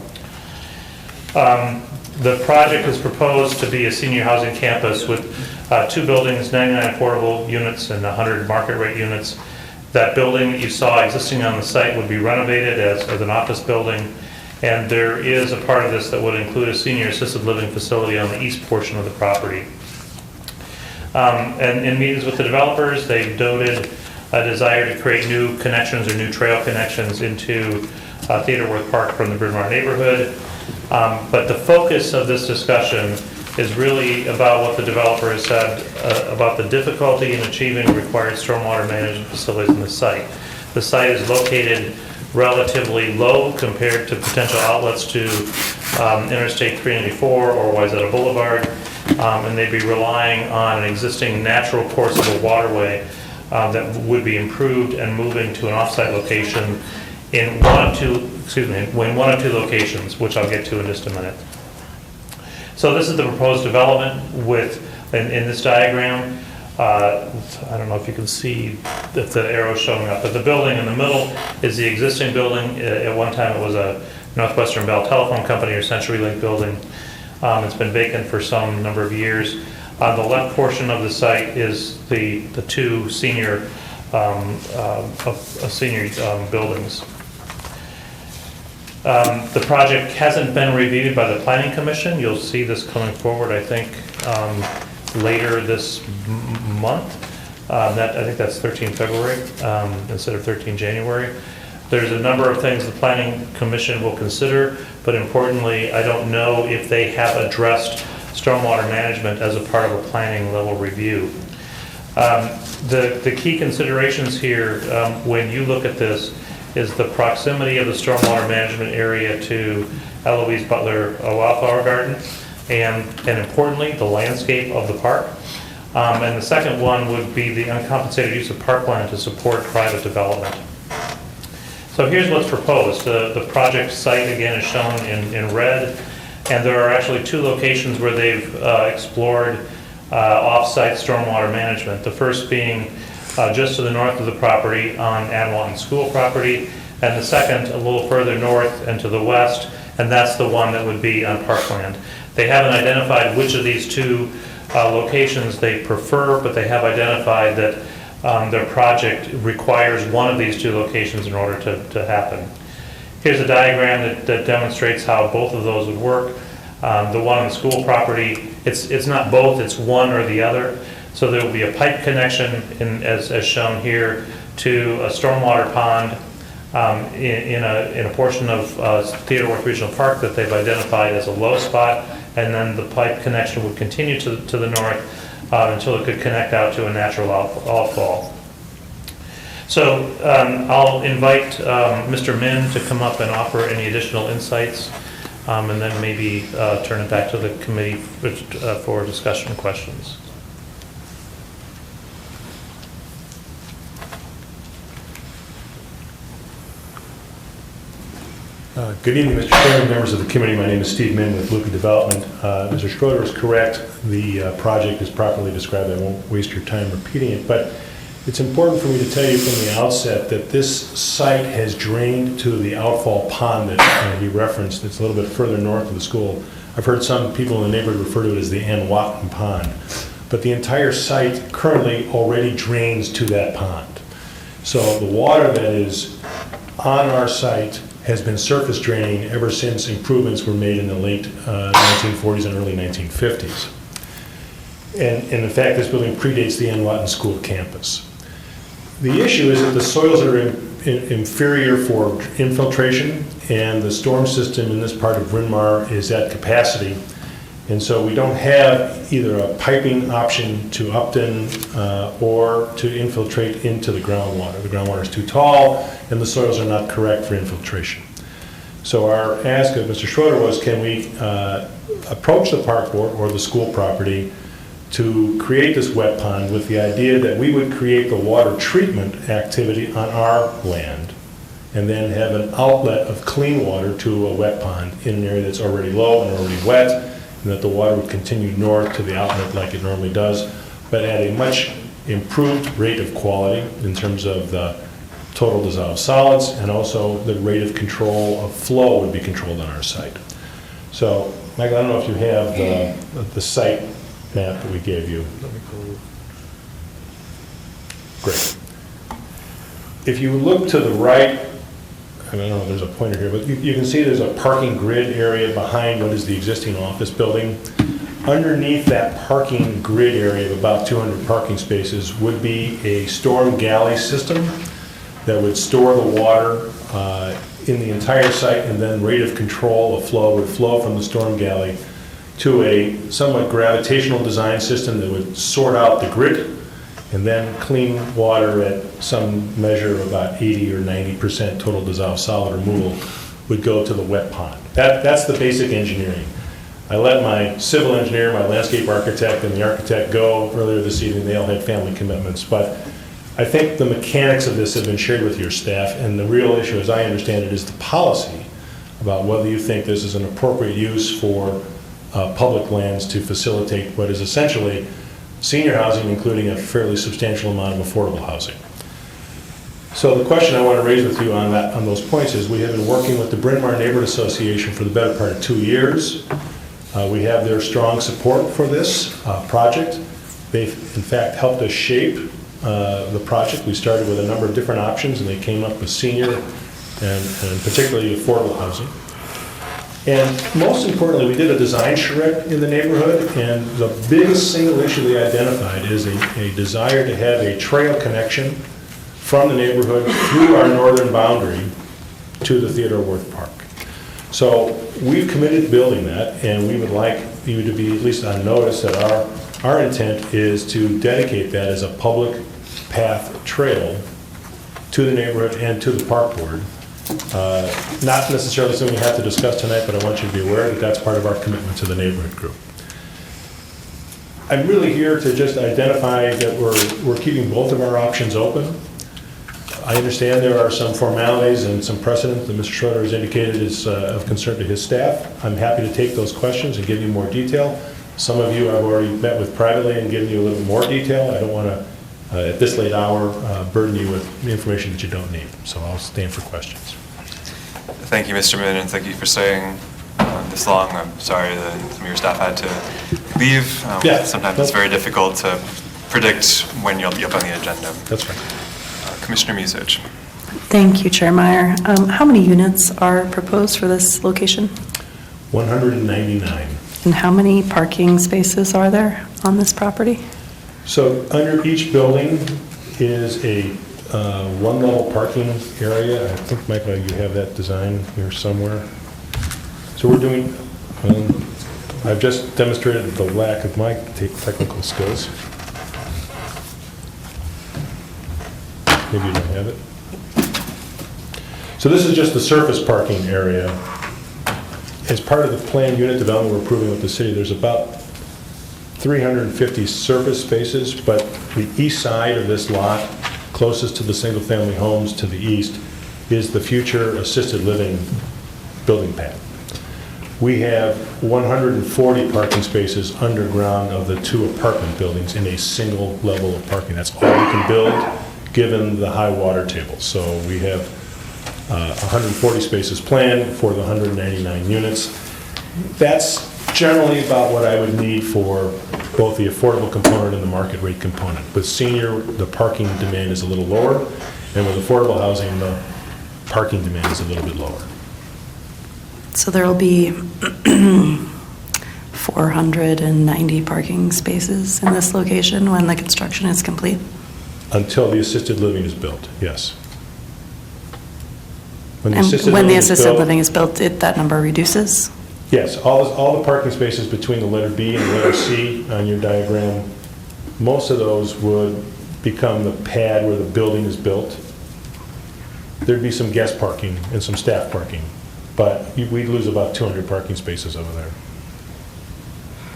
The project is proposed to be a senior housing campus with 2 buildings, 99 affordable units and 100 market rate units. That building that you saw existing on the site would be renovated as an office building, and there is a part of this that would include a senior assisted living facility on the east portion of the property. And in meetings with the developers, they've noted a desire to create new connections or new trail connections into Theodore Worth Park from the Bryn Mawr neighborhood. But the focus of this discussion is really about what the developer has said about the difficulty in achieving required stormwater management facilities in the site. The site is located relatively low compared to potential outlets to Interstate 394 or Wyzetta Boulevard, and they'd be relying on an existing natural coursable waterway that would be improved and moving to an offsite location in one of two locations, which I'll get to in just a minute. So this is the proposed development in this diagram. I don't know if you can see if the arrow's showing up, but the building in the middle is the existing building. At one time, it was a Northwestern Bell Telephone Company or CenturyLink building. It's been vacant for some number of years. On the left portion of the site is the two senior buildings. The project hasn't been reviewed by the Planning Commission. You'll see this coming forward, I think, later this month. I think that's 13 February instead of 13 January. There's a number of things the Planning Commission will consider, but importantly, I don't know if they have addressed stormwater management as a part of a planning level review. The key considerations here, when you look at this, is the proximity of the stormwater management area to Eloise Butler Wildflower Garden, and importantly, the landscape of the park. And the second one would be the uncompensated use of parkland to support private development. So here's what's proposed. The project site, again, is shown in red, and there are actually two locations where they've explored off-site stormwater management. The first being just to the north of the property on Anwanton School property, and the second a little further north and to the west, and that's the one that would be on parkland. They haven't identified which of these two locations they prefer, but they have identified that their project requires one of these two locations in order to happen. Here's a diagram that demonstrates how both of those would work. The one on the school property, it's not both, it's one or the other. So there will be a pipe connection, as shown here, to a stormwater pond in a portion of Theodore Worth Regional Park that they've identified as a low spot, and then the pipe connection would continue to the north until it could connect out to a natural outfall. So I'll invite Mr. Min to come up and offer any additional insights, and then maybe turn it back to the committee for discussion and questions. Good evening, Mr. Chairman, members of the committee. My name is Steve Min with Luca Development. Mr. Schroeder is correct. The project is properly described. I won't waste your time repeating it, but it's important for me to tell you from the outset that this site has drained to the outfall pond that he referenced. It's a little bit further north of the school. I've heard some people in the neighborhood refer to it as the Anwanton Pond, but the entire site currently already drains to that pond. So the water that is on our site has been surface draining ever since improvements were made in the late 1940s and early 1950s. And in fact, this building predates the Anwanton School campus. The issue is that the soils are inferior for infiltration, and the storm system in this part of Bryn Mawr is at capacity. And so we don't have either a piping option to Upton or to infiltrate into the groundwater. The groundwater is too tall and the soils are not correct for infiltration. So our ask of Mr. Schroeder was, can we approach the park board or the school property to create this wet pond with the idea that we would create the water treatment activity on our land and then have an outlet of clean water to a wet pond in an area that's already low and already wet, and that the water would continue north to the outlet like it normally does, but at a much improved rate of quality in terms of the total dissolved solids, and also the rate of control of flow would be controlled on our site. So, Michael, I don't know if you have the site map that we gave you. Let me go. Great. If you look to the right, I don't know if there's a pointer here, but you can see there's a parking grid area behind what is the existing office building. Underneath that parking grid area of about 200 parking spaces would be a storm galley system that would store the water in the entire site, and then rate of control of flow would flow from the storm galley to a somewhat gravitational design system that would sort out the grid, and then clean water at some measure of about 80 or 90% total dissolved solid removal would go to the wet pond. That's the basic engineering. I let my civil engineer, my landscape architect, and the architect go earlier this evening. They all had family commitments, but I think the mechanics of this have been shared with your staff, and the real issue, as I understand it, is the policy about whether you think this is an appropriate use for public lands to facilitate what is essentially senior housing, including a fairly substantial amount of affordable housing. So the question I want to raise with you on those points is we have been working with the Bryn Mawr Neighborhood Association for the better part of 2 years. We have their strong support for this project. They've in fact helped us shape the project. We started with a number of different options and they came up with senior and particularly affordable housing. And most importantly, we did a design charrette in the neighborhood, and the biggest single issue they identified is a desire to have a trail connection from the neighborhood through our northern boundary to the Theodore Wirth Park. So we've committed to building that, and we would like you to be at least on notice that our intent is to dedicate that as a public path trail to the neighborhood and to the park board. Not necessarily something we have to discuss tonight, but I want you to be aware that that's part of our commitment to the neighborhood group. I'm really here to just identify that we're keeping both of our options open. I understand there are some formalities and some precedent that Mr. Schroeder has indicated is of concern to his staff. I'm happy to take those questions and give you more detail. Some of you I've already met with privately and given you a little more detail. I don't want to, at this late hour, burden you with the information that you don't need. So I'll stand for questions. Thank you, Mr. Min, and thank you for staying this long. I'm sorry that some of your staff had to leave. Sometimes it's very difficult to predict when you'll be up on the agenda. That's right. Commissioner Musich. Thank you, Chair Meyer. How many units are proposed for this location? 199. And how many parking spaces are there on this property? So under each building is a one-level parking area. I think, Michael, you have that design here somewhere. So we're doing, I've just demonstrated the lack of my technical skills. Maybe you don't have it. So this is just the surface parking area. As part of the planned unit development we're approving with the city, there's about 350 surface spaces, but the east side of this lot, closest to the single-family homes to the east, is the future assisted living building pad. We have 140 parking spaces underground of the 2 apartment buildings in a single level of parking. That's all we can build, given the high water table. So we have 140 spaces planned for the 199 units. That's generally about what I would need for both the affordable component and the market rate component. With senior, the parking demand is a little lower, and with affordable housing, the parking demand is a little bit lower. So there will be 490 parking spaces in this location when the construction is complete? Until the assisted living is built, yes. When the assisted living is built, that number reduces? Yes, all the parking spaces between the letter B and the letter C on your diagram, most of those would become the pad where the building is built. There'd be some guest parking and some staff parking, but we'd lose about 200 parking spaces over there.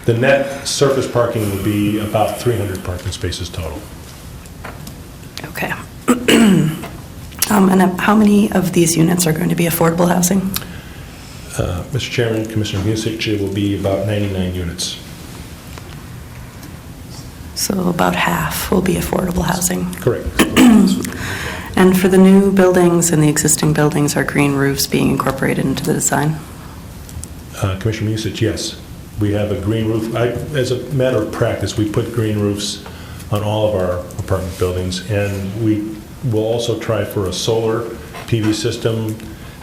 The net surface parking would be about 300 parking spaces total. Okay. And how many of these units are going to be affordable housing? Mr. Chairman, Commissioner Musich, it will be about 99 units. So about half will be affordable housing. Correct. And for the new buildings and the existing buildings, are green roofs being incorporated into the design? Commissioner Musich, yes. We have a green roof. As a matter of practice, we put green roofs on all of our apartment buildings, and we will also try for a solar PV system.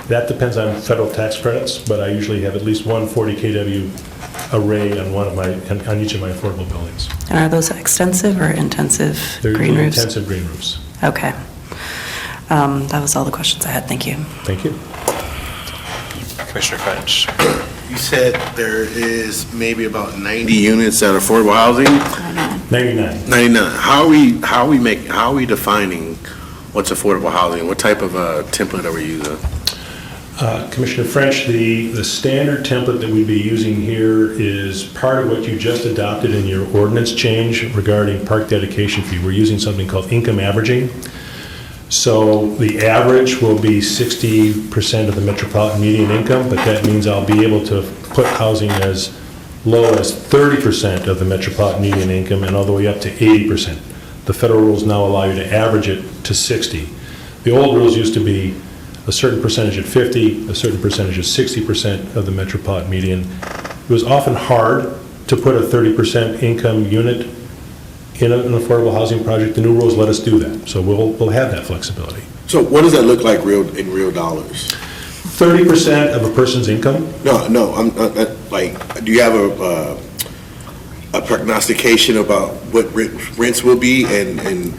That depends on federal tax credits, but I usually have at least one 40 kW array on each of my affordable buildings. And are those extensive or intensive green roofs? Intensive green roofs. Okay. That was all the questions I had. Thank you. Thank you. Commissioner French. You said there is maybe about 90 units at affordable housing? 99. 99. How are we defining what's affordable housing? What type of template are we using? Commissioner French, the standard template that we'd be using here is part of what you just adopted in your ordinance change regarding park dedication fee. We're using something called income averaging. So the average will be 60% of the metropolitan median income, but that means I'll be able to put housing as low as 30% of the metropolitan median income and all the way up to 80%. The federal rules now allow you to average it to 60. The old rules used to be a certain percentage at 50, a certain percentage at 60% of the metropolitan median. It was often hard to put a 30% income unit in an affordable housing project. The new rules let us do that, so we'll have that flexibility. So what does that look like in real dollars? 30% of a person's income? No, I'm like, do you have a prognostication about what rents will be and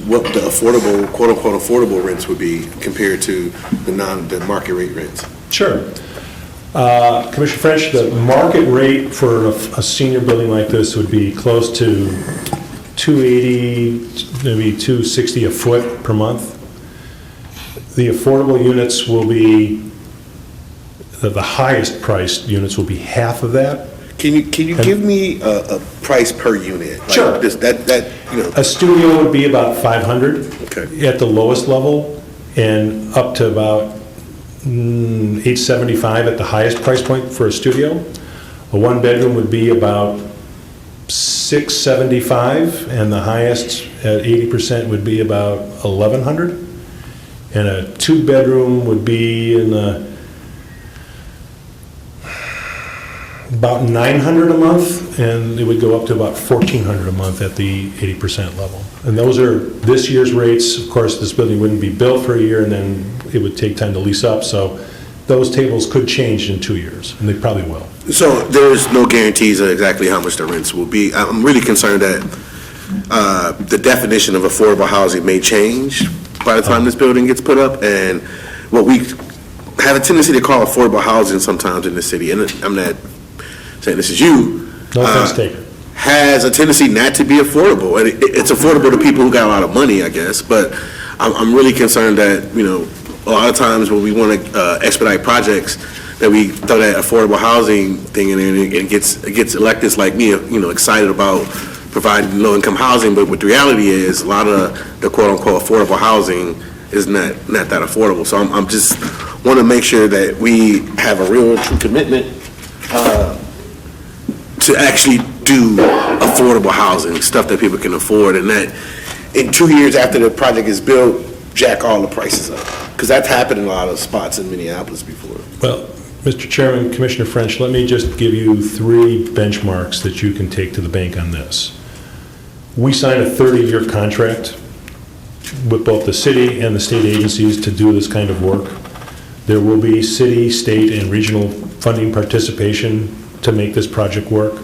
what the affordable, quote unquote affordable rents would be compared to the market rate rents? Sure. Commissioner French, the market rate for a senior building like this would be close to $280, maybe $260 a foot per month. The affordable units will be, the highest priced units will be half of that. Can you give me a price per unit? Like Sure. A studio would be about $500 at the lowest level, and up to about $875 at the highest price point for a studio. A one bedroom would be about $675, and the highest at 80% would be about $1,100. And a two bedroom would be in about $900 a month, and it would go up to about $1,400 a month at the 80% level. And those are this year's rates. Of course, this building wouldn't be built for a year, and then it would take time to lease up. So those tables could change in 2 years, and they probably will. So there's no guarantees of exactly how much the rents will be. I'm really concerned that the definition of affordable housing may change by the time this building gets put up, and what we have a tendency to call affordable housing sometimes in the city, and I'm not saying this is you, no offense taken, has a tendency not to be affordable. And it's affordable to people who got a lot of money, I guess, but I'm really concerned that, a lot of times when we want to expedite projects, that we throw that affordable housing thing in there, and it gets electeds like me, excited about providing low-income housing, but what the reality is, a lot of the quote-unquote affordable housing is not that affordable. So I'm just want to make sure that we have a real true commitment to actually do affordable housing, stuff that people can afford, and that in 2 years after the project is built, jack all the prices up. Because that's happened in a lot of spots in Minneapolis before. Well, Mr. Chairman, Commissioner French, let me just give you 3 benchmarks that you can take to the bank on this. We signed a 30-year contract with both the city and the state agencies to do this kind of work. There will be city, state, and regional funding participation to make this project work.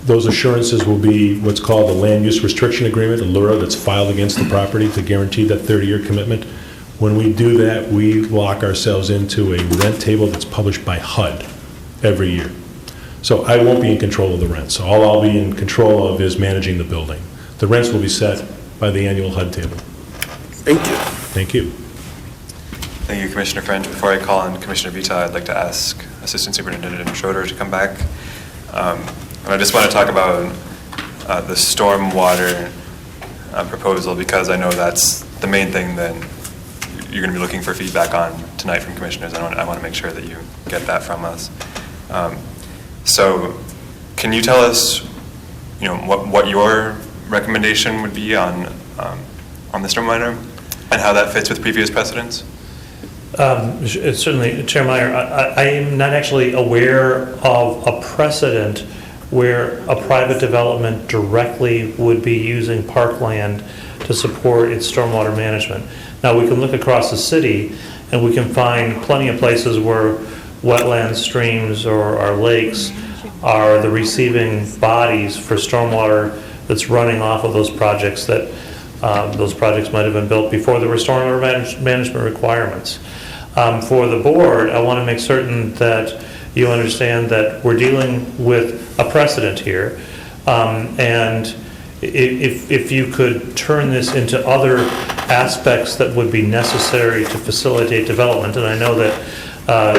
Those assurances will be what's called a land use restriction agreement, a LURA, that's filed against the property to guarantee that 30-year commitment. When we do that, we lock ourselves into a rent table that's published by HUD every year. So I won't be in control of the rents. All I'll be in control of is managing the building. The rents will be set by the annual HUD table. Thank you. Thank you. Thank you, Commissioner French. Before I call on Commissioner Vita, I'd like to ask Assistant Superintendent Schroeder to come back. And I just want to talk about the stormwater proposal, because I know that's the main thing that you're going to be looking for feedback on tonight from commissioners. I want to make sure that you get that from us. So can you tell us, what your recommendation would be on the stormwater and how that fits with previous precedents? Certainly, Chair Meyer, I am not actually aware of a precedent where a private development directly would be using parkland to support its stormwater management. Now, we can look across the city and we can find plenty of places where wetlands, streams, or our lakes are the receiving bodies for stormwater that's running off of those projects that those projects might have been built before there were stormwater management requirements. For the board, I want to make certain that you understand that we're dealing with a precedent here, and if you could turn this into other aspects that would be necessary to facilitate development, and I know that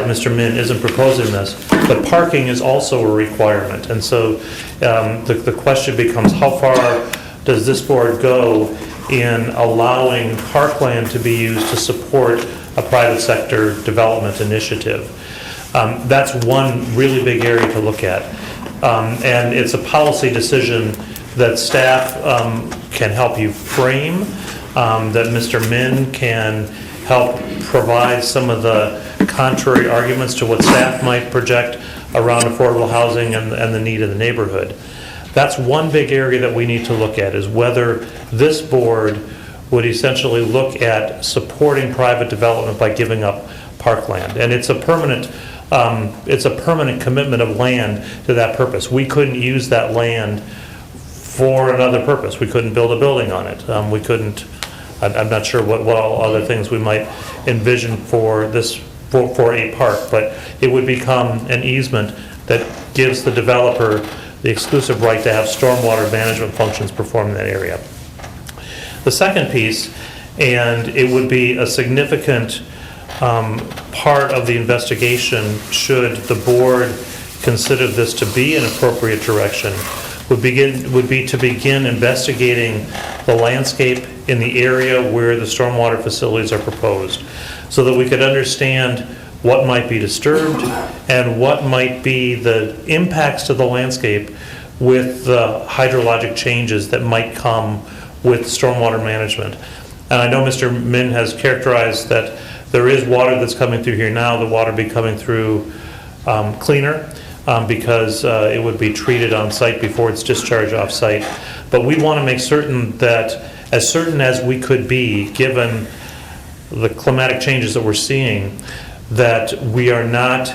Mr. Min isn't proposing this, but parking is also a requirement, and so the question becomes, how far does this board go in allowing parkland to be used to support a private sector development initiative? That's one really big area to look at. And it's a policy decision that staff can help you frame, that Mr. Min can help provide some of the contrary arguments to what staff might project around affordable housing and the need of the neighborhood. That's one big area that we need to look at, is whether this board would essentially look at supporting private development by giving up parkland. And it's a permanent commitment of land to that purpose. We couldn't use that land for another purpose. We couldn't build a building on it. We couldn't, I'm not sure what all other things we might envision for this, for a park, but it would become an easement that gives the developer the exclusive right to have stormwater management functions performed in that area. The second piece, and it would be a significant part of the investigation should the board consider this to be an appropriate direction, would be to begin investigating the landscape in the area where the stormwater facilities are proposed, so that we could understand what might be disturbed and what might be the impacts to the landscape with the hydrologic changes that might come with stormwater management. And I know Mr. Min has characterized that there is water that's coming through here now, the water be coming through cleaner because it would be treated on site before it's discharged off site. But we want to make certain as we could be, given the climatic changes that we're seeing, that we are not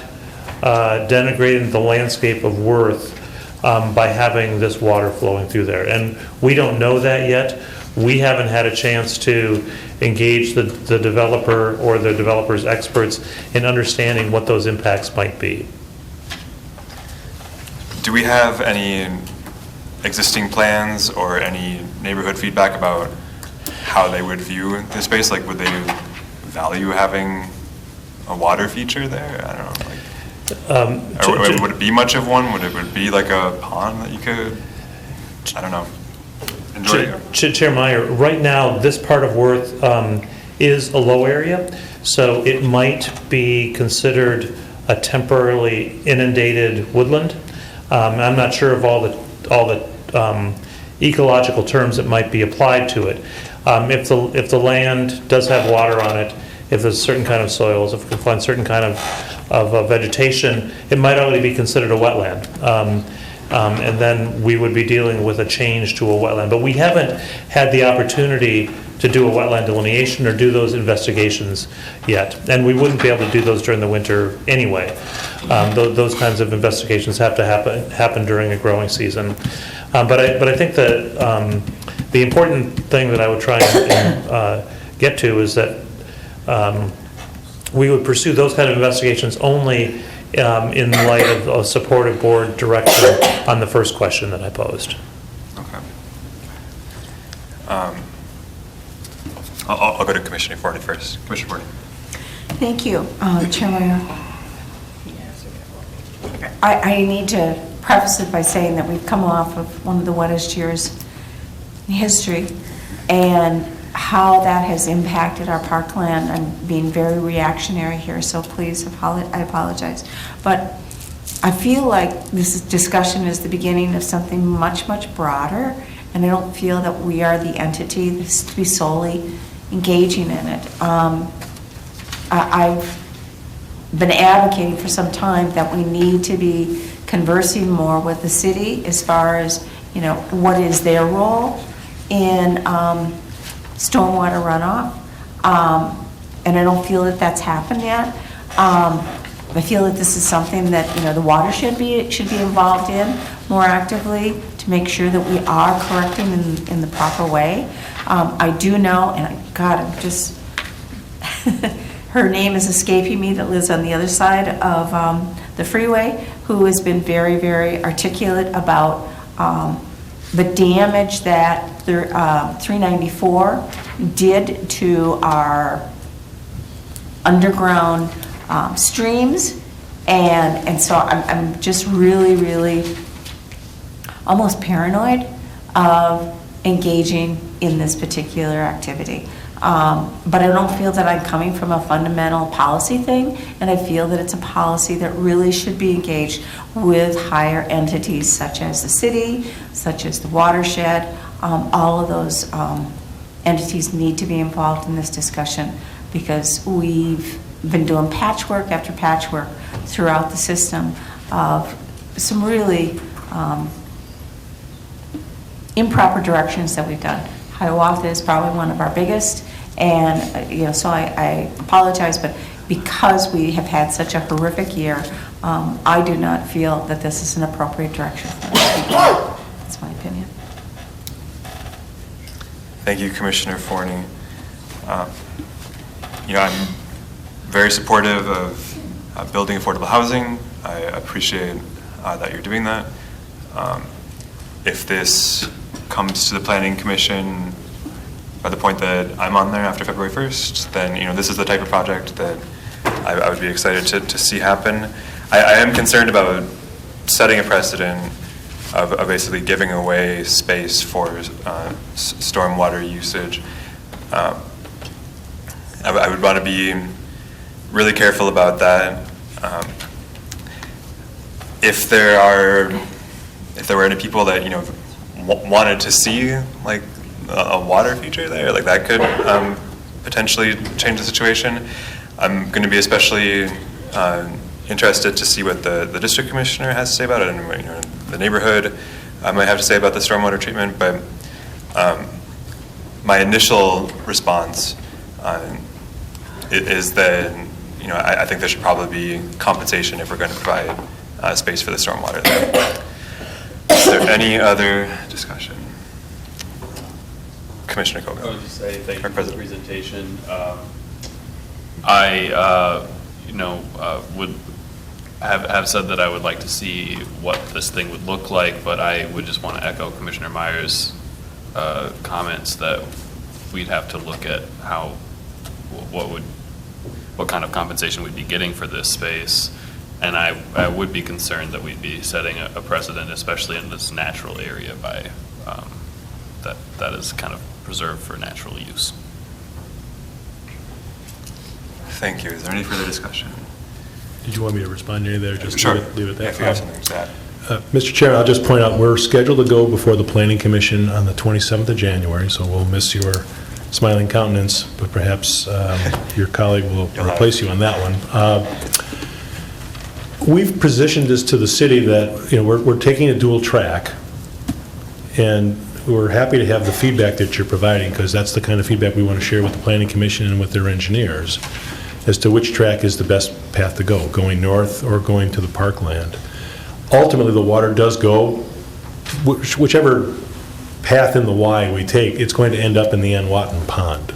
denigrating the landscape of Worth by having this water flowing through there. And we don't know that yet. We haven't had a chance to engage the developer or the developer's experts in understanding what those impacts might be. Do we have any existing plans or any neighborhood feedback about how they would view the space? Like, would they value having a water feature there? I don't know. Like, would it be much of one? Would it be like a pond that you could, I don't know, enjoy? Chair Meyer, right now, this part of Worth is a low area, so it might be considered a temporarily inundated woodland. I'm not sure of all the ecological terms that might be applied to it. If the land does have water on it, if there's certain kind of soils, if we can find certain kind of vegetation, it might already be considered a wetland. And then we would be dealing with a change to a wetland. But we haven't had the opportunity to do a wetland delineation or do those investigations yet. And we wouldn't be able to do those during the winter anyway. Those kinds of investigations have to happen during a growing season. But I think that the important thing that I would try and get to is that we would pursue those kind of investigations only in light of a supportive board direction on the first question that I posed. Okay. I'll go to Commissioner Forney first. Commissioner Forney. Thank you, Chair Meyer. I need to preface it by saying that we've come off of one of the wettest years in history, and how that has impacted our parkland. I'm being very reactionary here, so please, I apologize. But I feel like this discussion is the beginning of something much, much broader, and I don't feel that we are the entity that's to be solely engaging in it. I've been advocating for some time that we need to be conversing more with the city as far as, what is their role in stormwater runoff, and I don't feel that that's happened yet. I feel that this is something that the water should be involved in more actively to make sure that we are correcting in the proper way. I do know, and God, I'm just her name is escaping me, that lives on the other side of the freeway, who has been very, very articulate about the damage that 394 did to our underground streams, and so I'm just really, really almost paranoid of engaging in this particular activity. But I don't feel that I'm coming from a fundamental policy thing, and I feel that it's a policy that really should be engaged with higher entities such as the city, such as the watershed. All of those entities need to be involved in this discussion, because we've been doing patchwork after patchwork throughout the system of some really improper directions that we've done. Hiawatha is probably one of our biggest, and so I apologize, but because we have had such a horrific year, I do not feel that this is an appropriate direction for us. That's my opinion. Thank you, Commissioner Forney. I'm very supportive of building affordable housing. I appreciate that you're doing that. If this comes to the Planning Commission by the point that I'm on there after February 1st, then this is the type of project that I would be excited to see happen. I am concerned about setting a precedent of basically giving away space for stormwater usage. I would want to be really careful about that. If there were any people that wanted to see like a water feature there, like that could potentially change the situation. I'm going to be especially interested to see what the district commissioner has to say about it, and the neighborhood might have to say about the stormwater treatment. But my initial response is that I think there should probably be compensation if we're going to provide space for the stormwater there. Is there any other discussion? Commissioner Kogan. I would just say thank you for the presentation. I would have said that I would like to see what this thing would look like, but I would just want to echo Commissioner Meyer's comments that we'd have to look at what kind of compensation we'd be getting for this space. And I would be concerned that we'd be setting a precedent, especially in this natural area, by that is kind of preserved for natural use. Thank you. Is there any further discussion? Did you want me to respond to any of that, or just Sure. leave it there? If you have something to add. Mr. Chair, I'll just point out, we're scheduled to go before the Planning Commission on the 27th of January, so we'll miss your smiling countenance, but perhaps your colleague will replace you on that one. We've positioned this to the city that we're taking a dual track, and we're happy to have the feedback that you're providing, because that's the kind of feedback we want to share with the Planning Commission and with their engineers as to which track is the best path to go, going north or going to the parkland. Ultimately, the water does go, whichever path in the Y we take, it's going to end up in the Ann Watton Pond.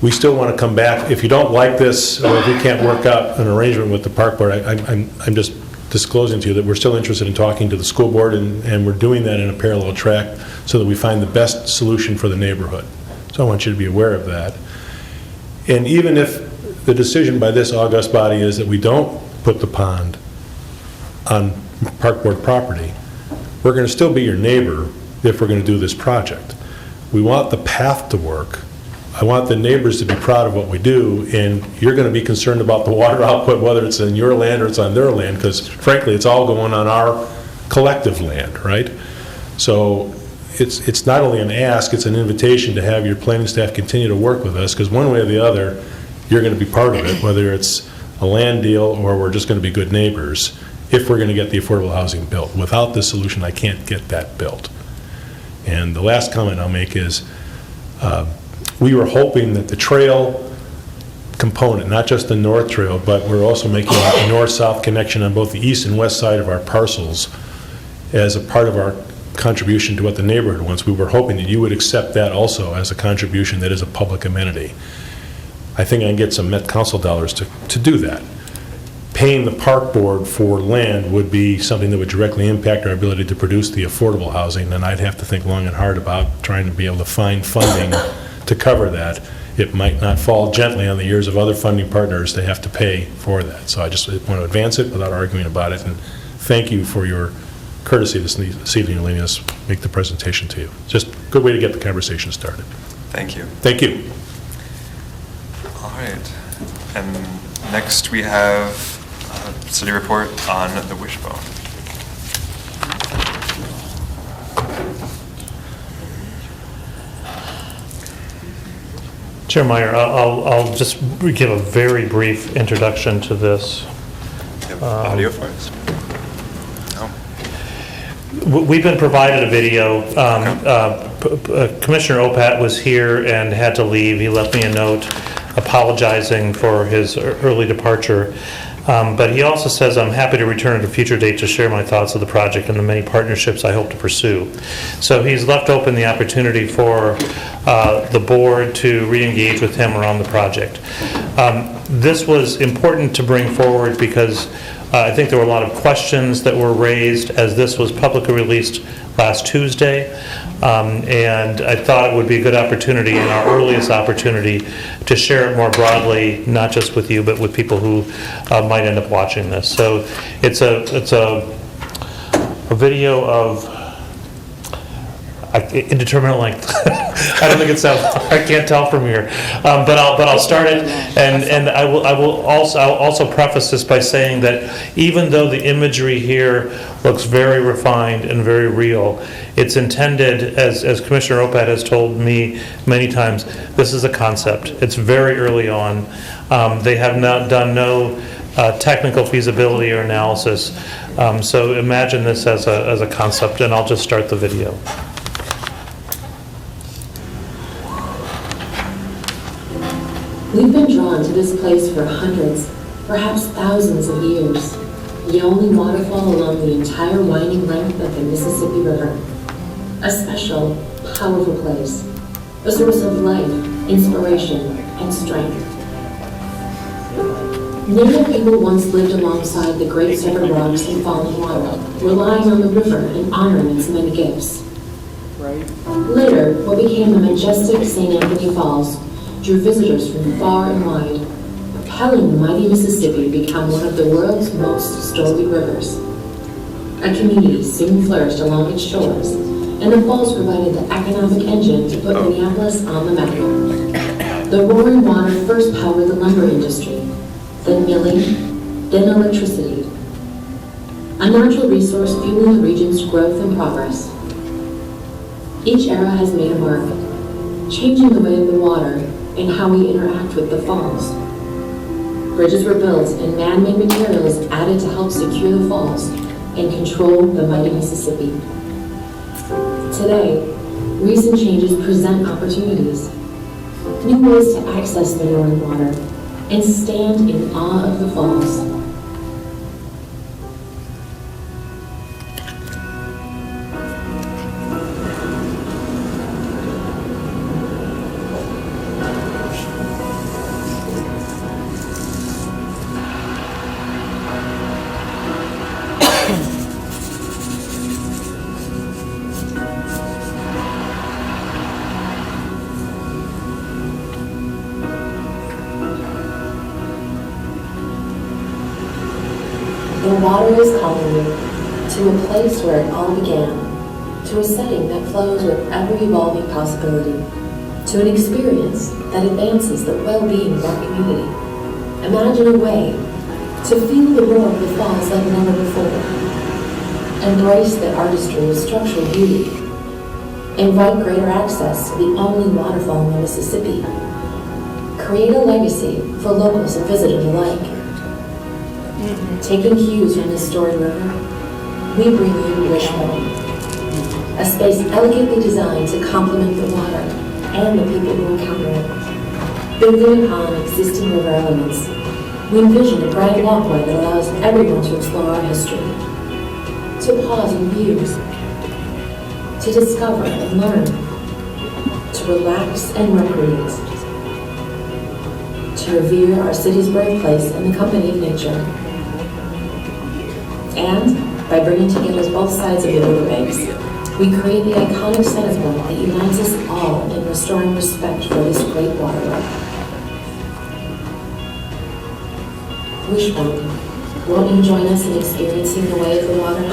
We still want to come back. If you don't like this, or if we can't work out an arrangement with the park board, I'm just disclosing to you that we're still interested in talking to the school board, and we're doing that in a parallel track so that we find the best solution for the neighborhood. So I want you to be aware of that. And even if the decision by this august body is that we don't put the pond on park board property, we're going to still be your neighbor if we're going to do this project. We want the path to work. I want the neighbors to be proud of what we do, and you're going to be concerned about the water output, whether it's in your land or it's on their land, because frankly, it's all going on our collective land, right? So it's not only an ask, it's an invitation to have your planning staff continue to work with us, because one way or the other, you're going to be part of it, whether it's a land deal or we're just going to be good neighbors, if we're going to get the affordable housing built. Without this solution, I can't get that built. And the last comment I'll make is, we were hoping that the trail component, not just the north trail, but we're also making a north-south connection on both the east and west side of our parcels as a part of our contribution to what the neighborhood wants. We were hoping that you would accept that also as a contribution that is a public amenity. I think I can get some Met Council dollars to do that. Paying the park board for land would be something that would directly impact our ability to produce the affordable housing, and I'd have to think long and hard about trying to be able to find funding to cover that. It might not fall gently on the ears of other funding partners to have to pay for that. So I just want to advance it without arguing about it, and thank you for your courtesy this evening, letting us make the presentation to you. Just a good way to get the conversation started. Thank you. Thank you. All right. And next we have a city report on the Wishbone. Chair Meyer, I'll just give a very brief introduction to this. Audio for us? We've been provided a video. Commissioner Opat was here and had to leave. He left me a note apologizing for his early departure. But he also says, I'm happy to return at a future date to share my thoughts of the project and the many partnerships I hope to pursue. So he's left open the opportunity for the board to re-engage with him around the project. This was important to bring forward because I think there were a lot of questions that were raised as this was publicly released last Tuesday. And I thought it would be a good opportunity, and our earliest opportunity, to share it more broadly, not just with you, but with people who might end up watching this. So it's a video of indeterminate length. I don't think it's that. I can't tell from here, but I'll start it, and I'll also preface this by saying that even though the imagery here looks very refined and very real, it's intended, as Commissioner Opat has told me many times, this is a concept. It's very early on. They have not done no technical feasibility or analysis, so imagine this as a concept, and I'll just start the video. We've been drawn to this place for hundreds, perhaps thousands of years, the only waterfall along the entire winding length of the Mississippi River. A special, powerful place, a source of life, inspiration, and strength. Native people once lived alongside the great severed rocks and falling water, relying on the river and honoring its many gifts. Later, what became the majestic St. Anthony Falls drew visitors from far and wide, propelling the mighty Mississippi to become one of the world's most storied rivers. A community soon flourished along its shores, and the falls provided the economic engine to put Minneapolis on the map. The roaring water first powered the lumber industry, then milling, then electricity. A natural resource fueling the region's growth and progress. Each era has made a mark, changing the way of the water and how we interact with the falls. Bridges were built and man-made materials added to help secure the falls and control the mighty Mississippi. Today, recent changes present opportunities, new ways to access the roaring water, and stand in awe of the falls. The water is calling you to a place where it all began, to a setting that flows with ever-evolving possibility, to an experience that advances the well-being of our community. Imagine a way to feel the roar of the falls like never before. Embrace the artistry of structural beauty. Invite greater access to the only waterfall in the Mississippi. Create a legacy for locals and visitors alike. Taking cues from this storied river, we bring you Wishbone, a space elegantly designed to complement the water and the people who encounter it. Building upon existing river elements, we envision a grand walkway that allows everyone to explore our history, to pause and view, to discover and learn, to relax and recreate, to revere our city's birthplace in the company of nature. And by bringing together both sides of the riverbanks, we create the iconic center point that unites us all in restoring respect for this great waterway. Wishbone, won't you join us in experiencing the way of the water?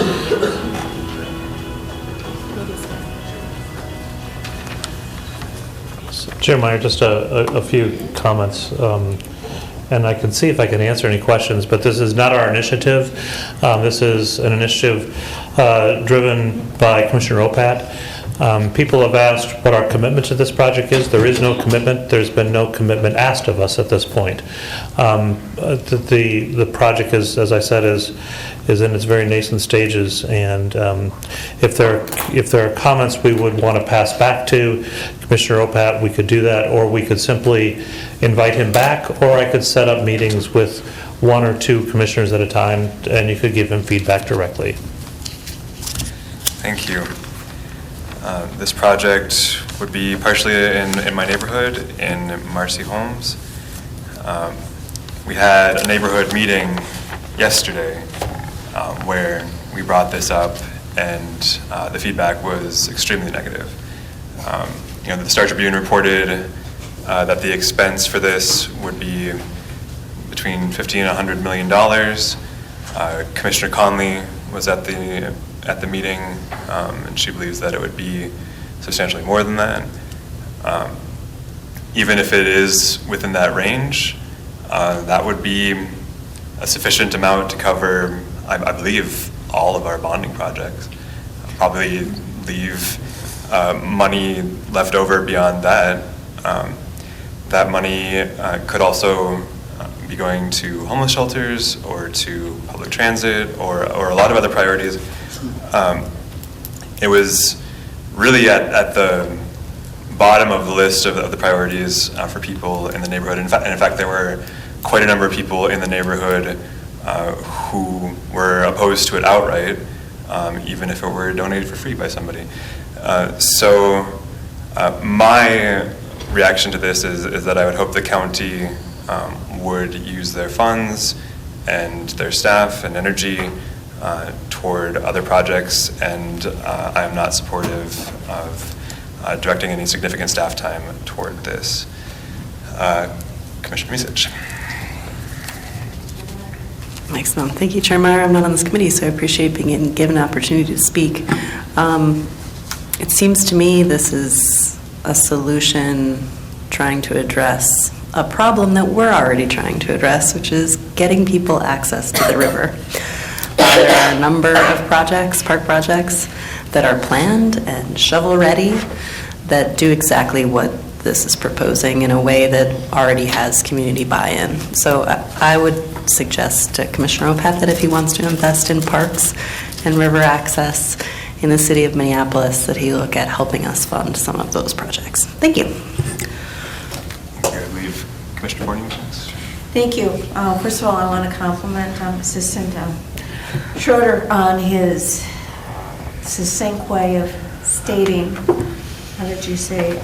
So Chair Meyer, just a few comments, and I can see if I can answer any questions, but this is not our initiative. This is an initiative driven by Commissioner Opat. People have asked what our commitment to this project is. There is no commitment. There's been no commitment asked of us at this point. The project is, as I said, is in its very nascent stages, and if there are comments we would want to pass back to Commissioner Opat, we could do that, or we could simply invite him back, or I could set up meetings with 1 or 2 commissioners at a time, and you could give him feedback directly. Thank you. This project would be partially in my neighborhood, in Marcy Homes. We had a neighborhood meeting yesterday where we brought this up, and the feedback was extremely negative. The Star Tribune reported that the expense for this would be between $50 and $100 million. Commissioner Conley was at the meeting, and she believes that it would be substantially more than that. Even if it is within that range, that would be a sufficient amount to cover, I believe, all of our bonding projects. Probably leave money left over beyond that. That money could also be going to homeless shelters or to public transit or a lot of other priorities. It was really at the bottom of the list of the priorities for people in the neighborhood. In fact, there were quite a number of people in the neighborhood who were opposed to it outright, even if it were donated for free by somebody. So my reaction to this is that I would hope the county would use their funds and their staff and energy toward other projects, and I am not supportive of directing any significant staff time toward this. Commissioner Misich. Excellent. Thank you, Chair Meyer. I'm not on this committee, so I appreciate being given an opportunity to speak. It seems to me this is a solution trying to address a problem that we're already trying to address, which is getting people access to the river. There are a number of projects, park projects, that are planned and shovel-ready that do exactly what this is proposing in a way that already has community buy-in. So I would suggest to Commissioner Opat that if he wants to invest in parks and river access in the city of Minneapolis, that he look at helping us fund some of those projects. Thank you. I believe Commissioner Borning next. Thank you. First of all, I want to compliment Assistant Schroeder on his succinct way of stating, how did you say,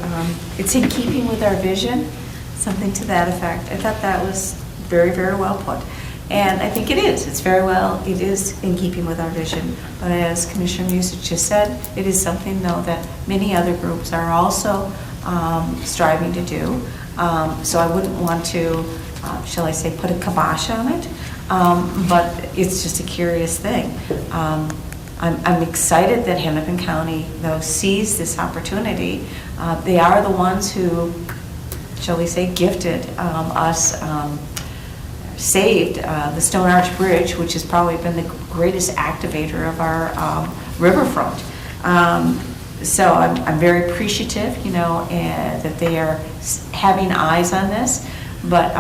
it's in keeping with our vision, something to that effect. I thought that was very, very well put. And I think it is. It is in keeping with our vision. But as Commissioner Music just said, it is something, though, that many other groups are also striving to do. So I wouldn't want to, shall I say, put a kibosh on it. But it's just a curious thing. I'm excited that Hennepin County, though, sees this opportunity. They are the ones who, shall we say, gifted us, saved the Stone Arch Bridge, which has probably been the greatest activator of our riverfront. So I'm very appreciative, that they are having eyes on this. But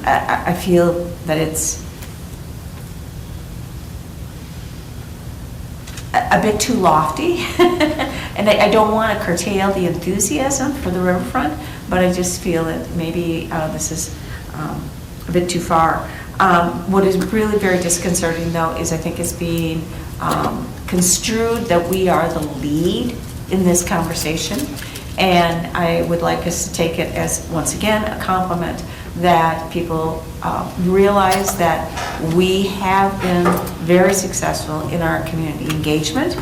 I feel that it's a bit too lofty, and I don't want to curtail the enthusiasm for the riverfront, but I just feel that maybe this is a bit too far. What is really very disconcerting, though, is I think it's being construed that we are the lead in this conversation, and I would like us to take it as, once again, a compliment that people realize that we have been very successful in our community engagement,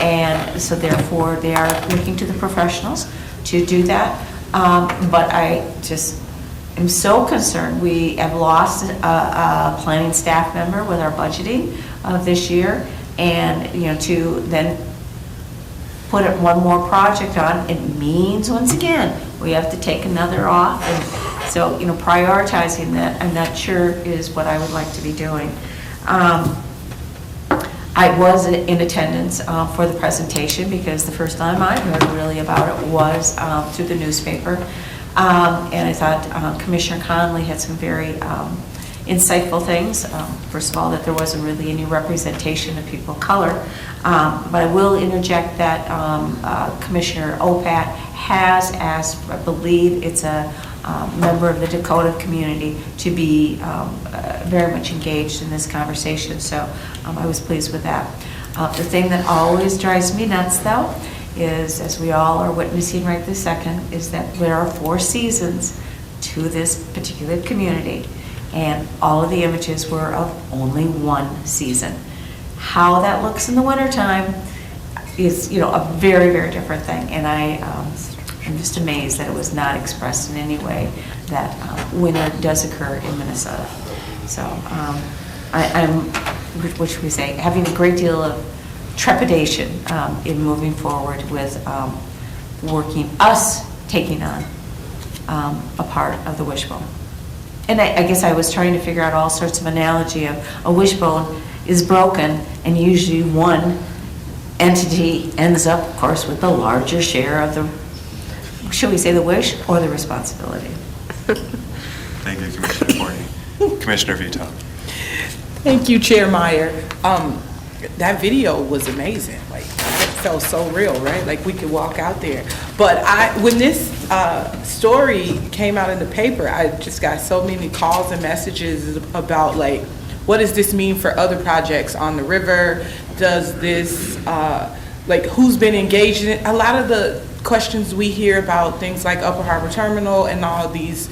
and so therefore they are looking to the professionals to do that. But I just am so concerned. We have lost a planning staff member with our budgeting of this year, and to then put one more project on, it means, once again, we have to take another off. And so, prioritizing that, I'm not sure is what I would like to be doing. I was in attendance for the presentation because the first time I heard really about it was through the newspaper. And I thought Commissioner Conley had some very insightful things. First of all, that there wasn't really any representation of people of color. But I will interject that Commissioner Opat has asked, I believe it's a member of the Dakota community, to be very much engaged in this conversation. So I was pleased with that. The thing that always drives me nuts, though, is, as we all are witnessing right this second, is that there are 4 seasons to this particular community, and all of the images were of only 1 season. How that looks in the wintertime is, a very, very different thing, and I'm just amazed that it was not expressed in any way that winter does occur in Minnesota. So I'm, what should we say, having a great deal of trepidation in moving forward with taking on a part of the wishbone. And I guess I was trying to figure out all sorts of analogy of a wishbone is broken, and usually one entity ends up, of course, with the larger share of the, should we say, the wish or the responsibility. Thank you, Commissioner Forney. Commissioner Vito. Thank you, Chair Meyer. That video was amazing. Like, it felt so real, right? Like we could walk out there. But when this story came out in the paper, I just got so many calls and messages about, like, what does this mean for other projects on the river? Does this, like, who's been engaged in it? A lot of the questions we hear about things like Upper Harbor Terminal and all of these,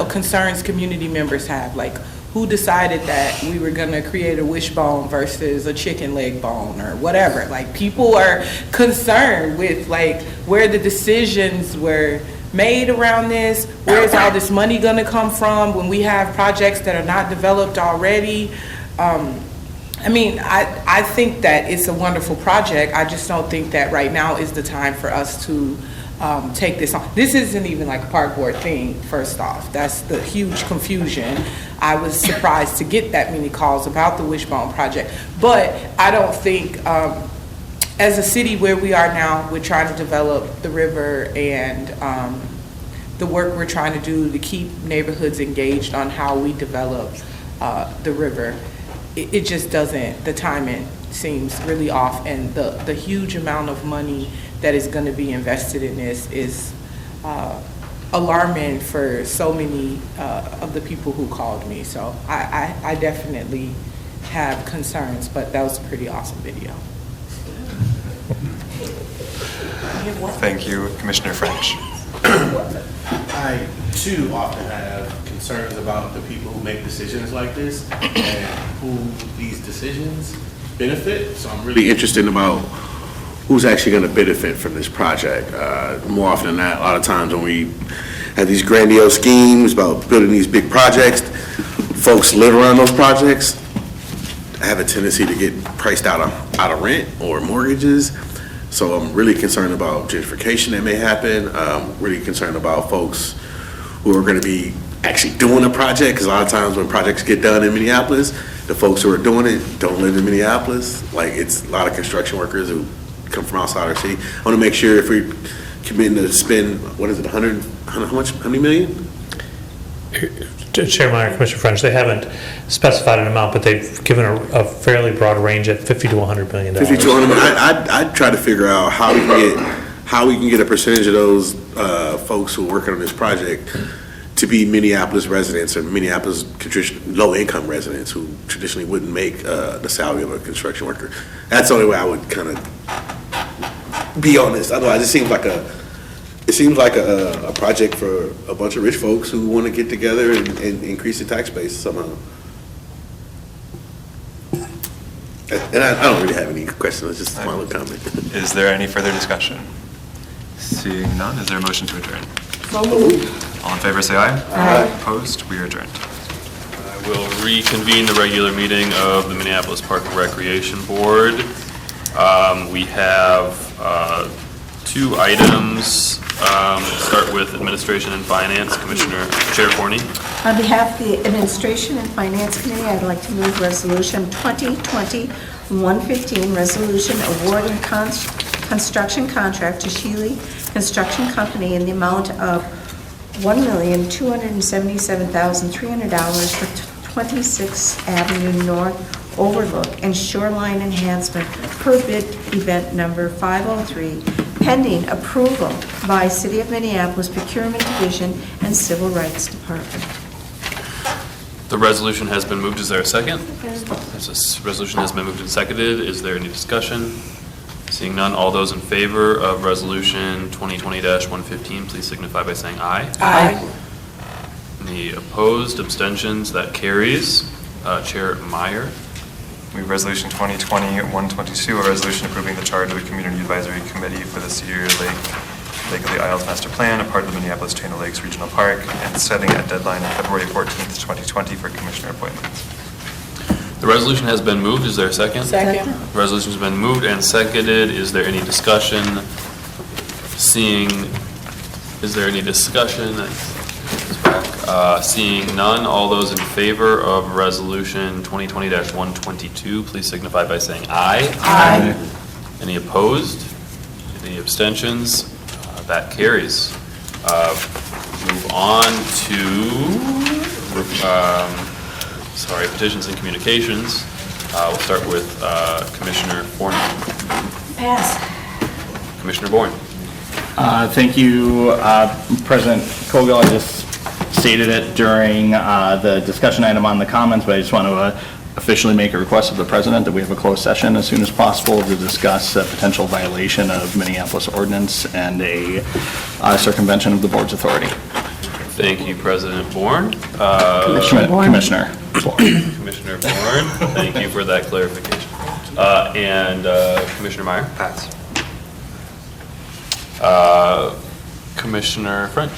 concerns community members have, like, who decided that we were gonna create a wishbone versus a chicken leg bone or whatever. Like, people are concerned with, like, where the decisions were made around this, where's all this money gonna come from when we have projects that are not developed already. I think that it's a wonderful project. I just don't think that right now is the time for us to take this on. This isn't even like a park board thing, first off. That's the huge confusion. I was surprised to get that many calls about the Wishbone project. But I don't think, as a city where we are now, we're trying to develop the river and the work we're trying to do to keep neighborhoods engaged on how we develop the river. It just doesn't, the timing seems really off, and the huge amount of money that is going to be invested in this is alarming for so many of the people who called me. So I definitely have concerns, but that was a pretty awesome video. Thank you, Commissioner French. I, too, often have concerns about the people who make decisions like this and who these decisions benefit. So I'm really interested about who's actually going to benefit from this project. More often than not, a lot of times when we have these grandiose schemes about building these big projects, folks live around those projects have a tendency to get priced out of rent or mortgages. So I'm really concerned about gentrification that may happen. Really concerned about folks who are going to be actually doing a project, because a lot of times when projects get done in Minneapolis, the folks who are doing it don't live in Minneapolis. Like, it's a lot of construction workers who come from outside our city. I want to make sure if we're committing to spend, what is it, how many million? Chair Meyer, Commissioner French, they haven't specified an amount, but they've given a fairly broad range at $50 to $100 million. 50 to 100 million. I'd try to figure out how we can get a percentage of those folks who are working on this project to be Minneapolis residents or Minneapolis low-income residents who traditionally wouldn't make the salary of a construction worker. That's the only way I would kind of be on this. Otherwise, it seems like a project for a bunch of rich folks who want to get together and increase the tax base somehow. And I don't really have any questions. It's just my little comment. Is there any further discussion? Seeing none, is there a motion to adjourn? So moved. All in favor, say aye. Aye. Opposed? We are adjourned. I will reconvene the regular meeting of the Minneapolis Park and Recreation Board. We have 2 items. Start with Administration and Finance. Chair Forney. On behalf of the Administration and Finance Committee, I'd like to move Resolution 2020-115, resolution awarding construction contract to Shealy Construction Company in the amount of $1,277,300 for 26th Avenue North Overlook and Shoreline Enhancement per bid event number 503, pending approval by City of Minneapolis Procurement Division and Civil Rights Department. The resolution has been moved. Is there a second? This resolution has been moved and seconded. Is there any discussion? Seeing none, all those in favor of Resolution 2020-115, please signify by saying aye. Aye. Any opposed, abstentions? That carries. Chair Meyer. Move Resolution 2020-122, a resolution approving the charge of the Community Advisory Committee for the Cedar Lake of the Isles Master Plan, a part of the Minneapolis Chain of Lakes Regional Park, and setting a deadline of February 14th, 2020 for commissioner appointments. The resolution has been moved. Is there a second? Second. Resolution has been moved and seconded. Is there any discussion? Is there any discussion? Seeing none, all those in favor of Resolution 2020-122, please signify by saying aye. Aye. Any opposed? Any abstentions? That carries. Move on to petitions and communications. We'll start with Commissioner Bourne. Pass. Commissioner Bourne. Thank you, President Cogill. I just stated it during the discussion item on the comments, but I just want to officially make a request of the President that we have a closed session as soon as possible to discuss a potential violation of Minneapolis ordinance and a circumvention of the board's authority. Thank you, President Bourne. Commissioner Bourne. Commissioner Bourne, thank you for that clarification. And Commissioner Meyer? Pass. Commissioner French?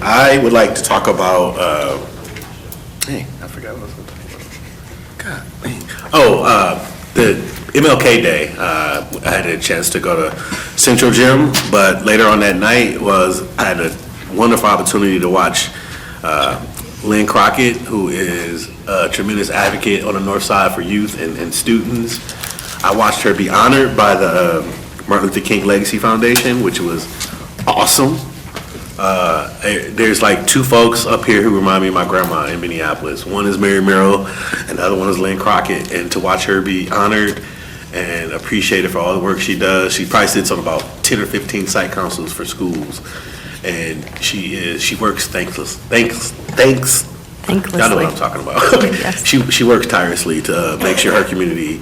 I would like to talk about, I forgot what I was going to talk about. God, man. The MLK Day. I had a chance to go to Central Gym, but later on that night I had a wonderful opportunity to watch Lynn Crockett, who is a tremendous advocate on the north side for youth and students. I watched her be honored by the Martin Luther King Legacy Foundation, which was awesome. There's like 2 folks up here who remind me of my grandma in Minneapolis. One is Mary Merrill, and the other one is Lynn Crockett. And to watch her be honored and appreciated for all the work she does. She probably sits on about 10 or 15 site councils for schools. And she works thanklessly. Y'all know what I'm talking about. Yes. She works tirelessly to make sure her community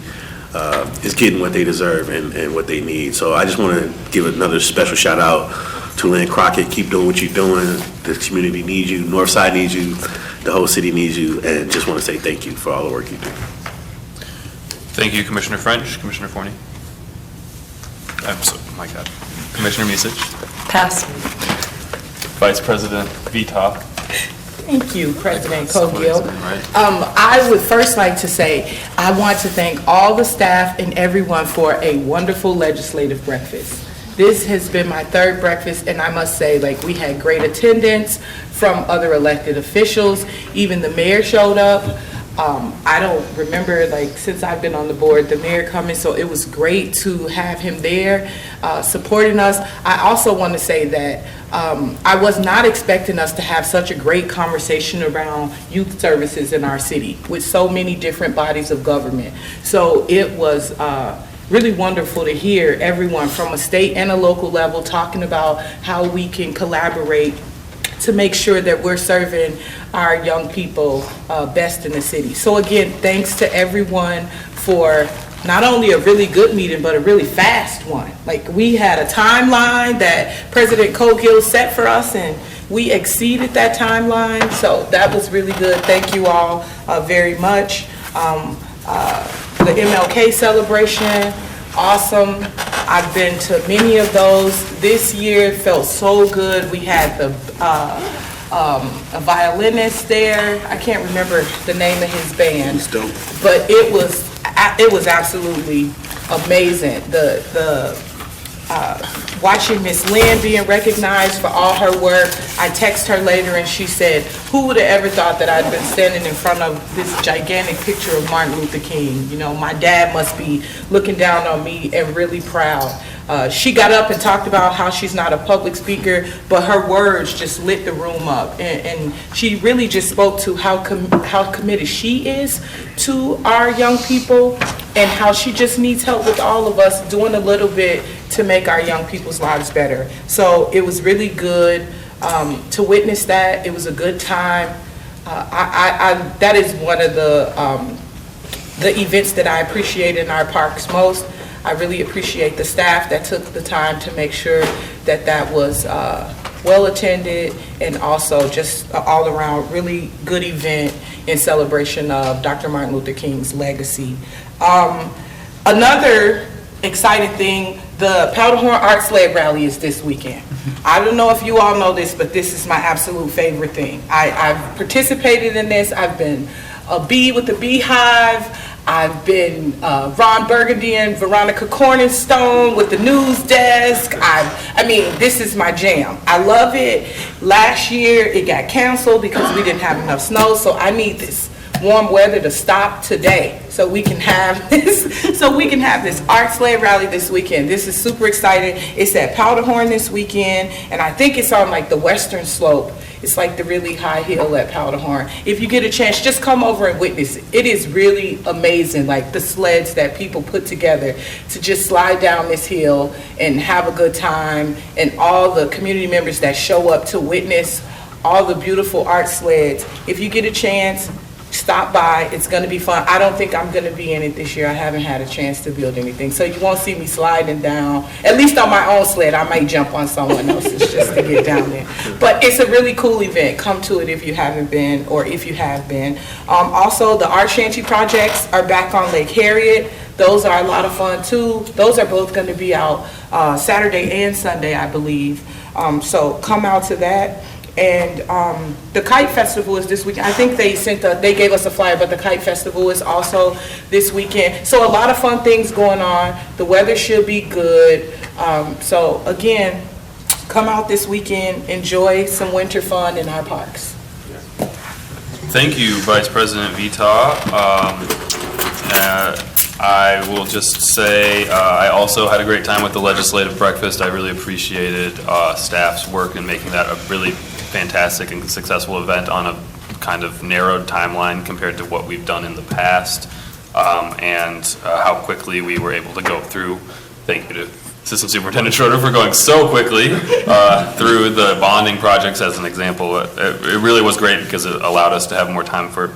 is getting what they deserve and what they need. So I just want to give another special shout out to Lynn Crockett. Keep doing what you're doing. The community needs you. Northside needs you. The whole city needs you. And just want to say thank you for all the work you do. Thank you, Commissioner French. Commissioner Forney? My God. Commissioner Misich? Pass. Vice President Vitop? Thank you, President Cogill. I would first like to say, I want to thank all the staff and everyone for a wonderful legislative breakfast. This has been my 3rd breakfast, and I must say, we had great attendance from other elected officials. Even the mayor showed up. I don't remember, since I've been on the board, the mayor coming, so it was great to have him there supporting us. I also want to say that I was not expecting us to have such a great conversation around youth services in our city with so many different bodies of government. So it was really wonderful to hear everyone from a state and a local level talking about how we can collaborate to make sure that we're serving our young people best in the city. So again, thanks to everyone for not only a really good meeting, but a really fast one. We had a timeline that President Cogill set for us, and we exceeded that timeline. So that was really good. Thank you all very much. The MLK celebration, awesome. I've been to many of those this year. It felt so good. We had a violinist there. I can't remember the name of his band, but it was absolutely amazing. The watching Miss Lynn being recognized for all her work. I text her later and she said, who would have ever thought that I'd been standing in front of this gigantic picture of Martin Luther King? You know, my dad must be looking down on me and really proud. She got up and talked about how she's not a public speaker, but her words just lit the room up. And she really just spoke to how committed she is to our young people and how she just needs help with all of us doing a little bit to make our young people's lives better. So it was really good to witness that. It was a good time. That is one of the events that I appreciate in our parks most. I really appreciate the staff that took the time to make sure that that was well attended and also just an all around really good event in celebration of Dr. Martin Luther King's legacy. Another exciting thing, the Powderhorn Art Sled Rally is this weekend. I don't know if you all know this, but this is my absolute favorite thing. I've participated in this. I've been a bee with the Beehive. I've been Ron Burgundy and Veronica Cornerstone with the news desk. I mean, this is my jam. I love it. Last year it got canceled because we didn't have enough snow, so I need this warm weather to stop today so we can have this art sled rally this weekend. This is super exciting. It's at Powderhorn this weekend, and I think it's on like the western slope. It's like the really high hill at Powderhorn. If you get a chance, just come over and witness it. It is really amazing, like the sleds that people put together to just slide down this hill and have a good time, and all the community members that show up to witness all the beautiful art sleds. If you get a chance, stop by. It's going to be fun. I don't think I'm going to be in it this year. I haven't had a chance to build anything. So you won't see me sliding down, at least on my own sled. I might jump on someone else's just to get down there. But it's a really cool event. Come to it if you haven't been, or if you have been. Also, the art shanty projects are back on Lake Harriet. Those are a lot of fun too. Those are both going to be out Saturday and Sunday, I believe. So come out to that. And the Kite Festival is this weekend. I think they gave us a flyer, but the Kite Festival is also this weekend. So a lot of fun things going on. The weather should be good. So again, come out this weekend, enjoy some winter fun in our parks. Thank you, Vice President Vita. I will just say I also had a great time with the legislative breakfast. I really appreciated staff's work in making that a really fantastic and successful event on a kind of narrowed timeline compared to what we've done in the past, and how quickly we were able to go through. Thank you to Assistant Superintendent Schroeder for going so quickly through the bonding projects as an example. It really was great because it allowed us to have more time for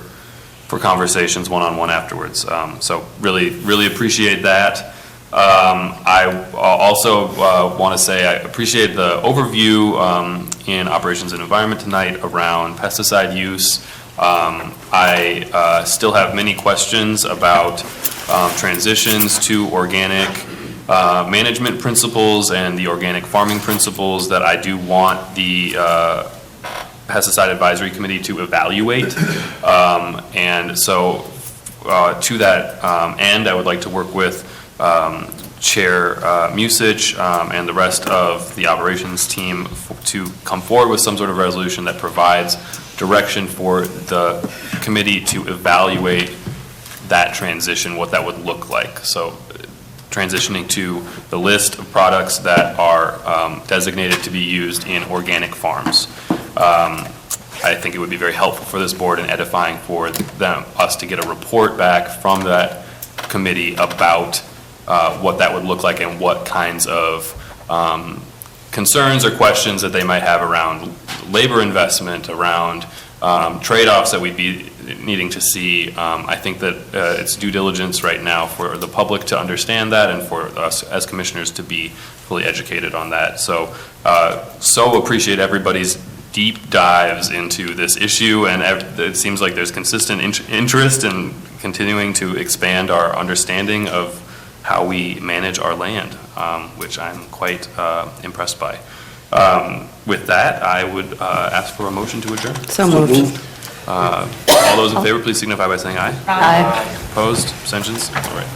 conversations one-on-one afterwards. So really appreciate that. I also want to say I appreciate the overview in Operations and Environment tonight around pesticide use. I still have many questions about transitions to organic management principles and the organic farming principles that I do want the Pesticide Advisory Committee to evaluate. And so to that end, I would like to work with Chair Musich and the rest of the operations team to come forward with some sort of resolution that provides direction for the committee to evaluate that transition, what that would look like. So transitioning to the list of products that are designated to be used in organic farms. I think it would be very helpful for this board and edifying for us to get a report back from that committee about what that would look like and what kinds of concerns or questions that they might have around labor investment, around trade-offs that we'd be needing to see. I think that it's due diligence right now for the public to understand that and for us as commissioners to be fully educated on that. So appreciate everybody's deep dives into this issue, and it seems like there's consistent interest in continuing to expand our understanding of how we manage our land, which I'm quite impressed by. With that, I would ask for a motion to adjourn. So moved. All those in favor, please signify by saying aye. Aye. Opposed? Abstentions? All right.